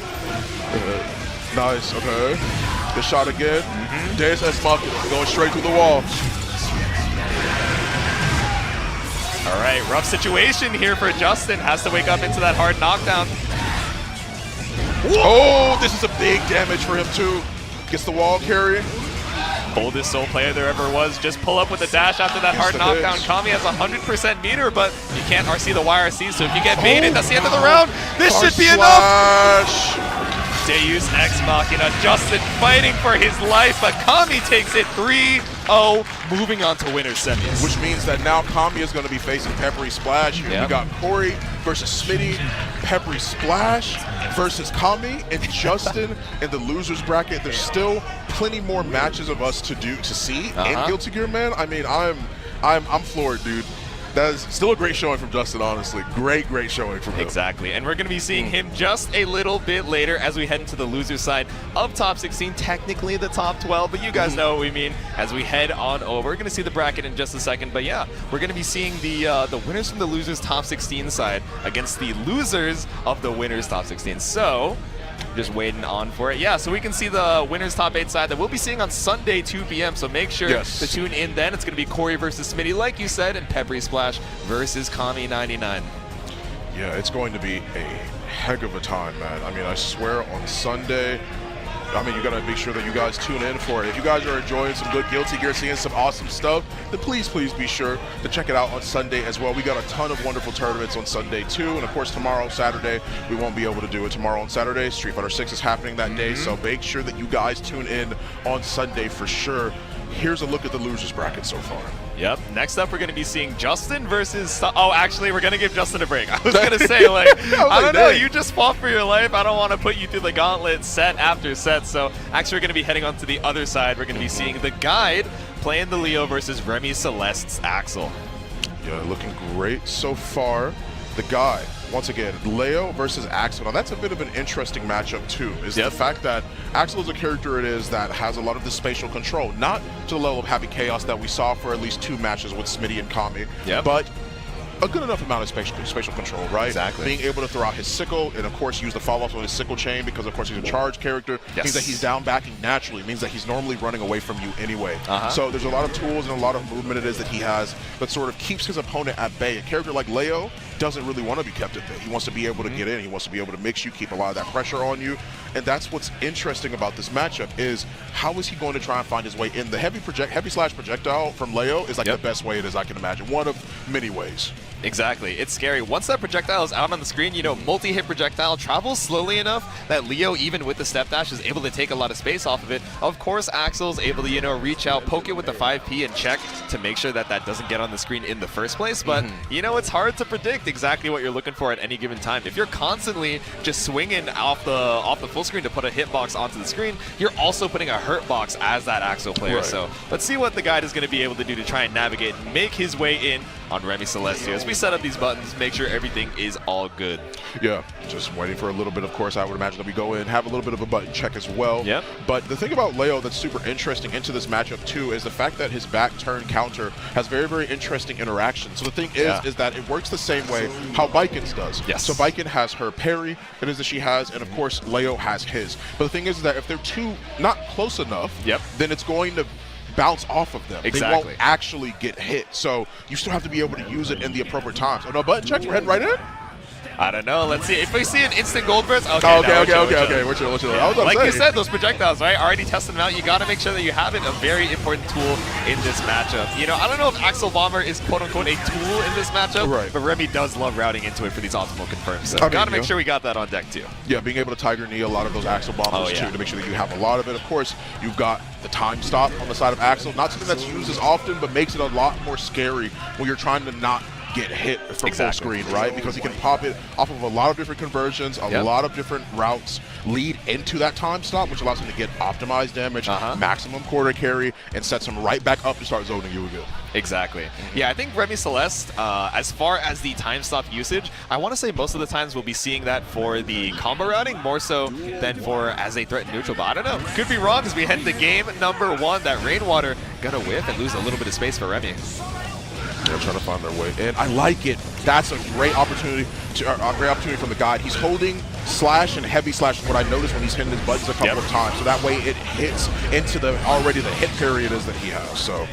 Nice. Okay. Good shot again. Deus Ex Machina going straight through the wall. All right, rough situation here for Justin. Has to wake up into that hard knockdown. Oh, this is a big damage for him too. Gets the wall carry. Boldest soul player there ever was. Just pull up with a dash after that hard knockdown. Kami has 100% meter, but you can't RC the YRC, so if you get baited, that's the end of the round. This should be enough. Deus Ex Machina. Justin fighting for his life, but Kami takes it 3-0, moving on to winner's semis. Which means that now Kami is going to be facing PepperySplash here. Yep. We got Corey versus Smitty, PepperySplash versus Kami, and Justin in the losers bracket. There's still plenty more matches of us to see in Guilty Gear, man. I mean, I'm floored, dude. That is still a great showing from Justin, honestly. Great showing from him. Exactly, and we're going to be seeing him just a little bit later as we head into the loser side of top 16, technically the top 12, but you guys know what we mean as we head on over. We're going to see the bracket in just a second, but yeah, we're going to be seeing the winners from the losers top 16 side against the losers of the winners top 16. So, just waiting on for it. Yeah, so we can see the winners top 8 side that we'll be seeing on Sunday 2 p.m. So make sure to tune in then. It's going to be Corey versus Smitty, like you said, and PepperySplash versus Kami99. Yeah, it's going to be a heck of a time, man. I mean, I swear on Sunday, I mean, you got to make sure that you guys tune in for it. If you guys are enjoying some good Guilty Gear, seeing some awesome stuff, then please be sure to check it out on Sunday as well. We got a ton of wonderful tournaments on Sunday too, and of course tomorrow, Saturday, we won't be able to do it. Tomorrow on Saturday, Street Fighter 6 is happening that day, so make sure that you guys tune in on Sunday for sure. Here's a look at the losers bracket so far. Yep. Next up, we're going to be seeing Justin versus... Oh, actually, we're going to give Justin a break. I was going to say, like, I don't know, you just fought for your life. I don't want to put you through the gauntlet set after set. So, actually, we're going to be heading on to the other side. We're going to be seeing the guide playing the Leo versus Remy Celeste's Axel. Yeah, looking great so far. The guide, once again, Leo versus Axel. Now, that's a bit of an interesting matchup, too, is the fact that Axel is a character that has a lot of the spatial control. Not to the level of Happy Chaos that we saw for at least 2 matches with Smitty and Kami, but a good enough amount of spatial control, right? Exactly. Being able to throw out his sickle and, of course, use the follow-ups on his sickle chain because, of course, he's a charge character. Means that he's down backing naturally. Means that he's normally running away from you anyway. So there's a lot of tools and a lot of movement it is that he has that sort of keeps his opponent at bay. A character like Leo doesn't really want to be kept at bay. He wants to be able to get in. He wants to be able to mix you, keep a lot of that pressure on you. And that's what's interesting about this matchup is how is he going to try and find his way in? The heavy slash projectile from Leo is like the best way it is I can imagine. One of many ways. Exactly. It's scary. Once that projectile is out on the screen, you know, multi-hit projectile travels slowly enough that Leo, even with the step dash, is able to take a lot of space off of it. Of course, Axel's able to, you know, reach out, poke it with the 5P and check to make sure that that doesn't get on the screen in the first place. But, you know, it's hard to predict exactly what you're looking for at any given time. If you're constantly just swinging off the full screen to put a hitbox onto the screen, you're also putting a hurt box as that Axel player. So let's see what the guide is going to be able to do to try and navigate and make his way in on Remy Celeste here. As we set up these buttons, make sure everything is all good. Yeah, just waiting for a little bit. Of course, I would imagine that we go in, have a little bit of a button check as well. Yep. But the thing about Leo that's super interesting into this matchup too is the fact that his back turn counter has very, very interesting interactions. So the thing is that it works the same way how Baiken's does. Yes. So Baiken has her parry, it is that she has, and of course Leo has his. But the thing is that if they're two not close enough, then it's going to bounce off of them. They won't actually get hit. So you still have to be able to use it in the appropriate times. Oh no, button checks, we're heading right in? I don't know. Let's see. If we see an instant gold burst, okay. We're chill. Like you said, those projectiles, right? Already testing them out. You got to make sure that you have it. A very important tool in this matchup. You know, I don't know if Axel Bomber is quote-unquote a tool in this matchup, but Remy does love routing into it for these optimal confirms. So got to make sure we got that on deck too. Yeah, being able to Tiger Knee a lot of those Axel Bombers too, to make sure that you have a lot of it. Of course, you've got the time stop on the side of Axel. Not something that's used as often, but makes it a lot more scary when you're trying to not get hit from full screen, right? Because he can pop it off of a lot of different conversions, a lot of different routes lead into that time stop, which allows him to get optimized damage, maximum quarter carry, and sets him right back up to start zoning you again. Exactly. Yeah, I think Remy Celeste, as far as the time stop usage, I want to say most of the times we'll be seeing that for the combo routing more so than for as a threat neutral, but I don't know. Could be wrong as we head into game number 1. That Rainwater gonna whiff and lose a little bit of space for Remy. They're trying to find their way in. I like it. That's a great opportunity from the guide. He's holding slash and heavy slash is what I noticed when he's hitting his buttons a couple of times. So that way it hits into the hit period is that he has. So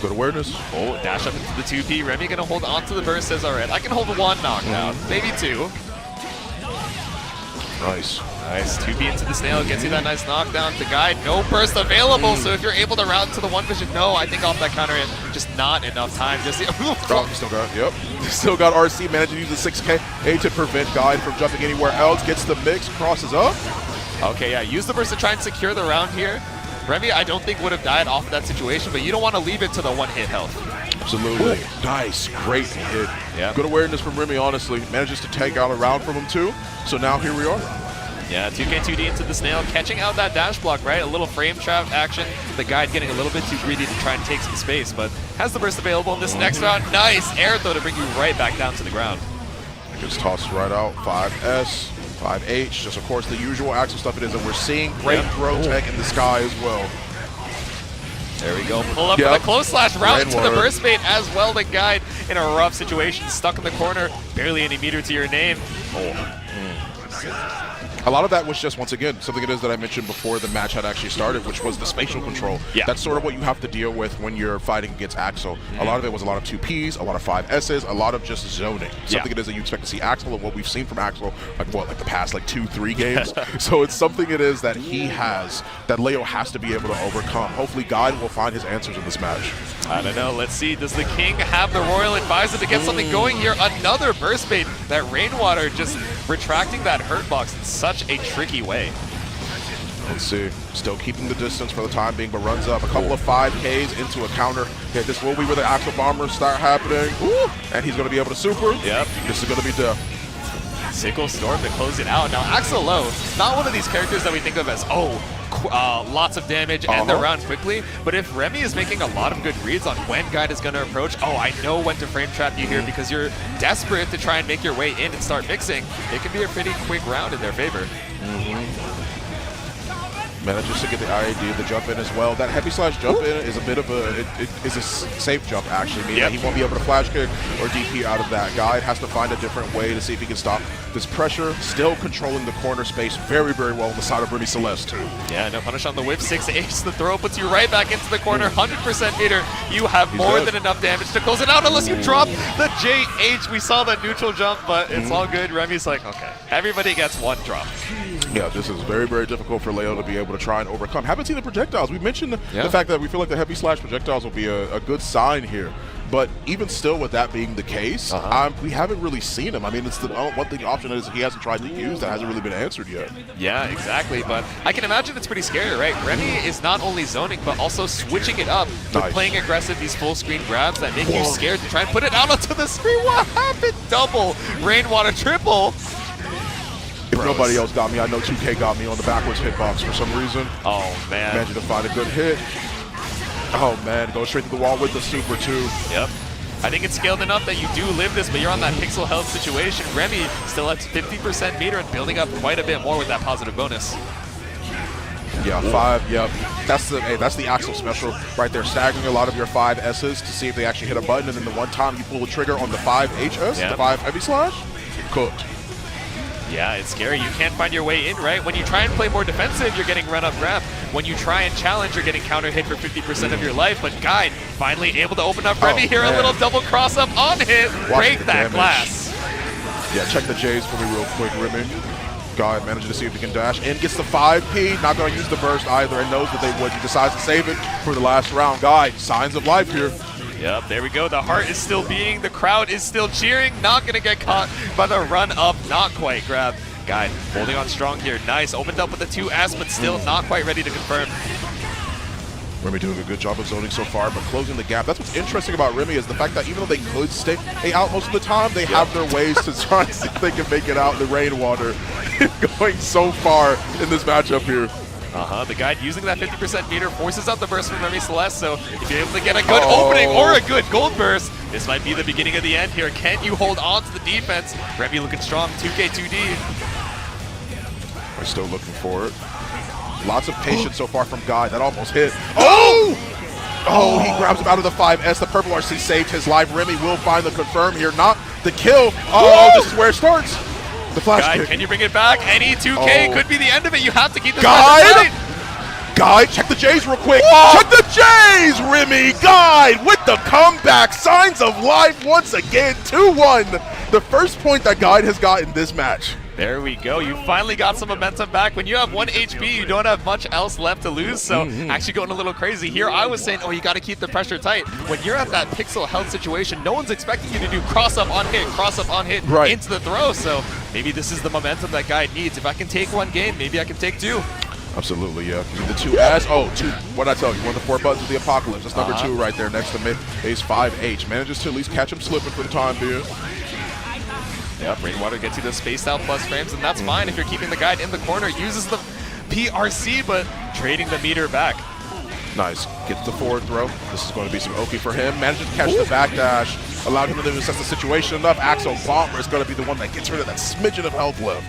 good awareness. Oh, dash up into the 2P. Remy gonna hold on to the burst, says alright. I can hold 1 knockdown, maybe 2. Nice. 2P into the snail, gets you that nice knockdown. The guide, no burst available, so if you're able to route into the 1 vision, no, I think off that counter hit, just not enough time. Just still got RC, managed to use the 6K to prevent guide from jumping anywhere else, gets the mix, crosses up. Okay, yeah, use the burst to try and secure the round here. Remy, I don't think would have died off of that situation, but you don't want to leave it to the one-hit health. Absolutely. Nice. Great hit. Yeah. Good awareness from Remy, honestly. Manages to take out a round from him, too. So now here we are. Yeah, 2K2D into the snail, catching out that dash block, right? A little frame trap action. The guide getting a little bit too greedy to try and take some space, but has the burst available in this next round. Nice air, though, to bring you right back down to the ground. Just tossed right out. 5S, 5H. Just, of course, the usual Axel stuff it is. And we're seeing great throw tech in the sky as well. There we go. Pull up for the close slash round to the burst bait as well. The guide in a rough situation, stuck in the corner, barely any meter to your name. A lot of that was just, once again, something it is that I mentioned before the match had actually started, which was the spatial control. Yeah. That's sort of what you have to deal with when you're fighting against Axel. A lot of it was a lot of 2Ps, a lot of 5Ss, a lot of just zoning. Something it is that you expect to see Axel, and what we've seen from Axel, like the past 2-3 games. So it's something it is that he has, that Leo has to be able to overcome. Hopefully Guide will find his answers in this match. I don't know. Let's see. Does the King have the Royal Advisor to get something going here? Another burst bait. That Rainwater just retracting that hurt box in such a tricky way. Let's see. Still keeping the distance for the time being, but runs up a couple of 5Ks into a counter. Yeah, this will be where the Axel Bombers start happening. Ooh. And he's going to be able to super. Yep. This is going to be death. Sickle Storm to close it out. Now, Axel Low, not one of these characters that we think of as, lots of damage, end the round quickly. But if Remy is making a lot of good reads on when Guide is going to approach, I know when to frame trap you here because you're desperate to try and make your way in and start mixing, it can be a pretty quick round in their favor. Manages to get the IAD, the jump in as well. That heavy slash jump in is a bit of a, it is a safe jump actually, meaning that he won't be able to flash kick or DP out of that. Guide has to find a different way to see if he can stop this pressure. Still controlling the corner space very, very well on the side of Remy Celeste. Yeah, no punish on the whip, 6H. The throw puts you right back into the corner, 100% meter. You have more than enough damage to close it out unless you drop the JH. We saw the neutral jump, but it's all good. Remy's like, okay, everybody gets one drop. Yeah, this is very, very difficult for Leo to be able to try and overcome. Haven't seen the projectiles. We mentioned the fact that we feel like the heavy slash projectiles will be a good sign here. But even still, with that being the case, we haven't really seen him. I mean, it's the one thing option is he hasn't tried to use that hasn't really been answered yet. Yeah, exactly. But I can imagine it's pretty scary, right? Remy is not only zoning, but also switching it up with playing aggressive, these full screen grabs that make you scared to try and put it out onto the screen. What happened? Double, Rainwater, triple. If nobody else got me, I know 2K got me on the backwards hitbox for some reason. Oh, man. Managed to find a good hit. Oh, man. Go straight to the wall with the super, too. Yep. I think it's scaled enough that you do live this, but you're on that pixel health situation. Remy still at 50% meter and building up quite a bit more with that positive bonus. Yeah, 5, yep. That's the Axel special right there. Staggering a lot of your 5Ss to see if they actually hit a button, and then the one time you pull the trigger on the 5HS, the 5 heavy slash, cooked. Yeah, it's scary. You can't find your way in, right? When you try and play more defensive, you're getting run up grab. When you try and challenge, you're getting counter hit for 50% of your life. But Guide finally able to open up Remy here. A little double cross up on hit. Break that glass. Yeah, check the J's for me real quick, Remy. Guide managing to see if he can dash in. Gets the 5P. Not going to use the burst either and knows that they would. He decides to save it for the last round. Guide, signs of life here. Yep, there we go. The heart is still beating. The crowd is still cheering. Not going to get caught by the run up. Not quite grab. Guide holding on strong here. Nice. Opened up with the 2S, but still not quite ready to confirm. Remy doing a good job of zoning so far, but closing the gap. That's what's interesting about Remy is the fact that even though they could stay out most of the time, they have their ways to try and see if they can make it out in the Rainwater. Going so far in this matchup here. The Guide using that 50% meter forces out the burst from Remy Celeste, so if you're able to get a good opening or a good gold burst, this might be the beginning of the end here. Can you hold on to the defense? Remy looking strong, 2K2D. We're still looking for it. Lots of patience so far from Guide. That almost hit. Oh, he grabs him out of the 5S. The purple RC saved his life. Remy will find the confirm here, not the kill. This is where it starts. The flash Guide, kick. can you bring it back? Any 2K could be the end of it. You have to keep this Guide, check the J's real quick. Check the J's, Remy. Guide with the comeback. Signs of life once again. 2-1. The first point that Guide has got in this match. There we go. You finally got some momentum back. When you have 1 HP, you don't have much else left to lose. So actually going a little crazy here. I was saying, oh, you got to keep the pressure tight. When you're at that pixel health situation, no one's expecting you to do cross up on hit into the throw. So maybe this is the momentum that guy needs. If I can take 1 game, maybe I can take 2. Absolutely, yeah. The 2S. Oh, 2. What did I tell you? One of the 4 buttons of the apocalypse. That's number 2 right there next to mid ace 5H. Manages to at least catch him slipping for the time being. Yep, Rainwater gets you the spaced out plus frames, and that's fine if you're keeping the guide in the corner. Uses the PRC, but trading the meter back. Nice. Gets the forward throw. This is going to be some Oki for him. Manages to catch the backdash. Allowed him to assess the situation enough. Axel Bomber is going to be the one that gets rid of that smidgen of health left.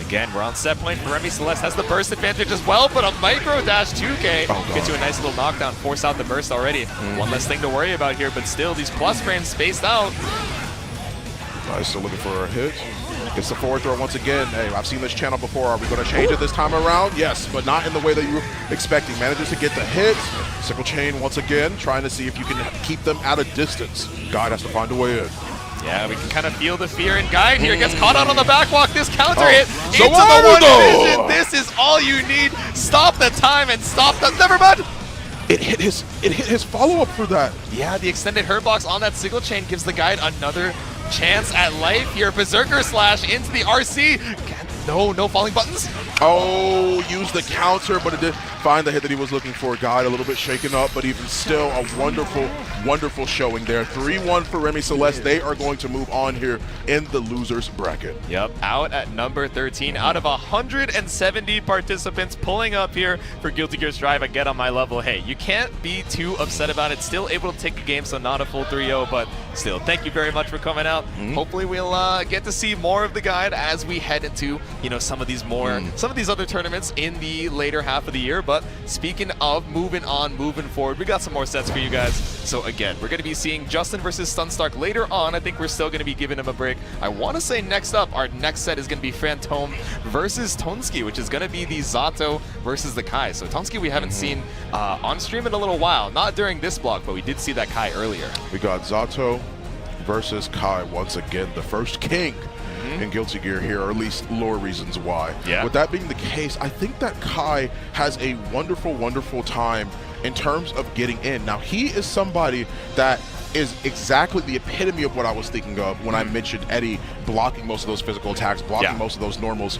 Again, we're on set point for Remy Celeste. Has the burst advantage as well, but a micro dash 2K gets you a nice little knockdown. Force out the burst already. One less thing to worry about here, but still, these plus frames spaced out. Nice, still looking for a hit. Gets the forward throw once again. Hey, I've seen this channel before. Are we going to change it this time around? Yes, but not in the way that you were expecting. Manages to get the hit. Sickle chain once again, trying to see if you can keep them at a distance. Guide has to find a way in. Yeah, we can kind of feel the fear in Guide here. Gets caught out on the backwalk. This counter hit So into the 1 vision. This is all you need. Stop the time and stop the... Never mind. It hit his follow-up for that. Yeah, the extended hurt box on that sickle chain gives the Guide another chance at life here. Berserker slash into the RC. No falling buttons. Oh, used the counter, but it did find the hit that he was looking for. Guide a little bit shaken up, but even still a wonderful showing there. 3-1 for Remy Celeste. They are going to move on here in the losers bracket. Yep, out at number 13 out of 170 participants pulling up here for Guilty Gear Strive. Again, on my level, hey, you can't be too upset about it. Still able to take a game, so not a full 3-0, but still, thank you very much for coming out. Hopefully we'll get to see more of the Guide as we head into, you know, some of these other tournaments in the later half of the year. But speaking of moving forward, we got some more sets for you guys. So again, we're going to be seeing Justin versus Stunstark later on. I think we're still going to be giving him a break. I want to say next up, our next set is going to be Fantome versus Tonsqi, which is going to be the Zato versus the Kai. So Tonsqi we haven't seen on stream in a little while. Not during this block, but we did see that Kai earlier. We got Zato versus Kai once again, the first king in Guilty Gear here, or at least lore reasons why. Yeah. With that being the case, I think that Kai has a wonderful time in terms of getting in. Now, he is somebody that is exactly the epitome of what I was thinking of when I mentioned Eddie blocking most of those physical attacks, blocking most of those normals.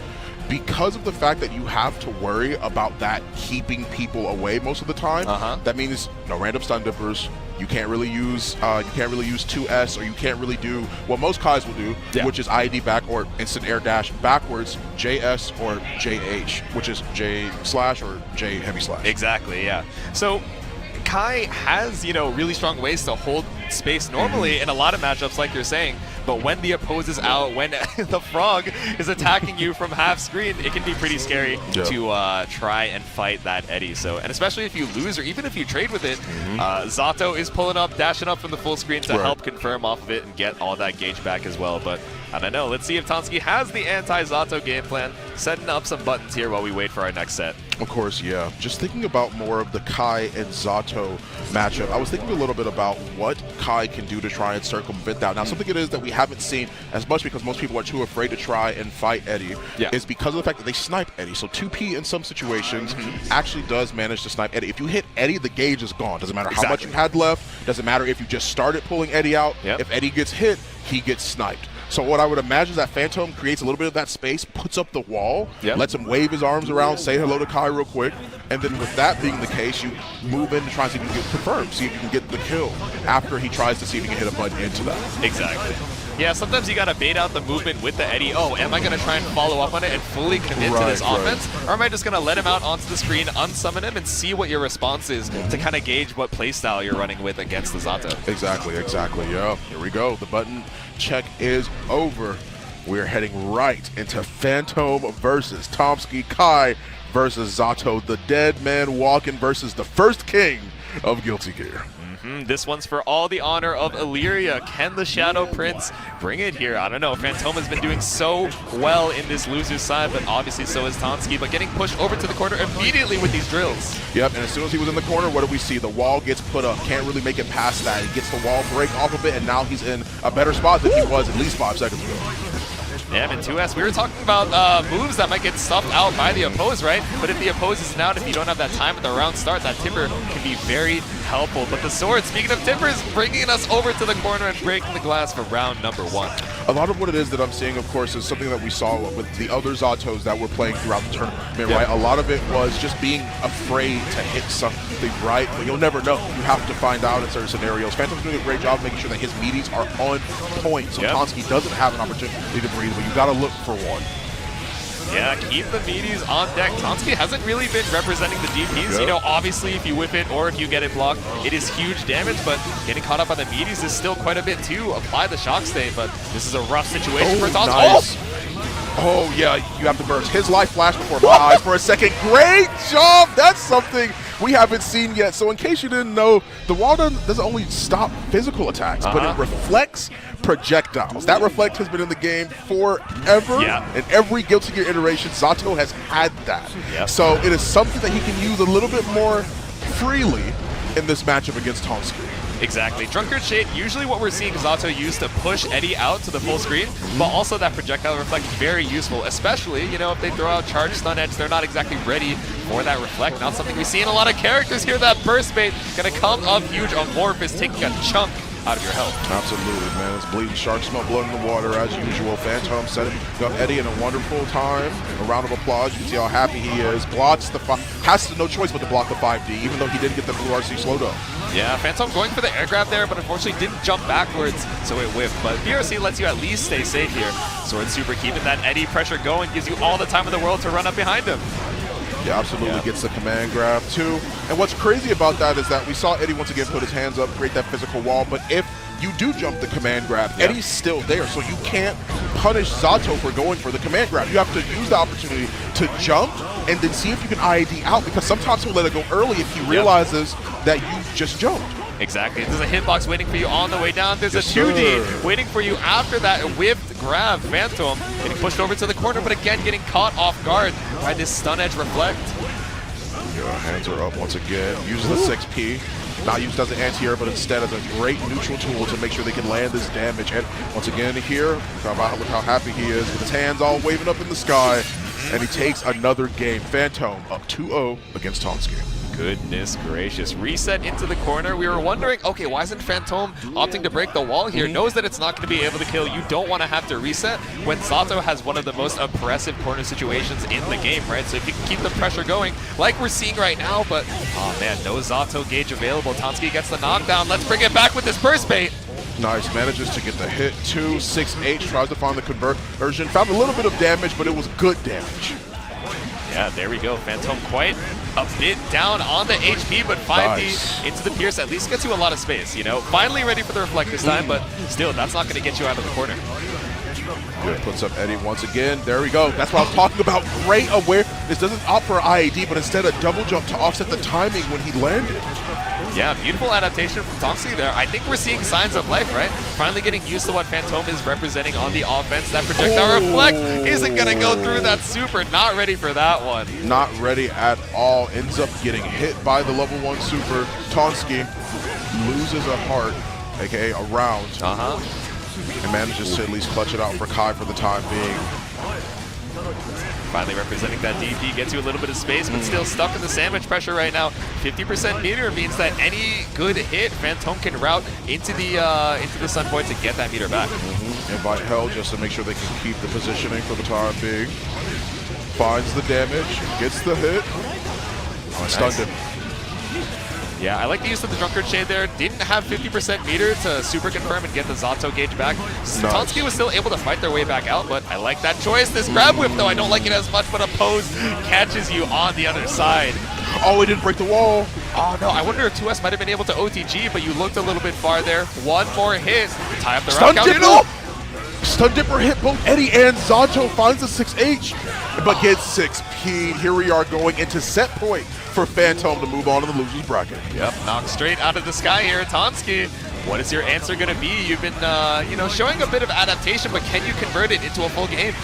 Because of the fact that you have to worry about that keeping people away most of the time, that means no random stun dippers. You can't really use 2S, or you can't really do what most Kais will do, which is IED back or instant air dash backwards, JS or JH, which is J slash or J heavy slash. Exactly, yeah. So Kai has, you know, really strong ways to hold space normally in a lot of matchups, like you're saying. But when the oppose is out, when the frog is attacking you from half screen, it can be pretty scary to try and fight that Eddie. So, and especially if you lose, or even if you trade with it, Zato is pulling up, dashing up from the full screen to help confirm off of it and get all that gauge back as well. But I don't know. Let's see if Tonsqi has the anti-Zato game plan, setting up some buttons here while we wait for our next set. Of course, yeah. Just thinking about more of the Kai and Zato matchup, I was thinking a little bit about what Kai can do to try and circumvent that. Now, something it is that we haven't seen as much because most people are too afraid to try and fight Eddie is because of the fact that they snipe Eddie. So 2P in some situations actually does manage to snipe Eddie. If you hit Eddie, the gauge is gone. Doesn't matter how much you had left. Doesn't matter if you just started pulling Eddie out. If Eddie gets hit, he gets sniped. So what I would imagine is that Fantome creates a little bit of that space, puts up the wall, lets him wave his arms around, say hello to Kai real quick, and then with that being the case, you move in to try and see if you can get confirmed, see if you can get the kill after he tries to see if he can hit a button into that. Exactly. Yeah, sometimes you gotta bait out the movement with the Eddie. Oh, am I gonna try and follow up on it and fully commit to this offense? Or am I just gonna let him out onto the screen, unsummon him, and see what your response is to kind of gauge what playstyle you're running with against the Zato? Exactly, yeah. Here we go. The button check is over. We're heading right into Fantome versus Tonsqi, Kai versus Zato, the dead man walking versus the first king of Guilty Gear. This one's for all the honor of Illyria. Can the Shadow Prince bring it here? I don't know. Fantome has been doing so well in this loser's side, but obviously so is Tonsqi, but getting pushed over to the corner immediately with these drills. Yep, and as soon as he was in the corner, what do we see? The wall gets put up. Can't really make it past that. He gets the wall break off of it, and now he's in a better spot than he was at least 5 seconds ago. Yeah, and 2S, we were talking about moves that might get stuffed out by the oppose, right? But if the oppose isn't out, if you don't have that time at the round start, that tipper can be very helpful. But the sword, speaking of tippers, bringing us over to the corner and breaking the glass for round number 1. A lot of what it is that I'm seeing, of course, is something that we saw with the other Zatos that were playing throughout the tournament, right? A lot of it was just being afraid to hit something right, but you'll never know. You have to find out in certain scenarios. Fantome's doing a great job making sure that his meaties are on point, so Tonsqi doesn't have an opportunity to breathe, but you gotta look for one. Yeah, keep the meaties on deck. Tonsqi hasn't really been representing the DPs. You know, obviously if you whip it or if you get it blocked, it is huge damage, but getting caught up on the meaties is still quite a bit to apply the shock stay, but this is a rough situation for Tonsqi. Nice. Oh, yeah, you have to burst. His life flashed before my eyes for a second. Great job! That's something we haven't seen yet. So in case you didn't know, the wall doesn't only stop physical attacks, but it reflects projectiles. That reflect has been in the game forever. In every Guilty Gear iteration, Zato has had that. So it is something that he can use a little bit more freely in this matchup against Tonsqi. Exactly. Drunkard Shade, usually what we're seeing Zato use to push Eddie out to the full screen, but also that projectile reflect very useful, especially, you know, if they throw out charge stun edge, they're not exactly ready for that reflect. Not something we see in a lot of characters here. That burst bait gonna come up huge. Amorphous taking a chunk out of your health. Absolutely, man. It's bleeding shark, smell blood in the water as usual. Fantome setting up Eddie in a wonderful time. A round of applause. You can see how happy he is. Blocks the no choice but to block the 5D, even though he didn't get the blue RC slowdown. Yeah, Fantome going for the air grab there, but unfortunately didn't jump backwards, so it whiffed. But BRC lets you at least stay safe here. Sword Super keeping that Eddie pressure going, gives you all the time in the world to run up behind him. Yeah, absolutely gets the command grab too. And what's crazy about that is that we saw Eddie once again put his hands up, create that physical wall, but if you do jump the command grab, Eddie's still there, so you can't punish Zato for going for the command grab. You have to use the opportunity to jump and then see if you can IAD out, because sometimes he'll let it go early if he realizes that you just jumped. Exactly. There's a hitbox waiting for you on the way down. There's a 2D waiting for you after that whipped grab. Fantome getting pushed over to the corner, but again getting caught off guard by this stun edge reflect. Yeah, hands are up once again. Uses the 6P. Not used as an anti-air, but instead as a great neutral tool to make sure they can land this damage. And once again here, look how happy he is with his hands all waving up in the sky. And he takes another game. Fantome up 2-0 against Tonsqi. Goodness gracious. Reset into the corner. We were wondering, okay, why isn't Fantome opting to break the wall here? Knows that it's not going to be able to kill. You don't want to have to reset when Zato has one of the most oppressive corner situations in the game, right? So if you can keep the pressure going, like we're seeing right now, but, oh man, no Zato gauge available. Tonsqi gets the knockdown. Let's bring it back with this burst bait. Nice, manages to get the hit. 2-6-H, tries to find the conversion. Found a little bit of damage, but it was good damage. Yeah, there we go. Fantome quite a bit down on the HP, but 5D into the Pierce at least gets you a lot of space, you know? Finally ready for the reflect this time, but still, that's not going to get you out of the corner. Good, puts up Eddie once again. There we go. That's what I was talking about. Great aware. This doesn't opt for IAD, but instead a double jump to offset the timing when he landed. Yeah, beautiful adaptation from Tonsqi there. I think we're seeing signs of life, right? Finally getting used to what Fantome is representing on the offense. That projectile reflect isn't going to go through that super. Not ready for that one. Not ready at all. Ends up getting hit by the level 1 super. Tonsqi loses a heart, aka a round. And manages to at least clutch it out for Kai for the time being. Finally representing that DP, gets you a little bit of space, but still stuck in the sandwich pressure right now. 50% meter means that any good hit, Fantome can route into the Sun Point to get that meter back. Invite hell just to make sure they can keep the positioning for the time being. Finds the damage, gets the hit. Stunned him. Yeah, I like the use of the Drunkard Shade there. Didn't have 50% meter to super confirm and get the Zato gauge back. Tonsqi was still able to fight their way back out, but I like that choice. This grab whip, though, I don't like it as much, but Oppose catches you on the other side. Oh, he didn't break the wall. Oh, no, I wonder if 2S might have been able to OTG, but you looked a little bit far there. One more hit. Tie up the round count. Stun Dipper hit both Eddie and Zato, finds the 6H, but gets 6P. Here we are going into set point for Fantome to move on to the losers bracket. Yep, knocked straight out of the sky here. Tonsqi, what is your answer going to be? You've been, showing a bit of adaptation, but can you convert it into a full game?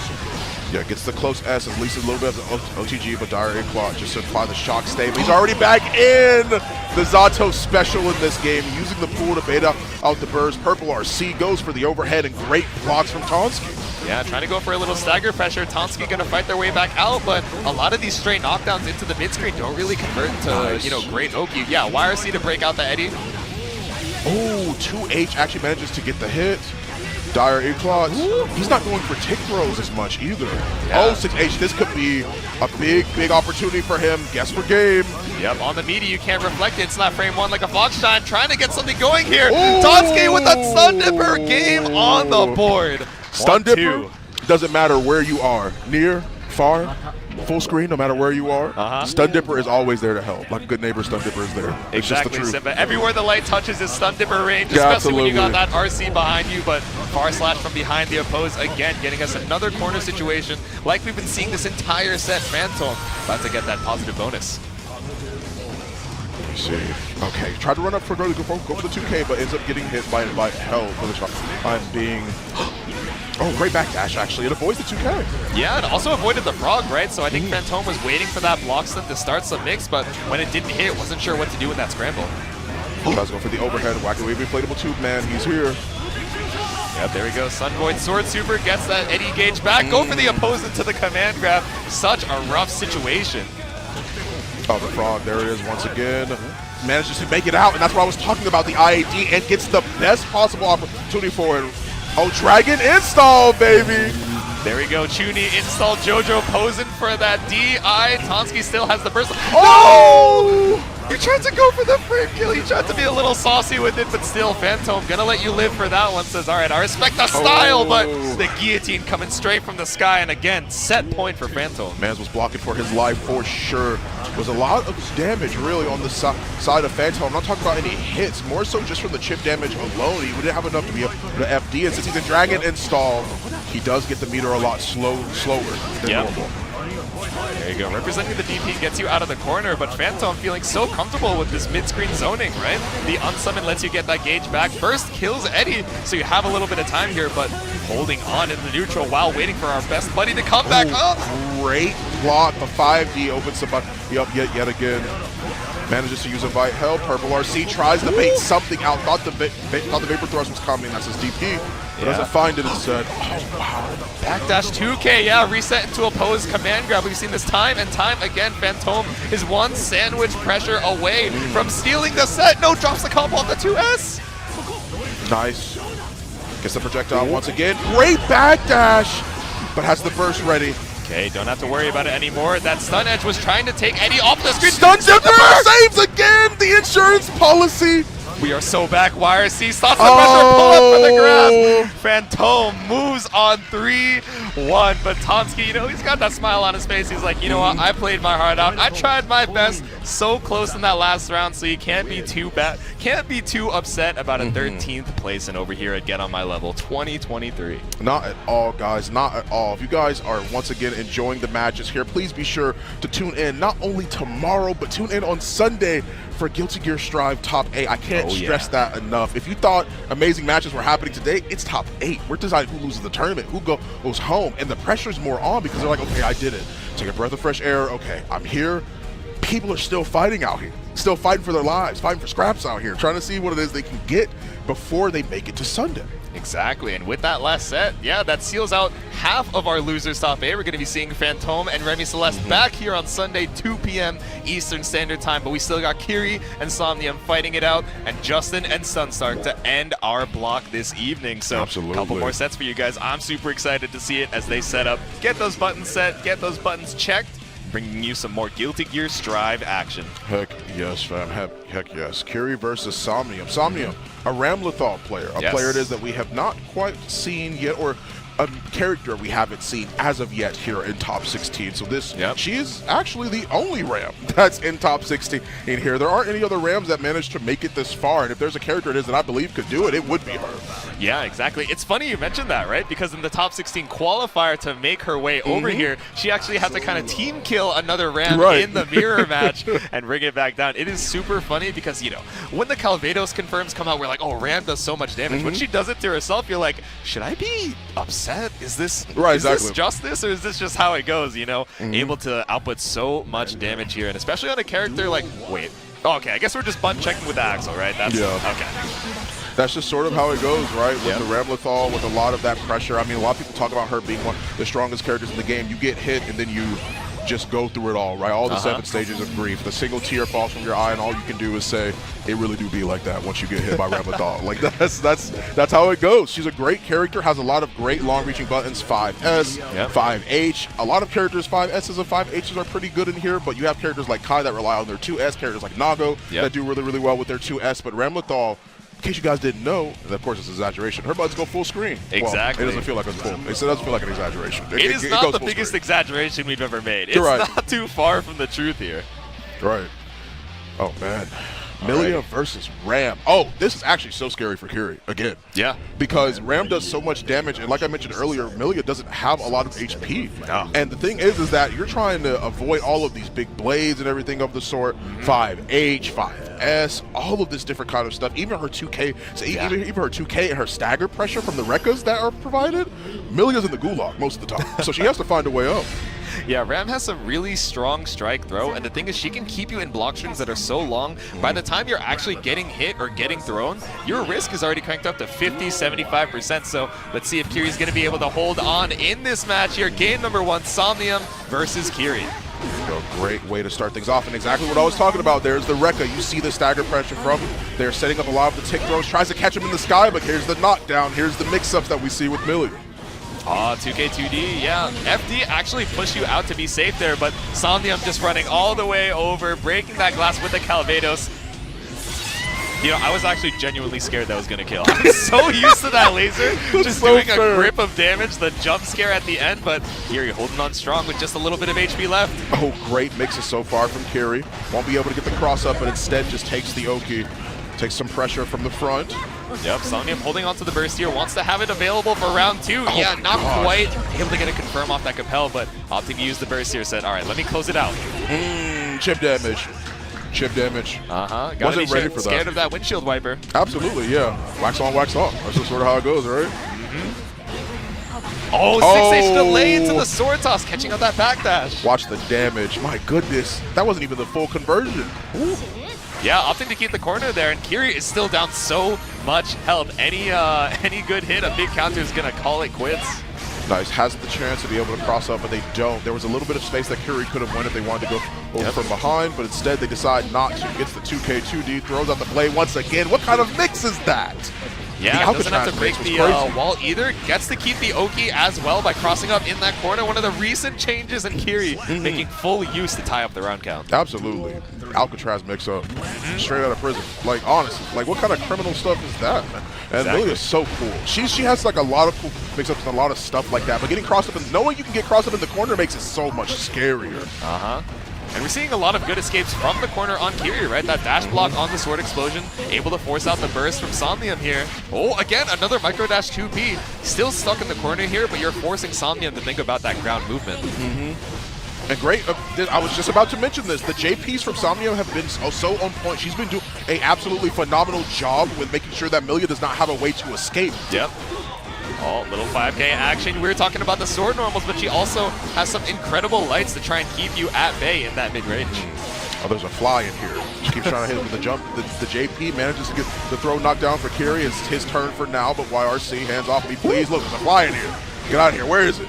Yeah, gets the close S, at least a little bit of the OTG, but Dire Clock just to apply the shock stay. But he's already back in the Zato special in this game, using the pool to bait out the burst. Purple RC goes for the overhead, and great blocks from Tonsqi. Yeah, trying to go for a little stagger pressure. Tonsqi going to fight their way back out, but a lot of these stray knockdowns into the mid-screen don't really convert into, you know, great Oki. Yeah, YRC to break out the Eddie. Oh, 2H actually manages to get the hit. Dire Eclots. He's not going for tick throws as much either. Yeah. Oh, 6H, this could be a big opportunity for him. Guess for game. Yep, on the meaty, you can't reflect it. It's not frame one like a Foxshine. Trying to get something going here. Tonsqi with a Stun Dipper. Game on the board. Stun Dipper doesn't matter where you are. Near, far, full screen, no matter where you are. Stun Dipper is always there to help. Like a good neighbor, Stun Dipper is there. It's just the Exactly, truth. Simba. Everywhere the light touches is Stun Dipper range, Yeah, especially when you got absolutely. that RC behind you, but far slash from behind the oppose again, getting us another corner situation like we've been seeing this entire set. Fantome about to get that positive bonus. See. Okay, tried to run up for go for the 2K, but ends up getting hit by hell for the time being. Oh, great backdash actually. It avoids the 2K. Yeah, and also avoided the frog, right? So I think Fantome was waiting for that block stun to start some mix, but when it didn't hit, wasn't sure what to do in that scramble. Tries to go for the overhead, whack away inflatable tube man. He's here. Yep, there we go. Sunvoid Sword Super gets that Eddie gauge back. Go for the opposing to the command grab. Such a rough situation. Oh, the frog, there it is once again. Manages to make it out, and that's what I was talking about, the IAD, and gets the best possible opportunity for it. Oh, Dragon install, baby! There we go, Chuni install Jojo posing for that DI. Tonsqi still has the burst. Oh! He tried to go for the frame kill. He tried to be a little saucy with it, but still, Fantome gonna let you live for that one. Says, all right, I respect the style, but the guillotine coming straight from the sky, and again, set point for Fantome. Mans was blocking for his life for sure. Was a lot of damage really on the side of Fantome. I'm not talking about any hits, more so just from the chip damage alone. He didn't have enough to be able to FD, and since he's a Dragon install, he does get the meter a lot slower than normal. There you go. Representing the DP gets you out of the corner, but Fantome feeling so comfortable with this mid-screen zoning, right? The unsummon lets you get that gauge back. First kills Eddie, so you have a little bit of time here, but holding on in the neutral while waiting for our best buddy to come back up. Great block. The 5D opens the button yet again. Manages to use a Bite Hell. Purple RC tries to bait something out. Thought the Vapor Thrust was coming. That's his DP. But doesn't find it instead. Oh, wow. Backdash 2K, yeah, reset into opposed command grab. We've seen this time and time again. Fantome is one sandwich pressure away from stealing the set. No, drops the combo on the 2S. Nice. Gets the projectile once again. Great backdash, but has the burst ready. Okay, don't have to worry about it anymore. That stun edge was trying to take Eddie off the screen. Stun Dipper saves again! The insurance policy! We are so back. YRC stops the pressure. Pull up for the grab. Fantome moves on 3-1. But Tonsqi, you know, he's got that smile on his face. He's like, you know what? I played my heart out. I tried my best. So close in that last round, so you can't be too bad. Can't be too upset about a 13th place and over here at Get On My Level 2023. Not at all, guys. Not at all. If you guys are once again enjoying the matches here, please be sure to tune in not only tomorrow, but tune in on Sunday for Guilty Gear Strive Top 8. I can't stress that enough. If you thought amazing matches were happening today, it's Top 8. We're deciding who loses the tournament, who goes home, and the pressure's more on because they're like, okay, I did it. Take a breath of fresh air. Okay, I'm here. People are still fighting out here, still fighting for their lives, fighting for scraps out here, trying to see what it is they can get before they make it to Sunday. Exactly, and with that last set, yeah, that seals out half of our losers top 8. We're going to be seeing Fantome and Remy Celeste back here on Sunday, 2 p.m. Eastern Standard Time, but we still got Kiri and Somnium fighting it out, and Justin and Stunstark to end our block this evening. So a couple more sets for you guys. I'm super excited to see it as they set up. Get those buttons set, get those buttons checked, bringing you some more Guilty Gear Strive action. Heck yes, fam. Heck yes. Kiri versus Somnium. Somnium, a Ramlethal player. A player it is that we have not quite seen yet, or a character we haven't seen as of yet here in Top 16. So this, she is actually the only Ram that's in Top 16 in here. There aren't any other Rams that managed to make it this far, and if there's a character it is that I believe could do it, it would be her. Yeah, exactly. It's funny you mentioned that, right? Because in the Top 16 qualifier to make her way over here, she actually had to kind of team kill another Ram in the mirror match and bring it back down. It is super funny because, you know, when the Calvados confirms come out, we're like, oh, Ram does so much damage. When she does it to herself, you're like, should I be upset? Is this this justice, or is this just how it goes, you know? Able to output so much damage here, and especially on a character like, wait, Okay, I guess we're just button checking with the Axel, right? That's, yeah. Okay. That's just sort of how it goes, right? With the Ramlethal, with a lot of that pressure. I mean, a lot of people talk about her being one of the strongest characters in the game. You get hit, and then you just go through it all, right? All the 7 stages of grief. The single tear falls from your eye, and all you can do is say, it really do be like that once you get hit by Ramlethal. Like, that's how it goes. She's a great character, has a lot of great long-reaching buttons, 5S, 5H. A lot of characters, 5S's and 5H's are pretty good in here, but you have characters like Kai that rely on their 2S, characters like Nago that do really, really well with their 2S, but Ramlethal, in case you guys didn't know, and of course it's an exaggeration, her buttons go full screen. Exactly. Well, it doesn't feel like a full. It doesn't feel like an exaggeration. It is not the biggest exaggeration we've ever made. It's not too far from the truth here. Right. Oh, man. Millia versus Ram. Oh, this is actually so scary for Kiri, again. Yeah. Because Ram does so much damage, and like I mentioned earlier, Millia doesn't have a lot of HP. No. And the thing is that you're trying to avoid all of these big blades and everything of the sort, 5H, 5S, all of this different kind of stuff, even her 2K, so even her 2K and her stagger pressure from the Rekkas that are provided, Millia's in the gulag most of the time, so she has to find a way up. Yeah, Ram has some really strong strike throw, and the thing is she can keep you in block strings that are so long, by the time you're actually getting hit or getting thrown, your risk is already cranked up to 50, 75%, so let's see if Kiri's going to be able to hold on in this match here. Game number 1, Somnium versus Kiri. A great way to start things off, and exactly what I was talking about. There's the Rekka. You see the stagger pressure from. They're setting up a lot of the tick throws, tries to catch him in the sky, but here's the knockdown. Here's the mix-ups that we see with Millia. 2K2D, yeah. FD actually pushed you out to be safe there, but Somnium just running all the way over, breaking that glass with the Calvados. You know, I was actually genuinely scared that was going to kill. I'm so used to that laser, just doing a grip of damage, the jump scare at the end, but Kiri holding on strong with just a little bit of HP left. Oh, great mixes so far from Kiri. Won't be able to get the cross-up, but instead just takes the Oki. Takes some pressure from the front. Yep, Somnium holding on to the burst here, wants to have it available for round 2. Yeah, not quite able to get a confirm off that compel, but opting to use the burst here, said, all right, let me close it out. Chip damage. Chip damage. Gotta be ready for that. Scared of that windshield wiper. Absolutely, yeah. Wax on, wax off. That's just sort of how it goes, right? Oh, 6H delay into the sword toss, catching out that backdash. Watch the damage. My goodness. That wasn't even the full conversion. Ooh. Yeah, opting to keep the corner there, and Kiri is still down so much health. Any good hit, a big counter is going to call it quits. Nice, has the chance to be able to cross up, but they don't. There was a little bit of space that Kiri could have won if they wanted to go over from behind, but instead they decide not to. Gets the 2K2D, throws out the blade once again. What kind of mix is that? Yeah, doesn't have to break the wall either. Gets to keep the Oki as well by crossing up in that corner. One of the recent changes in Kiri, making full use to tie up the round count. Absolutely. Alcatraz mix-up. Straight out of prison. Like, honestly, like, what kind of criminal stuff is that, man? And Millia is so cool. She has, like, a lot of cool mix-ups and a lot of stuff like that, but getting crossed up and knowing you can get crossed up in the corner makes it so much scarier. And we're seeing a lot of good escapes from the corner on Kiri, right? That dash block on the sword explosion, able to force out the burst from Somnium here. Oh, again, another micro dash 2P. Still stuck in the corner here, but you're forcing Somnium to think about that ground movement. And great, I was just about to mention this. The JPs from Somnium have been so on point. She's been doing an absolutely phenomenal job with making sure that Millia does not have a way to escape. Yep. Oh, little 5K action. We were talking about the sword normals, but she also has some incredible lights to try and keep you at bay in that mid-range. Oh, there's a fly in here. She keeps trying to hit him with the jump. The JP manages to get the throw knocked down for Kiri. It's his turn for now, but YRC, hands off me, please. Look, there's a fly in here. Get out of here. Where is it?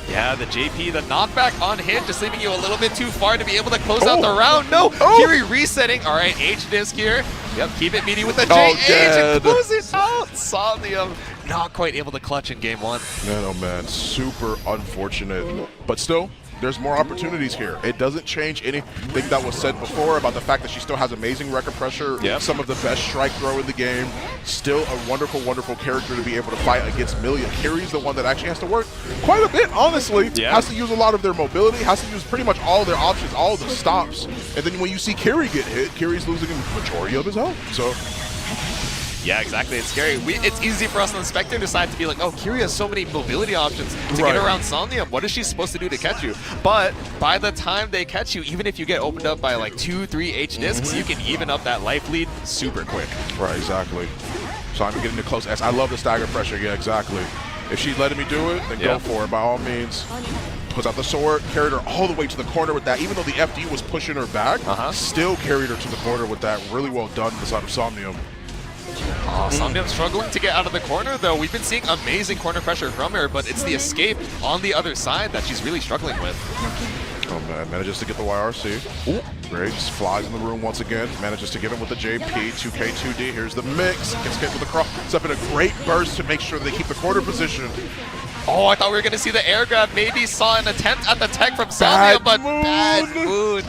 Yeah, the JP, the knockback on hit, just leaving you a little bit too far to be able to close out the round. No, Kiri resetting. All right, H-disc here. Yep, keep it meaty with the JH and close it out. Somnium not quite able to clutch in game 1. Man, oh man, super unfortunate. But still, there's more opportunities here. It doesn't change anything that was said before about the fact that she still has amazing record pressure, some of the best strike throw in the game. Still a wonderful, wonderful character to be able to fight against Millia. Kiri's the one that actually has to work quite a bit, honestly. Has to use a lot of their mobility, has to use pretty much all their options, all the stops. And then when you see Kiri get hit, Kiri's losing a majority of his health. So. Yeah, exactly. It's scary. It's easy for us on the spectator side to be like, oh, Kiri has so many mobility options to get around Somnium. What is she supposed to do to catch you? But by the time they catch you, even if you get opened up by like 2-3 H-discs, you can even up that life lead super quick. Right, exactly. So I'm getting the close S. I love the stagger pressure. Yeah, exactly. If she's letting me do it, then go for it by all means. puts out the sword, carried her all the way to the corner with that. Even though the FD was pushing her back, still carried her to the corner with that. Really well done on the side of Somnium. Somnium struggling to get out of the corner, though. We've been seeing amazing corner pressure from her, but it's the escape on the other side that she's really struggling with. Oh man, manages to get the YRC. Ooh, great, just flies in the room once again. Manages to get him with the JP, 2K, 2D. Here's the mix. Gets hit with the cross. It's up in a great burst to make sure they keep the corner position. Oh, I thought we were going to see the air grab. Maybe saw an attempt at the tech from Somnium, but bad moon.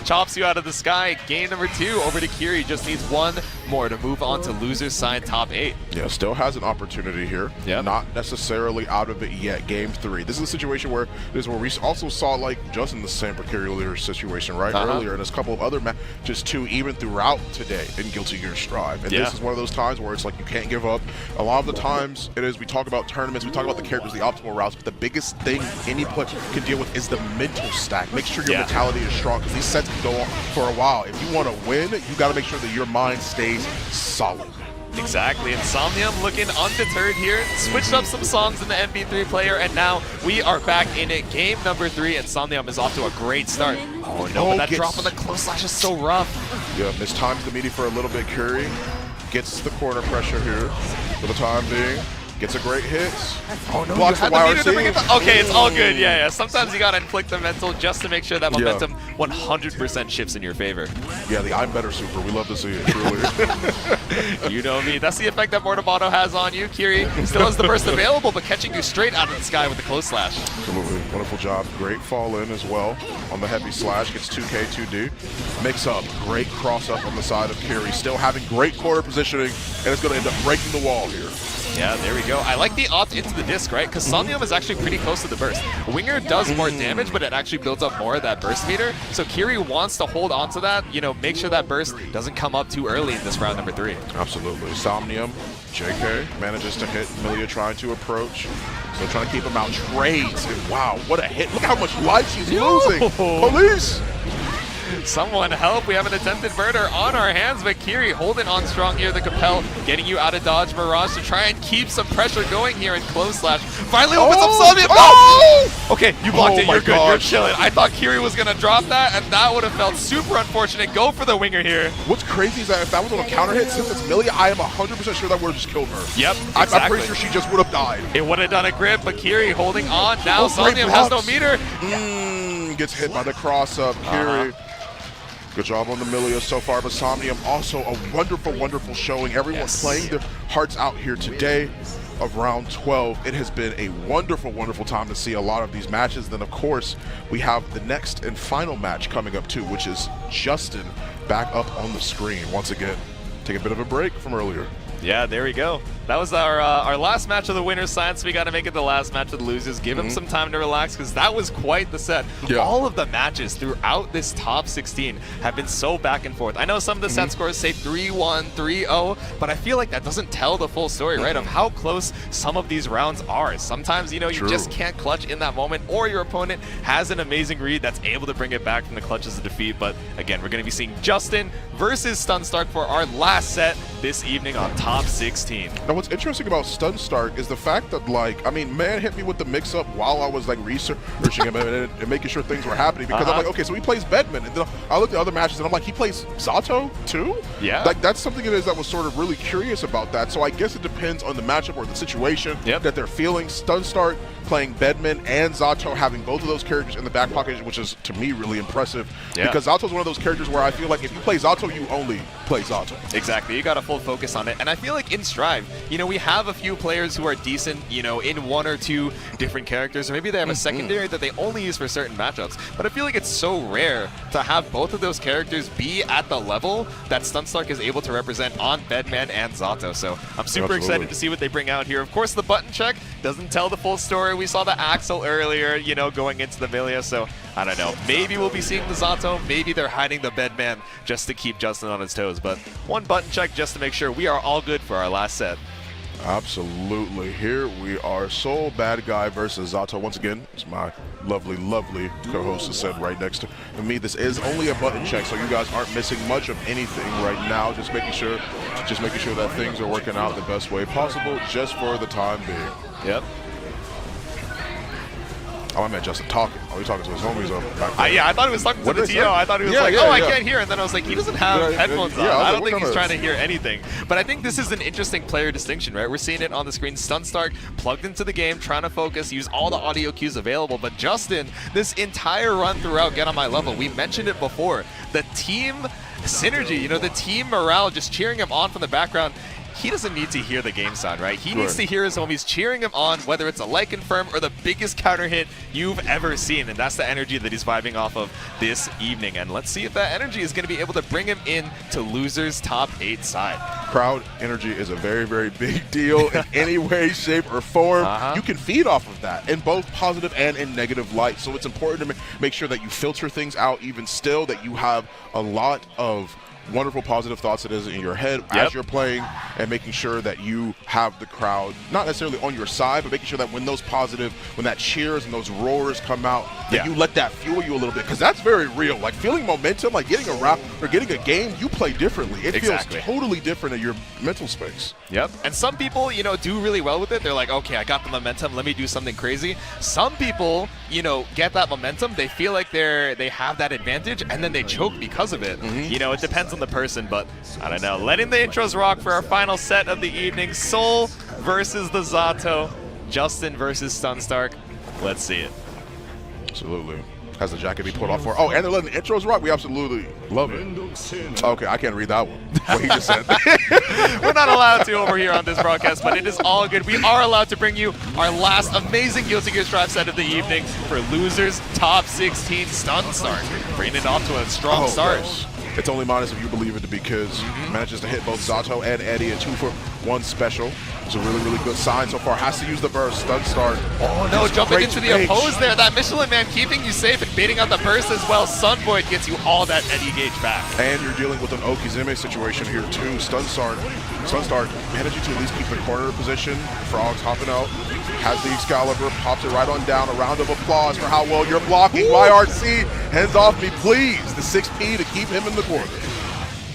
Chops you out of the sky. Game number 2 over to Kiri. Just needs one more to move on to loser's side top 8. Yeah, still has an opportunity here. Yeah. Not necessarily out of it yet. Game 3. This is a situation where we also saw like just in the same peculiar situation earlier, and there's a couple of other matches too, even throughout today in Guilty Gear Strive. And this is one of those times where it's like you can't give up. A lot of the times it is we talk about tournaments, we talk about the characters, the optimal routes, but the biggest thing any player can deal with is the mental stack. Make sure your mentality is strong, because these sets can go on for a while. If you want to win, you got to make sure that your mind stays solid. Exactly, and Somnium looking undeterred here, switched up some songs in the MP3 player, and now we are back in it. Game number 3, and Somnium is off to a great start. Oh no, but that drop on the close slash is so rough. Yeah, mistimes the meaty for a little bit. Kiri gets the corner pressure here for the time being. Gets a great hit. Oh no, blocks the meter to bring it YRC. back. Okay, it's all good. Yeah. Sometimes you gotta inflict the mental just to make sure that momentum 100% shifts in your favor. Yeah, the I'm better super. We love to see it, truly. You know me. That's the effect that Mortamato has on you. Kiri still has the burst available, but catching you straight out of the sky with the close slash. Absolutely. Wonderful job. Great fall in as well on the heavy slash. Gets 2K, 2D. Mix up. Great cross up on the side of Kiri. Still having great corner positioning, and it's going to end up breaking the wall here. Yeah, there we go. I like the opt into the disc, right? Because Somnium is actually pretty close to the burst. Winger does more damage, but it actually builds up more of that burst meter. So Kiri wants to hold on to that, make sure that burst doesn't come up too early in this round number 3. Absolutely. Somnium, JK, manages to hit Millia trying to approach. So trying to keep him out. Trades, and wow, what a hit. Look how much life she's losing. Police! Someone help. We have an attempted murder on our hands, but Kiri holding on strong here. The Capel getting you out of dodge Mirage to try and keep some pressure going here in close slash. Finally opens up Somnium. Oh! Okay, you blocked it. You're good. You're chilling. I thought Kiri was going to drop that, and that would have felt super unfortunate. Go for the winger here. What's crazy is that if that was on a counter hit, since it's Millia, I am 100% sure that would have just killed her. Yep, exactly. I'm pretty sure she just would have died. It would have done a grip, but Kiri holding on. Now Somnium has no meter. Gets hit by the cross-up. Kiri. Good job on the Millia so far, but Somnium also a wonderful, wonderful showing. Everyone playing their hearts out here today of round 12. It has been a wonderful, wonderful time to see a lot of these matches. Then, of course, we have the next and final match coming up, too, which is Justin back up on the screen once again. Take a bit of a break from earlier. Yeah, there we go. That was our last match of the winner's side, so we got to make it the last match of the losers. Give him some time to relax, because that was quite the set. All of the matches throughout this top 16 have been so back and forth. I know some of the set scores say 3-1, 3-0, but I feel like that doesn't tell the full story, right, of how close some of these rounds are. Sometimes, you just can't clutch in that moment, or your opponent has an amazing read that's able to bring it back from the clutches of defeat. But again, we're going to be seeing Justin versus Stunstark for our last set this evening on top 16. Now, what's interesting about Stunstark is the fact that, man hit me with the mix-up while I was, researching him and making sure things were happening, because I'm like, okay, so he plays Bedman, and then I looked at other matches, and I'm like, he plays Zato, too? Yeah. That's something it is that was sort of really curious about that, so I guess it depends on the matchup or the situation that they're feeling. Stunstark playing Bedman and Zato, having both of those characters in the back pocket, which is, to me, really impressive, because Zato's one of those characters where I feel like if you play Zato, you only play Zato. Exactly. You got a full focus on it, and I feel like in Strive, we have a few players who are decent, in one or two different characters, or maybe they have a secondary that they only use for certain matchups. But I feel like it's so rare to have both of those characters be at the level that Stunstark is able to represent on Bedman and Zato. So I'm super excited to see what they bring out here. Of course, the button check doesn't tell the full story. We saw the Axel earlier, going into the Millia. So I don't know. Maybe we'll be seeing the Zato. Maybe they're hiding the Bedman just to keep Justin on his toes. But one button check just to make sure we are all good for our last set. Absolutely. Here we are, Soul Badguy versus Zato. Once again, as my lovely, lovely co-host has said right next to me, this is only a button check, so you guys aren't missing much of anything right now. Just making sure that things are working out the best way possible, just for the time being. Yep. Oh, I meant Justin talking. Oh, he's talking to his homies back there. Yeah, I thought he was talking to the TO. I thought he was like, I can't hear. And then I was like, he doesn't have headphones on. I don't think he's trying to hear anything. But I think this is an interesting player distinction, right? We're seeing it on the screen. Stunstark plugged into the game, trying to focus, use all the audio cues available. But Justin, this entire run throughout Get On My Level, we mentioned it before. The team synergy, you know, the team morale, just cheering him on from the background. He doesn't need to hear the game sound, right? He needs to hear his homies cheering him on, whether it's a like confirm or the biggest counter hit you've ever seen. And that's the energy that he's vibing off of this evening. And let's see if that energy is going to be able to bring him in to losers top 8 side. Crowd energy is a very, very big deal in any way, shape, or form. You can feed off of that in both positive and in negative light. So it's important to make sure that you filter things out even still, that you have a lot of wonderful positive thoughts that is in your head as you're playing, and making sure that you have the crowd not necessarily on your side, but making sure that when those positive, when that cheers and those roars come out, that you let that fuel you a little bit, because that's very real. Like feeling momentum, like getting a round or getting a game, you play differently. It feels totally different in your mental space. And some people, you know, do really well with it. They're like, okay, I got the momentum, let me do something crazy. Some people, you know, get that momentum, they feel like they have that advantage, and then they choke because of it. You know, it depends on the person, but I don't know. Letting the intros rock for our final set of the evening. Soul versus the Zato. Justin versus Stunstark. Let's see it. Absolutely. Has the jacket be pulled off for? Oh, and they're letting the intros rock? We absolutely love it. Okay, I can't read that one. What he just said. We're not allowed to over here on this broadcast, but it is all good. We are allowed to bring you our last amazing Guilty Gear Strive set of the evening for losers top 16 Stunstark. Bringing it off to a strong start. Yes. It's only minus if you believe it, because manages to hit both Zato and Eddie, a 2-for-1 special. It's a really, really good sign so far. Has to use the burst. Stunstark. Oh no, jumping into the oppose there. That Michelin Man keeping you safe and baiting out the burst as well. Sunvoid gets you all that Eddie gauge back. And you're dealing with an Okizeme situation here too. Stunstark managing to at least keep the corner position. Frogs hopping out. Has the Excalibur, pops it right on down. A round of applause for how well you're blocking. YRC, hands off me, please. The 6P to keep him in the corner.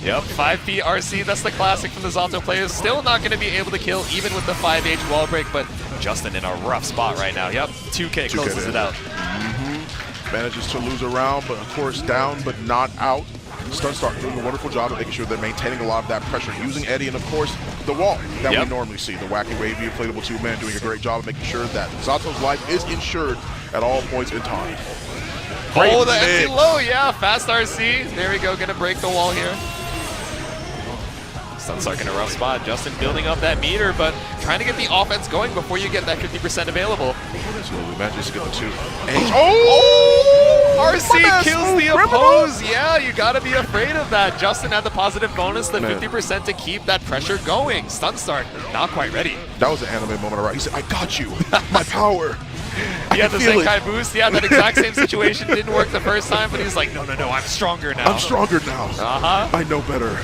Yep, 5P RC, that's the classic from the Zato players. Still not going to be able to kill even with the 5H wall break, but Justin in a rough spot right now. Yep, 2K closes it out. Manages to lose a round, but of course down but not out. Stunstark doing a wonderful job of making sure they're maintaining a lot of that pressure, using Eddie and of course the wall that we normally see. The wacky wavy inflatable 2-man doing a great job of making sure that Zato's life is insured at all points in time. Oh, the empty low, fast RC. There we go, gonna break the wall here. Stunstark in a rough spot. Justin building up that meter, but trying to get the offense going before you get that 50% available. Absolutely, manages to get the 2. RC kills the oppose. Yeah, you gotta be afraid of that. Justin had the positive bonus, the 50% to keep that pressure going. Stunstark not quite ready. That was an anime moment, right? He said, I got you. My power. Yeah, the Zenkai boost. Yeah, that exact same situation didn't work the first time, but he's like, no, I'm stronger now. I'm stronger now. I know better.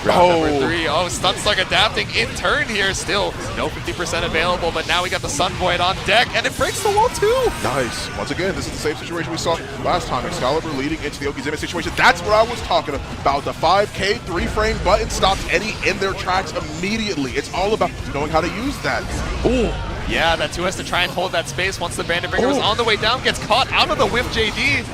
Number 3. Oh, Stunstark adapting in turn here. Still no 50% available, but now we got the Sun Void on deck, and it breaks the wall too. Nice. Once again, this is the same situation we saw last time. Excalibur leading into the Okizeme situation. That's what I was talking about. The 5K 3-frame button stops Eddie in their tracks immediately. It's all about knowing how to use that. Ooh. Yeah, that 2 has to try and hold that space once the Bandit Bringer was on the way down. Gets caught out of the whiff JD.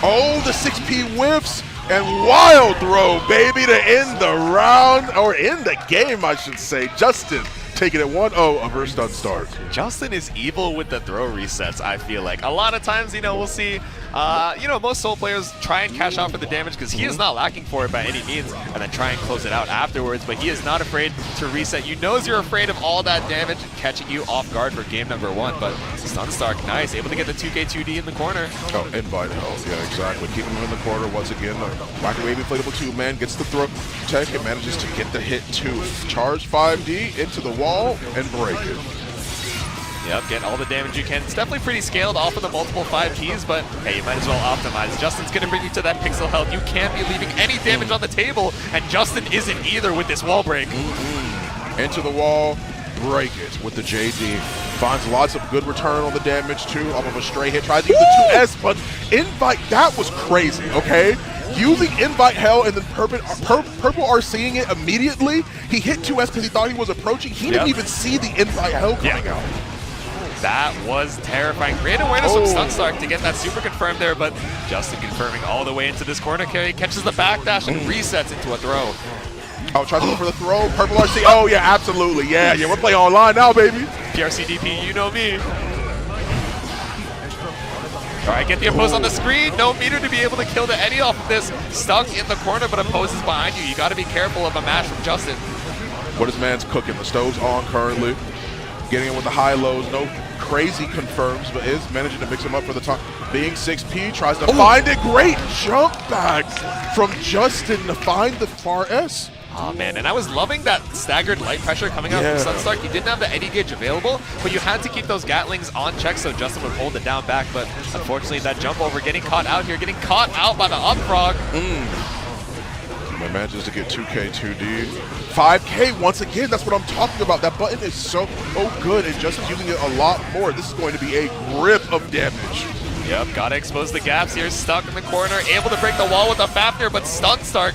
Oh, the 6P whiffs. And wild throw, baby, to end the round, or end the game, I should say. Justin taking it 1-0 over Stunstark. Justin is evil with the throw resets, I feel like. A lot of times, you know, we'll see, most Soul players try and cash out for the damage because he is not lacking for it by any means, and then try and close it out afterwards, but he is not afraid to reset. You knows you're afraid of all that damage catching you off guard for game number 1, but Stunstark, nice, able to get the 2K2D in the corner. Oh, invite health, yeah, exactly. Keeping him in the corner once again. Wacky Wavy inflatable 2-man gets the throw tech and manages to get the hit 2. Charge 5D into the wall and break it. Yep, get all the damage you can. It's definitely pretty scaled off of the multiple 5Ps, but hey, you might as well optimize. Justin's going to bring you to that pixel health. You can't be leaving any damage on the table, and Justin isn't either with this wall break. Into the wall, break it with the JD. Finds lots of good return on the damage too, off of a stray hit. Tries to use the 2S, but invite, that was crazy, okay? Using invite hell and then purple RCing it immediately. He hit 2S because he thought he was approaching. He didn't even see the invite hell coming out. That was terrifying. Great awareness from Stunstark to get that super confirmed there, but Justin confirming all the way into this corner carry, catches the backdash and resets into a throw. Oh, tries to go for the throw. Purple RC. Oh, yeah, absolutely. Yeah, we're playing online now, baby. PRC DP, you know me. All right, get the oppose on the screen. No meter to be able to kill the Eddie off of this. Stuck in the corner, but oppose is behind you. You got to be careful of a mash from Justin. What is man's cooking? The stove's on currently. Getting in with the high lows. No crazy confirms, but is managing to mix him up for the time. Being 6P, tries to find it. Great jump back from Justin to find the far S. Oh man, and I was loving that staggered light pressure coming out from Stunstark. You didn't have the Eddie gauge available, but you had to keep those Gatlings on check so Justin would hold it down back. But unfortunately, that jump over getting caught out here, getting caught out by the up frog. Man manages to get 2K, 2D. 5K once again, that's what I'm talking about. That button is so good, and Justin's using it a lot more. This is going to be a grip of damage. Yep, gotta expose the gaps here. Stuck in the corner, able to break the wall with a Fafnir, but Stunstark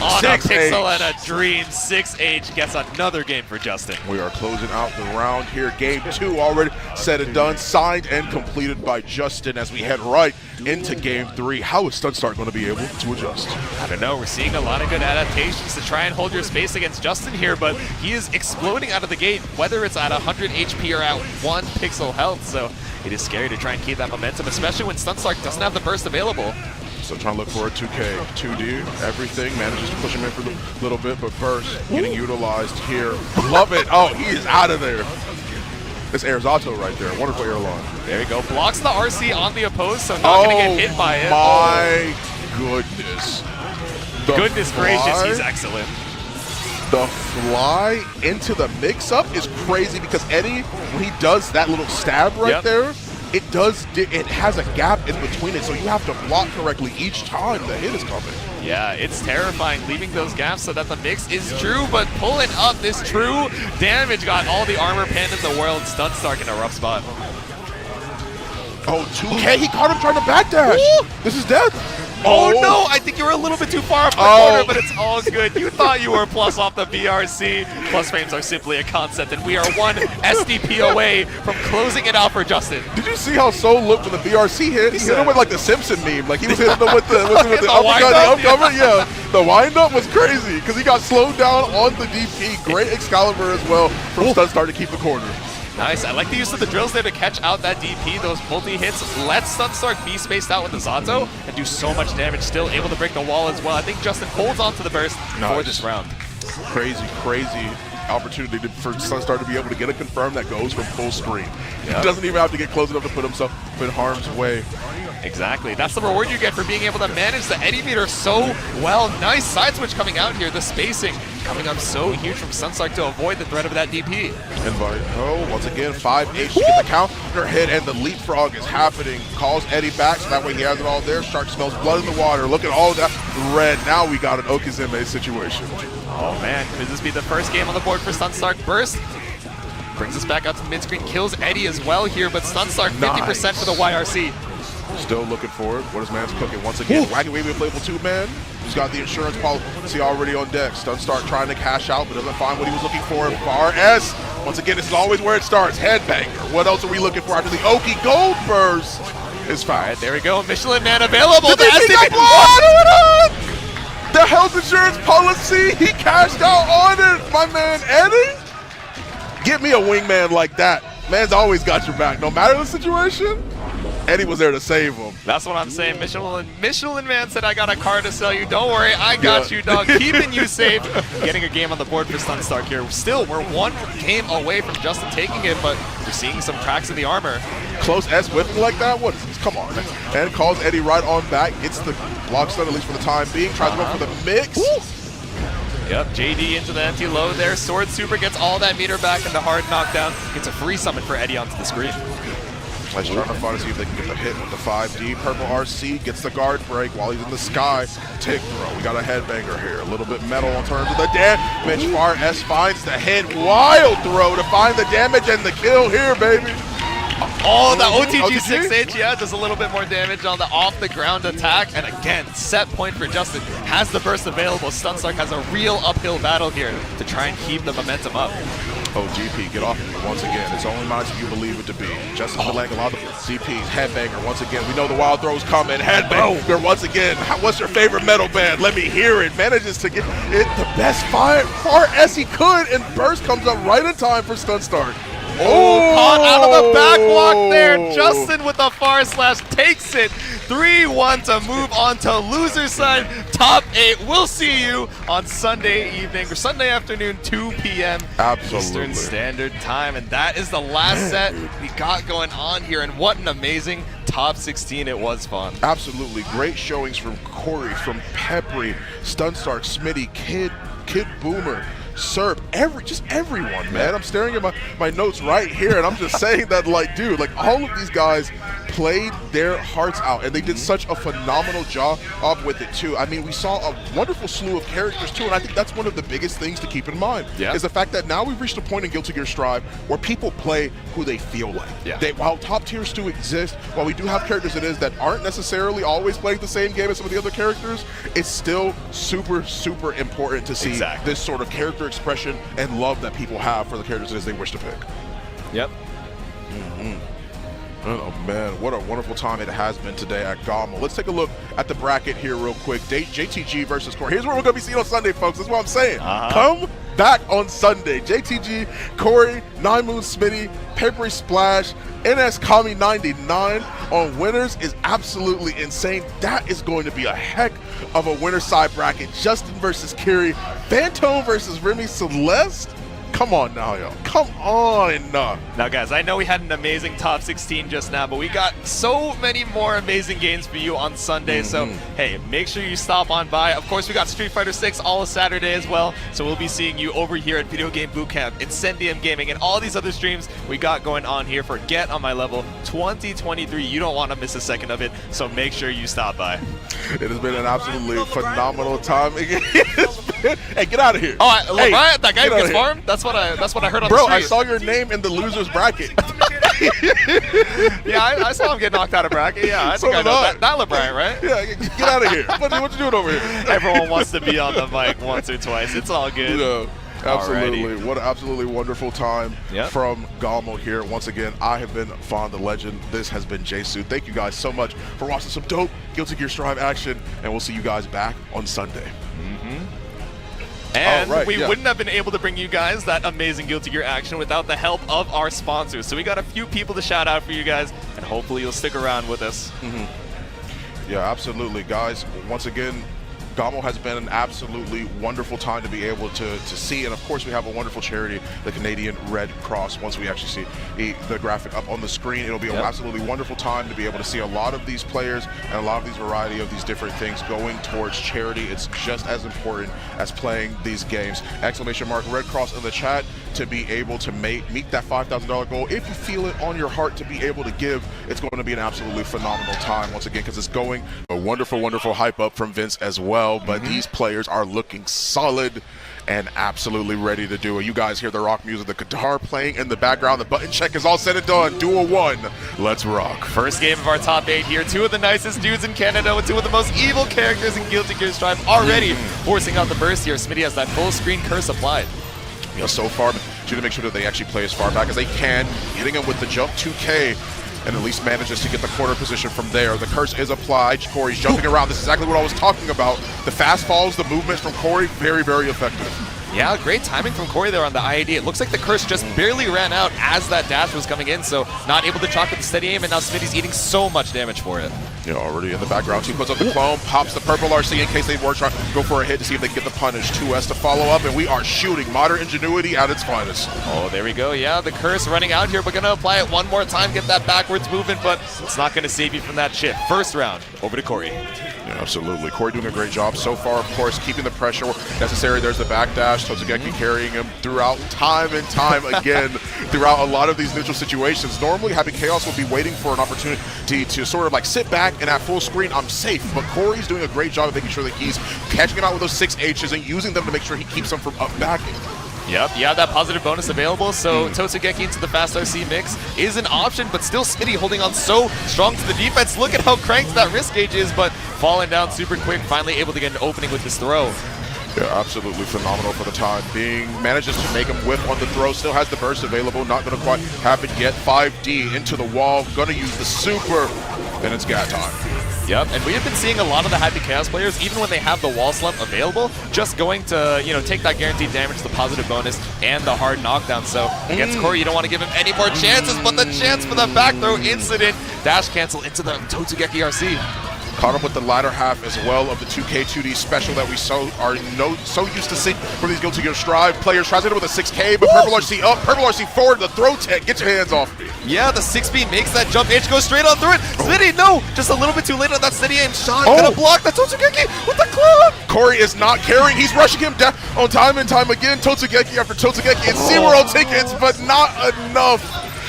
on a pixel and a dream. 6H gets another game for Justin. We are closing out the round here. Game 2 already said and done, signed and completed by Justin as we head right into Game 3. How is Stunstark going to be able to adjust? I don't know. We're seeing a lot of good adaptations to try and hold your space against Justin here, but he is exploding out of the gate, whether it's at 100 HP or at 1 pixel health. So it is scary to try and keep that momentum, especially when Stunstark doesn't have the burst available. So trying to look for a 2K, 2D, everything. Manages to push him in for a little bit, but burst getting utilized here. Love it. Oh, he is out of there. It's Airzato right there. Wonderful airline. There you go. Blocks the RC on the opposed, so not going to get hit by it. My goodness. Goodness gracious, he's excellent. The fly into the mix-up is crazy because Eddie, when he does that little stab right there, it has a gap in between it, so you have to block correctly each time the hit is coming. Yeah, it's terrifying, leaving those gaps so that the mix is true, but pulling up this true damage got all the armor panned in the world. Stunstark in a rough spot. Oh, 2K, he caught him trying to backdash. This is death. Oh no, I think you were a little bit too far off the corner, but it's all good. You thought you were plus off the BRC. Plus frames are simply a concept, and we are one SDP away from closing it out for Justin. Did you see how Soul looked when the BRC hit? He hit him with like the Simpson meme. Like he was hitting them with the upcover. Yeah, the windup was crazy because he got slowed down on the DP. Great Excalibur as well from Stunstark to keep the corner. Nice. I like the use of the drills there to catch out that DP. Those multi-hits let Stunstark be spaced out with the Zato and do so much damage. Still able to break the wall as well. I think Justin holds on to the burst for this round. Crazy opportunity for Stunstark to be able to get a confirm that goes from full screen. He doesn't even have to get close enough to put himself in harm's way. Exactly. That's the reward you get for being able to manage the Eddie meter so well. Nice side switch coming out here. The spacing coming up so huge from Stunstark to avoid the threat of that DP. And once again, 5H to get the counter hit, and the leapfrog is happening. Calls Eddie back, so that way he has it all there. Shark smells blood in the water. Look at all that red. Now we got an Okizeme situation. Oh man, could this be the first game on the board for Stunstark? Burst brings us back out to mid-screen, kills Eddie as well here, but Stunstark 50% for the YRC. Still looking for it. What is man's cooking? Once again, Wacky Wavy playable 2-man. He's got the insurance policy already on deck. Stunstark trying to cash out, but doesn't find what he was looking for. Bar S. Once again, this is always where it starts. Headbanger. What else are we looking for after the Oki Gold Burst? Is fine. All right, there we go. Michelin Man available. The health insurance policy. He cashed out on it. My man Eddie. Get me a wingman like that. Man's always got your back, no matter the situation. Eddie was there to save him. That's what I'm saying. Michelin Man said, I got a car to sell you. Don't worry, I got you, dog. Keeping you safe. Getting a game on the board for Stunstark here. Still, we're one game away from Justin taking it, but we're seeing some cracks in the armor. Close S whipping like that? What is this? Come on, man. And calls Eddie right on back. Gets the block stun, at least for the time being. Tries to go for the mix. Yep, JD into the empty load there. Sword Super gets all that meter back in the hard knockdown. Gets a free summon for Eddie onto the screen. Let's try to find to see if they can get the hit with the 5D. Purple RC gets the guard break while he's in the sky. Tick throw. We got a headbanger here. A little bit metal in terms of the damage. Far S finds the hit. Wild throw to find the damage and the kill here, baby. Oh, the OTG 6H, yeah, does a little bit more damage on the off-the-ground attack. And again, set point for Justin. Has the burst available. Stunstark has a real uphill battle here to try and keep the momentum up. Oh, GP, get off of me once again. It's only mine if you believe it to be. Justin delaying a lot of CPs. Headbanger once again. We know the wild throws coming. Headbanger once again. What's your favorite metal band? Let me hear it. Manages to get it the best far as he could, and burst comes up right in time for Stunstark. Oh, caught out of the back walk there. Justin with the far slash takes it. 3-1 to move on to loser side. Top 8. We'll see you on Sunday evening or Sunday afternoon, 2 p.m. Eastern Standard Time. And that is the last set we got going on here. And what an amazing top 16 it was, fun. Absolutely. Great showings from Corey, from Peppery, Stunstark, Smitty, Kid Boomer, Serp, just everyone, man. I'm staring at my notes right here, and I'm just saying that, like, dude, like, all of these guys played their hearts out, and they did such a phenomenal job with it, too. I mean, we saw a wonderful slew of characters, too, and I think that's one of the biggest things to keep in mind, is the fact that now we've reached a point in Guilty Gear Strive where people play who they feel like. While top tiers do exist, while we do have characters that aren't necessarily always playing the same game as some of the other characters, it's still super, super important to see this sort of character expression and love that people have for the characters as they wish to pick. Yep. Oh man, what a wonderful time it has been today at GOML. Let's take a look at the bracket here real quick. JTG versus Corey. Here's what we're going to be seeing on Sunday, folks. That's what I'm saying. Come back on Sunday. JTG, Corey, 9 Moon Smitty, PepperySplash, NS Kami 99 on winners is absolutely insane. That is going to be a heck of a winner side bracket. Justin versus Kiri, Fantome versus Remy Celeste. Come on now, yo. Come on. Now, guys, I know we had an amazing top 16 just now, but we got so many more amazing games for you on Sunday. So, hey, make sure you stop on by. Of course, we got Street Fighter 6 all Saturday as well. So we'll be seeing you over here at Video Game Bootcamp, Incendium Gaming, and all these other streams we got going on here for Get on My Level 2023. You don't want to miss a second of it, so make sure you stop by. It has been an absolutely phenomenal time. Hey, get out of here. Oh, Lebryant, that guy gets farmed? That's what I heard on the street. Bro, I saw your name in the losers bracket. Yeah, I saw him get knocked out of bracket. Yeah, I think I know that Lebryant, right? Yeah, get out of here. What you doing over here? Everyone wants to be on the mic once or twice. It's all good. Yeah, absolutely. Alrighty. What an absolutely wonderful time from GOML here. Once again, I have been Fawn the Legend. This has been Jsu. Thank you guys so much for watching some dope Guilty Gear Strive action, and we'll see you guys back on Sunday. And we wouldn't have been able to bring you guys that amazing Guilty Gear action without the help of our sponsors. So we got a few people to shout out for you guys, and hopefully you'll stick around with us. Yeah, absolutely, guys. Once again, GOML has been an absolutely wonderful time to be able to see, and of course we have a wonderful charity, the Canadian Red Cross. Once we actually see the graphic up on the screen, it'll be an absolutely wonderful time to be able to see a lot of these players and a lot of these variety of these different things going towards charity. It's just as important as playing these games. Exclamation mark Red Cross in the chat to be able to meet that $5,000 goal. If you feel it on your heart to be able to give, it's going to be an absolutely phenomenal time once again, because it's going a wonderful, wonderful hype up from Vince as well. But these players are looking solid and absolutely ready to do it. You guys hear the rock music, the guitar playing in the background, the button check is all said and done. Duel 1, let's rock. First game of our top 8 here. 2 of the nicest dudes in Canada with 2 of the most evil characters in Guilty Gear Strive already forcing out the burst here. Smitty has that full screen curse applied. You know, so far, to make sure that they actually play as far back as they can, hitting them with the jump 2K, and at least manages to get the corner position from there. The curse is applied. Corey's jumping around. This is exactly what I was talking about. The fast falls, the movements from Corey, very, very effective. Yeah, great timing from Corey there on the IAD. It looks like the curse just barely ran out as that dash was coming in, so not able to chalk with the steady aim, and now Smitty's eating so much damage for it. Yeah, already in the background. 2 puts up the clone, pops the purple RC in case they were trying to go for a hit to see if they can get the punish. 2S to follow up, and we are shooting modern ingenuity at its finest. Oh, there we go. Yeah, the curse running out here, but going to apply it one more time, get that backwards movement, but it's not going to save you from that shit. First round, over to Corey. Yeah, absolutely. Corey doing a great job so far, of course, keeping the pressure necessary. There's the backdash. Tonsqi carrying him throughout time and time again throughout a lot of these neutral situations. Normally, Happy Chaos will be waiting for an opportunity to sort of like sit back and at full screen, I'm safe. But Corey's doing a great job of making sure that he's catching him out with those 6 H's and using them to make sure he keeps them from up backing. Yep, you have that positive bonus available, so Tonsqi into the fast RC mix is an option, but still Smitty holding on so strong to the defense. Look at how cranked that risk gauge is, but falling down super quick, finally able to get an opening with this throw. Yeah, absolutely phenomenal for the time being. Manages to make him whip on the throw. Still has the burst available. Not going to quite happen yet. 5D into the wall. Going to use the super. Then it's GAT time. Yep, and we have been seeing a lot of the Happy Chaos players, even when they have the wall slump available, just going to, take that guaranteed damage, the positive bonus, and the hard knockdown. So against Corey, you don't want to give him any more chances, but the chance for the back throw incident, dash cancel into the Totsugeki RC. Caught up with the latter half as well of the 2K2D special that we so used to seeing from these Guilty Gear Strive players. Tries it with a 6K, but Purple RC up, Purple RC forward, the throw tech. Get your hands off me. Yeah, the 6B makes that jump. H goes straight on through it. Smitty, no! Just a little bit too late on that Smitty aim shot. Gonna block the Totsugeki with the club. Corey is not carrying. He's rushing him down on time and time again. Totsugeki after Totsugeki and SeaWorld tickets, but not enough.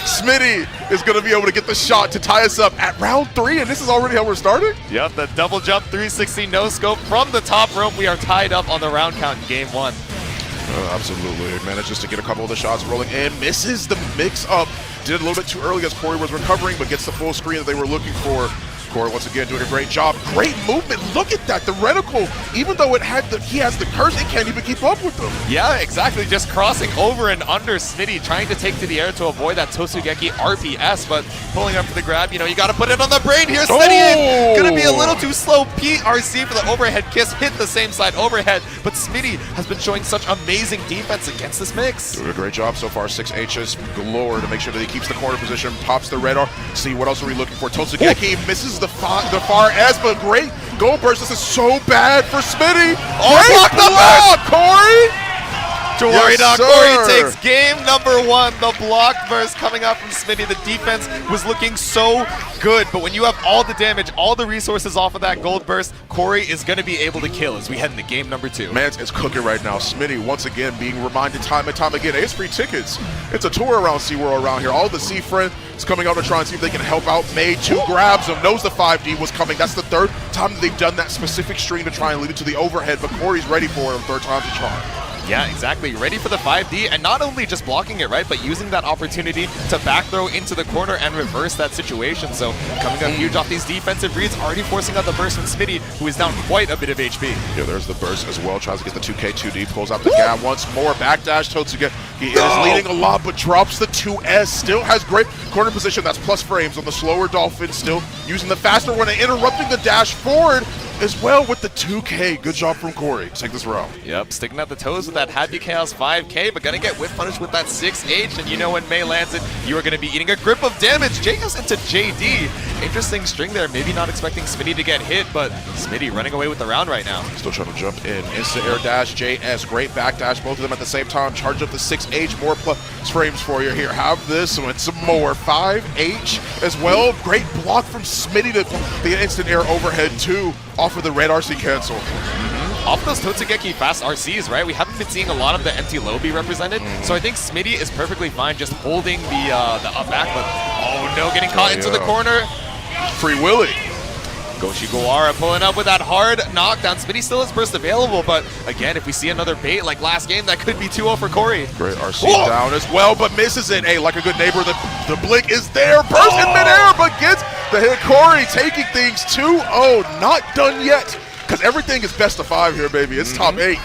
Smitty is going to be able to get the shot to tie us up at round 3, and this is already how we're starting? Yep, the double jump 360 no scope from the top rope. We are tied up on the round count in game 1. Absolutely. Manages to get a couple of the shots rolling and misses the mix-up. Did it a little bit too early as Corey was recovering, but gets the full screen that they were looking for. Corey once again doing a great job. Great movement. Look at that. The reticle, even though he has the curse, it can't even keep up with them. Yeah, exactly. Just crossing over and under Smitty, trying to take to the air to avoid that Totsugeki RPS, but pulling up for the grab. You got to put it on the brain here. Smitty gonna be a little too slow. PRC for the overhead kiss. Hit the same side overhead, but Smitty has been showing such amazing defense against this mix. Doing a great job so far. 6 H's galore to make sure that he keeps the corner position. Pops the red R. See, what else are we looking for? Totsugeki misses the far S, but great goal burst. This is so bad for Smitty. Block the block, Corey! Don't worry, Corey takes game number 1. The block burst coming out from Smitty. The defense was looking so good, but when you have all the damage, all the resources off of that gold burst, Corey is going to be able to kill as we head into game number 2. Man, it's cooking right now. Smitty, once again, being reminded time and time again, it's free tickets. It's a tour around SeaWorld around here. All the Sea friends coming out to try and see if they can help out. Made 2 grabs him, knows the 5D was coming. That's the 3rd time that they've done that specific string to try and lead it to the overhead, but Corey's ready for it. 3rd time's a charm. Yeah, exactly. Ready for the 5D, and not only just blocking it, right, but using that opportunity to back throw into the corner and reverse that situation. So coming up huge off these defensive reads, already forcing out the burst from Smitty, who is down quite a bit of HP. Yeah, there's the burst as well. Tries to get the 2K2D, pulls out the gap once more. Backdash, Totsugeki. He is leading a lot, but drops the 2S. Still has great corner position. That's plus frames on the slower Dolphin. Still using the faster one and interrupting the dash forward as well with the 2K. Good job from Corey. Take this round. Yep, sticking out the toes with that Happy Chaos 5K, but gonna get whip punished with that 6H, and when May lands it, you are gonna be eating a grip of damage. JS into JD. Interesting string there. Maybe not expecting Smitty to get hit, but Smitty running away with the round right now. Still trying to jump in. Instant air dash, JS. Great back dash. Both of them at the same time. Charge up the 6H. More plus frames for you here. Have this one. Some more. 5H as well. Great block from Smitty to the instant air overhead too. Off of the red RC cancel. Off those Totsugeki fast RCs, right? We haven't been seeing a lot of the empty low be represented, so I think Smitty is perfectly fine just holding the up back, but oh no, getting caught into the corner. Free Willy. Goshigawara pulling up with that hard knockdown. Smitty still has burst available, but again, if we see another bait like last game, that could be 2-0 for Corey. Great RC down as well, but misses it. Hey, like a good neighbor, the blink is there. Burst in midair, but gets the hit. Corey taking things 2-0. Not done yet, because everything is best of 5 here, baby. It's top 8.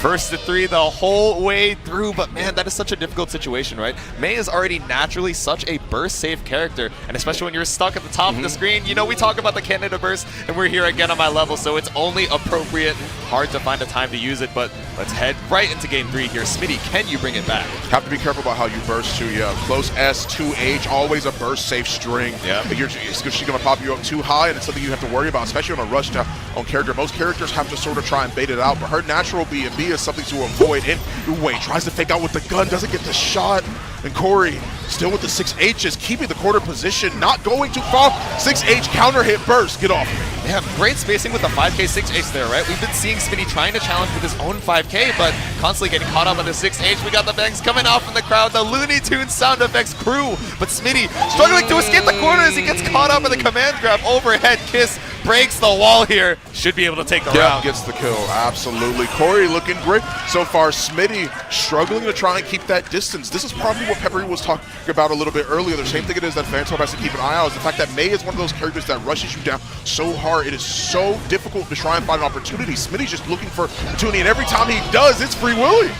First to 3 the whole way through, but man, that is such a difficult situation, right? May is already naturally such a burst safe character, and especially when you're stuck at the top of the screen, we talk about the Canada burst, and we're here again on my level, so it's only appropriate. Hard to find a time to use it, but let's head right into game 3 here. Smitty, can you bring it back? Have to be careful about how you burst too, yeah. Close S, 2H, always a burst safe string. Yeah. She's gonna pop you up too high, and it's something you have to worry about, especially on a rush down on character. Most characters have to sort of try and bait it out, but her natural B and B is something to avoid. And wait, tries to fake out with the gun, doesn't get the shot. And Corey still with the 6Hs, keeping the corner position, not going too far. 6H counter hit burst, get off. Yeah, great spacing with the 5K 6H there, right? We've been seeing Smitty trying to challenge with his own 5K, but constantly getting caught up on the 6H. We got the bangs coming out from the crowd, the Looney Tunes sound effects crew. But Smitty struggling to escape the corner as he gets caught up in the command grab. Overhead kiss breaks the wall here, should be able to take the round. Gets the kill, absolutely. Corey looking great so far. Smitty struggling to try and keep that distance. This is probably what Peppery was talking about a little bit earlier. The same thing it is that Fantome has to keep an eye out is the fact that May is one of those characters that rushes you down so hard. It is so difficult to try and find an opportunity. Smitty's just looking for opportunity, and every time he does, it's Free Willy.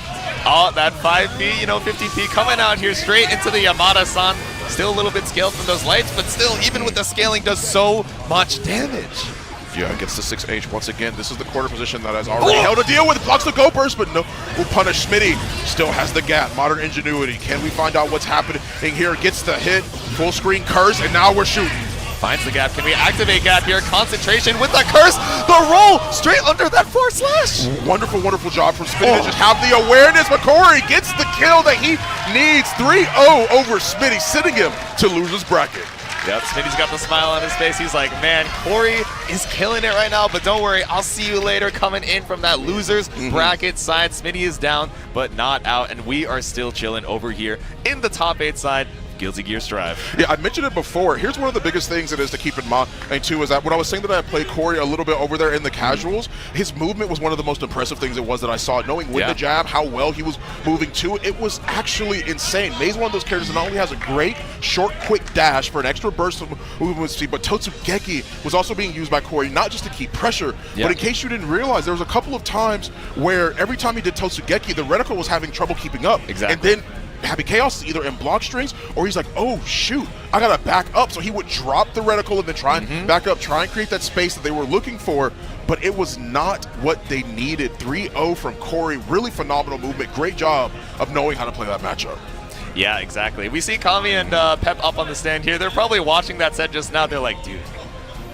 Oh, that 5P, you know, 50P coming out here straight into the Yamada-san. Still a little bit scaled from those lights, but still, even with the scaling, does so much damage. Yeah, gets the 6H once again. This is the quarter position that has already held a deal with. Blocks the go burst, but no, will punish Smitty. Still has the gap. Modern ingenuity. Can we find out what's happening here? Gets the hit. Full screen curse, and now we're shooting. Finds the gap. Can we activate gap here? Concentration with the curse. The roll straight under that forward slash. Wonderful, wonderful job from Smitty to just have the awareness. But Corey gets the kill that he needs. 3-0 over Smitty, sitting him to loser's bracket. Yep, Smitty's got the smile on his face. He's like, man, Corey is killing it right now, but don't worry, I'll see you later. Coming in from that loser's bracket side. Smitty is down, but not out, and we are still chilling over here in the top 8 side. Guilty Gear Strive. Yeah, I mentioned it before. Here's one of the biggest things it is to keep in mind, and too, is that when I was saying that I played Corey a little bit over there in the casuals, his movement was one of the most impressive things it was that I saw. Knowing when to jab, how well he was moving too, it was actually insane. May's one of those characters that not only has a great, short, quick dash for an extra burst of movement speed, but Totsugeki was also being used by Corey, not just to keep pressure, but in case you didn't realize, there was a couple of times where every time he did Totsugeki, the reticle was having trouble keeping up. Exactly. And then Happy Chaos is either in block strings or he's like, oh shoot, I gotta back up. So he would drop the reticle and then try and back up, try and create that space that they were looking for, but it was not what they needed. 3-0 from Corey, really phenomenal movement. Great job of knowing how to play that matchup. Yeah, exactly. We see Kami and Pep up on the stand here. They're probably watching that set just now. They're like, dude,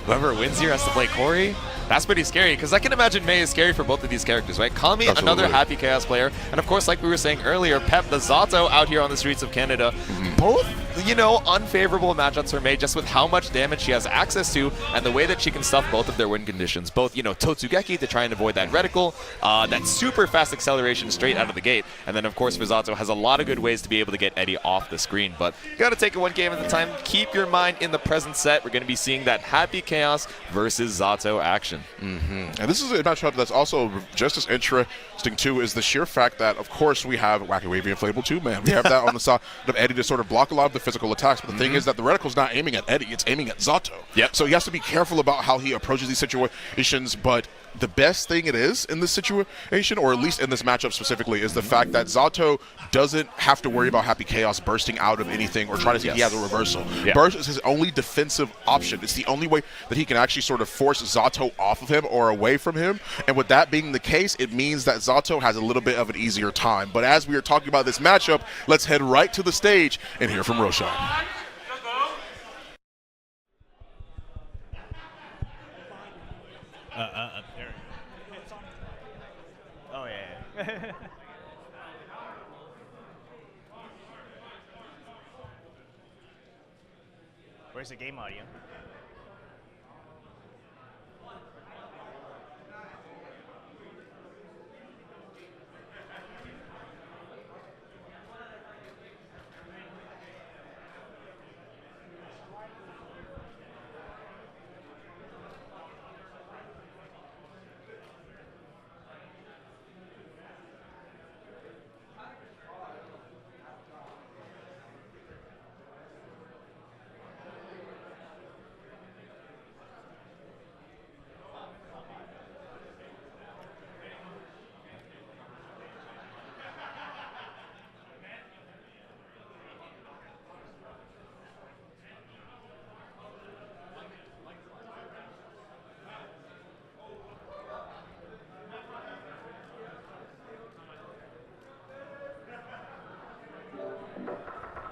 whoever wins here has to play Corey? That's pretty scary, because I can imagine May is scary for both of these characters, right? Kami, another Happy Chaos player, and of course, like we were saying earlier, Pep, the Zato out here on the streets of Canada. Both, you know, unfavorable matchups for May, just with how much damage she has access to, and the way that she can stuff both of their win conditions. Both, you know, Totsugeki to try and avoid that reticle, that super fast acceleration straight out of the gate, and then of course, Zato has a lot of good ways to be able to get Eddie off the screen, but you gotta take it one game at a time. Keep your mind in the present set. We're gonna be seeing that Happy Chaos versus Zato action. And this is a matchup that's also just as interesting too, is the sheer fact that, of course, we have Wacky Wavy Inflatable 2 Man. We have that on the side of Eddie to sort of block a lot of the physical attacks, but the thing is that the reticle's not aiming at Eddie, it's aiming at Zato. So he has to be careful about how he approaches these situations, but the best thing it is in this situation, or at least in this matchup specifically, is the fact that Zato doesn't have to worry about Happy Chaos bursting out of anything or trying to see if he has a reversal. Burst is his only defensive option. It's the only way that he can actually sort of force Zato off of him or away from him. And with that being the case, it means that Zato has a little bit of an easier time. But as we are talking about this matchup, let's head right to the stage and hear from Roshan. Oh yeah. Where's the game audio?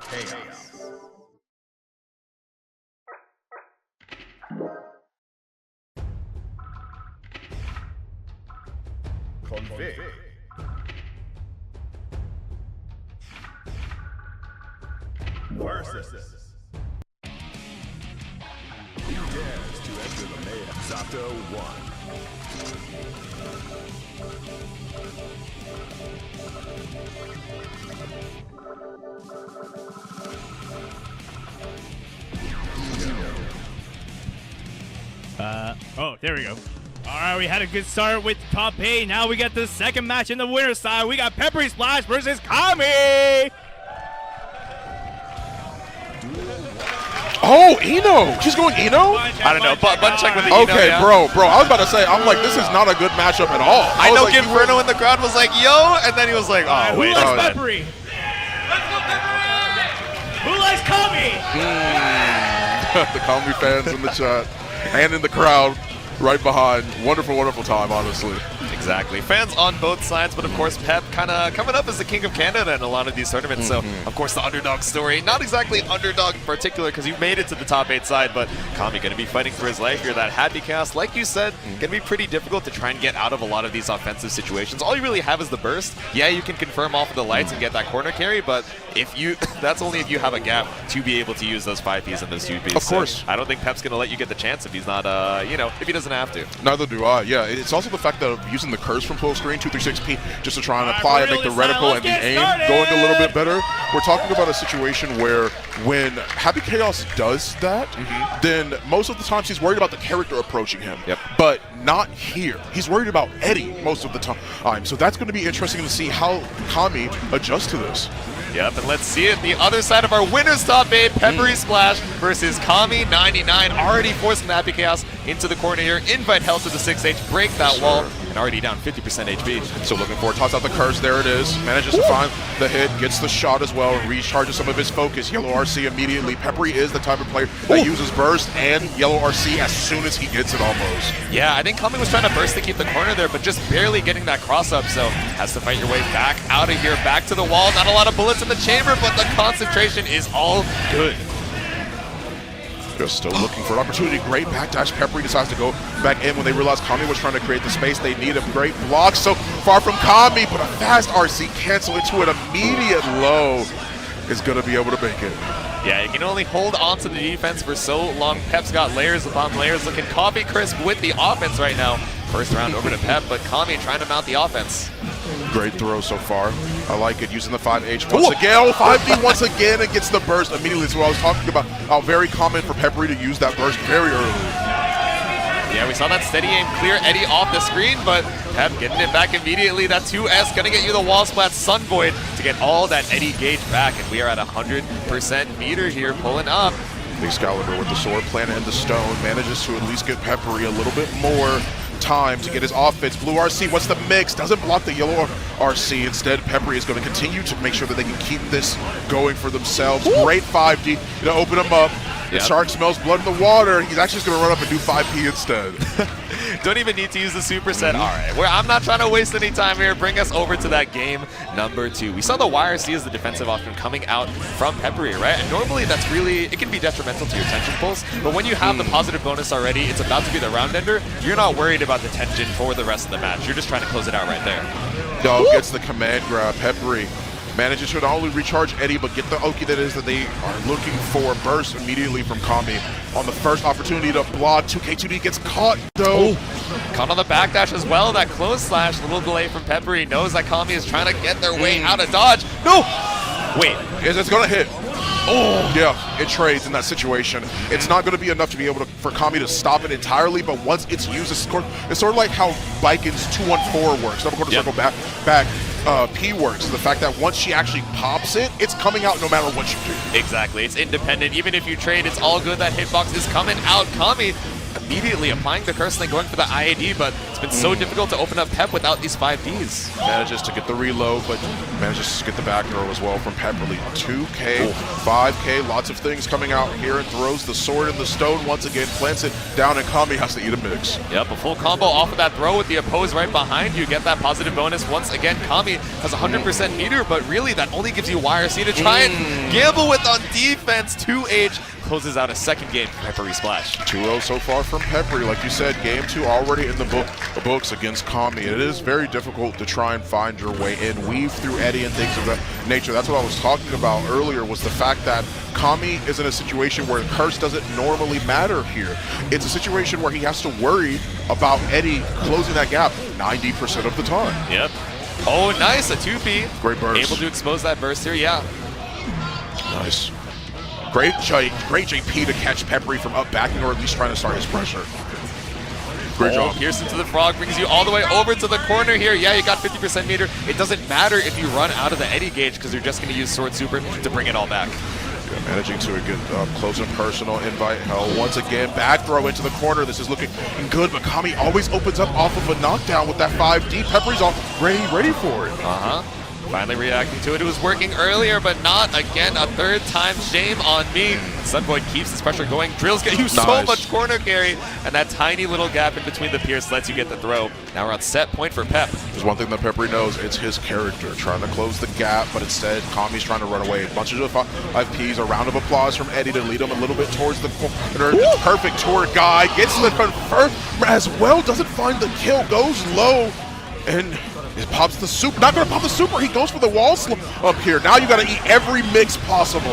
Chaos. Config. Versus. Who dares to enter the mayhem? Zato 1. Oh, there we go. All right, we had a good start with top 8. Now we get the second match in the winner's side. We got PepperySplash versus Kami. Oh, Eno! She's going Eno? I don't know. Button check with the Eno. Okay, yeah. bro. I was about to say, I'm like, this is not a good matchup at all. I know like, Giovanna in the crowd was like, yo, and then he was like, oh, Who wait. likes Peppery? Who likes Kami? The Kami fans in the chat and in the crowd right behind. Wonderful, wonderful time, honestly. Exactly. Fans on both sides, but of course Pep kind of coming up as the king of Canada in a lot of these tournaments. So, of course, the underdog story. Not exactly underdog in particular because you made it to the top 8 side, but Kami going to be fighting for his life here. That happy chaos, like you said, going to be pretty difficult to try and get out of a lot of these offensive situations. All you really have is the burst. Yeah, you can confirm off of the lights and get that corner carry, but if you that's only if you have a gap to be able to use those 5Ps and those 2Ps. Of course. So I don't think Pep's going to let you get the chance if he's not, if he doesn't have to. Neither do I, yeah. It's also the fact that using the curse from full screen, 236p, just to try and apply and make the reticle and the aim going a little bit better. We're talking about a situation where when Happy Chaos does that, then most of the times he's worried about the character approaching him. But not here. He's worried about Eddie most of the time. So that's going to be interesting to see how Kami adjusts to this. Yep, and let's see it. The other side of our winner's top 8, PepperySplash versus Kami99. Already forcing the Happy Chaos into the corner here. Invite Hell to the 6H, break that wall, and already down 50% HP. So looking for it, toss out the curse, there it is. Manages to find the hit, gets the shot as well, and recharges some of his focus. Yellow RC immediately. Peppery is the type of player that uses burst and yellow RC as soon as he gets it almost. Yeah, I think Kami was trying to burst to keep the corner there, but just barely getting that cross up, so has to fight your way back out of here, back to the wall. Not a lot of bullets in the chamber, but the concentration is all good. They're still looking for an opportunity. Great backdash. Peppery decides to go back in when they realize Kami was trying to create the space. They need a great block. So far from Kami, but a fast RC cancel into an immediate low is going to be able to make it. Yeah, you can only hold on to the defense for so long. Pep's got layers upon layers, looking coffee crisp with the offense right now. First round over to Pep, but Kami trying to mount the offense. Great throw so far. I like it. Using the 5H once again. 5D once again and gets the burst immediately. That's what I was talking about. Very common for Peppery to use that burst very early. Yeah, we saw that steady aim clear Eddie off the screen, but Pep getting it back immediately. That 2S gonna get you the wall splat Sun Void to get all that Eddie gauge back, and we are at 100% meter here, pulling up. The Excalibur with the sword planted in the stone manages to at least get Peppery a little bit more time to get his offense. Blue RC, what's the mix? Doesn't block the yellow RC. Instead, Peppery is going to continue to make sure that they can keep this going for themselves. Great 5D to open him up. The shark smells blood in the water. He's actually just going to run up and do 5P instead. Don't even need to use the superset. All right, I'm not trying to waste any time here. Bring us over to that game number 2. We saw the YRC as the defensive option coming out from Peppery, right? And normally that's really, it can be detrimental to your tension pulse, but when you have the positive bonus already, it's about to be the round ender, you're not worried about the tension for the rest of the match. You're just trying to close it out right there. Dog gets the command grab. Peppery manages to not only recharge Eddie, but get the Oki that is that they are looking for. Burst immediately from Kami on the first opportunity to block. 2K2D gets caught, though. Caught on the backdash as well. That close slash, a little delay from Peppery. Knows that Kami is trying to get their way out of dodge. No! Wait. It's going to hit. Oh, yeah, it trades in that situation. It's not going to be enough to be able to for Kami to stop it entirely, but once it's used, it's sort of like how Baiken's 2-1-4 works. Double quarter circle back. P works. The fact that once she actually pops it, it's coming out no matter what you do. Exactly. It's independent. Even if you trade, it's all good. That hitbox is coming out. Kami immediately applying the curse and then going for the IAD, but it's been so difficult to open up Pep without these 5Ds. Manages to get the reload, but manages to get the back throw as well from Peppery. 2K, 5K, lots of things coming out here, and throws the sword in the stone once again, plants it down, and Kami has to eat a mix. Yep, a full combo off of that throw with the oppose right behind you. Get that positive bonus. Once again, Kami has 100% meter, but really that only gives you YRC to try and gamble with on defense. 2H closes out a second game for PepperySplash. 2-0 so far from Peppery. Like you said, game 2 already in the books against Kami. It is very difficult to try and find your way in, weave through Eddie and things of that nature. That's what I was talking about earlier, was the fact that Kami is in a situation where curse doesn't normally matter here. It's a situation where he has to worry about Eddie closing that gap 90% of the time. Yep. Oh, nice, a 2P. Great burst. Able to expose that burst here, yeah. Nice. Great JP to catch Peppery from up backing, or at least trying to start his pressure. Great job. Pierce into the frog brings you all the way over to the corner here. Yeah, you got 50% meter. It doesn't matter if you run out of the Eddy gauge because you're just going to use Sword Super to bring it all back. Yeah, managing to get close and personal invite hell. Once again, back throw into the corner. This is looking good, but Kami always opens up off of a knockdown with that 5D. Peppery's all ready for it. Finally reacting to it. It was working earlier, but not again. A third time. Shame on me. Sunboy keeps his pressure going. Drills get you so much corner carry, and that tiny little gap in between the Pierce lets you get the throw. Now we're on set point for Pep. There's one thing that Peppery knows. It's his character trying to close the gap, but instead Kami's trying to run away. A bunch of 5Ps. A round of applause from Eddie to lead him a little bit towards the corner. Perfect tour guy. Gets the confirm as well. Doesn't find the kill. Goes low. And it pops the super. Not going to pop the super. He goes for the wall slip up here. Now you got to eat every mix possible.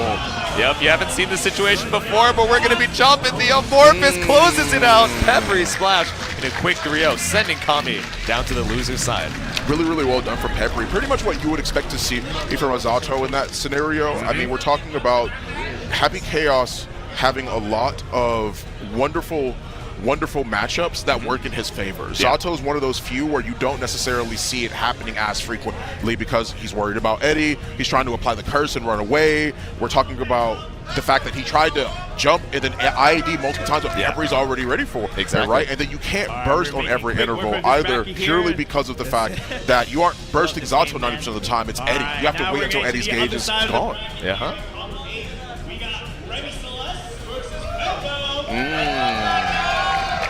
Yep, you haven't seen this situation before, but we're going to be jumping. The Amorphous closes it out. PepperySplash in a quick 3-0, sending Kami down to the loser side. Really, really well done from Peppery. Pretty much what you would expect to see from a Zato in that scenario. I mean, we're talking about Happy Chaos having a lot of wonderful matchups that work in his favor. Zato is one of those few where you don't necessarily see it happening as frequently because he's worried about Eddie. He's trying to apply the curse and run away. We're talking about the fact that he tried to jump and then IAD multiple times, but Peppery's already ready for it. Exactly. Right? And then you can't burst on every interval either purely because of the fact that you aren't bursting Zato 90% of the time. It's Eddie. You have to wait until Eddie's gauge is gone. Yeah.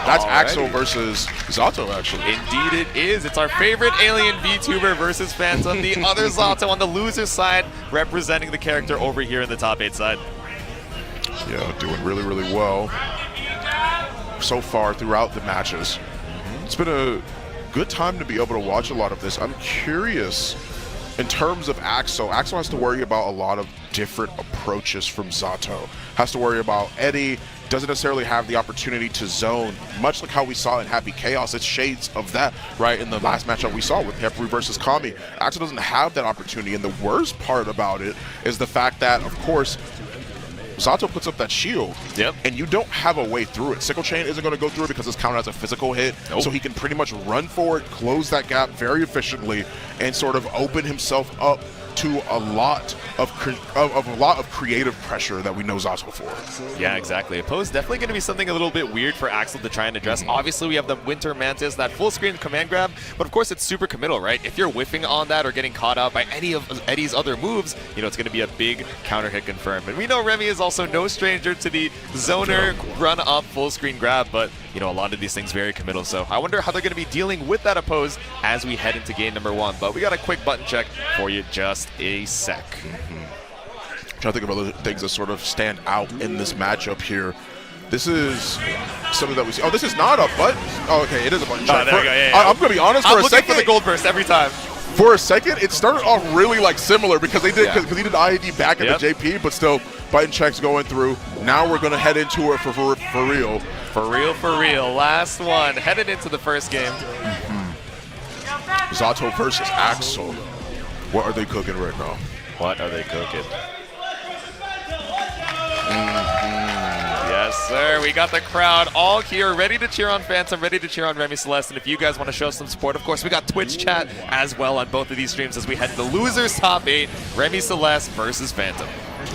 That's Axel versus Zato, actually. Indeed it is. It's our favorite alien VTuber versus Phantom. The other Zato on the loser side representing the character over here in the top 8 side. Yeah, doing really, really well so far throughout the matches. It's been a good time to be able to watch a lot of this. I'm curious in terms of Axel. Axel has to worry about a lot of different approaches from Zato. Has to worry about Eddie. Doesn't necessarily have the opportunity to zone, much like how we saw in Happy Chaos. It's shades of that, right, in the last matchup we saw with Peppery versus Kami. Axel doesn't have that opportunity, and the worst part about it is the fact that, of course, Zato puts up that shield, and you don't have a way through it. Sickle Chain isn't going to go through it because it's counted as a physical hit, so he can pretty much run for it, close that gap very efficiently, and sort of open himself up to a lot of creative pressure that we know Zato for. Yeah, exactly. Opposed definitely going to be something a little bit weird for Axel to try and address. Obviously, we have the Winter Mantis, that full screen command grab, but of course it's super committal, right? If you're whiffing on that or getting caught out by any of Eddie's other moves, you know, it's going to be a big counter hit confirm. And we know Remy is also no stranger to the zoner run up full screen grab, but you know, a lot of these things very committal. So I wonder how they're going to be dealing with that opposed as we head into game number 1. But we got a quick button check for you just a sec. Trying to think of other things that sort of stand out in this matchup here. This is something that we see. Oh, this is not a button. Oh, okay, it is a button check. There we go. Yeah. I'm going to be honest, I'm for a second. looking for the gold burst every time. For a second, it started off really like similar because they did because he did IAD back at the JP, but still button checks going through. Now we're going to head into it for real. For real. Last one. Headed into the first game. Zato versus Axel. What are they cooking right now? What are they cooking? Yes, sir. We got the crowd all here, ready to cheer on Phantom, ready to cheer on Remy Celeste. And if you guys want to show some support, of course, we got Twitch chat as well on both of these streams as we head to the losers top 8, Remy Celeste versus Phantom.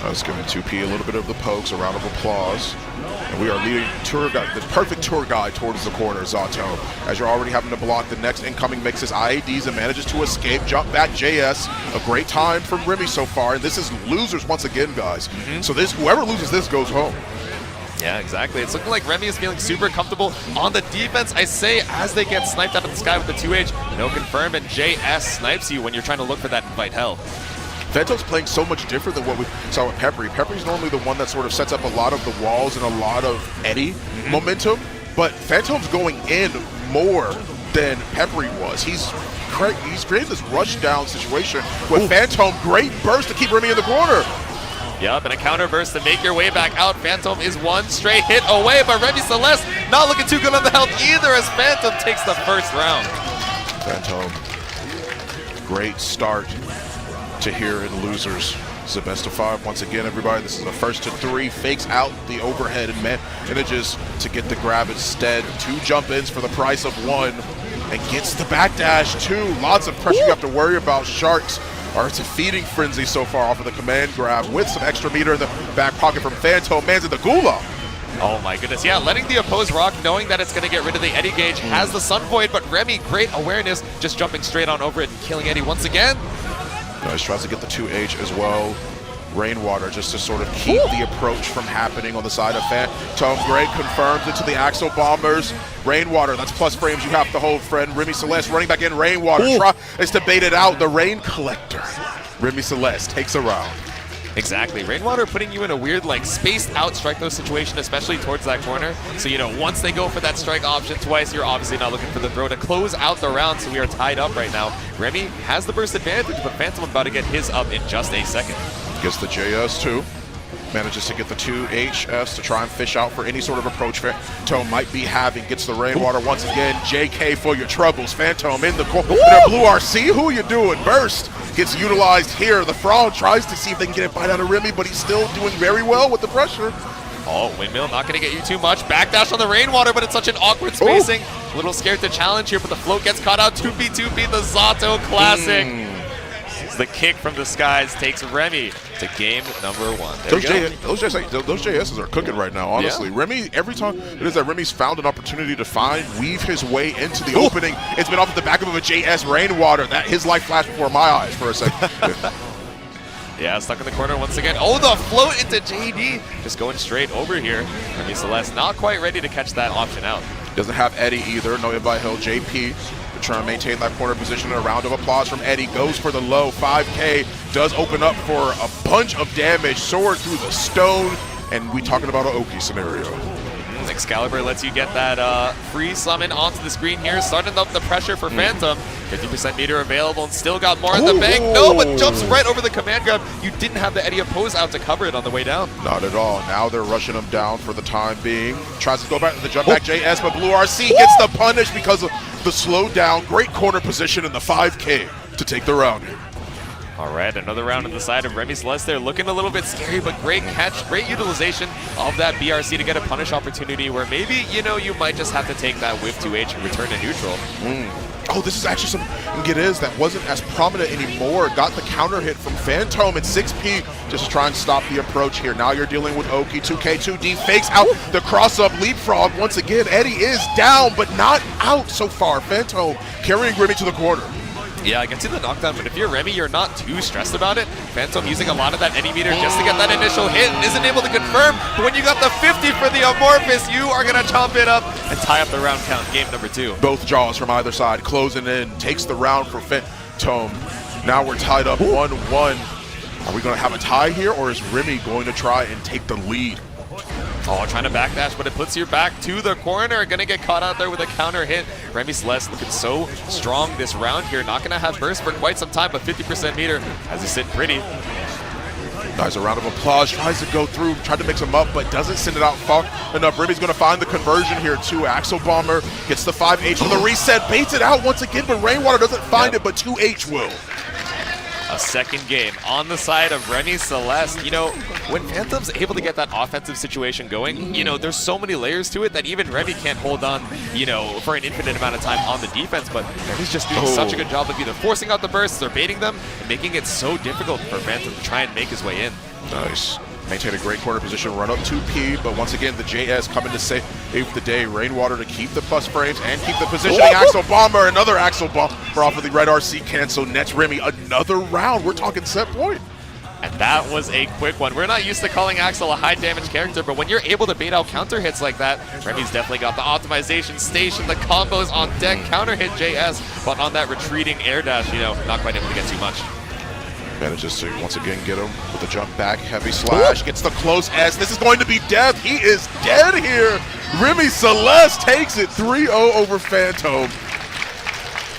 I was giving 2P a little bit of the pokes, a round of applause. And we are leading tour guide, the perfect tour guide towards the corner, Zato. As you're already having to block the next incoming mixes, IADs, and manages to escape. Jump back JS. A great time from Remy so far. And this is losers once again, guys. So this, whoever loses this goes home. Yeah, exactly. It's looking like Remy is feeling super comfortable on the defense. I say as they get sniped out of the sky with the 2H, no confirm, and JS snipes you when you're trying to look for that invite hell. Phantom's playing so much different than what we saw with Peppery. Peppery's normally the one that sort of sets up a lot of the walls and a lot of Eddie momentum, but Phantom's going in more than Peppery was. He's created this rush down situation with Phantom. Great burst to keep Remy in the corner. Yep, and a counter burst to make your way back out. Phantom is one straight hit away, but Remy Celeste not looking too good on the health either as Phantom takes the first round. Phantom, great start to here in losers. It's the best of 5 once again, everybody. This is the first to 3. Fakes out the overhead and manages to get the grab instead. 2 jump-ins for the price of 1. And gets the backdash, 2. Lots of pressure you have to worry about. Sharks are it's a feeding frenzy so far off of the command grab with some extra meter in the back pocket from Fantome. Man's in the gulag. Oh my goodness, yeah, letting the opposed rock, knowing that it's going to get rid of the Eddie gauge, has the Sun Void, but Remy, great awareness, just jumping straight on over it and killing Eddie once again. Nice, tries to get the 2H as well. Rainwater just to sort of keep the approach from happening on the side of Fantome. Great confirms into the Axle Bombers. Rainwater, that's plus frames you have to hold, friend. Remy Celeste running back in. Rainwater tries to bait it out. The Rain Collector. Remy Celeste takes a round. Exactly. Rainwater putting you in a weird, like, spaced out strike throw situation, especially towards that corner. So, you know, once they go for that strike option twice, you're obviously not looking for the throw to close out the round, so we are tied up right now. Remy has the burst advantage, but Fantome about to get his up in just a second. Gets the JS too. Manages to get the 2HS to try and fish out for any sort of approach Fantome might be having. Gets the Rainwater once again. JK for your troubles. Fantome in the corner. Blue RC, who you doing? Burst gets utilized here. The Frog tries to see if they can get a bite out of Remy, but he's still doing very well with the pressure. Oh, Windmill not going to get you too much. Backdash on the Rainwater, but it's such an awkward spacing. A little scared to challenge here, but the float gets caught out. 2v2v, the Zato classic. The kick from the skies takes Remy to game number 1. Those JSs are cooking right now, honestly. Yeah. Remy, every time it is that Remy's found an opportunity to weave his way into the opening, it's been off at the back of a JS Rainwater. That his life flashed before my eyes for a second. Yeah, stuck in the corner once again. Oh, the float into JD. Just going straight over here. Remy Celeste not quite ready to catch that option out. Doesn't have Eddie either. No invite hill. JP trying to maintain that corner position. And a round of applause from Eddie. Goes for the low. 5K does open up for a bunch of damage. Sword through the stone. And we talking about an Oki scenario. Excalibur lets you get that free summon onto the screen here, starting up the pressure for Fantome. 50% meter available and still got more in the bank. No, but jumps right over the command grab. You didn't have the Eddie oppose out to cover it on the way down. Not at all. Now they're rushing him down for the time being. Tries to go back to the jump back JS, but Blue RC gets the punish because of the slowdown. Great corner position in the 5K to take the round here. All right, another round on the side of Remy Celeste there, looking a little bit scary, but great catch, great utilization of that BRC to get a punish opportunity where maybe, you know, you might just have to take that whiff 2H and return to neutral. Oh, this is actually some Gidez that wasn't as prominent anymore. Got the counter hit from Fantome and 6P just to try and stop the approach here. Now you're dealing with Oki. 2K2D fakes out the cross-up leapfrog. Once again, Eddie is down, but not out so far. Fantome carrying Remy to the corner. Yeah, I can see the knockdown, but if you're Remy, you're not too stressed about it. Fantome using a lot of that Eddie meter just to get that initial hit and isn't able to confirm. But when you got the 50 for the Amorphous, you are going to chomp it up and tie up the round count, game number 2. Both jaws from either side closing in, takes the round for Fantome. Now we're tied up 1-1. Are we going to have a tie here, or is Remy going to try and take the lead? Oh, trying to backdash, but it puts you back to the corner. Gonna get caught out there with a counter hit. Remy Celeste looking so strong this round here. Not gonna have burst for quite some time, but 50% meter has it sit pretty. Nice, a round of applause. Tries to go through, tried to mix him up, but doesn't send it out far enough. Remy's gonna find the conversion here too. Axle Bomber gets the 5H for the reset, baits it out once again, but Rainwater doesn't find it, but 2H will. A second game on the side of Remy Celeste. You know, when Fantome's able to get that offensive situation going, you know, there's so many layers to it that even Remy can't hold on, you know, for an infinite amount of time on the defense, but Remy's just doing such a good job of either forcing out the bursts or baiting them and making it so difficult for Fantome to try and make his way in. Nice. Maintain a great corner position, run up 2P, but once again, the JS coming to save the day. Rainwater to keep the plus frames and keep the positioning. Axle Bomber, another Axle Bomber off of the red RC cancel. Nets Remy another round. We're talking set point. And that was a quick one. We're not used to calling Axel a high damage character, but when you're able to bait out counter hits like that, Remy's definitely got the optimization station, the combos on deck, counter hit JS, but on that retreating air dash, you know, not quite able to get too much. Manages to once again get him with the jump back, heavy slash, gets the close S. This is going to be death. He is dead here. Remy Celeste takes it 3-0 over Fantome.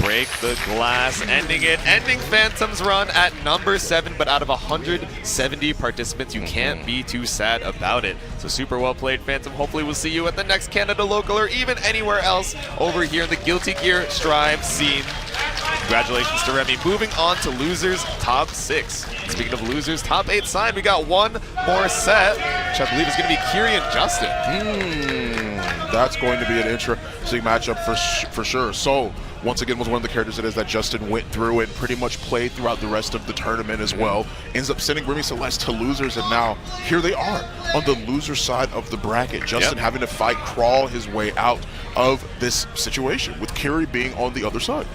Break the glass, ending it, ending Fantome's run at number 7, but out of 170 participants, you can't be too sad about it. So super well played, Fantome. Hopefully we'll see you at the next Canada local or even anywhere else over here in the Guilty Gear Strive scene. Congratulations to Remy. Moving on to losers top 6. Speaking of losers, top 8 side, we got one more set, which I believe is going to be Kiri and Justin. That's going to be an interesting matchup for sure. So, once again, was one of the characters that Justin went through and pretty much played throughout the rest of the tournament as well. Ends up sending Remy Celeste to losers, and now here they are on the loser side of the bracket. Justin having to crawl his way out of this situation, with Kiri being on the other side.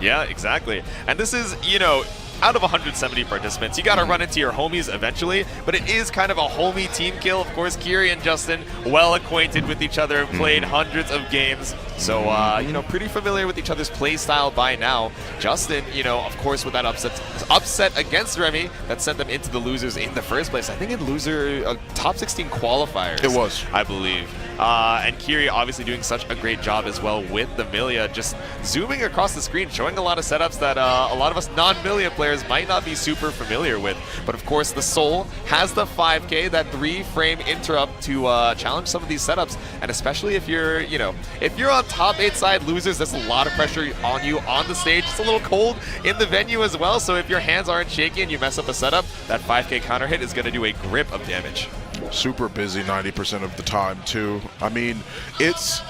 Yeah, exactly. And this is, you know, out of 170 participants, you got to run into your homies eventually, but it is kind of a homie team kill. Of course, Kiri and Justin, well acquainted with each other, played hundreds of games, so, you know, pretty familiar with each other's play style by now. Justin, you know, of course, with that upset against Remy, that sent them into the losers in the first place. I think in loser top 16 qualifiers. It was, I believe. And Kiri obviously doing such a great job as well with the Millia, just zooming across the screen, showing a lot of setups that a lot of us non-Millia players might not be super familiar with. But of course, the Soul has the 5K, that 3-frame interrupt to challenge some of these setups. And especially if you're, you know, if you're on top 8 side losers, there's a lot of pressure on you on the stage. It's a little cold in the venue as well. So if your hands aren't shaky and you mess up a setup, that 5K counter hit is going to do a grip of damage. Super busy 90% of the time too. I mean, it's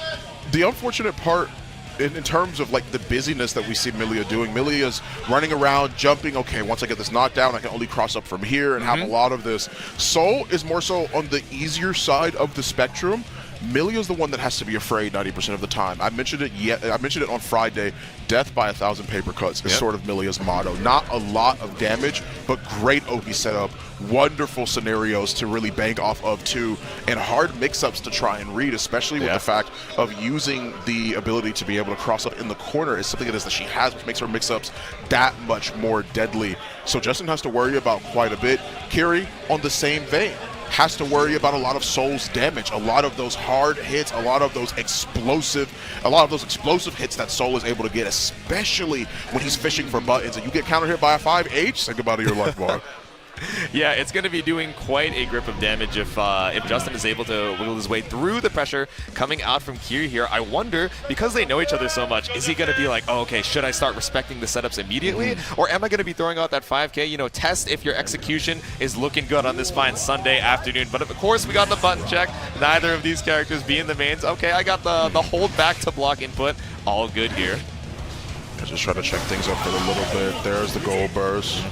the unfortunate part in terms of like the busyness that we see Millia doing. Millia's running around, jumping. Okay, once I get this knockdown, I can only cross up from here and have a lot of this. Soul is more so on the easier side of the spectrum. Millia is the one that has to be afraid 90% of the time. I mentioned it on Friday. Death by 1,000 paper cuts is sort of Millia's motto. Not a lot of damage, but great Oki setup. Wonderful scenarios to really bank off of too, and hard mix-ups to try and read, especially with the fact of using the ability to be able to cross up in the corner is something that she has, which makes her mix-ups that much more deadly. So Justin has to worry about quite a bit. Kiri, on the same vein, has to worry about a lot of Soul's damage, a lot of those hard hits, a lot of those explosive hits that Soul is able to get, especially when he's fishing for buttons and you get counter hit by a 5H, say goodbye to your life bar. Yeah, it's going to be doing quite a grip of damage if Justin is able to wiggle his way through the pressure coming out from Kiri here. I wonder, because they know each other so much, is he going to be like, oh, okay, should I start respecting the setups immediately? Or am I going to be throwing out that 5K, you know, test if your execution is looking good on this fine Sunday afternoon? But of course, we got the button check. Neither of these characters being the mains. Okay, I got the hold back to block input. All good here. I just try to check things up for a little bit. There's the gold burst.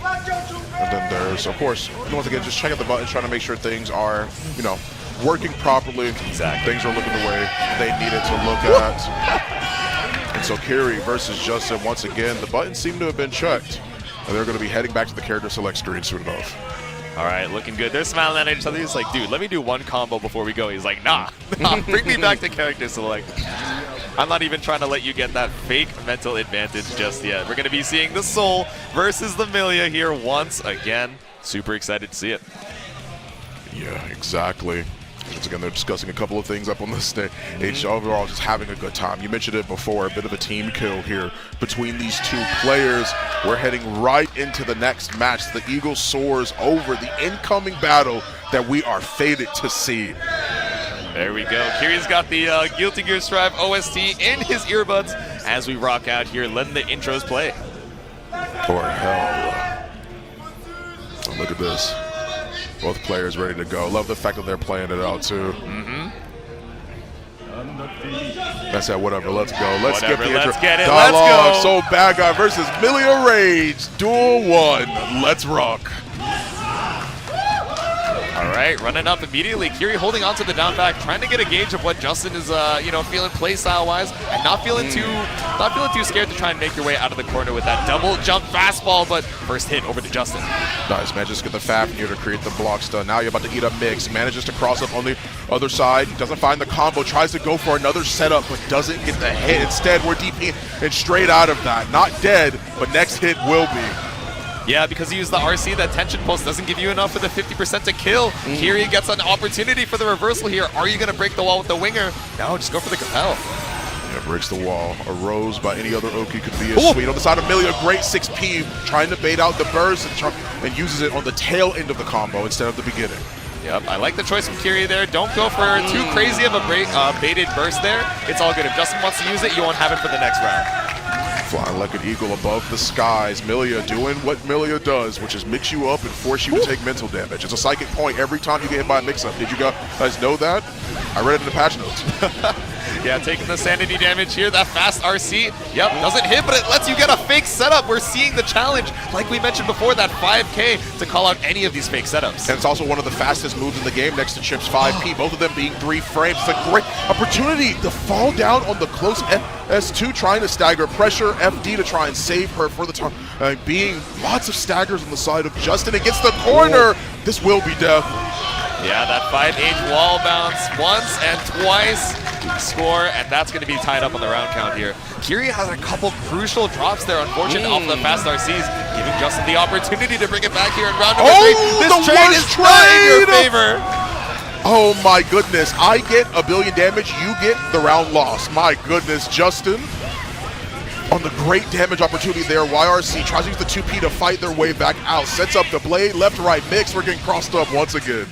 And then there's, of course, once again, just check out the buttons, trying to make sure things are, you know, working properly. Exactly. Things are looking the way they needed to look at. And so Kiri versus Justin, once again, the buttons seem to have been checked. And they're going to be heading back to the character select screen soon enough. All right, looking good. They're smiling at each other. He's like, dude, let me do one combo before we go. He's like, nah, bring me back to character select. I'm not even trying to let you get that fake mental advantage just yet. We're going to be seeing the Soul versus the Millia here once again. Super excited to see it. Yeah, exactly. Once again, they're discussing a couple of things up on the stage. Overall, just having a good time. You mentioned it before, a bit of a team kill here between these two players. We're heading right into the next match. The Eagle soars over the incoming battle that we are fated to see. There we go. Kiri's got the Guilty Gear Strive OST in his earbuds as we rock out here, letting the intros play. For hell. Oh, look at this. Both players ready to go. Love the fact that they're playing it out too. That's that. Whatever. Let's go. Let's get the intro. Let's get it. Dialogue. Let's go. So Badguy versus Millia Rage. Duel 1. Let's rock. All right, running up immediately. Kiri holding onto the down back, trying to get a gauge of what Justin is, you know, feeling play style wise, and not feeling too scared to try and make your way out of the corner with that double jump fastball. But first hit over to Justin. Nice, man. Just get the Fafnir to create the block stun. Now you're about to eat a mix. Manages to cross up on the other side. Doesn't find the combo. Tries to go for another setup, but doesn't get the hit. Instead, we're DP and straight out of that. Not dead, but next hit will be. Yeah, because he used the RC, that tension pulse doesn't give you enough for the 50% to kill. Kiri gets an opportunity for the reversal here. Are you going to break the wall with the winger? No, just go for the compel. Yeah, breaks the wall. A rose by any other Oki could be as sweet. On the side of Millia, great 6P, trying to bait out the burst and uses it on the tail end of the combo instead of the beginning. Yep, I like the choice from Kiri there. Don't go for too crazy of a baited burst there. It's all good. If Justin wants to use it, you won't have it for the next round. Flying like an eagle above the skies. Millia doing what Millia does, which is mix you up and force you to take mental damage. It's a psychic point every time you get hit by a mix-up. Did you guys know that? I read it in the patch notes. Yeah, taking the sanity damage here. That fast RC, yep, doesn't hit, but it lets you get a fake setup. We're seeing the challenge, like we mentioned before, that 5K to call out any of these fake setups. And it's also one of the fastest moves in the game next to Chip's 5P, both of them being 3 frames. It's a great opportunity to fall down on the close S2, trying to stagger pressure, FD to try and save her for the time being. Lots of staggers on the side of Justin against the corner. This will be death. Yeah, that 5H wall bounce once and twice. Score, and that's going to be tied up on the round count here. Kiri has a couple crucial drops there, unfortunate off the fast RCs, giving Justin the opportunity to bring it back here in round number 3. This trade is not in your favor. Oh my goodness, I get a billion damage, you get the round loss. My goodness, Justin on the great damage opportunity there. YRC tries to use the 2P to fight their way back out, sets up the blade, left-right mix. We're getting crossed up once again.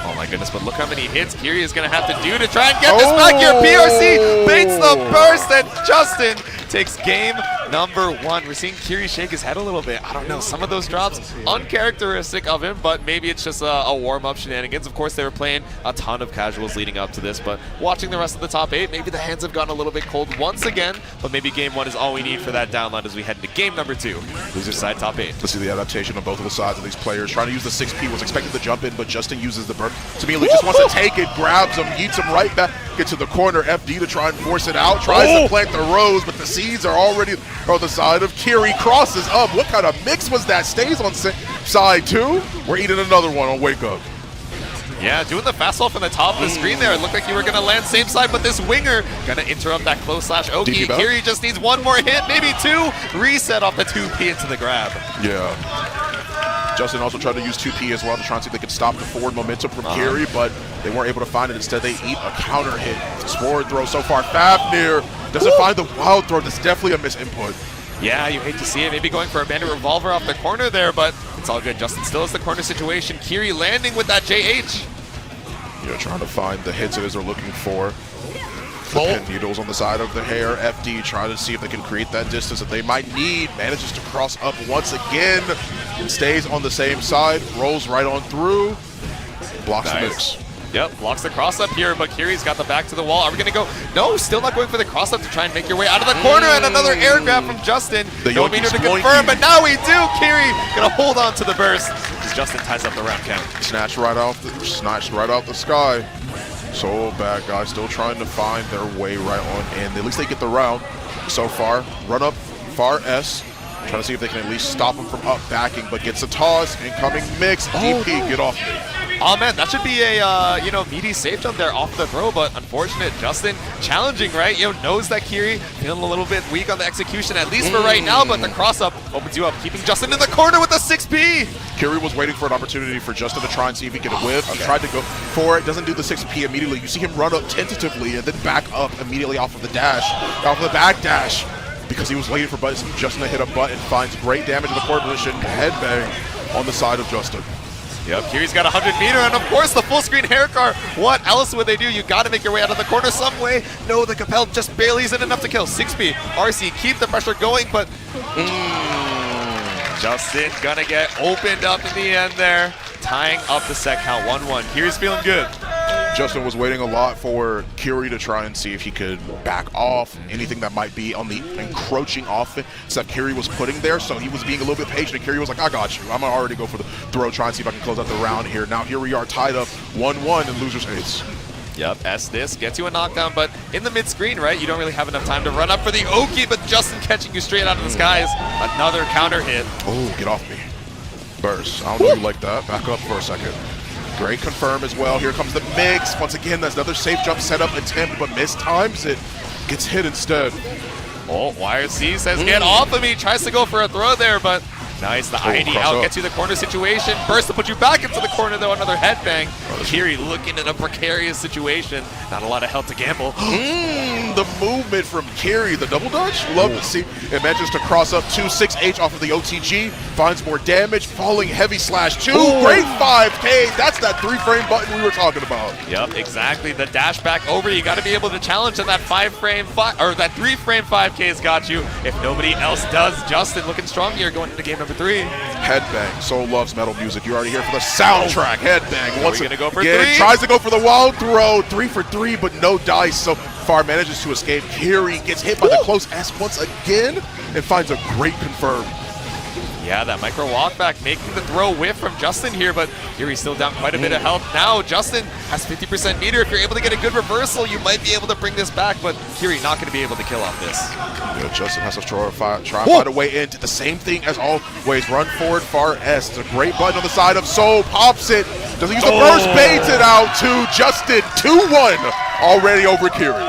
Oh my goodness, but look how many hits Kiri is going to have to do to try and get this back here. PRC baits the burst, and Justin takes game number 1. We're seeing Kiri shake his head a little bit. I don't know, some of those drops uncharacteristic of him, but maybe it's just a warm-up shenanigans. Of course, they were playing a ton of casuals leading up to this, but watching the rest of the top 8, maybe the hands have gotten a little bit cold once again, but maybe game 1 is all we need for that downline as we head into game number 2. Loser side top 8. Let's see the adaptation on both of the sides of these players. Trying to use the 6P, was expected to jump in, but Justin uses the burn. Millia just wants to take it, grabs him, yeets him right back, get to the corner, FD to try and force it out, tries to plant the rose, but the seeds are already on the side of Kiri, crosses up. What kind of mix was that? Stays on side 2. We're eating another one on Wake Up. Yeah, doing the fastball from the top of the screen there. It looked like you were going to land same side, but this winger going to interrupt that close slash Oki. Kiri just needs one more hit, maybe 2. Reset off the 2P into the grab. Yeah. Justin also tried to use 2P as well to try and see if they could stop the forward momentum from Kiri, but they weren't able to find it. Instead, they eat a counter hit. Forward throw so far. Fafnir doesn't find the wild throw. That's definitely a misinput. Yeah, you hate to see it. Maybe going for a bandit revolver off the corner there, but it's all good. Justin still has the corner situation. Kiri landing with that JH. Yeah, trying to find the hits it is they're looking for. The pin needles on the side of the hair. FD trying to see if they can create that distance that they might need. Manages to cross up once again. Stays on the same side. Rolls right on through. Blocks the mix. Yep, blocks the cross up here, but Kiri's got the back to the wall. Are we going to go? No, still not going for the cross up to try and make your way out of the corner, and another air grab from Justin. No meter to confirm, but now we do. Kiri going to hold on to the burst as Justin ties up the round count. Snatched right off the sky. So Badguy still trying to find their way right on in. At least they get the round so far. Run up far S. Trying to see if they can at least stop him from up backing, but gets a toss. Incoming mix. DP, get off me. Oh man, that should be a meaty safe jump there off the throw, but unfortunate. Justin challenging, right? Knows that Kiri feeling a little bit weak on the execution, at least for right now, but the cross up opens you up, keeping Justin in the corner with the 6P. Kiri was waiting for an opportunity for Justin to try and see if he could whiff. He tried to go for it, doesn't do the 6P immediately. You see him run up tentatively and then back up immediately off of the dash, off of the back dash, because he was waiting for Justin to hit a button. Finds great damage in the core position, headbang on the side of Justin. Yep, Kiri's got 100 meter, and of course the full screen hair car. What else would they do? You got to make your way out of the corner some way. No, the Capel just barely isn't enough to kill. 6P, RC, keep the pressure going, but Justin gonna get opened up in the end there, tying up the set count 1-1. Kiri's feeling good. Justin was waiting a lot for Kiri to try and see if he could back off anything that might be on the encroaching offense that Kiri was putting there. So he was being a little bit patient, and Kiri was like, I got you. I'm going to already go for the throw, try and see if I can close out the round here. Now here we are tied up 1-1 in losers ace. Yep, S this gets you a knockdown, but in the mid-screen, right, you don't really have enough time to run up for the Oki, but Justin catching you straight out of the skies. Another counter hit. Oh, get off me. Burst. I don't know you like that. Back up for a second. Great confirm as well. Here comes the mix. Once again, that's another safe jump setup attempt, but mistimes it. Gets hit instead. Oh, YRC says, get off of me. Tries to go for a throw there, but Nice, the ID out gets you the corner situation. Burst to put you back into the corner though, another headbang. Kiri looking in a precarious situation. Not a lot of health to gamble. The movement from Kiri, the double dodge. Love to see. It manages to cross up 2-6H off of the OTG. Finds more damage, falling heavy slash 2. Great 5K. That's that 3-frame button we were talking about. Yep, exactly. The dash back over. You got to be able to challenge, and that 3-frame 5K's got you. If nobody else does, Justin looking strong here going into game number 3. Headbang. Soul loves metal music. You're already here for the soundtrack. Headbang. Once again, go for 3. Tries to go for the wild throw. 3 for 3, but no dice. So far manages to escape. Kiri gets hit by the close S once again and finds a great confirm. Yeah, that micro walk back making the throw whiff from Justin here, but Kiri's still down quite a bit of health. Now Justin has 50% meter. If you're able to get a good reversal, you might be able to bring this back, but Kiri not going to be able to kill off this. Yeah, Justin has to try and find a way in. Did the same thing as always. Run forward, far S. It's a great button on the side of Soul. Pops it. Doesn't use the burst. Baits it out to Justin. 2-1 already over Kiri.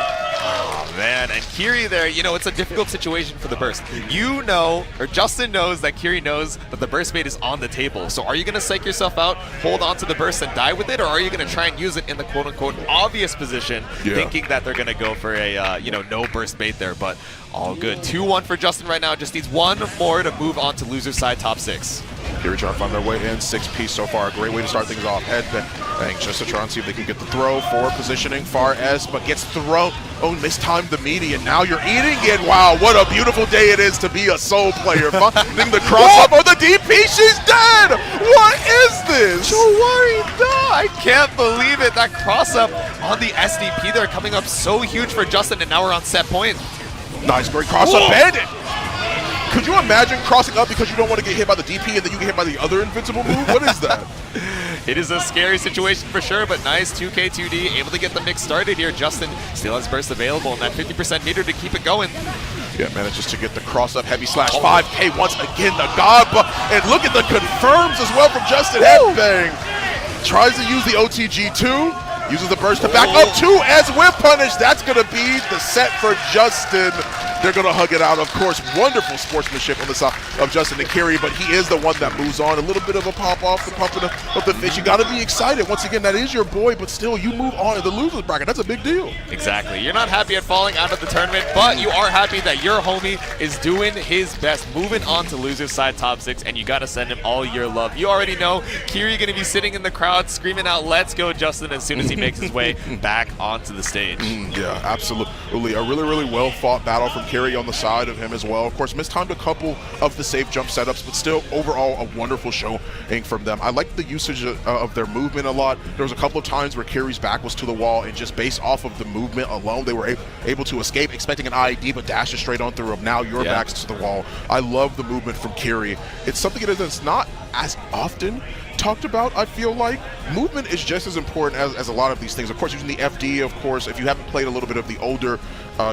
Man, and Kiri there, you know, it's a difficult situation for the burst. You know, or Justin knows that Kiri knows that the burst bait is on the table. So are you going to psych yourself out, hold on to the burst and die with it, or are you going to try and use it in the quote-unquote obvious position, thinking that they're going to go for a, no burst bait there, but all good. 2-1 for Justin right now, just needs one more to move on to loser side top 6. Kiri trying to find their way in. 6-piece so far. A great way to start things off. Headbang just to try and see if they can get the throw. Forward positioning. Far S, but gets thrown. Oh, mistimed the meaty, and now you're eating it. Wow, what a beautiful day it is to be a Soul player. Finding the cross up on the DP. She's dead. What is this? I can't believe it. That cross up on the SDP there coming up so huge for Justin, and now we're on set point. Nice, great cross up. Bandit. Could you imagine crossing up because you don't want to get hit by the DP and then you get hit by the other invincible move? What is that? It is a scary situation for sure, but nice 2K2D, able to get the mix started here. Justin still has burst available and that 50% meter to keep it going. Yeah, manages to get the cross-up heavy slash 5K once again. The God, and look at the confirms as well from Justin. Headbang. Tries to use the OTG too. Uses the burst to back up 2 as whip punish. That's going to be the set for Justin. They're going to hug it out. Of course, wonderful sportsmanship on the side of Justin and Kiri, but he is the one that moves on. A little bit of a pop-off, the pumping of the fish. You got to be excited. Once again, that is your boy, but still, you move on in the losers bracket. That's a big deal. Exactly. You're not happy at falling out of the tournament, but you are happy that your homie is doing his best, moving on to losers side top 6, and you got to send him all your love. You already know Kiri going to be sitting in the crowd screaming out, "Let's go, Justin," as soon as he makes his way back onto the stage. Yeah, absolutely. A really, really well-fought battle from Kiri on the side of him as well. Of course, mistimed a couple of the safe jump setups, but still, overall, a wonderful showing from them. I like the usage of their movement a lot. There was a couple of times where Kiri's back was to the wall, and just based off of the movement alone, they were able to escape, expecting an IED, but dashes straight on through them. Now your back's to the wall. I love the movement from Kiri. It's something that's not as often talked about. I feel like movement is just as important as a lot of these things. Of course, using the FD, of course, if you haven't played a little bit of the older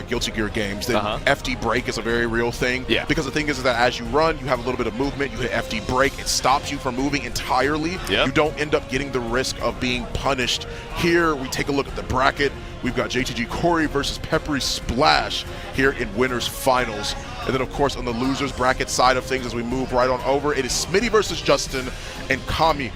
Guilty Gear games, then FD break is a very real thing. Yeah. Because the thing is that as you run, you have a little bit of movement, you hit FD break, it stops you from moving entirely. Yep. You don't end up getting the risk of being punished. Here, we take a look at the bracket. We've got JTG Corey versus PepperySplash here in winners finals. And then, of course, on the losers bracket side of things, as we move right on over, it is Smitty versus Justin and Kami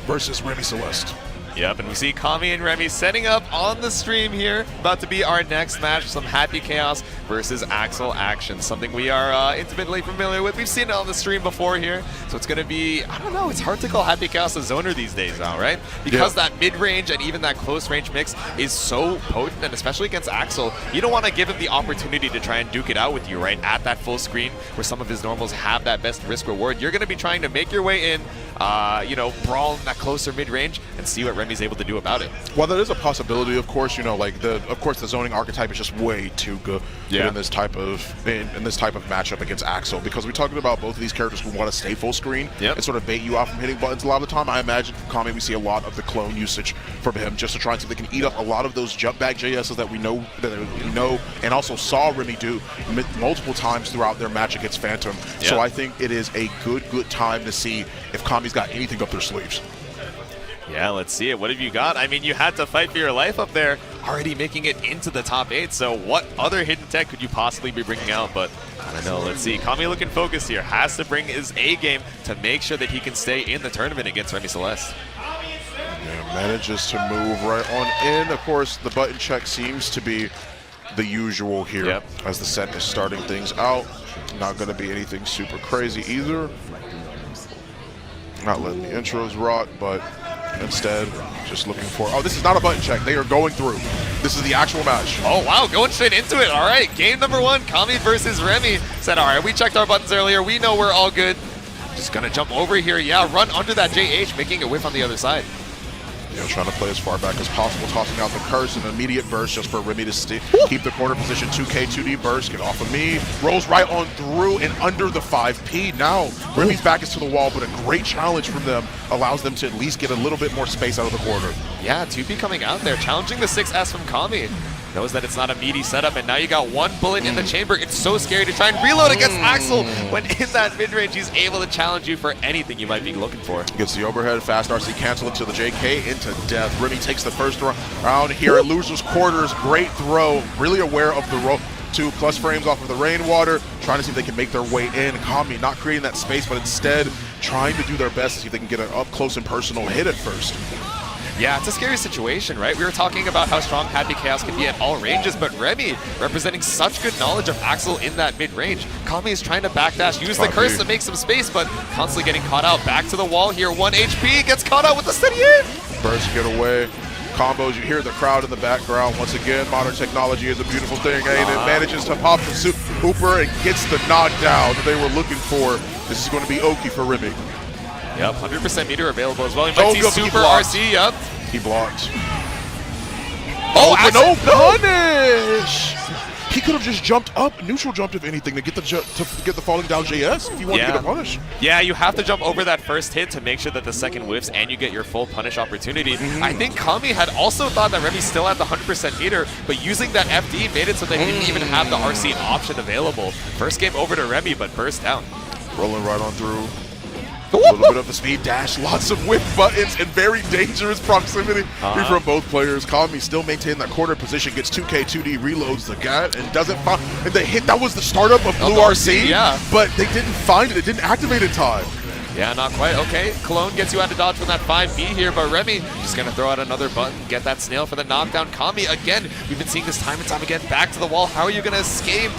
versus Remy Celeste. Yep, and we see Kami and Remy setting up on the stream here. About to be our next match, some Happy Chaos versus Axel Action, something we are intimately familiar with. We've seen it on the stream before here, so it's going to be, I don't know, it's hard to call Happy Chaos a zoner these days now, right? Because that mid-range and even that close-range mix is so potent, and especially against Axel, you don't want to give him the opportunity to try and duke it out with you, right? At that full screen where some of his normals have that best risk-reward, you're going to be trying to make your way in, brawl in that closer mid-range and see what Remy's able to do about it. Well, that is a possibility, of course. The zoning archetype is just way too good in this type of matchup against Axel, because we're talking about both of these characters who want to stay full screen and sort of bait you out from hitting buttons a lot of the time. I imagine from Kami we see a lot of the clone usage from him just to try and see if they can eat up a lot of those jump back JSs that we know and also saw Remy do multiple times throughout their match against Phantom. So I think it is a good time to see if Kami's got anything up their sleeves. Yeah, let's see it. What have you got? I mean, you had to fight for your life up there already making it into the top 8. So what other hidden tech could you possibly be bringing out? But I don't know. Let's see. Kami looking focused here. Has to bring his A game to make sure that he can stay in the tournament against Remy Celeste. Yeah, manages to move right on in. Of course, the button check seems to be the usual here as the set is starting things out. Not going to be anything super crazy either. Not letting the intros rot, but instead just looking for... Oh, this is not a button check. They are going through. This is the actual match. Oh, wow. Going straight into it. All right. Game number 1, Kami versus Remy. Said, all right, we checked our buttons earlier. We know we're all good. Just going to jump over here. Yeah, run under that JH, making a whiff on the other side. You know, trying to play as far back as possible, tossing out the curse, an immediate burst just for Remy to keep the corner position. 2K, 2D burst, get off of me. Rolls right on through and under the 5P. Now, Remy's back is to the wall, but a great challenge from them allows them to at least get a little bit more space out of the corner. Yeah, 2P coming out there, challenging the 6S from Kami. Knows that it's not a meaty setup, and now you got one bullet in the chamber. It's so scary to try and reload against Axel when in that mid-range he's able to challenge you for anything you might be looking for. Gets the overhead, fast RC cancel into the JK, into death. Remy takes the first round here at Loser's Quarters. Great throw, really aware of the rope. 2+ frames off of the rainwater, trying to see if they can make their way in. Kami not creating that space, but instead trying to do their best to see if they can get an up-close and personal hit at first. Yeah, it's a scary situation, right? We were talking about how strong Happy Chaos can be at all ranges, but Remy representing such good knowledge of Axel in that mid-range. Kami is trying to backdash, use the curse to make some space, but constantly getting caught out. Back to the wall here, 1 HP, gets caught out with the steady aim. Burst, get away. Combos, you hear the crowd in the background. Once again, modern technology is a beautiful thing, and it manages to pop the Hooper and gets the knockdown that they were looking for. This is going to be Oki for Remy. Yep, 100% meter available as well. You might see super RC, yep. He blocked. Oh, but no punish! He could have just jumped up, neutral jumped if anything, to get the falling down JS if you want to get a punish. Yeah, you have to jump over that first hit to make sure that the second whiffs and you get your full punish opportunity. I think Kami had also thought that Remy still had the 100% meter, but using that FD made it so they didn't even have the RC option available. First game over to Remy, but burst down. Rolling right on through. A little bit of a speed dash, lots of whip buttons, and very dangerous proximity from both players. Kami still maintaining that corner position, gets 2K, 2D, reloads the guy, and doesn't find the hit. That was the startup of Blue RC, but they didn't find it. It didn't activate in time. Yeah, not quite. Okay, Cologne gets you out of dodge from that 5B here, but Remy just going to throw out another button, get that snail for the knockdown. Kami, again, we've been seeing this time and time again, back to the wall. How are you going to escape?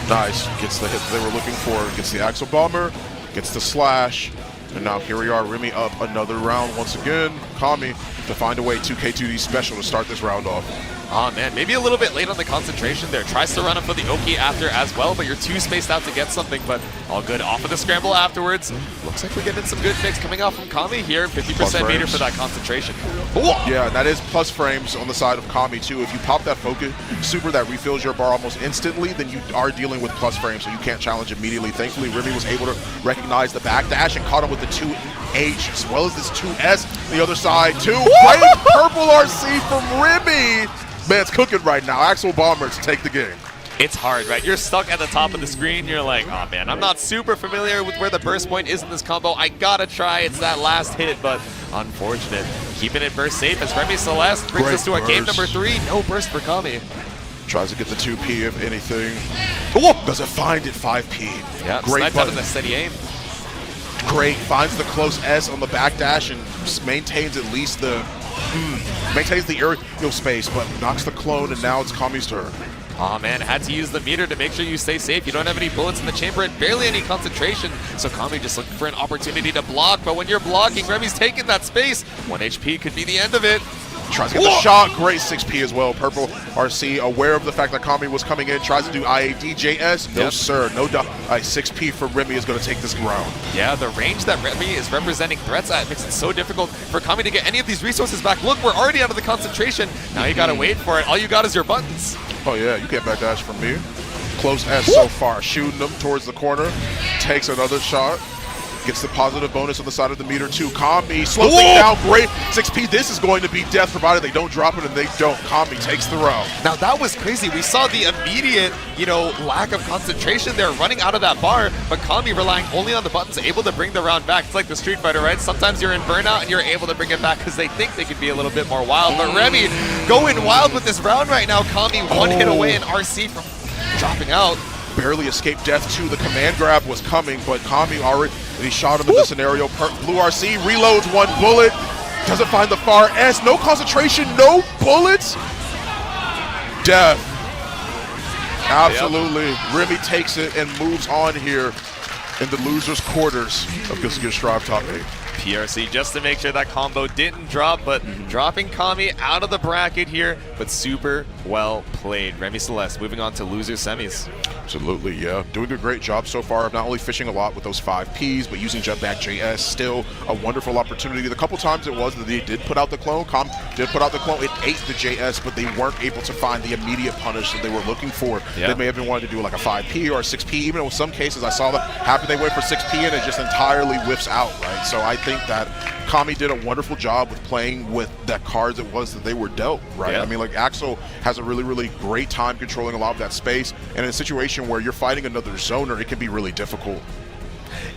Nice, gets the hit they were looking for, gets the Axel Bomber, gets the slash, and now here we are, Remy up another round once again. Kami to find a way, 2K2D special to start this round off. Oh man, maybe a little bit late on the concentration there. Tries to run up for the Oki after as well, but you're too spaced out to get something, but all good. Off of the scramble afterwards. Looks like we're getting some good mix coming out from Kami here. 50% meter for that concentration. Yeah, that is plus frames on the side of Kami too. If you pop that focus super that refills your bar almost instantly, then you are dealing with plus frames, so you can't challenge immediately. Thankfully, Remy was able to recognize the backdash and caught him with the 2H as well as this 2S. The other side, great purple RC from Remy. Man, it's cooking right now. Axel Bomber to take the game. It's hard, right? You're stuck at the top of the screen. You're like, oh man, I'm not super familiar with where the burst point is in this combo. I gotta try. It's that last hit, but unfortunate. Keeping it burst safe as Remy Celeste brings us to our game number 3. No burst for Kami. Tries to get the 2P if anything. Doesn't find it, 5P. Yeah, great sniped out in the steady aim. Great, finds the close S on the backdash and maintains at least the maintains the aerial space, but knocks the clone, and now it's Kami's turn. Oh man, had to use the meter to make sure you stay safe. You don't have any bullets in the chamber and barely any concentration, so Kami just looking for an opportunity to block, but when you're blocking, Remy's taking that space. 1 HP could be the end of it. Tries to get the shot, great 6P as well. Purple RC, aware of the fact that Kami was coming in, tries to do IADJS. No sir, no doubt. 6P for Remy is going to take this round. Yeah, the range that Remy is representing threats at makes it so difficult for Kami to get any of these resources back. Look, we're already out of the concentration. Now you got to wait for it. All you got is your buttons. Oh yeah, you can't backdash from me. Close S so far, shooting them towards the corner. Takes another shot. Gets the positive bonus on the side of the meter too. Kami slows things down, great 6P. This is going to be death provided they don't drop it, and they don't. Kami takes the round. Now that was crazy. We saw the immediate, lack of concentration there running out of that bar, but Kami relying only on the buttons, able to bring the round back. It's like the Street Fighter, right? Sometimes you're in burnout and you're able to bring it back because they think they could be a little bit more wild. But Remy going wild with this round right now. Kami one hit away and RC from dropping out. Barely escaped death too. The command grab was coming, but Kami already shot him in the scenario. Blue RC reloads one bullet. Doesn't find the far S. No concentration, no bullets. Death. Absolutely. Yep. Remy takes it and moves on here in the loser's quarters of Kiske Strive top 8. PRC just to make sure that combo didn't drop, but dropping Kami out of the bracket here, but super well played. Remy Celeste moving on to loser semis. Absolutely, yeah. Doing a great job so far of not only fishing a lot with those 5Ps, but using Jetback JS. Still a wonderful opportunity. The couple times it was that they did put out the clone, did put out the clone, it ate the JS, but they weren't able to find the immediate punish that they were looking for. Yeah. They may have been wanting to do like a 5P or a 6P, even in some cases I saw that happen, they went for 6P and it just entirely whiffs out, right? So I think that Kami did a wonderful job with playing with that cards it was that they were dealt, right? Yeah. I mean, like Axel has a really, really great time controlling a lot of that space, and in a situation where you're fighting another zoner, it can be really difficult.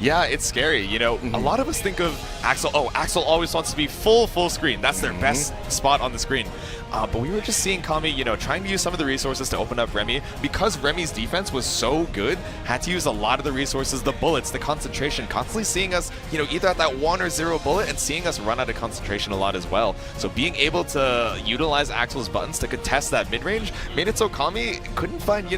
Yeah, it's scary. A lot of us think of Axel, Axel always wants to be full screen. That's their best spot on the screen. But we were just seeing Kami, trying to use some of the resources to open up Remy. Because Remy's defense was so good, had to use a lot of the resources, the bullets, the concentration, constantly seeing us, either at that 1 or 0 bullet and seeing us run out of concentration a lot as well. So being able to utilize Axel's buttons to contest that mid-range made it so Kami couldn't find,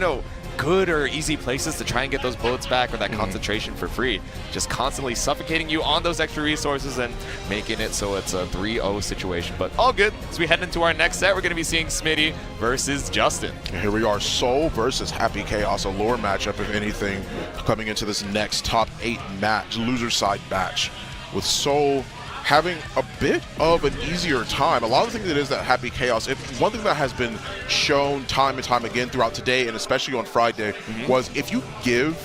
good or easy places to try and get those bullets back or that concentration for free. Just constantly suffocating you on those extra resources and making it so it's a 3-0 situation. But all good. As we head into our next set, we're going to be seeing Smitty versus Justin. And here we are, Soul versus Happy Chaos, a lore matchup, if anything, coming into this next top 8 match, loser side match, with Soul having a bit of an easier time. A lot of the things it is that Happy Chaos, one thing that has been shown time and time again throughout today, and especially on Friday, was if you give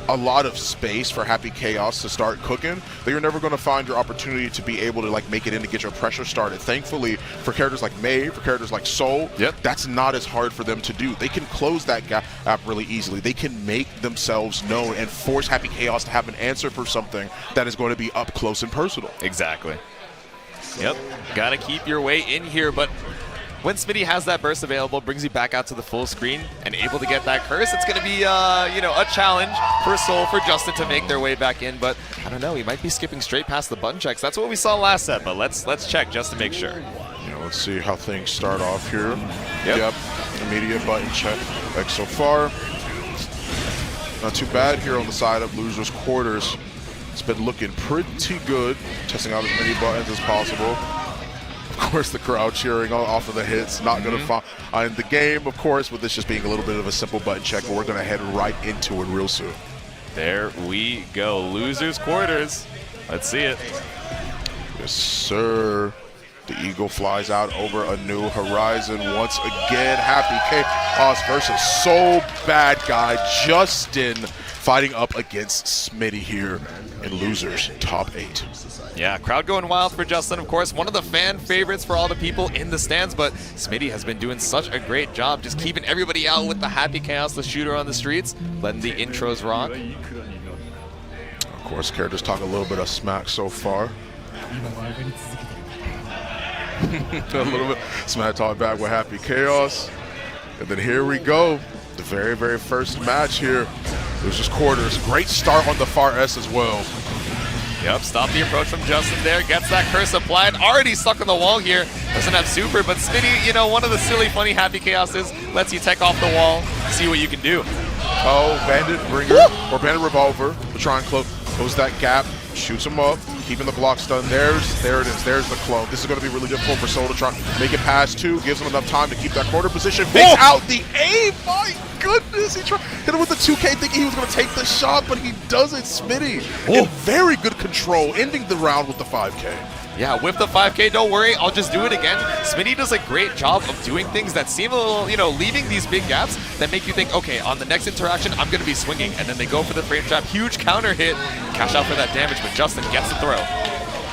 a lot of space for Happy Chaos to start cooking, that you're never going to find your opportunity to be able to make it in to get your pressure started. Thankfully, for characters like May, for characters like Soul, that's not as hard for them to do. They can close that gap really easily. They can make themselves known and force Happy Chaos to have an answer for something that is going to be up close and personal. Exactly. Yep. Got to keep your way in here, but when Smitty has that burst available, brings you back out to the full screen and able to get that curse, it's going to be, a challenge for Soul, for Justin to make their way back in. But I don't know, he might be skipping straight past the button checks. That's what we saw last set, but let's check just to make sure. Let's see how things start off here. Yep. Immediate button check like so far. Not too bad here on the side of losers quarters. It's been looking pretty good, testing out as many buttons as possible. Of course, the crowd cheering off of the hits. Not going to find the game, of course, with this just being a little bit of a simple button check, but we're going to head right into it real soon. There we go. Losers quarters. Let's see it. Yes, sir. The Eagle flies out over a new horizon once again. Happy Chaos versus Soul Badguy. Justin fighting up against Smitty here in losers top 8. Yeah, crowd going wild for Justin, of course. One of the fan favorites for all the people in the stands, but Smitty has been doing such a great job just keeping everybody out with the Happy Chaos, the shooter on the streets, letting the intros rock. Of course, characters talk a little bit of smack so far. A little bit smack talk back with Happy Chaos. And then here we go. The very, very first match here. Losers quarters. Great start on the far S as well. Yep, stop the approach from Justin there. Gets that curse applied. Already stuck on the wall here. Doesn't have super, but Smitty, one of the silly, funny Happy Chaoses lets you take off the wall, see what you can do. Oh, Bandit Bringer or Bandit Revolver will try and close that gap. Shoots him up. Keeping the block stun. There it is. There's the clone. This is going to be really difficult for Soul to try to make it past 2. Gives him enough time to keep that corner position. Fakes out the aim. My goodness. He tried hit him with the 2K thinking he was going to take the shot, but he doesn't. Smitty in very good control, ending the round with the 5K. Yeah, with the 5K, don't worry, I'll just do it again. Smitty does a great job of doing things that seem a little, leaving these big gaps that make you think, okay, on the next interaction, I'm going to be swinging. And then they go for the frame trap, huge counter hit, cash out for that damage, but Justin gets the throw.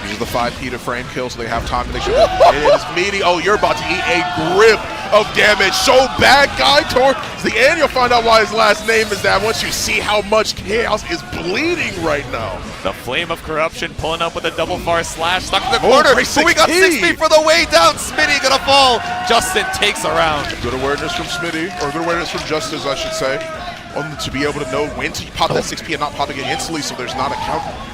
Uses the 5P to frame kill so they have time to make sure that it is meaty. Oh, you're about to eat a grip of damage. So Badguy towards the end. You'll find out why his last name is that once you see how much Chaos is bleeding right now. The Flame of Corruption pulling up with a double far slash. Stuck in the corner. So we got 6P for the way down. Smitty gonna fall. Justin takes a round. Good awareness from Smitty, or good awareness from Justice, I should say. To be able to know when to pop that 6P and not popping it instantly so there's not a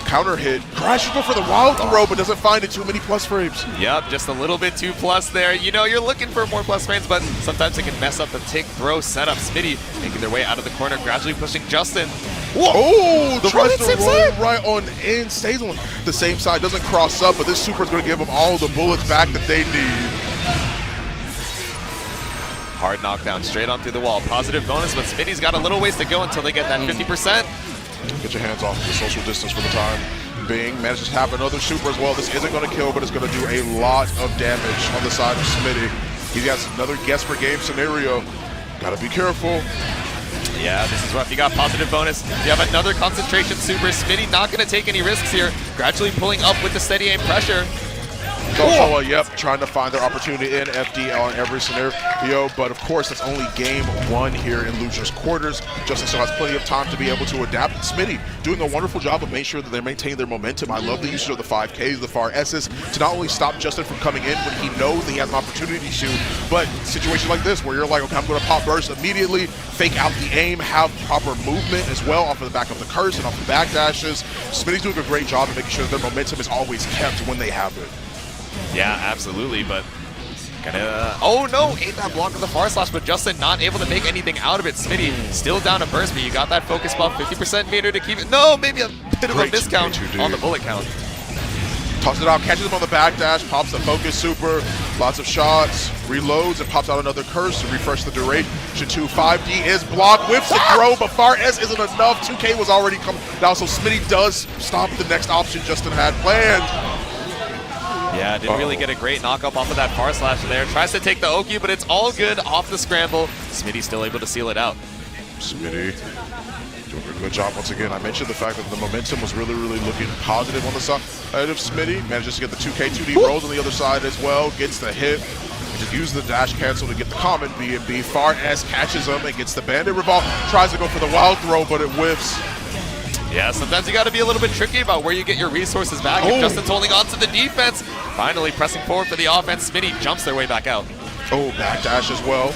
counter hit. Crashes go for the wild throw, but doesn't find it. Too many plus frames. Yep, just a little bit too plus there. You're looking for more plus frames, but sometimes it can mess up the tick throw setup. Smitty making their way out of the corner, gradually pushing Justin. Whoa! Oh, tries to roll right on in, stays on the same side, doesn't cross up, but this super is going to give them all the bullets back that they need. Hard knockdown straight on through the wall. Positive bonus, but Smitty's got a little ways to go until they get that 50%. Get your hands off the social distance for the time being. Manages to have another super as well. This isn't going to kill, but it's going to do a lot of damage on the side of Smitty. He got another guess per game scenario. Got to be careful. Yeah, this is rough. You got positive bonus. You have another concentration super. Smitty not going to take any risks here. Gradually pulling up with the steady aim pressure. Yep, trying to find their opportunity in FD on every scenario, but of course that's only game 1 here in Losers Quarters. Justin still has plenty of time to be able to adapt. Smitty doing a wonderful job of making sure that they maintain their momentum. I love the usage of the 5Ks, the far S's, to not only stop Justin from coming in when he knows that he has an opportunity to, but situations like this where you're like, okay, I'm going to pop burst immediately, fake out the aim, have proper movement as well off of the back of the curse and off the backdashes. Smitty's doing a great job of making sure that their momentum is always kept when they have it. Yeah, absolutely, but oh no, ate that block of the far slash, but Justin not able to make anything out of it. Smitty still down a burst, but you got that focus buff, 50% meter to keep it. No, maybe a bit of a miscount on the bullet count. Tosses it out, catches him on the backdash, pops the focus super, lots of shots, reloads, and pops out another curse to refresh the duration. 2 5D is blocked, whips the throw, but far S isn't enough. 2K was already coming down, so Smitty does stop the next option Justin had planned. Yeah, didn't really get a great knock-up off of that far slash there. Tries to take the Oki, but it's all good off the scramble. Smitty still able to seal it out. Smitty doing a good job once again. I mentioned the fact that the momentum was really looking positive on the side of Smitty. Manages to get the 2K 2D rolls on the other side as well. Gets the hit. Just use the dash cancel to get the common B&B. Far S catches him and gets the bandit revolve. Tries to go for the wild throw, but it whiffs. Yeah, sometimes you got to be a little bit tricky about where you get your resources back. If Justin's holding on to the defense, finally pressing forward for the offense. Smitty jumps their way back out. Oh, backdash as well.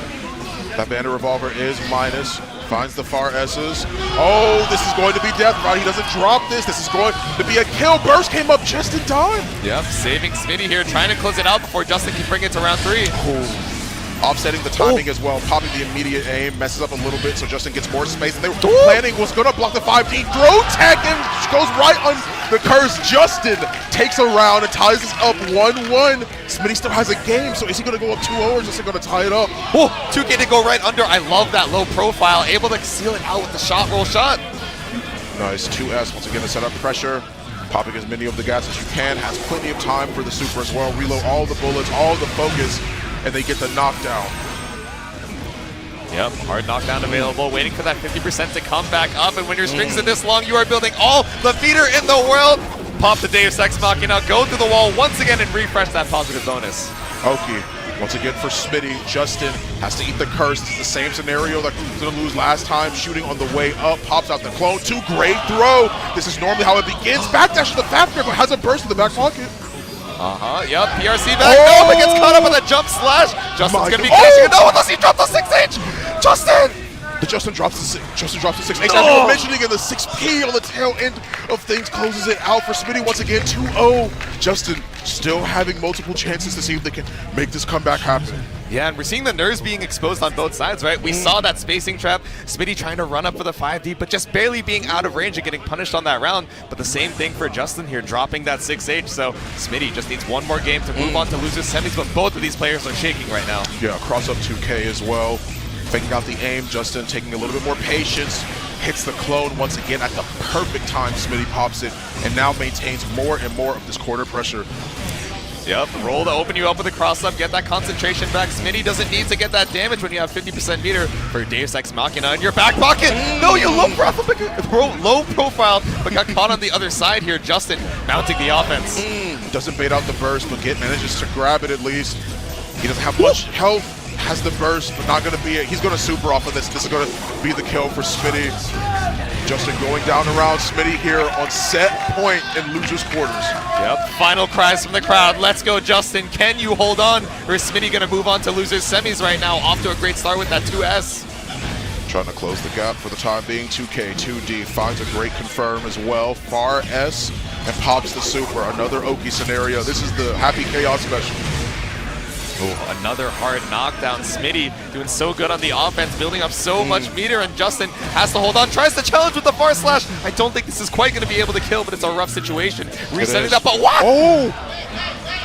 That bandit revolver is minus. Finds the far S's. Oh, this is going to be death, right? He doesn't drop this. This is going to be a kill. Burst came up just in time. Yep, saving Smitty here, trying to close it out before Justin can bring it to round 3. Offsetting the timing as well, popping the immediate aim, messes up a little bit so Justin gets more space. And they were planning was going to block the 5D, throw tech, and goes right on the curse. Justin takes a round and ties this up 1-1. Smitty still has a game, so is he going to go up 2-0 or is just going to tie it up? Oh, 2K to go right under. I love that low profile, able to seal it out with the shot roll shot. Nice, 2S once again to set up pressure. Popping as many of the gas as you can, has plenty of time for the super as well. Reload all the bullets, all the focus, and they get the knockdown. Yep, hard knockdown available, waiting for that 50% to come back up, and when your strings are this long, you are building all the meter in the world. Pop the Deus Ex Machina, go through the wall once again and refresh that positive bonus. Okay, once again for Smitty, Justin has to eat the curse. It's the same scenario that he was going to lose last time, shooting on the way up, pops out the clone, 2 great throw. This is normally how it begins. Backdash to the factory, but has a burst in the back pocket. Yep, PRC back, no, but gets caught up with a jump slash. Justin's going to be catching it, no, unless he dropped the 6H. Justin! But Justin drops the 6H. As we were mentioning, in the 6P on the tail end of things closes it out for Smitty once again. 2-0. Justin still having multiple chances to see if they can make this comeback happen. Yeah, and we're seeing the nerves being exposed on both sides, right? We saw that spacing trap, Smitty trying to run up for the 5D, but just barely being out of range and getting punished on that round. But the same thing for Justin here, dropping that 6H. So Smitty just needs one more game to move on to losers semis, but both of these players are shaking right now. Yeah, cross up 2K as well. Faking out the aim, Justin taking a little bit more patience. Hits the clone once again at the perfect time. Smitty pops it and now maintains more and more of this corner pressure. Yep, roll to open you up with a cross-up, get that concentration back. Smitty doesn't need to get that damage when you have 50% meter for Deus Ex Machina in your back pocket. No, you low profile, but got caught on the other side here. Justin mounting the offense. Doesn't bait out the burst, but manages to grab it at least. He doesn't have much health. Has the burst, but not going to be it. He's going to super off of this. This is going to be the kill for Smitty. Justin going down around Smitty here on set point in losers quarters. Yep, final cries from the crowd. Let's go, Justin. Can you hold on? Or is Smitty going to move on to losers semis right now? Off to a great start with that 2S. Trying to close the gap for the time being. 2K, 2D finds a great confirm as well. Far S and pops the super. Another Oki scenario. This is the Happy Chaos special. Oh, another hard knockdown. Smitty doing so good on the offense, building up so much meter, and Justin has to hold on. Tries to challenge with the far slash. I don't think this is quite going to be able to kill, but it's a rough situation. Resetting up, but what? Oh!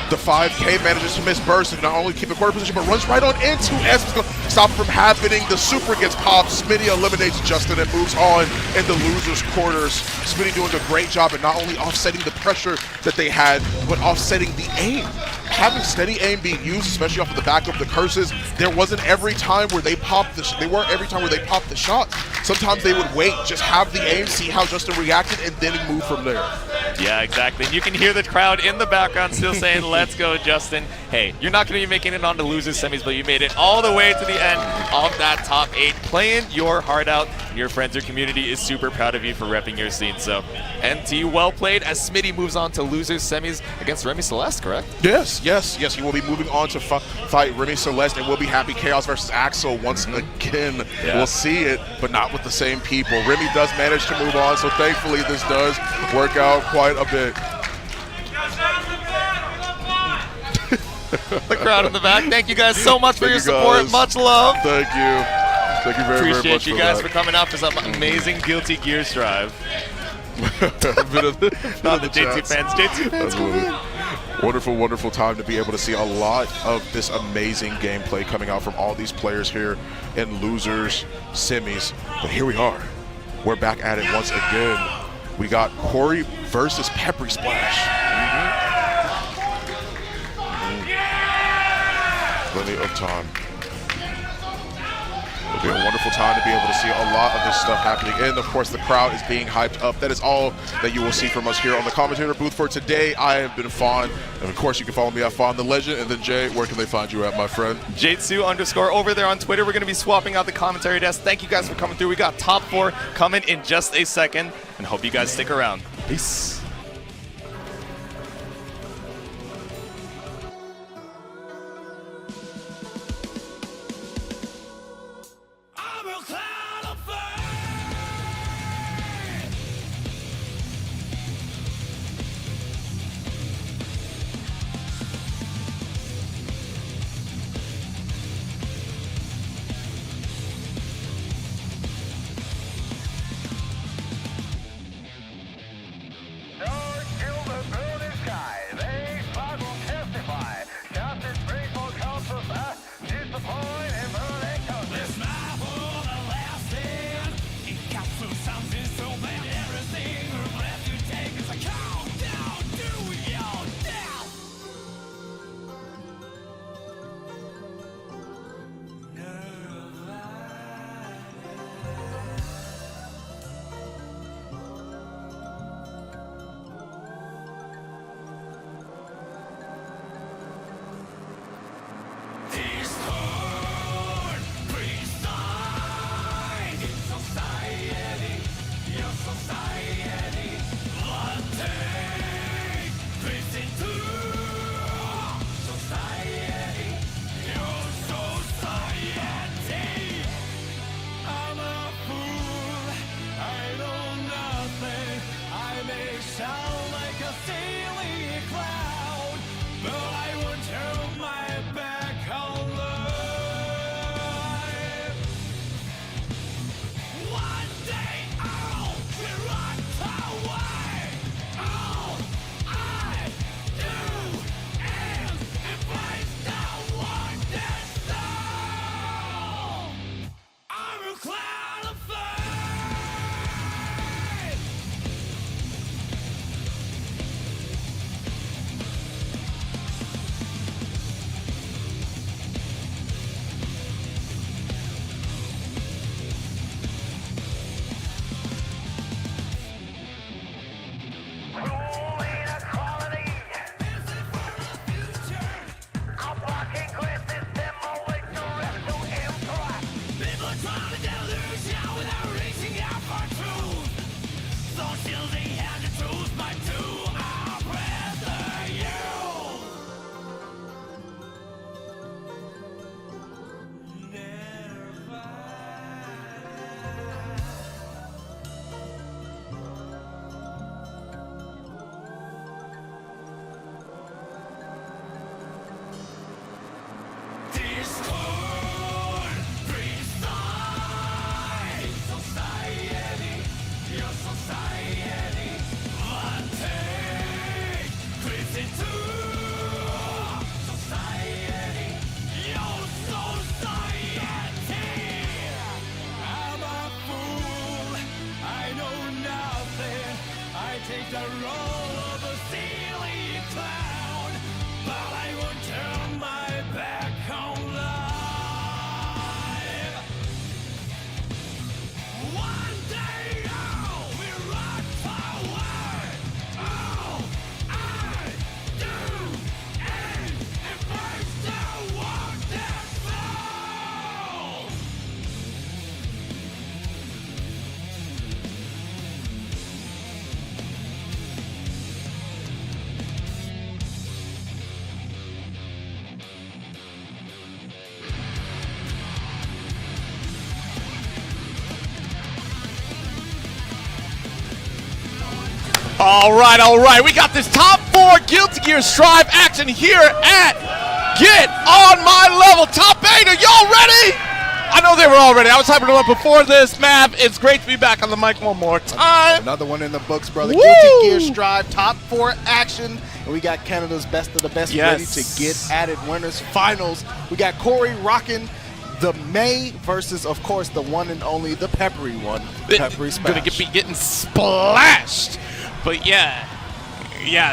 The 5K manages to miss burst and not only keep the quarter position, but runs right on into S. It's going to stop it from happening. The super gets popped. Smitty eliminates Justin and moves on in the losers' quarters. Smitty doing a great job at not only offsetting the pressure that they had, but offsetting the aim. Having steady aim being used, especially off of the back of the curses, there wasn't every time where they popped the they weren't every time where they popped the shots. Sometimes they would wait, just have the aim, see how Justin reacted, and then move from there. Yeah, exactly. And you can hear the crowd in the background still saying, let's go, Justin. Hey, you're not going to be making it on the losers semis, but you made it all the way to the end of that top 8, playing your heart out. Your friends, your community is super proud of you for repping your scene. So, NT, well played as Smitty moves on to losers semis against Remy Celeste, correct? Yes. He will be moving on to fight Remy Celeste, and we'll be Happy Chaos versus Axel once again. Yeah. We'll see it, but not with the same people. Remy does manage to move on, so thankfully this does work out quite a bit. The crowd in the back, thank you guys so much for your support. Much love. Thank you. Thank you very much. Appreciate you guys for coming out for some amazing Guilty Gear Strive. Not the JT fans. Come in. Wonderful time to be able to see a lot of this amazing gameplay coming out from all these players here in losers semis. But here we are. We're back at it once again. We got Corey versus PepperySplash. Plenty of time. It'll be a wonderful time to be able to see a lot of this stuff happening. And of course, the crowd is being hyped up. That is all that you will see from us here on the commentator booth for today. I have been Fawn. And of course, you can follow me at Fawn the Legend. And then Jay, where can they find you at, my friend? Jatsu_ over there on Twitter. We're going to be swapping out the commentary desk. Thank you guys for coming through. We got top 4 coming in just a second. And hope you guys stick around. Peace. All right. We got this top 4 Guilty Gear Strive action here at Get On My Level. Top 8, are y'all ready? I know they were all ready. I was hyping them up before this. Mav, it's great to be back on the mic one more time. Another one in the books, brother. Woo! Guilty Gear Strive, top 4 action. And we got Canada's best of the best ready to get at it. Winners finals. We got Corey rocking the May versus, of course, the one and only, the Peppery one. PepperySplash. Gonna be getting splashed. But yeah,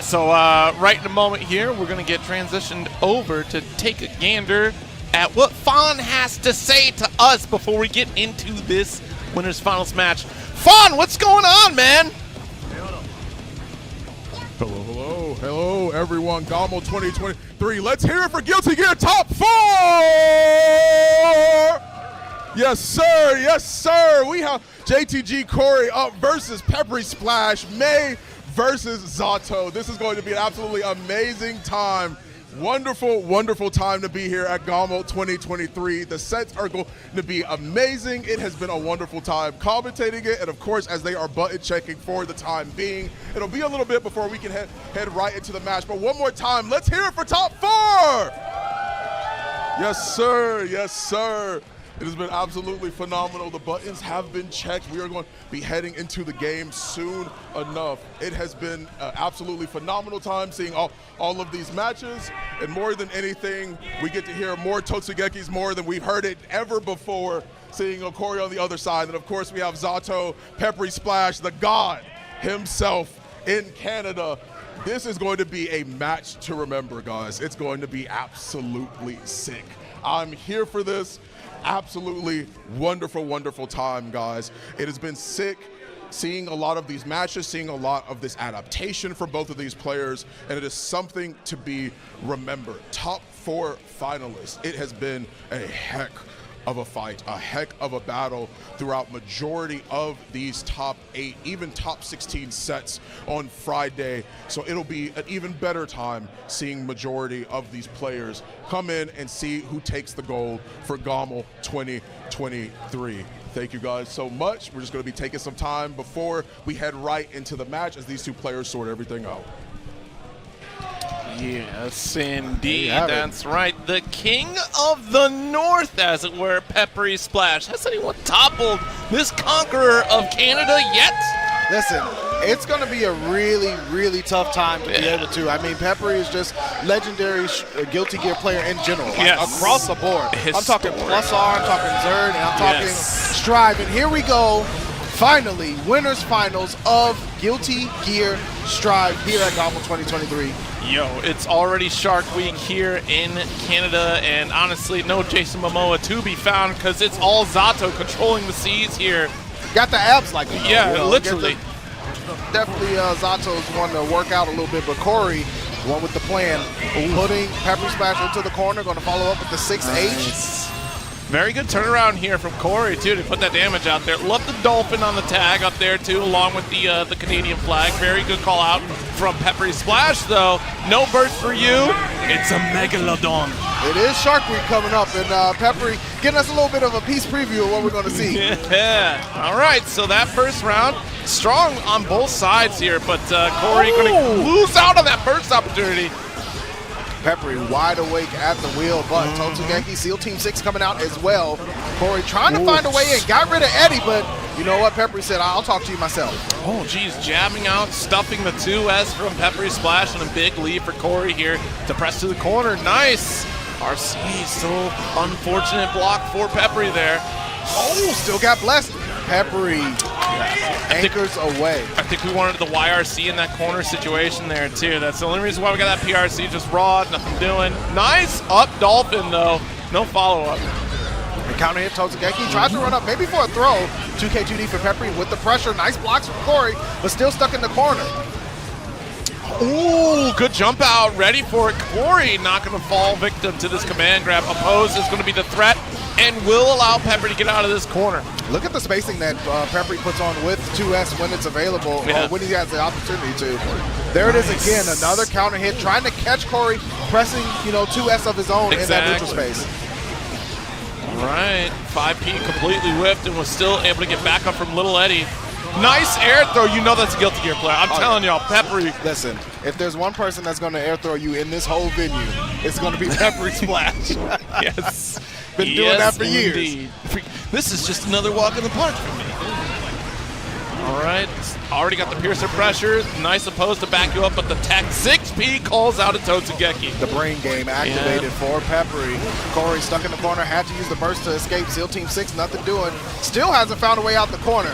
so right in a moment here, we're going to get transitioned over to take a gander at what Fawn has to say to us before we get into this winners finals match. Fawn, what's going on, man? Hello, everyone. GOML 2023. Let's hear it for Guilty Gear Top 4! Yes, sir. We have JTG Corey up versus PepperySplash, May versus Zato. This is going to be an absolutely amazing time. Wonderful time to be here at GOML 2023. The sets are going to be amazing. It has been a wonderful time commentating it, and of course, as they are button checking for the time being, it'll be a little bit before we can head right into the match. But one more time, let's hear it for Top 4! Yes, sir. It has been absolutely phenomenal. The buttons have been checked. We are going to be heading into the game soon enough. It has been an absolutely phenomenal time seeing all of these matches. And more than anything, we get to hear more Totsugekis more than we've heard it ever before, seeing Corey on the other side. And of course, we have Zato, PepperySplash, the god himself in Canada. This is going to be a match to remember, guys. It's going to be absolutely sick. I'm here for this. Absolutely wonderful time, guys. It has been sick seeing a lot of these matches, seeing a lot of this adaptation for both of these players, and it is something to be remembered. Top 4 finalists. It has been a heck of a fight, a heck of a battle throughout majority of these top 8, even top 16 sets on Friday. So it'll be an even better time seeing majority of these players come in and see who takes the gold for GOML 2023. Thank you guys so much. We're just going to be taking some time before we head right into the match as these two players sort everything out. Yes, indeed. That's right. The king of the north, as it were, PepperySplash. Has anyone toppled this conqueror of Canada yet? Listen, it's going to be a really tough time to be able to. I mean, Peppery is just legendary Guilty Gear player in general, across the board. I'm talking Plus R, I'm talking Zerd, and I'm talking Strive. And here we go. Finally, winners finals of Guilty Gear Strive here at GOML 2023. Yo, it's already Shark Week here in Canada, and honestly, no Jason Momoa to be found because it's all Zato controlling the seas here. Got the abs like it. Yeah, literally. Definitely Zato's one to work out a little bit, but Corey, one with the plan, putting PepperySplash into the corner, going to follow up with the 6H. Very good turnaround here from Corey, too, to put that damage out there. Love the dolphin on the tag up there, too, along with the Canadian flag. Very good call out from PepperySplash, though. No burst for you. It's a Megalodon. It is Shark Week coming up, and Peppery getting us a little bit of a piece preview of what we're going to see. Yeah. All right, so that first round, strong on both sides here, but Corey going to lose out on that burst opportunity. Peppery wide awake at the wheel, but Totsugeki, SEAL Team 6 coming out as well. Corey trying to find a way in, got rid of Eddie, but you know what? Peppery said, I'll talk to you myself. Oh, geez, jabbing out, stuffing the 2S from PepperySplash, and a big lead for Corey here to press to the corner. Nice. RC, still unfortunate block for Peppery there. Oh, still got blessed. Peppery anchors away. I think we wanted the YRC in that corner situation there, too. That's the only reason why we got that PRC, just raw, nothing doing. Nice up dolphin, though. No follow-up. The counter hit Totsugeki. Tries to run up, maybe for a throw. 2K2D for Peppery with the pressure. Nice blocks from Corey, but still stuck in the corner. Ooh, good jump out. Ready for it. Corey not going to fall victim to this command grab. Opposed is going to be the threat and will allow Peppery to get out of this corner. Look at the spacing that Peppery puts on with 2S when it's available, when he has the opportunity to. There it is again, another counter hit, trying to catch Corey, pressing 2S of his own in that neutral space. All right, 5P completely whipped and was still able to get back up from Little Eddie. Nice air throw. You know that's a Guilty Gear player. I'm telling y'all, Peppery. Listen, if there's one person that's going to air throw you in this whole venue, it's going to be PepperySplash. Yes. Been doing that for years. Indeed. This is just another walk in the park for me. All right, already got the piercer pressure. Nice opposed to back you up, but the tech 6P calls out a Tonsqi. The brain game activated for Peppery. Corey stuck in the corner, had to use the burst to escape. SEAL Team 6, nothing doing. Still hasn't found a way out the corner.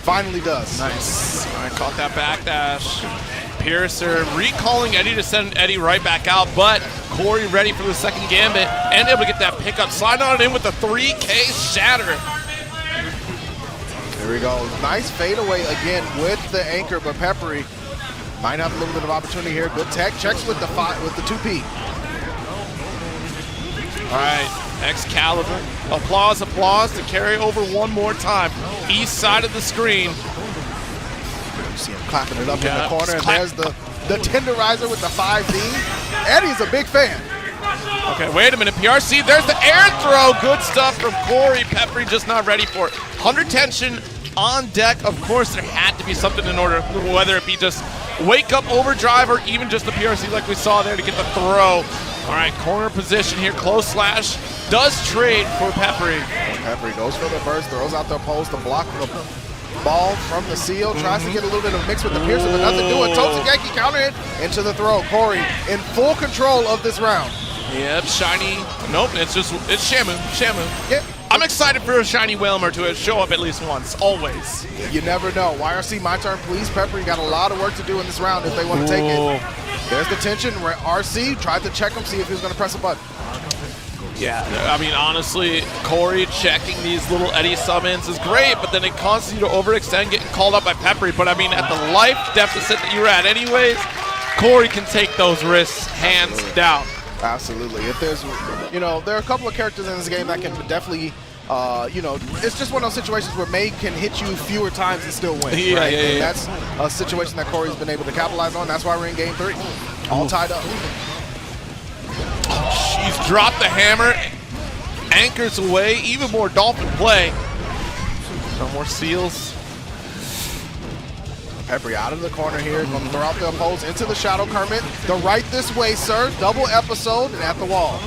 Finally does. Nice. All right, caught that backdash. Piercer recalling Eddie to send Eddie right back out, but Corey ready for the second gambit and able to get that pickup. Slide on it in with the 3K shatter. There we go. Nice fadeaway again with the anchor, but Peppery might have a little bit of opportunity here. Good tech. Checks with the 2P. All right, Excalibur. Applause, applause to carry over one more time. East side of the screen. You see him clapping it up in the corner, and there's the tenderizer with the 5D. Eddie's a big fan. Okay, wait a minute. PRC, there's the air throw. Good stuff from Corey. Peppery just not ready for it. 100 tension on deck. Of course, there had to be something in order, whether it be just wake up overdrive or even just the PRC like we saw there to get the throw. All right, corner position here. Close slash does trade for Peppery. Peppery goes for the burst, throws out the post to block the ball from the seal. Tries to get a little bit of a mix with the piercer, but nothing doing. Tonsqi counter it into the throw. Corey in full control of this round. Yep, shiny. Nope, it's Shamu. Yep. I'm excited for a shiny Whalmer to show up at least once, always. You never know. YRC, my turn, please. Peppery got a lot of work to do in this round if they want to take it. There's the tension. RC tried to check him, see if he was going to press a button. Yeah, I mean, honestly, Corey checking these little Eddie summons is great, but then it causes you to overextend, getting called up by Peppery. But I mean, at the life deficit that you're at anyways, Corey can take those risks hands down. Absolutely. If there's, there are a couple of characters in this game that can definitely, it's just one of those situations where May can hit you fewer times and still win. Yeah, right? yeah. That's a situation that Corey's been able to capitalize on. That's why we're in game 3. All tied up. She's dropped the hammer, anchors away, even more dolphin play. No more seals. Peppery out of the corner here, going to throw out the opposed into the Shadow Kermit. The right this way, sir. Double episode and at the wall.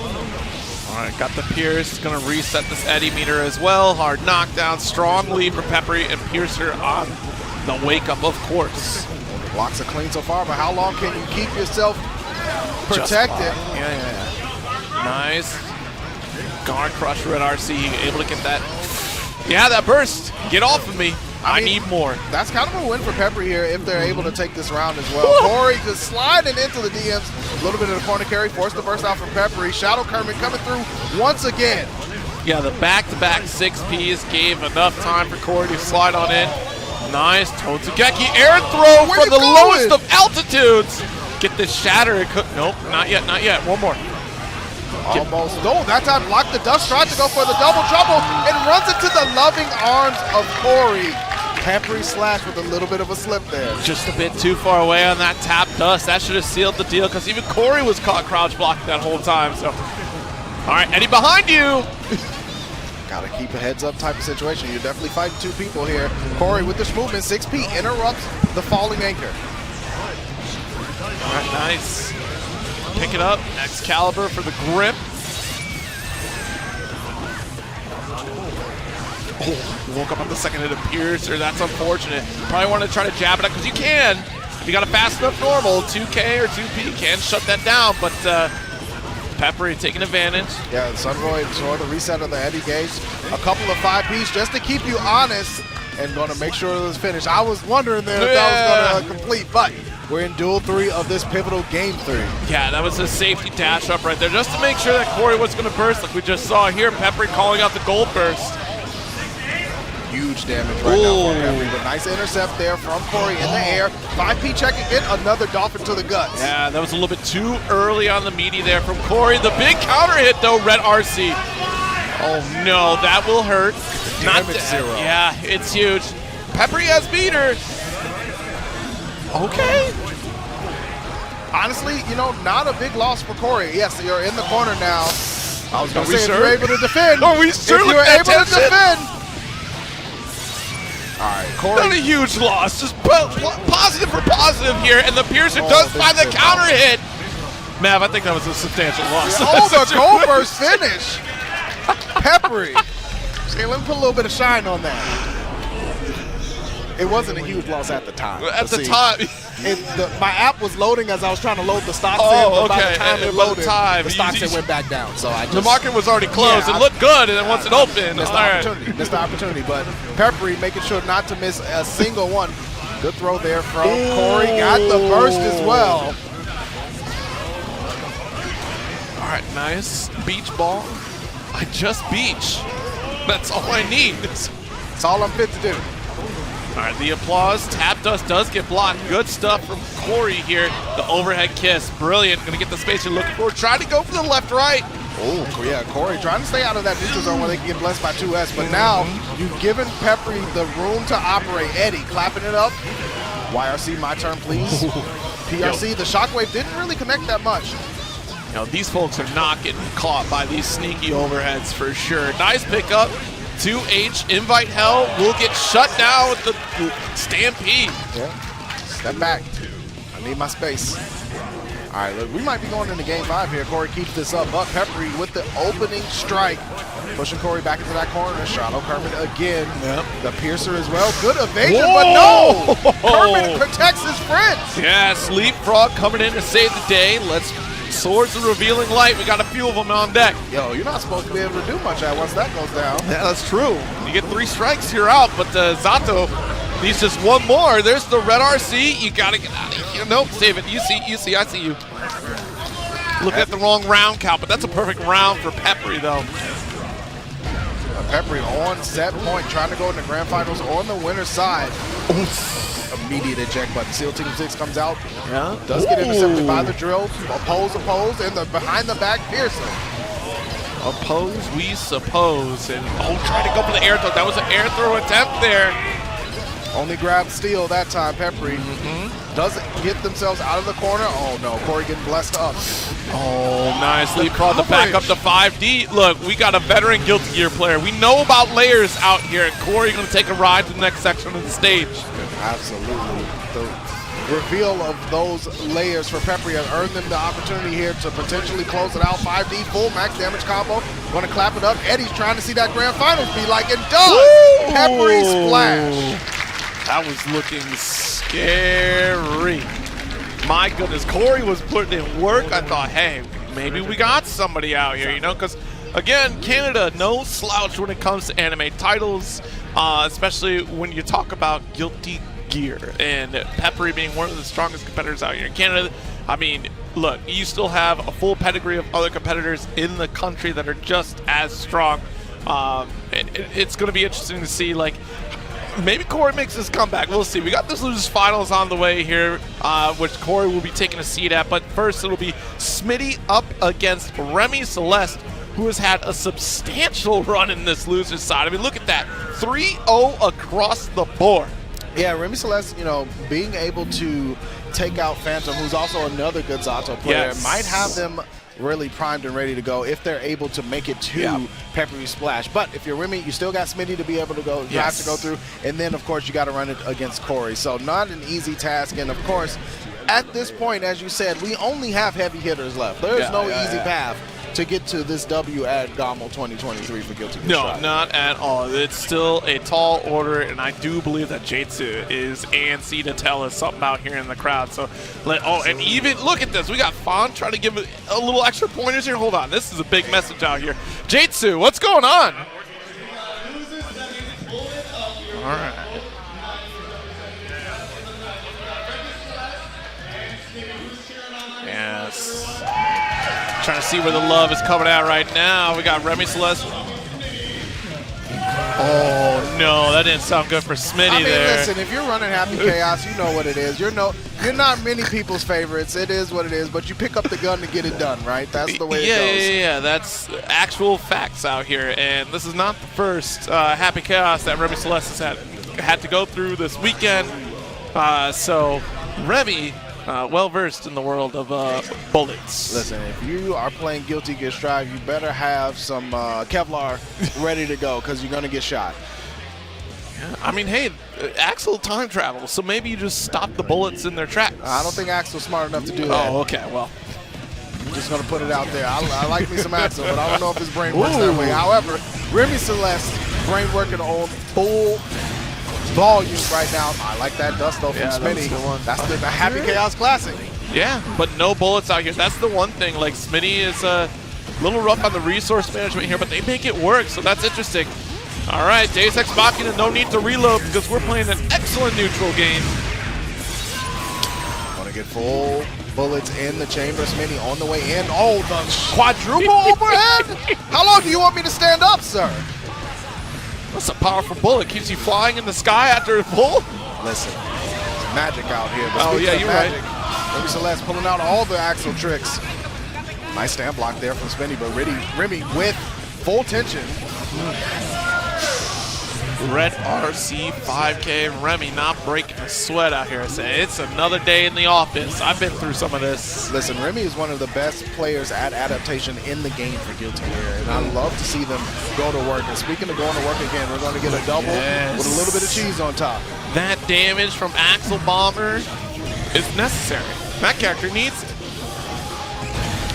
All right, got the Pierce. Going to reset this Eddie meter as well. Hard knockdown, strong lead for Peppery and Piercer on the wake up, of course. Blocks are clean so far, but how long can you keep yourself protected? Yeah. Nice. Guard crusher at RC, able to get that. Yeah, that burst. Get off of me. I need more. That's kind of a win for Peppery here if they're able to take this round as well. Corey just sliding into the DMs. A little bit of the corner carry, forced the burst out from Peppery. Shadow Kermit coming through once again. Yeah, the back-to-back 6Ps gave enough time for Corey to slide on in. Nice. Tonsqi air throw from the lowest of altitudes. Get this shatter. Nope, not yet, not yet. One more. Almost. No, that time blocked the dust. Tried to go for the double trouble and runs into the loving arms of Corey. PepperySplash with a little bit of a slip there. Just a bit too far away on that tap dust. That should have sealed the deal because even Corey was caught crouch blocking that whole time. So, all right, Eddie behind you. Got to keep a heads up type of situation. You're definitely fighting two people here. Corey with this movement, 6P interrupts the falling anchor. All right, nice. Pick it up. Excalibur for the grip. Oh, woke up on the second hit of Piercer. That's unfortunate. Probably want to try to jab it up because you can. If you got a fast enough normal, 2K or 2P can shut that down, but Peppery taking advantage. Yeah, the Sunvoid saw the reset of the Eddie gauge. A couple of 5Ps just to keep you honest and going to make sure it was finished. I was wondering there if that was going to complete, but we're in duel 3 of this pivotal game 3. Yeah, that was a safety dash up right there just to make sure that Corey was going to burst like we just saw here. Peppery calling out the gold burst. Huge damage right now from Peppery, but nice intercept there from Corey in the air. 5P check again, another dolphin to the guts. Yeah, that was a little bit too early on the meaty there from Corey. The big counter hit though, Red RC. Oh no, that will hurt. Damage 0. Yeah, it's huge. Peppery has meter. Okay. Honestly, not a big loss for Corey. Yes, you're in the corner now. I was going to say, sure? if you're able to defend. Are we sure? If you're able to defend. right, Corey. Not a huge loss, just positive for positive here, and the Piercer does find the counter hit. Mav, I think that was a substantial loss. Oh, the goal burst finish. Peppery. See, let me put a little bit of shine on that. It wasn't a huge loss at the time. At the time. My app was loading as I was trying to load the stocks Oh, in, but by okay. the time it And loaded, time, the stocks went back down. So I just, the market was already closed. Yeah, it looked good, and then once it opened, missed the opportunity. Missed the opportunity. But Peppery making sure not to miss a single one. Good throw there from Corey. Got the burst as well. All right, nice beach ball. I just beach. That's all I need. That's all I'm fit to do. All right, the applause. Tap dust does get blocked. Good stuff from Corey here. The overhead kiss. Brilliant. Going to get the space you're looking for. Trying to go for the left-right. Oh, yeah, Corey trying to stay out of that neutral zone where they can get blessed by 2S. But now you've given Peppery the room to operate. Eddie clapping it up. YRC, my turn, please. PRC, the shockwave didn't really connect that much. You know, these folks are not getting caught by these sneaky overheads for sure. Nice pickup. 2H, invite hell, will get shut down with the stampede. Yeah. Step back. I need my space. All right, look, we might be going into game 5 here. Corey keeps this up, but Peppery with the opening strike. Pushing Corey back into that corner. Shadow Kermit again. Yep. The Piercer as well. Good evasion, but no! Kermit protects his friends. Yes, Leapfrog coming in to save the day. Let's Swords of Revealing Light. We got a few of them on deck. Yo, you're not supposed to be able to do much once that goes down. Yeah, that's true. You get 3 strikes, you're out, but Zato needs just one more. There's the red RC. You got to get out of here. Nope, save it. You see, I see you. Looking at the wrong round count, but that's a perfect round for Peppery, though. Peppery on set point, trying to go in the grand finals on the winner's side. Immediate eject button. SEAL Team 6 comes out. Yeah. Does get intercepted by the drill. Oppose, and the behind the back Pearson. Oppose, we suppose. And trying to go for the air throw. That was an air throw attempt there. Only grabbed steal that time, Peppery. Doesn't get themselves out of the corner. Oh no, Corey getting blessed up. Oh, nice leapfrog to back up to 5D. Look, we got a veteran Guilty Gear player. We know about layers out here, and Corey going to take a ride to the next section of the stage. Absolutely. The reveal of those layers for Peppery has earned them the opportunity here to potentially close it out. 5D, full max damage combo. Going to clap it up. Eddie's trying to see that grand finals be like, and does. PepperySplash. That was looking scary. My goodness, Corey was putting in work. I thought, hey, maybe we got somebody out here, you know, because again, Canada, no slouch when it comes to anime titles, especially when you talk about Guilty Gear and Peppery being one of the strongest competitors out here in Canada. I mean, look, you still have a full pedigree of other competitors in the country that are just as strong. It's going to be interesting to see, like, maybe Corey makes his comeback. We'll see. We got this losers finals on the way here, which Corey will be taking a seat at. But first, it'll be Smitty up against Remy Celeste, who has had a substantial run in this losers side. I mean, look at that. 3-0 across the board. Yeah, Remy Celeste, you know, being able to take out Fantome, who's also another good Zato player, might have them really primed and ready to go if they're able to make it to PepperySplash. But if you're Remy, you still got Smitty to be able to go, have to go through, and then of course you got to run it against Corey. So not an easy task, and of course at this point, as you said, we only have heavy hitters left. There's no easy path to get to this W at GOML 2023 for Guilty Gear Strive. Not at all. It's still a tall order, and I do believe that J2 is antsy to tell us something out here in the crowd. So, and even look at this. We got Fawn trying to give a little extra pointers here. Hold on, this is a big message out here. J2, what's going on? All right. Yes. Trying to see where the love is coming out right now. We got Remy Celeste. Oh no, that didn't sound good for Smitty there. Listen, if you're running Happy Chaos, you know what it is. You're not many people's favorites. It is what it is, but you pick up the gun to get it done, right? That's the way it goes. Yeah, that's actual facts out here, and this is not the first Happy Chaos that Remy Celeste has had to go through this weekend. So Remy, well-versed in the world of bullets. Listen, if you are playing Guilty Gear Strive, you better have some Kevlar ready to go because you're going to get shot. Yeah, I mean, hey, Axel time travel, so maybe you just stop the bullets in their tracks. I don't think Axel's smart enough to do that. Oh, okay, well. I'm just going to put it out there. I like me some Axel, but I don't know if his brain works that way. However, Remy Celeste, brain working on full volume right now. I like that dust though from Smitty. That's the Happy Chaos Classic. Yeah, but no bullets out here. That's the one thing. Like, Smitty is a little rough on the resource management here, but they make it work, so that's interesting. All right, Deus Ex Machina, no need to reload because we're playing an excellent neutral game. Want to get full bullets in the chamber. Smitty on the way in. Oh, the quadruple overhead? How long do you want me to stand up, sir? That's a powerful bullet. Keeps you flying in the sky after a pull. Listen, it's magic out here. But oh, yeah, you're magic, right. Remy Celeste pulling out all the Axel tricks. Nice stand block there from Smitty, but Remy with full tension. Red RC 5K, Remy not breaking a sweat out here. It's another day in the office. I've been through some of this. Listen, Remy is one of the best players at adaptation in the game for Guilty Gear, and I love to see them go to work. And speaking of going to work again, we're going to get a double with a little bit of cheese on top. That damage from Axel Bomber is necessary. That character needs it.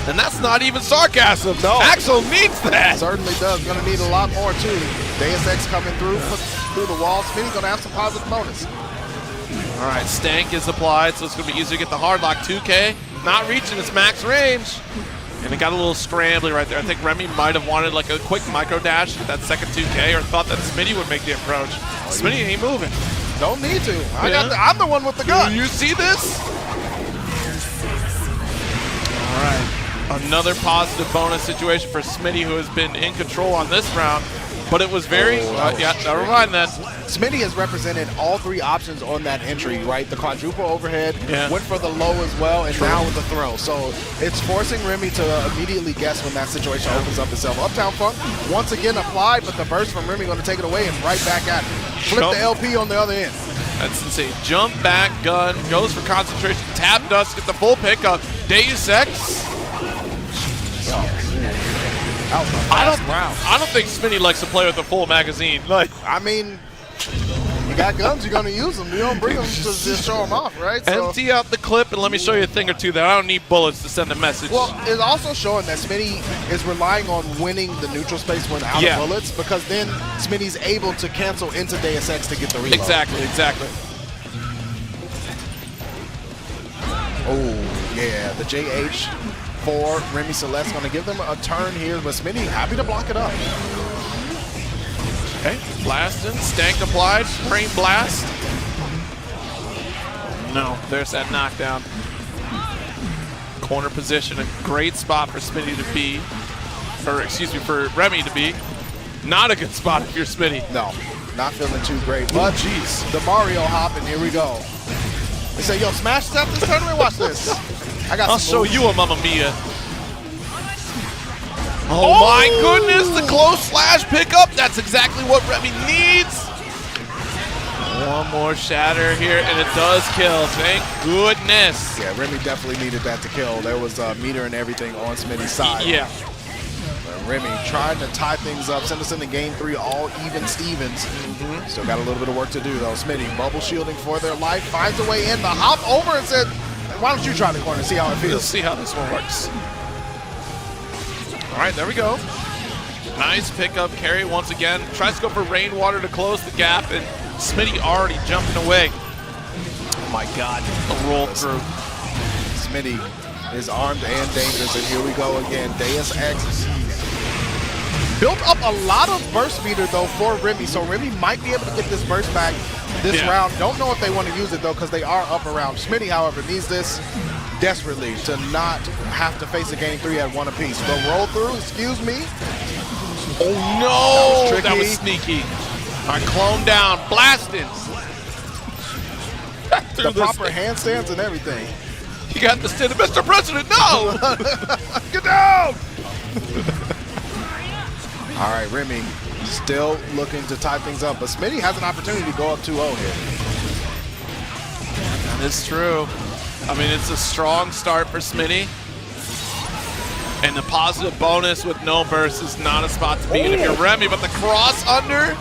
And that's not even sarcasm. No. Axel needs that. Certainly does. Going to need a lot more too. Deus Ex coming through the wall. Smitty's going to have some positive bonus. All right, Stank is applied, so it's going to be easier to get the hard lock. 2K not reaching its max range. And it got a little scrambly right there. I think Remy might have wanted like a quick micro dash at that second 2K, or thought that Smitty would make the approach. Smitty ain't moving. Don't need to. I'm the one with the gun. Do you see this? All right. Another positive bonus situation for Smitty, who has been in control on this round. But it was very, never mind that. Smitty has represented all three options on that entry, right? The quadruple overhead, went for the low as well, and now with the throw. So it's forcing Remy to immediately guess when that situation opens up itself. Uptown Funk, once again applied, but the burst from Remy going to take it away and right back at it. Flip the LP on the other end. That's insane. Jump back, gun, goes for concentration, tap dust, get the full pickup. Deus Ex. I don't think Smitty likes to play with a full magazine. Like, I mean, you got guns, you're going to use them. You don't bring them to just show them off, right? So, empty out the clip and let me show you a thing or two there. I don't need bullets to send a message. Well, it's also showing that Smitty is relying on winning the neutral space when out of bullets, because then Smitty's able to cancel into Deus Ex to get the reload. Exactly. Oh, yeah, the JH for Remy Celeste going to give them a turn here, but Smitty happy to block it up. Okay, blasting, Stank applied, Frame Blast. No, there's that knockdown. Corner position, a great spot for Smitty to be, or excuse me, for Remy to be. Not a good spot if you're Smitty. No, not feeling too great. But jeez, the Mario hop, and here we go. They say, yo, smash step this tournament, watch this. I'll show you a Mamma Mia. Oh my goodness, the close slash pickup. That's exactly what Remy needs. One more shatter here, and it does kill. Thank goodness. Yeah, Remy definitely needed that to kill. There was a meter and everything on Smitty's side. Yeah. Remy trying to tie things up, send us into game 3, all even Stevens. Still got a little bit of work to do, though. Smitty bubble shielding for their life, finds a way in, the hop over and said, why don't you try the corner and see how it feels? Let's see how this one works. All right, there we go. Nice pickup. Carry once again. Tries to go for rainwater to close the gap, and Smitty already jumping away. Oh my God, a roll through. Smitty is armed and dangerous, and here we go again. Deus Ex built up a lot of burst meter, though, for Remy, so Remy might be able to get this burst back this round. Don't know if they want to use it, though, because they are up around. Smitty, however, needs this desperately to not have to face a game 3 at 1 apiece. The roll through, excuse me. Oh, no! That was sneaky. All right, clone down, blasting. The proper handstands and everything. You got the stand of Mr. President, no! Get down! All right, Remy still looking to tie things up, but Smitty has an opportunity to go up 2-0 here. That is true. I mean, it's a strong start for Smitty. And the positive bonus with no burst is not a spot to be in if you're Remy, but the cross under.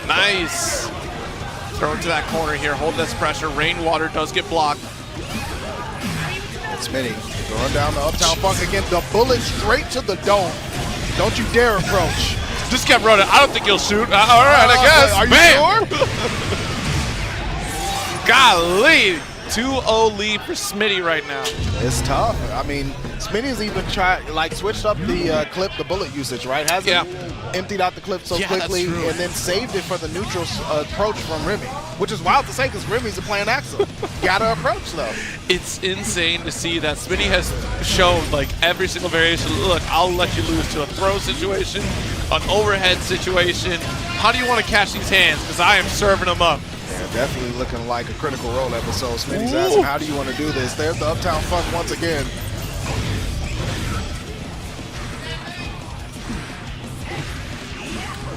Nice. Throw it to that corner here. Hold this pressure. Rainwater does get blocked. Smitty throwing down the Uptown Funk again. The bullet straight to the dome. Don't you dare approach. Just kept running. I don't think he'll shoot. All right, I guess. Are you Bam! sure? Golly. 2-0 lead for Smitty right now. It's tough. I mean, Smitty's even switched up the the bullet usage, right? Hasn't emptied out the clip so quickly and then saved it for the neutral approach from Remy, which is wild to say because Remy's a playing Axel. Gotta approach though. It's insane to see that Smitty has shown like every single variation. Look, I'll let you lose to a throw situation, an overhead situation. How do you want to catch these hands? Because I am serving them up. Yeah, definitely looking like a Critical Role episode. Smitty's asking, how do you want to do this? There's the Uptown Funk once again.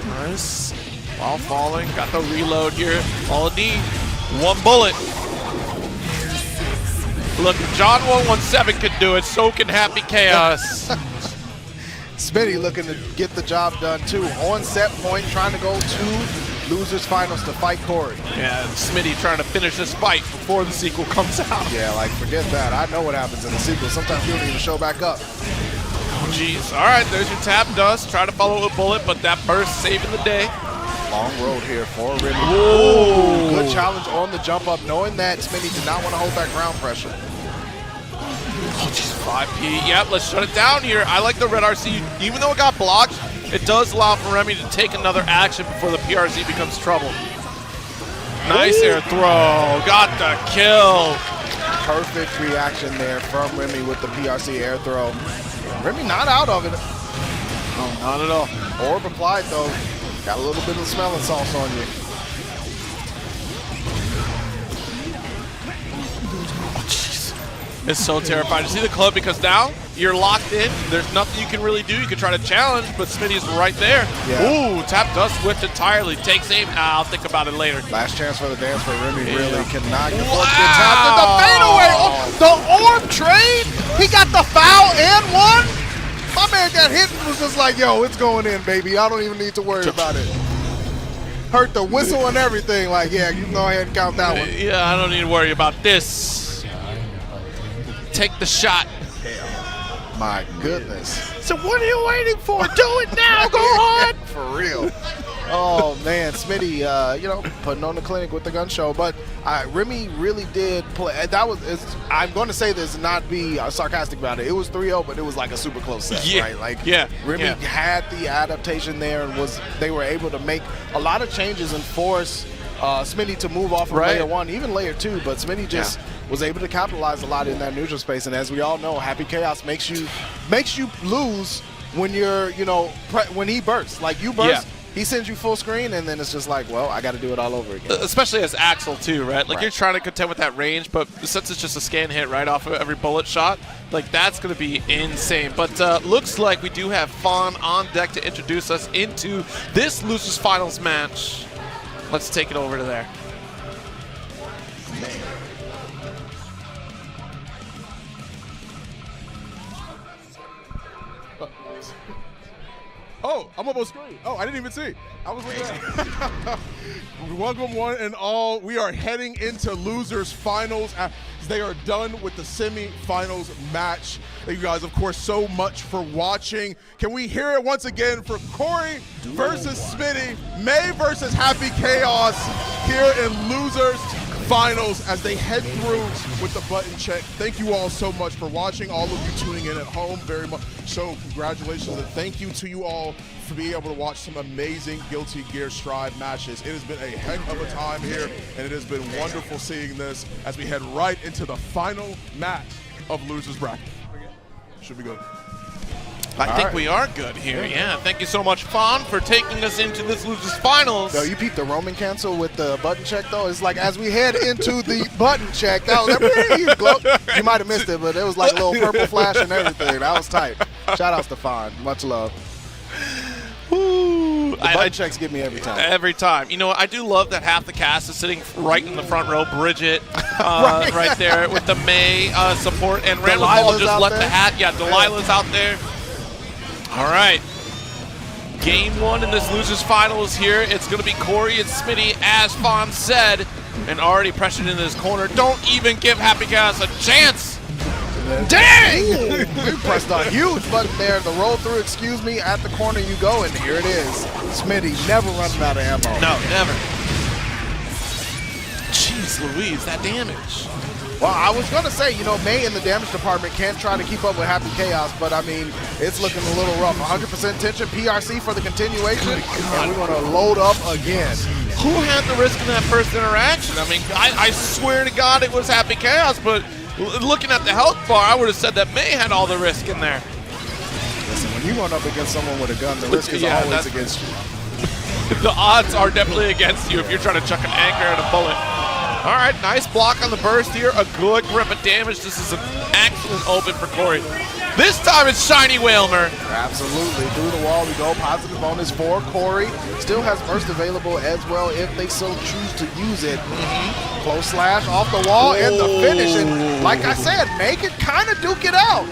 Nice. While falling, got the reload here. All it need, one bullet. Look, if John 117 could do it, so can Happy Chaos. Smitty looking to get the job done too. On set point, trying to go to losers finals to fight Corey. Yeah, Smitty trying to finish this fight before the sequel comes out. Yeah, like forget that. I know what happens in the sequel. Sometimes he don't even show back up. Oh, jeez. All right, there's your tap dust. Try to follow a bullet, but that burst saving the day. Long road here for Remy. Ooh. Good challenge on the jump up, knowing that Smitty did not want to hold that ground pressure. Oh, jeez, 5P. Yep, let's shut it down here. I like the red RC. Even though it got blocked, it does allow for Remy to take another action before the PRZ becomes trouble. Nice air throw. Got the kill. Perfect reaction there from Remy with the PRC air throw. Remy not out of it. No, not at all. Orb applied though. Got a little bit of smelling sauce on you. It's so terrifying to see the club because now you're locked in. There's nothing you can really do. You can try to challenge, but Smitty's right there. Yeah. Ooh, tap dust whipped entirely. Takes aim. I'll think about it later. Last chance for the dance for Remy. Yeah. Really cannot get forced to get tapped. The fadeaway. Oh, the orb trade. He got the foul and one. My man got hit and was just like, yo, it's going in, baby. I don't even need to worry about it. Heard the whistle and everything. Like, yeah, you can go ahead and count that one. Yeah, I don't need to worry about this. Take the shot. My goodness. So what are you waiting for? Do it now. Go on. For real. Oh, man. Smitty, putting on the clinic with the gun show. But Remy really did play. I'm going to say this and not be sarcastic about it. It was 3-0, but it was like a super close set, right? Like, Remy had the adaptation there and they were able to make a lot of changes and force Smitty to move off of layer 1, even layer 2. But Smitty just was able to capitalize a lot in that neutral space. And as we all know, Happy Chaos makes you lose when you're, when he bursts. Like you burst, he sends you full screen, and then it's just like, well, I got to do it all over again. Especially as Axel too, right? Like you're trying to contend with that range, but since it's just a scan hit right off of every bullet shot, like that's going to be insane. But looks like we do have Fawn on deck to introduce us into this Losers Finals match. Let's take it over to there. Oh, I'm up on screen. Oh, I didn't even see. I was looking at Welcome one and all. We are heading into Losers Finals. They are done with the semi-finals match. Thank you guys, of course, so much for watching. Can we hear it once again for Corey versus Smitty, May versus Happy Chaos here in Losers Finals as they head through with the button check. Thank you all so much for watching, all of you tuning in at home very much. So congratulations and thank you to you all for being able to watch some amazing Guilty Gear Strive matches. It has been a heck of a time here, and it has been wonderful seeing this as we head right into the final match of Losers Bracket. Should be good. I think we are good here. Yeah. Thank you so much, Fawn, for taking us into this Losers Finals. Yo, you peeped the Roman cancel with the button check, though? It's like as we head into the button check, that was you might have missed it, but it was like a little purple flash and everything. That was tight. Shout outs to Fawn. Much love. Woo. The button checks get me every time. Every time. You know what? I do love that half the cast is sitting right in the front row. Bridget right there with the May support. And Ramlethal just let the hat. Yeah, Delilah's out there. All right. Game 1 in this losers finals here. It's going to be Corey and Smitty, as Fawn said, and already pressured into this corner. Don't even give Happy Chaos a chance. Dang! We pressed a huge button there. The roll through, excuse me, at the corner you go, and here it is. Smitty never running out of ammo. No, never. Jeez Louise, that damage. Well, I was going to say, you know, May in the damage department can try to keep up with Happy Chaos, but I mean, it's looking a little rough. 100% tension, PRC for the continuation, and we're going to load up again. Who had the risk in that first interaction? I mean, I swear to God it was Happy Chaos, but looking at the health bar, I would have said that May had all the risk in there. Listen, when you're going up against someone with a gun, the risk is always against you. The odds are definitely against you if you're trying to chuck an anchor and a bullet. All right, nice block on the burst here. A good grip of damage. This is an excellent open for Corey. This time it's Shiny Whalmer. Absolutely. Through the wall we go. Positive bonus for Corey. Still has burst available as well if they so choose to use it. Close slash off the wall and the finish. And like I said, make it kind of duke it out.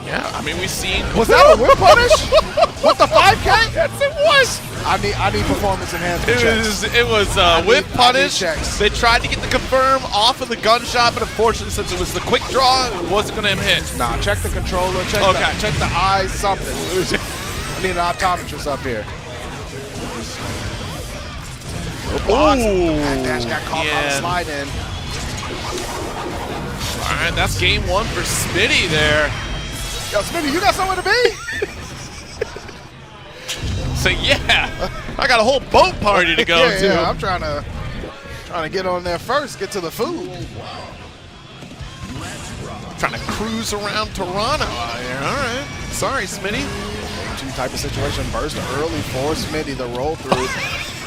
Yeah, I mean, we've seen... Was that a whip punish? With the 5K? Yes, it was. I need performance enhancement checks. It was whip punish. They tried to get the confirm off of the gunshot, but unfortunately, since it was the quick draw, it wasn't going to hit. Nah, check the controller, check the eyes, something. I need an optometrist up here. That dash got caught on the slide in. All right, that's game 1 for Smitty there. Yo, Smitty, you got somewhere to be? So yeah, I got a whole boat party to go to. Yeah, I'm trying to get on there first, get to the food. Trying to cruise around Toronto out here. All right, sorry, Smitty. Game 2 type of situation, burst early for Smitty, the roll through.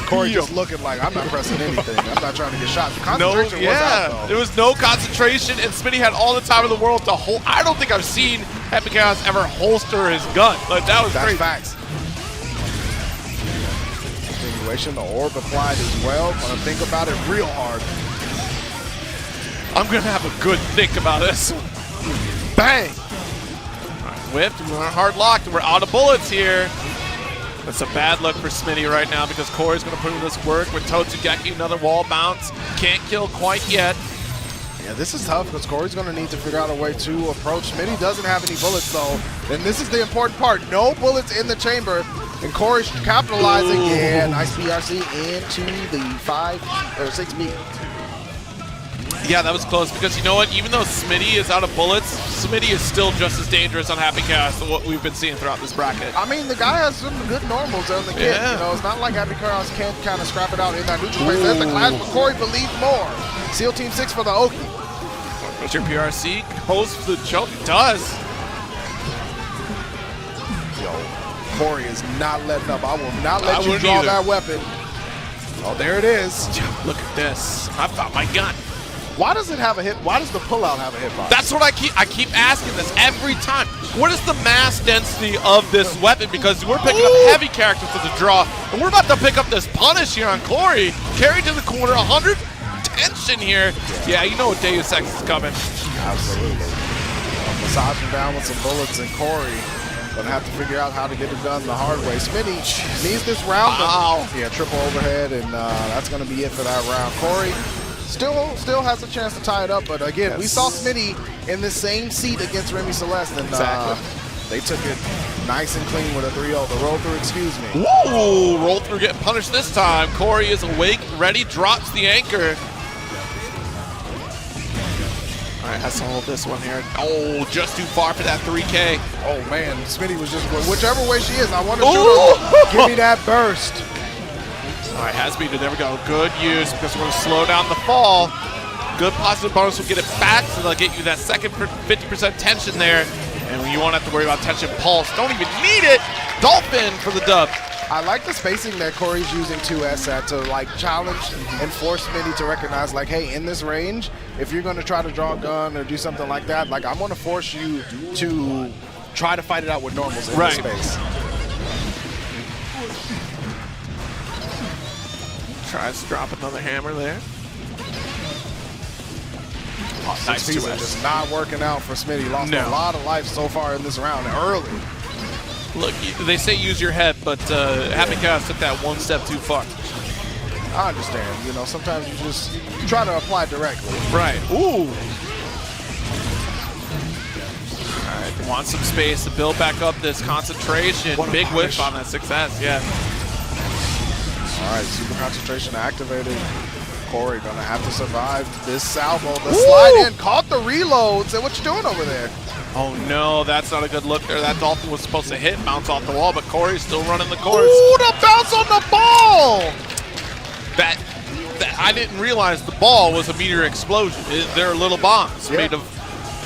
Corey just looking like, I'm not pressing anything. I'm not trying to get shot. The concentration was out, though. There was no concentration, and Smitty had all the time in the world to hold. I don't think I've seen Happy Chaos ever holster his gun. Like, that was crazy. That's facts. Continuation, the orb applied as well. Gonna think about it real hard. I'm gonna have a good think about this. Bang! All right, whipped, we're hard locked, and we're out of bullets here. That's a bad look for Smitty right now because Corey's going to put in this work with Totsugeki, another wall bounce. Can't kill quite yet. Yeah, this is tough because Corey's going to need to figure out a way to approach. Smitty doesn't have any bullets, though. And this is the important part. No bullets in the chamber. And Corey's capitalizing. Yeah, nice PRC into the 6B. Yeah, that was close because you know what? Even though Smitty is out of bullets, Smitty is still just as dangerous on Happy Chaos than what we've been seeing throughout this bracket. I mean, the guy has some good normals on the kit. You know, it's not like Happy Chaos can't kind of scrap it out in that neutral space. There's the clash, but Corey believes more. SEAL Team 6 for the Oki. What's your PRC? Host the choke. It does. Yo, Corey is not letting up. I will not let you draw that weapon. Oh, there it is. Look at this. I found my gun. Why does it have a hit? Why does the pullout have a hitbox? That's what I keep asking this every time. What is the mass density of this weapon? Because we're picking up heavy characters to the draw, and we're about to pick up this punish here on Corey. Carried to the corner, 100 tension here. Yeah, you know what Deus Ex is coming. Absolutely. Massaging down with some bullets, and Corey gonna have to figure out how to get it done the hard way. Smitty needs this round. Wow. Yeah, triple overhead, and that's gonna be it for that round. Corey still has a chance to tie it up, but again, we saw Smitty in the same seat against Remy Celeste, and they took it nice and clean with a 3-0. The roll through, excuse me. Woo! Roll through getting punished this time. Corey is awake, ready, drops the anchor. All right, let's hold this one here. Oh, just too far for that 3K. Oh man, Smitty was just, whichever way she is, I want to shoot her. Give me that burst. All right, has beaten. There we go. Good use because we're going to slow down the fall. Good positive bonus will get it back, so they'll get you that second 50% tension there. And you won't have to worry about tension pulse. Don't even need it. Dolphin for the dub. I like the spacing that Corey's using 2S at to like challenge and force Smitty to recognize like, hey, in this range, if you're going to try to draw a gun or do something like that, like I'm going to force you to try to fight it out with normals in this space. Tries to drop another hammer there. Oh, nice just not working out for Smitty. Lost a lot of life so far in this round early. Look, they say use your head, but Happy Chaos took that one step too far. I understand. You know, sometimes you just try to apply directly. Right. Ooh. All right, want some space to build back up this concentration. Big whiff on that success, yeah. All right, super concentration activated. Corey gonna have to survive this salvo. The slide in, caught the reload. Say, what you doing over there? Oh no, that's not a good look there. That Dolphin was supposed to hit, bounce off the wall, but Corey's still running the course. Ooh, the bounce on the ball! That I didn't realize the ball was a meteor explosion. They're little bombs made of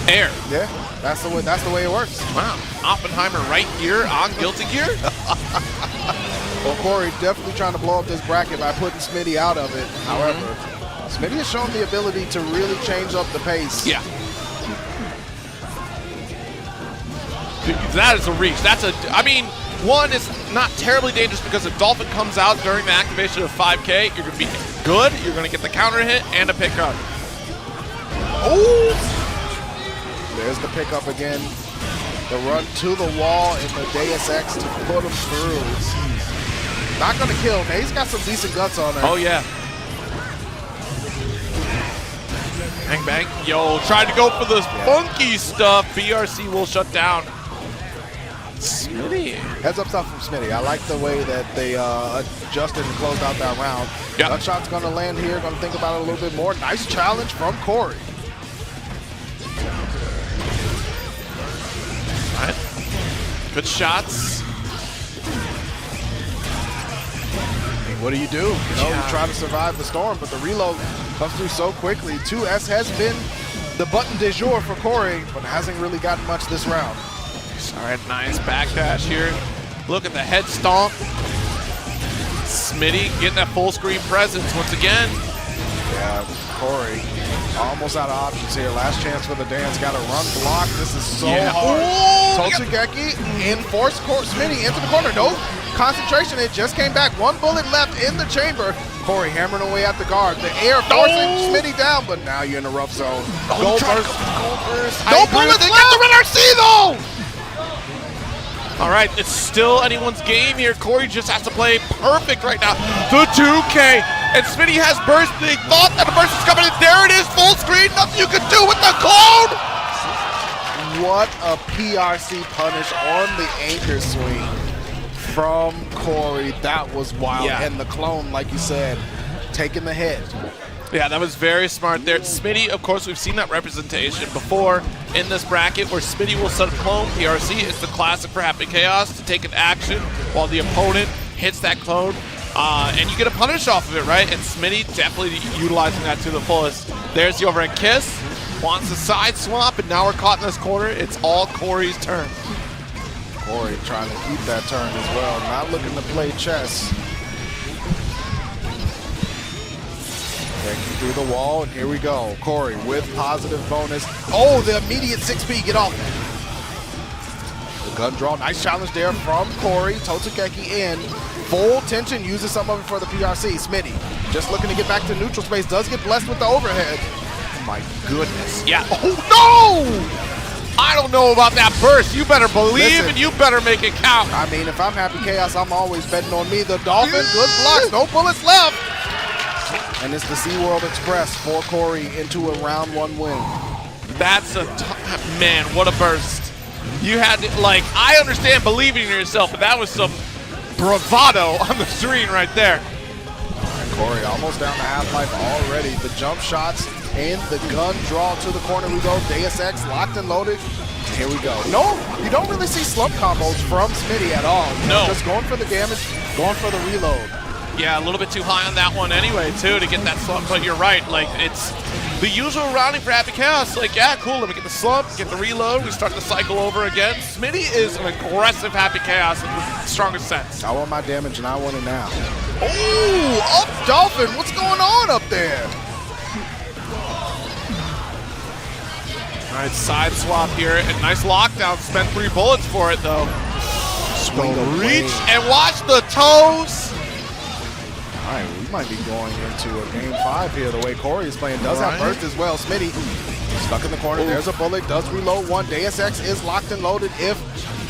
air. Yeah, that's the way it works. Wow, Oppenheimer right here on Guilty Gear. Well, Corey definitely trying to blow up this bracket by putting Smitty out of it. However, Smitty has shown the ability to really change up the pace. Yeah. That is a reach. I mean, one is not terribly dangerous because if Dolphin comes out during the activation of 5K, you're going to be good. You're going to get the counter hit and a pickup. Oh! There's the pickup again. The run to the wall and the Deus Ex to put him through. Not going to kill him. He's got some decent guts on there. Oh, yeah. Bang, bang. Yo, tried to go for the funky stuff. BRC will shut down. Smitty. Heads up stuff from Smitty. I like the way that they adjusted and closed out that round. Yep. Gunshot's going to land here. Going to think about it a little bit more. Nice challenge from Corey. All right. Good shots. What do? You know, you try to survive the storm, but the reload comes through so quickly. 2S has been the button du jour for Corey, but hasn't really gotten much this round. All right, nice backdash here. Look at the head stomp. Smitty getting that full screen presence once again. Yeah, Corey almost out of options here. Last chance for the dance. Got to run block. This is so hard. Tonsqi in force Smitty into the corner. No concentration. It just came back. One bullet left in the chamber. Corey hammering away at the guard. The air forcing Smitty down, but now you're in a rough zone. Gold burst. No bullets left. Get the RC though. All right, it's still anyone's game here. Corey just has to play perfect right now. The 2K, and Smitty has burst. They thought that the burst was coming, and there it is, full screen. Nothing you can do with the clone. What a PRC punish on the anchor swing from Corey. That was wild. Yeah. And the clone, like you said, taking the hit. Yeah, that was very smart there. Smitty, of course, we've seen that representation before in this bracket where Smitty will set a clone. PRC is the classic for Happy Chaos to take an action while the opponent hits that clone. And you get a punish off of it, right? And Smitty definitely utilizing that to the fullest. There's the overhead kiss. Wants a side swap, and now we're caught in this corner. It's all Corey's turn. Corey trying to keep that turn as well. Not looking to play chess. Breaking through the wall, and here we go. Corey with positive bonus. Oh, the immediate 6P, get off. The gun draw, nice challenge there from Corey. Tonsqi in, full tension, uses some of it for the PRC. Smitty just looking to get back to neutral space, does get blessed with the overhead. Oh my goodness. Yeah. Oh no! I don't know about that burst. You better believe and you better make it count. I mean, if I'm Happy Chaos, I'm always betting on me. The Dolphin, good blocks, no bullets left. And it's the SeaWorld Express for Corey into a round 1 win. That's man, what a burst. You had to, like, I understand believing in yourself, but that was some bravado on the screen right there. Corey almost down to half-life already. The jump shots and the gun draw to the corner we go. Deus Ex locked and loaded. Here we go. No, you don't really see slump combos from Smitty at all. No. Just going for the damage, going for the reload. Yeah, a little bit too high on that one anyway, too, to get that slump. But you're right, like, it's the usual rounding for Happy Chaos. Like, yeah, cool, let me get the slump, get the reload, we start the cycle over again. Smitty is an aggressive Happy Chaos in the strongest sense. I want my damage, and I want it now. Oh, up Dolphin, what's going on up there? All right, side swap here, and nice lockdown. Spent 3 bullets for it, though. Swing reach, and watch the toes. All right, we might be going into a game 5 here. The way Corey is playing does have burst as well. Smitty stuck in the corner. There's a bullet. Does reload 1. Deus Ex is locked and loaded. If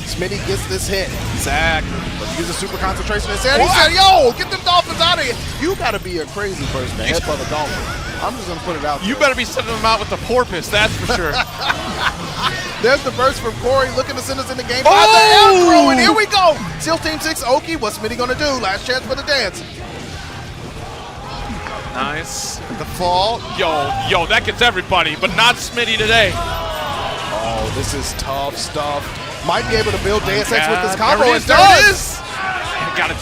Smitty gets this hit. Exactly. But he uses super concentration instead. He said, yo, get them dolphins out of here. You got to be a crazy person to headbutt a dolphin. I'm just going to put it out there. You better be sending them out with the porpoise, that's for sure. There's the burst from Corey looking to send us in the game. By the air throw, and here we go. SEAL Team 6, Oki, what's Smitty going to do? Last chance for the dance. Nice. The fall. Yo, that gets everybody, but not Smitty today. Oh, this is tough stuff. Might be able to build Deus Ex with this combo. There it is. You gotta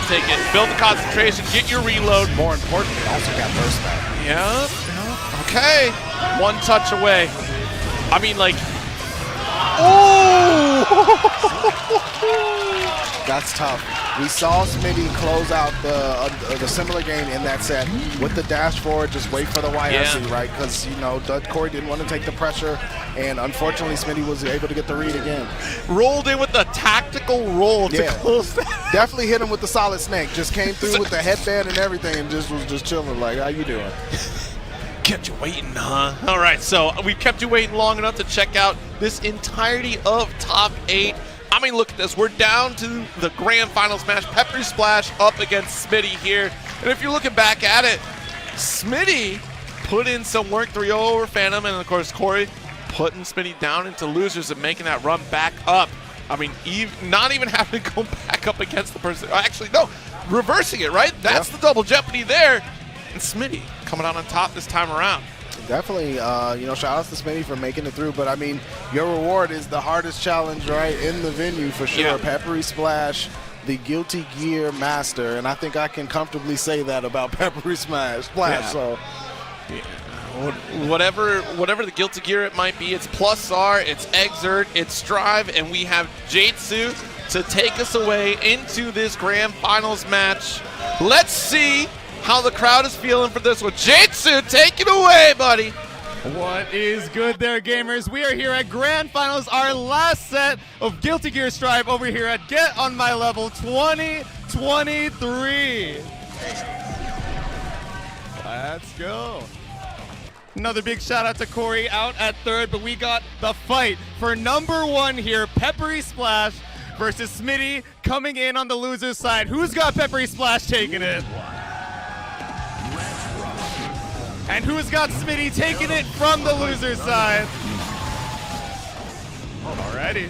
take it. Build the concentration, get your reload. More importantly, also got burst back. Yeah. Okay. One touch away. I mean, like. Oh! That's tough. We saw Smitty close out the similar game in that set with the dash forward, just wait for the YRC, right? Because, you know, Corey didn't want to take the pressure, and unfortunately Smitty was able to get the read again. Rolled in with the tactical roll to close that. Definitely hit him with the solid snake. Just came through with the headband and everything and just was just chilling like, how you doing? Kept you waiting, huh? All right, so we kept you waiting long enough to check out this entirety of top 8. I mean, look at this. We're down to the grand finals match. PepperySplash up against Smitty here. And if you're looking back at it, Smitty put in some work 3-0 over Phantom, and of course Corey putting Smitty down into losers and making that run back up. I mean, not even having to go back up against the person. Actually, no, reversing it, right? That's the double jeopardy there. And Smitty coming out on top this time around. Definitely, you know, shout out to Smitty for making it through. But, I mean, your reward is the hardest challenge, right, in the venue for sure. Yeah. PepperySplash, the Guilty Gear master. And I think I can comfortably say that about PepperySplash. Yeah. So, whatever the Guilty Gear it might be, it's Plus R, it's Exert, it's Strive, and we have Jatsu to take us away into this grand finals match. Let's see how the crowd is feeling for this one. Jatsu, take it away, buddy. What is good there, gamers? We are here at Grand Finals, our last set of Guilty Gear Strive over here at Get On My Level 2023. Let's go. Another big shout out to Corey out at third, but we got the fight for number 1 here, PepperySplash versus Smitty coming in on the loser's side. Who's got PepperySplash taking it? And who's got Smitty taking it from the loser's side? Alrighty.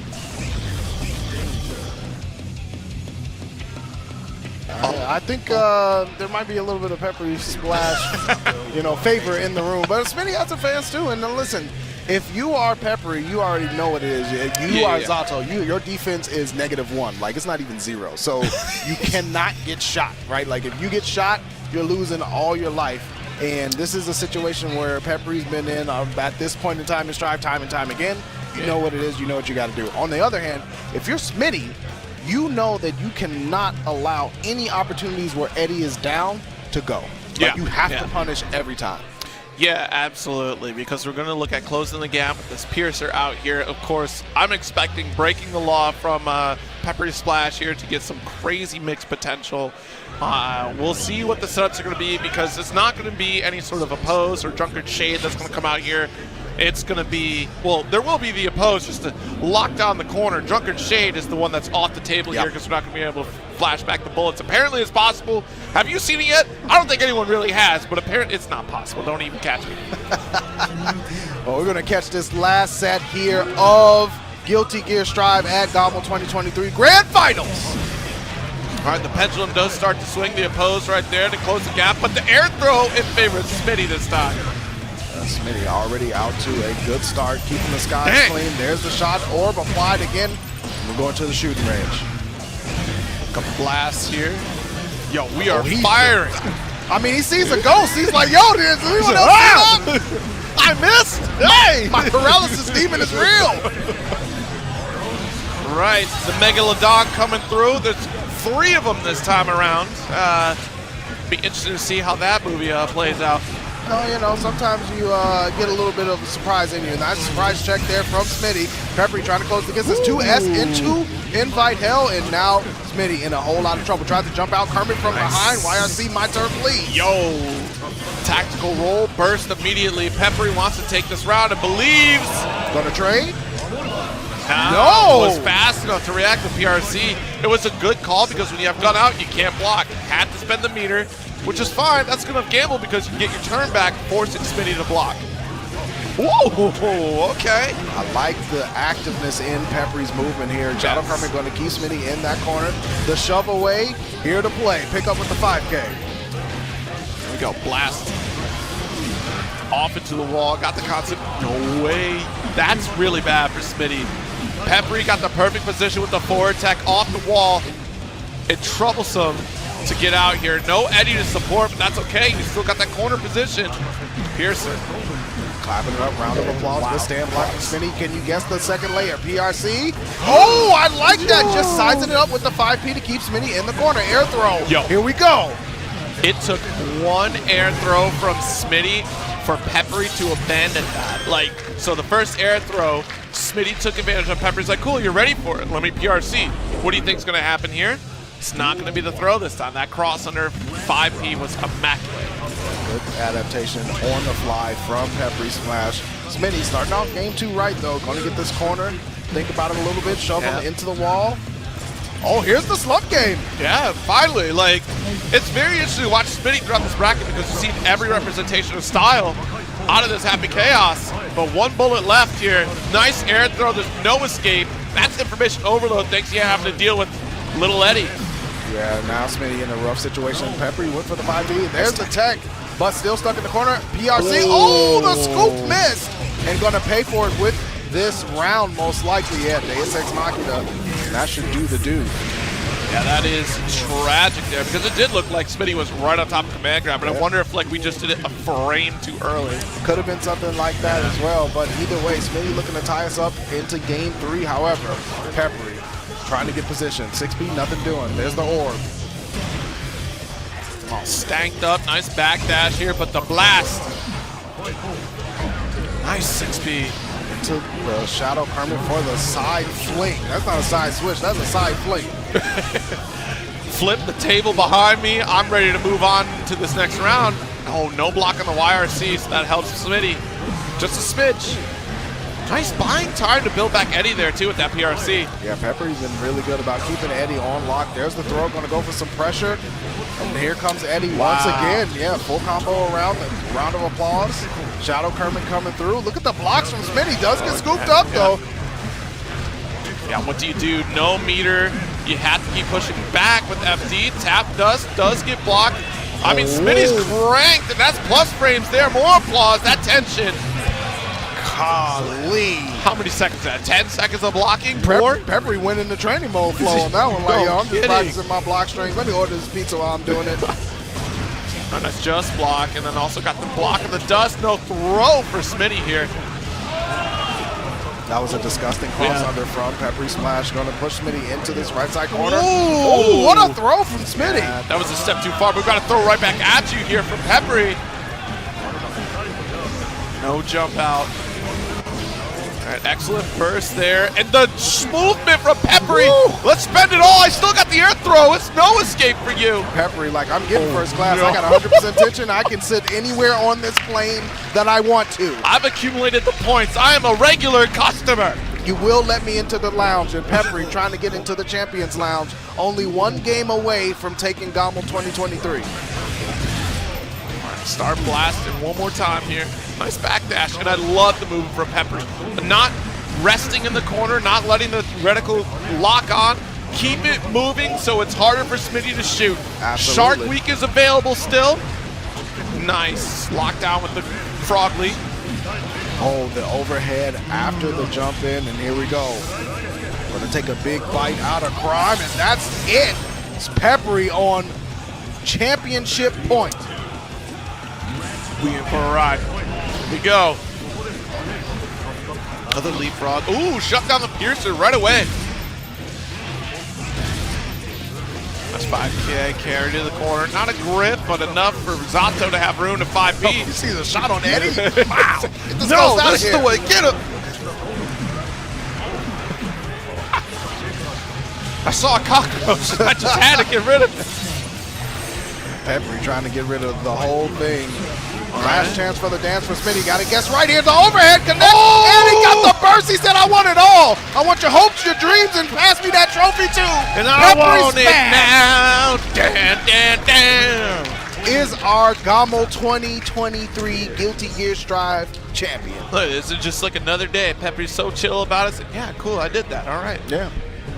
I think there might be a little bit of PepperySplash, you know, favor in the room. But Smitty has some fans too. And listen, if you are Peppery, you already know what it is. You are Zato. Your defense is -1. Like, it's not even 0. So you cannot get shot, right? Like, if you get shot, you're losing all your life. And this is a situation where Peppery's been in at this point in time in Strive time and time again. You know what it is. You know what you got to do. On the other hand, if you're Smitty, you know that you cannot allow any opportunities where Eddie is down to go. Like, you have to punish every time. Yeah, absolutely, because we're going to look at closing the gap with this Piercer out here. Of course, I'm expecting breaking the law from PepperySplash here to get some crazy mix potential. We'll see what the setups are going to be, because it's not going to be any sort of oppose or Drunkard Shade that's going to come out here. It's going to be, well, there will be the oppose just to lock down the corner. Drunkard Shade is the one that's off the table here, because we're not going to be able to flash back the bullets. Apparently it's possible. Have you seen it yet? I don't think anyone really has, but apparently it's not possible. Don't even catch me. Well, we're going to catch this last set here of Guilty Gear Strive at GOML 2023 Grand Finals. All right, the pendulum does start to swing. The oppose right there to close the gap, but the air throw in favor of Smitty this time. Smitty already out to a good start, keeping the skies clean. There's the shot, orb applied again. We're going to the shooting range. A blast here. Yo, we are firing. I mean, he sees a ghost. He's like, yo, does anyone else see him? I missed. Hey, my paralysis demon is real. Right, the Megalodon coming through. There's 3 of them this time around. Be interesting to see how that movie plays out. No, you know, sometimes you get a little bit of a surprise in you. Nice surprise check there from Smitty. Peppery trying to close the distance. 2S into Invite Hell, and now Smitty in a whole lot of trouble. Tries to jump out. Kermit from behind. YRC, my turn, please. Yo, tactical roll, burst immediately. Peppery wants to take this round and believes. Gonna trade. Was fast enough to react with PRC. It was a good call because when you have gun out, you can't block. Had to spend the meter, which is fine. That's good enough gamble because you can get your turn back, forcing Smitty to block. Whoa, okay. I like the activeness in Peppery's movement here. Shadow Carmen going to keep Smitty in that corner. The shove away, here to play. Pick up with the 5K. There we go, blast. Off into the wall, got the concept. No way. That's really bad for Smitty. Peppery got the perfect position with the forward tech off the wall. It's troublesome to get out here. No Eddie to support, but that's okay. You still got that corner position. Pearson. Clapping it up, round of applause. Good stand block from Smitty. Can you guess the second layer? PRC. Oh, I like that. Just sizing it up with the 5P to keep Smitty in the corner. Air throw. Here we go. It took one air throw from Smitty for Peppery to abandon that. Like, so the first air throw, Smitty took advantage of Peppery's like, cool, you're ready for it. Let me PRC. What do you think's gonna happen here? It's not gonna be the throw this time. That cross under 5P was immaculate. Good adaptation on the fly from PepperySplash. Smitty starting off game 2 right though. Gonna get this corner. Think about it a little bit, shove him into the wall. Oh, here's the slump game. Yeah, finally. Like, it's very interesting to watch Smitty throughout this bracket because you've seen every representation of style out of this Happy Chaos. But one bullet left here. Nice air throw. There's no escape. That's information overload. Thanks you having to deal with Little Eddie. Yeah, now Smitty in a rough situation. Peppery went for the 5D. There's the tech, but still stuck in the corner. PRC. Oh, the scoop missed. And gonna pay for it with this round, most likely. Yeah, Deus Ex Machina. That should do the do. Yeah, that is tragic there because it did look like Smitty was right on top of command grab, but I wonder if like we just did it a frame too early. Could have been something like that as well, but either way, Smitty looking to tie us up into game 3. However, Peppery trying to get position. 6P, nothing doing. There's the orb. All stanked up, nice backdash here, but the blast. Nice 6P. To the Shadow Carmen for the side fling. That's not a side switch, that's a side fling. Flip the table behind me. I'm ready to move on to this next round. Oh, no block on the YRC, so that helps Smitty. Just a smidge. Nice buying time to build back Eddie there too with that PRC. Yeah, Peppery's been really good about keeping Eddie on lock. There's the throw, gonna go for some pressure. And here comes Eddie once again. Yeah, full combo around. A round of applause. Shadow Kermit coming through. Look at the blocks from Smitty. Does get scooped up though. Yeah, what do you do? No meter. You have to keep pushing back with FD. Tap dust does get blocked. I mean, Smitty's cranked, and that's plus frames there. More applause. That tension. Golly. How many seconds is that? 10 seconds of blocking? More? Peppery went into training mode flow on that one. Like, yo, I'm just practicing my block strings. Let me order this pizza while I'm doing it. And that's just block, and then also got the block of the dust. No throw for Smitty here. That was a disgusting cross under from PepperySplash. Going to push Smitty into this right side corner. Ooh, what a throw from Smitty. Yeah, that was a step too far, but we've got to throw right back at you here from Peppery. No jump out. All right, excellent burst there. And the movement from Peppery. Woo! Let's spend it all. I still got the air throw. It's no escape for you. Peppery, like, I'm getting first class. I got 100% tension. I can sit anywhere on this plane that I want to. I've accumulated the points. I am a regular customer. You will let me into the lounge, and Peppery trying to get into the Champions Lounge. Only one game away from taking GOML 2023. Start blasting one more time here. Nice backdash, and I love the move from Peppery. Not resting in the corner, not letting the reticle lock on. Keep it moving so it's harder for Smitty to shoot. Absolutely. Shark Week is available still. Nice. Lockdown with the frog leap. Oh, the overhead after the jump in, and here we go. We're going to take a big bite out of crime, and that's it. It's Peppery on championship point. We in for a ride. Here we go. Another leapfrog. Ooh, shut down the Piercer right away. That's 5K, carry to the corner. Not a grip, but enough for Zato to have room to 5B. Oh, you see the shot on Eddie? Wow. No, this is the way. Get him. I saw a cockroach. I just had to get rid of it. Peppery trying to get rid of the whole thing. Last chance for the dance for Smitty. Got to guess right here. The overhead connect. And he got the burst. He said, I want it all. all. I want your hopes, your dreams, and pass me that trophy too. And I want it now. Damn, damn, damn. Is our GOML 2023 Guilty Gear Strive champion. Look, this is just like another day. Peppery's so chill about it. It's like, yeah, cool, I did that. All right. Yeah.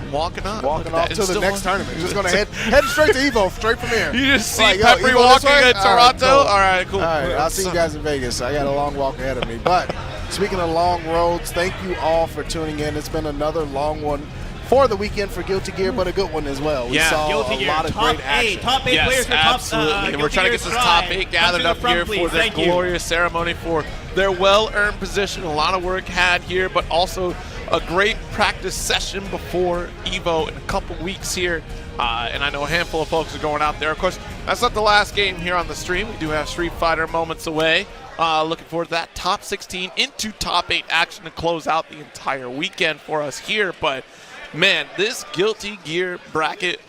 I'm walking on. Walking off to the next tournament. Just going to head straight to Evo, straight from here. You just see like, Peppery Evo walking at Toronto? All right, cool. All right, I'll see you guys in Vegas. I got a long walk ahead of me. But speaking of long roads, thank you all for tuning in. It's been another long one for the weekend for Guilty Gear, but a good one as well. We saw Guilty Gear, lot of great action. Top 8 players for absolutely. And we're trying to get this top 8 gathered up here for this glorious ceremony for their well-earned position. A lot of work had here, but also a great practice session before Evo in a couple weeks here. And I know a handful of folks are going out there. Of course, that's not the last game here on the stream. We do have Street Fighter moments away. Looking forward to that top 16 into top 8 action to close out the entire weekend for us here. But man, this Guilty Gear bracket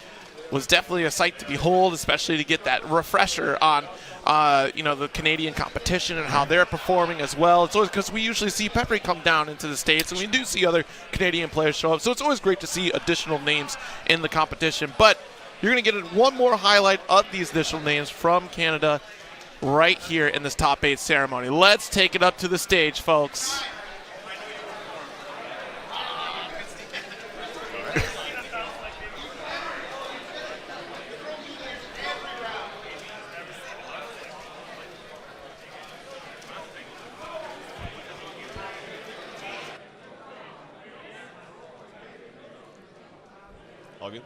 was definitely a sight to behold, especially to get that refresher on, the Canadian competition and how they're performing as well. It's always because we usually see Peppery come down into the States, and we do see other Canadian players show up. So it's always great to see additional names in the competition. But you're going to get one more highlight of these additional names from Canada right here in this top 8 ceremony. Let's take it up to the stage, folks. All good?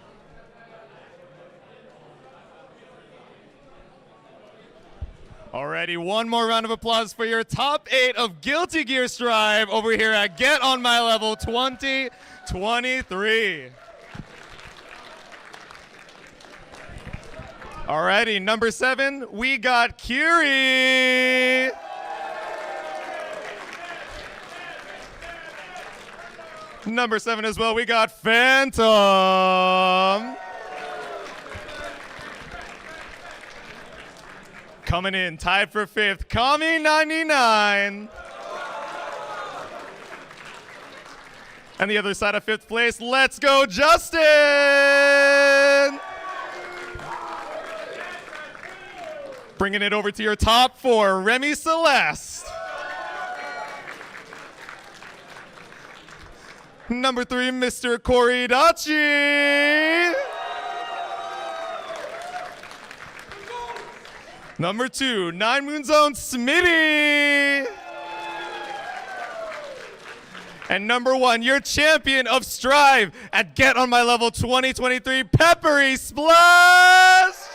Alrighty, one more round of applause for your top 8 of Guilty Gear Strive over here at Get On My Level 2023. Alrighty, number 7, we got Kiri. Number 7 as well, we got Fantome. Coming in, tied for 5th, Kami 99. And the other side of 5th place, let's go Justin! Bringing it over to your top 4, Remy Celeste. Number 3, Mr. Koridachi. Number 2, 9 Moon Zone Smitty. And number 1, your champion of Strive at Get On My Level 2023, PepperySplash.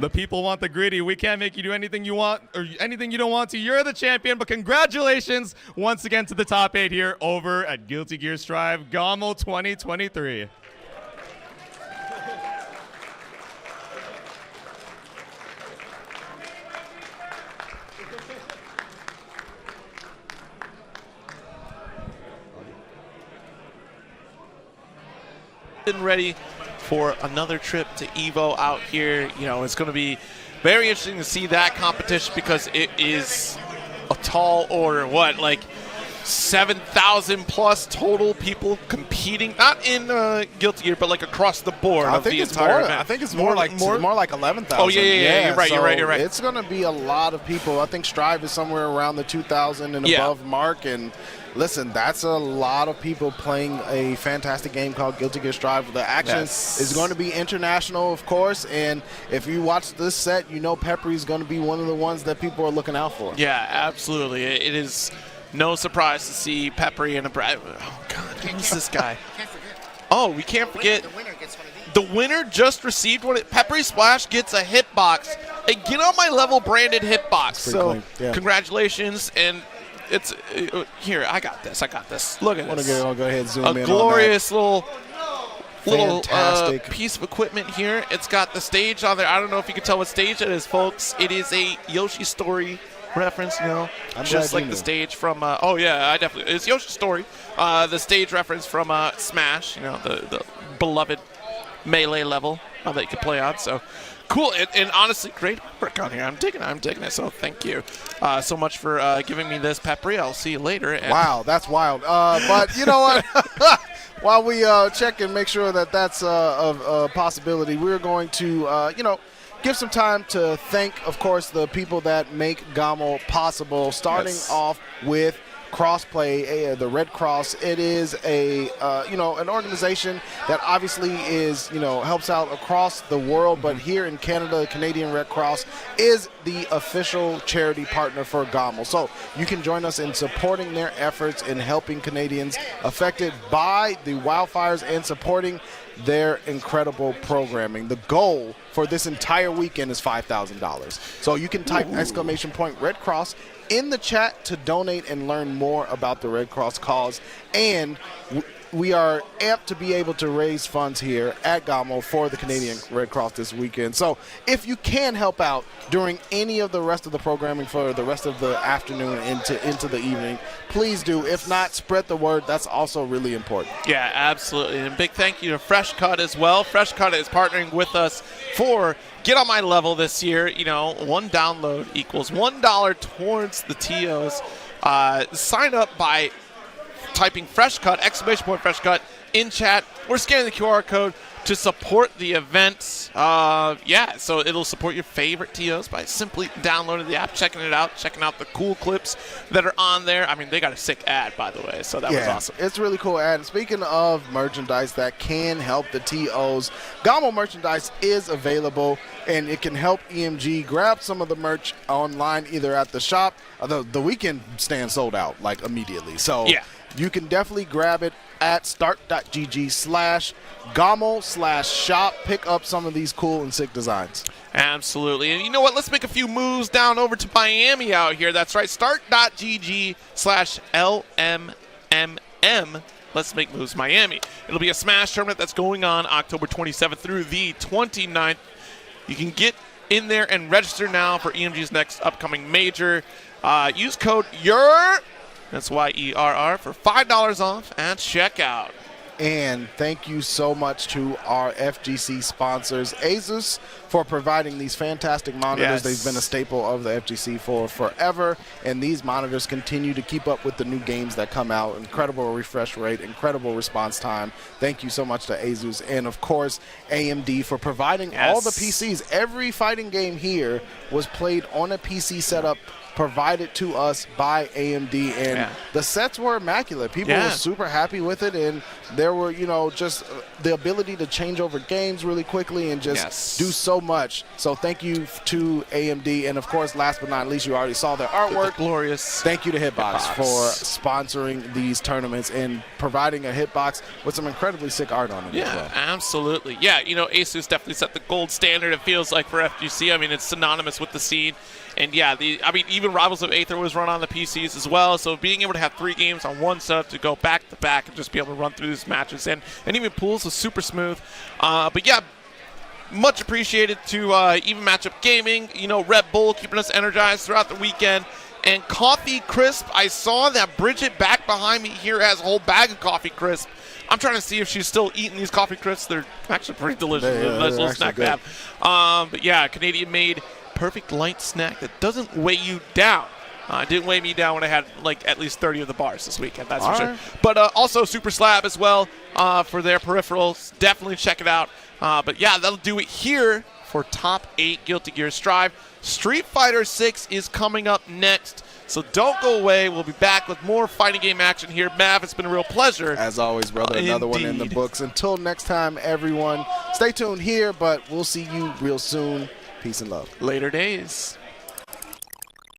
The people want the gritty. We can't make you do anything you want or anything you don't want to. You're the champion, but congratulations once again to the top 8 here over at Guilty Gear Strive GOML 2023. Been ready for another trip to Evo out here. You know, it's going to be very interesting to see that competition because it is a tall order. What, like 7,000 plus total people competing, not in Guilty Gear, but like across the board. I think it's more. Event. I think it's more like 11,000. Oh yeah. You're right. So You're right. It's going to be a lot of people. I think Strive is somewhere around the 2,000 and above mark, and listen, that's a lot of people playing a fantastic game called Guilty Gear Strive. The action is going to be international, of course, and if you watch this set, you know Peppery is going to be one of the ones that people are looking out for. Yeah, absolutely. It is no surprise to see Peppery and a oh God, who's this guy? Oh, we can't forget. The winner just received one. PepperySplash gets a hitbox, a Get On My Level branded hitbox. So congratulations, and it's here. I got this. Look at this. I'll go ahead and zoom in. A glorious on little piece of equipment here. It's got the stage on there. I don't know if you can tell what stage it is, folks. It is a Yoshi Story reference, you know, just like the stage from. Oh yeah, I definitely. It's Yoshi Story. The stage reference from Smash. You know, the beloved Melee level that you can play on. So Cool, and honestly, great work on here. I'm digging it. So thank you so much for giving me this, Peppery. I'll see you later. And wow, that's wild. But you know what? While we check and make sure that that's a possibility, we're going to, give some time to thank, of course, the people that make GOML possible, starting off with Crossplay, the Red Cross. It is an organization that obviously is, helps out across the world, but here in Canada, the Canadian Red Cross is the official charity partner for GOML. So you can join us in supporting their efforts in helping Canadians affected by the wildfires and supporting their incredible programming. The goal for this entire weekend is $5,000. So you can type !Red Cross in the chat to donate and learn more about the Red Cross cause. And we are amped to be able to raise funds here at GOML for the Canadian Red Cross this weekend. So if you can help out during any of the rest of the programming for the rest of the afternoon into the evening, please do. If not, spread the word. That's also really important. Yeah, absolutely. And a big thank you to Fresh Cut as well. Fresh Cut is partnering with us for Get on My Level this year. One download equals $1 towards the TOs. Sign up by typing Fresh Cut, !Fresh Cut in chat. We're scanning the QR code to support the event. So it'll support your favorite TOs by simply downloading the app, checking it out, checking out the cool clips that are on there. I mean, they got a sick ad, by the way, so that was awesome. It's a really cool ad. Speaking of merchandise that can help the TOs, GOML merchandise is available, and it can help EMG grab some of the merch online, either at the shop. The weekend stand sold out, immediately. So you can definitely grab it at start.gg/GOML/shop. Pick up some of these cool and sick designs. Absolutely. And you know what? Let's make a few moves down over to Miami out here. That's right. Start.gg/LMMM. Let's Make Moves Miami. It'll be a Smash tournament that's going on October 27th through the 29th. You can get in there and register now for EMG's next upcoming major. Use code YERR. That's YERR for $5 off at checkout. And thank you so much to our FGC sponsors, Asus, for providing these fantastic monitors. They've been a staple of the FGC for forever, and these monitors continue to keep up with the new games that come out. Incredible refresh rate, incredible response time. Thank you so much to Asus, and of course AMD for providing all the PCs. Every fighting game here was played on a PC setup provided to us by AMD, and the sets were immaculate. People were super happy with it, and there were, just the ability to change over games really quickly and just do so much. So thank you to AMD, and of course, last but not least, you already saw their artwork. Glorious. Thank you to Hitbox for sponsoring these tournaments and providing a Hitbox with some incredibly sick art on it as well. Absolutely. Yeah, Asus definitely set the gold standard, it feels like, for FGC. I mean, it's synonymous with the scene. And even Rivals of Aether was run on the PCs as well. So being able to have 3 games on one setup to go back to back and just be able to run through these matches and even pools was super smooth. Much appreciated to Even Matchup Gaming. Red Bull keeping us energized throughout the weekend. And Coffee Crisp, I saw that Bridget back behind me here has a whole bag of Coffee Crisp. I'm trying to see if she's still eating these Coffee Crisps. They're actually pretty delicious. Nice little snack to have. Canadian made perfect light snack that doesn't weigh you down. It didn't weigh me down when I had at least 30 of the bars this weekend, that's for sure. But also Super Slab as well for their peripherals. Definitely check it out. That'll do it here for Top 8 Guilty Gear Strive. Street Fighter 6 is coming up next, so don't go away. We'll be back with more fighting game action here. Mav, it's been a real pleasure. As always, brother, another one in the books. Until next time, everyone, stay tuned here, but we'll see you real soon. Peace and love. Later days.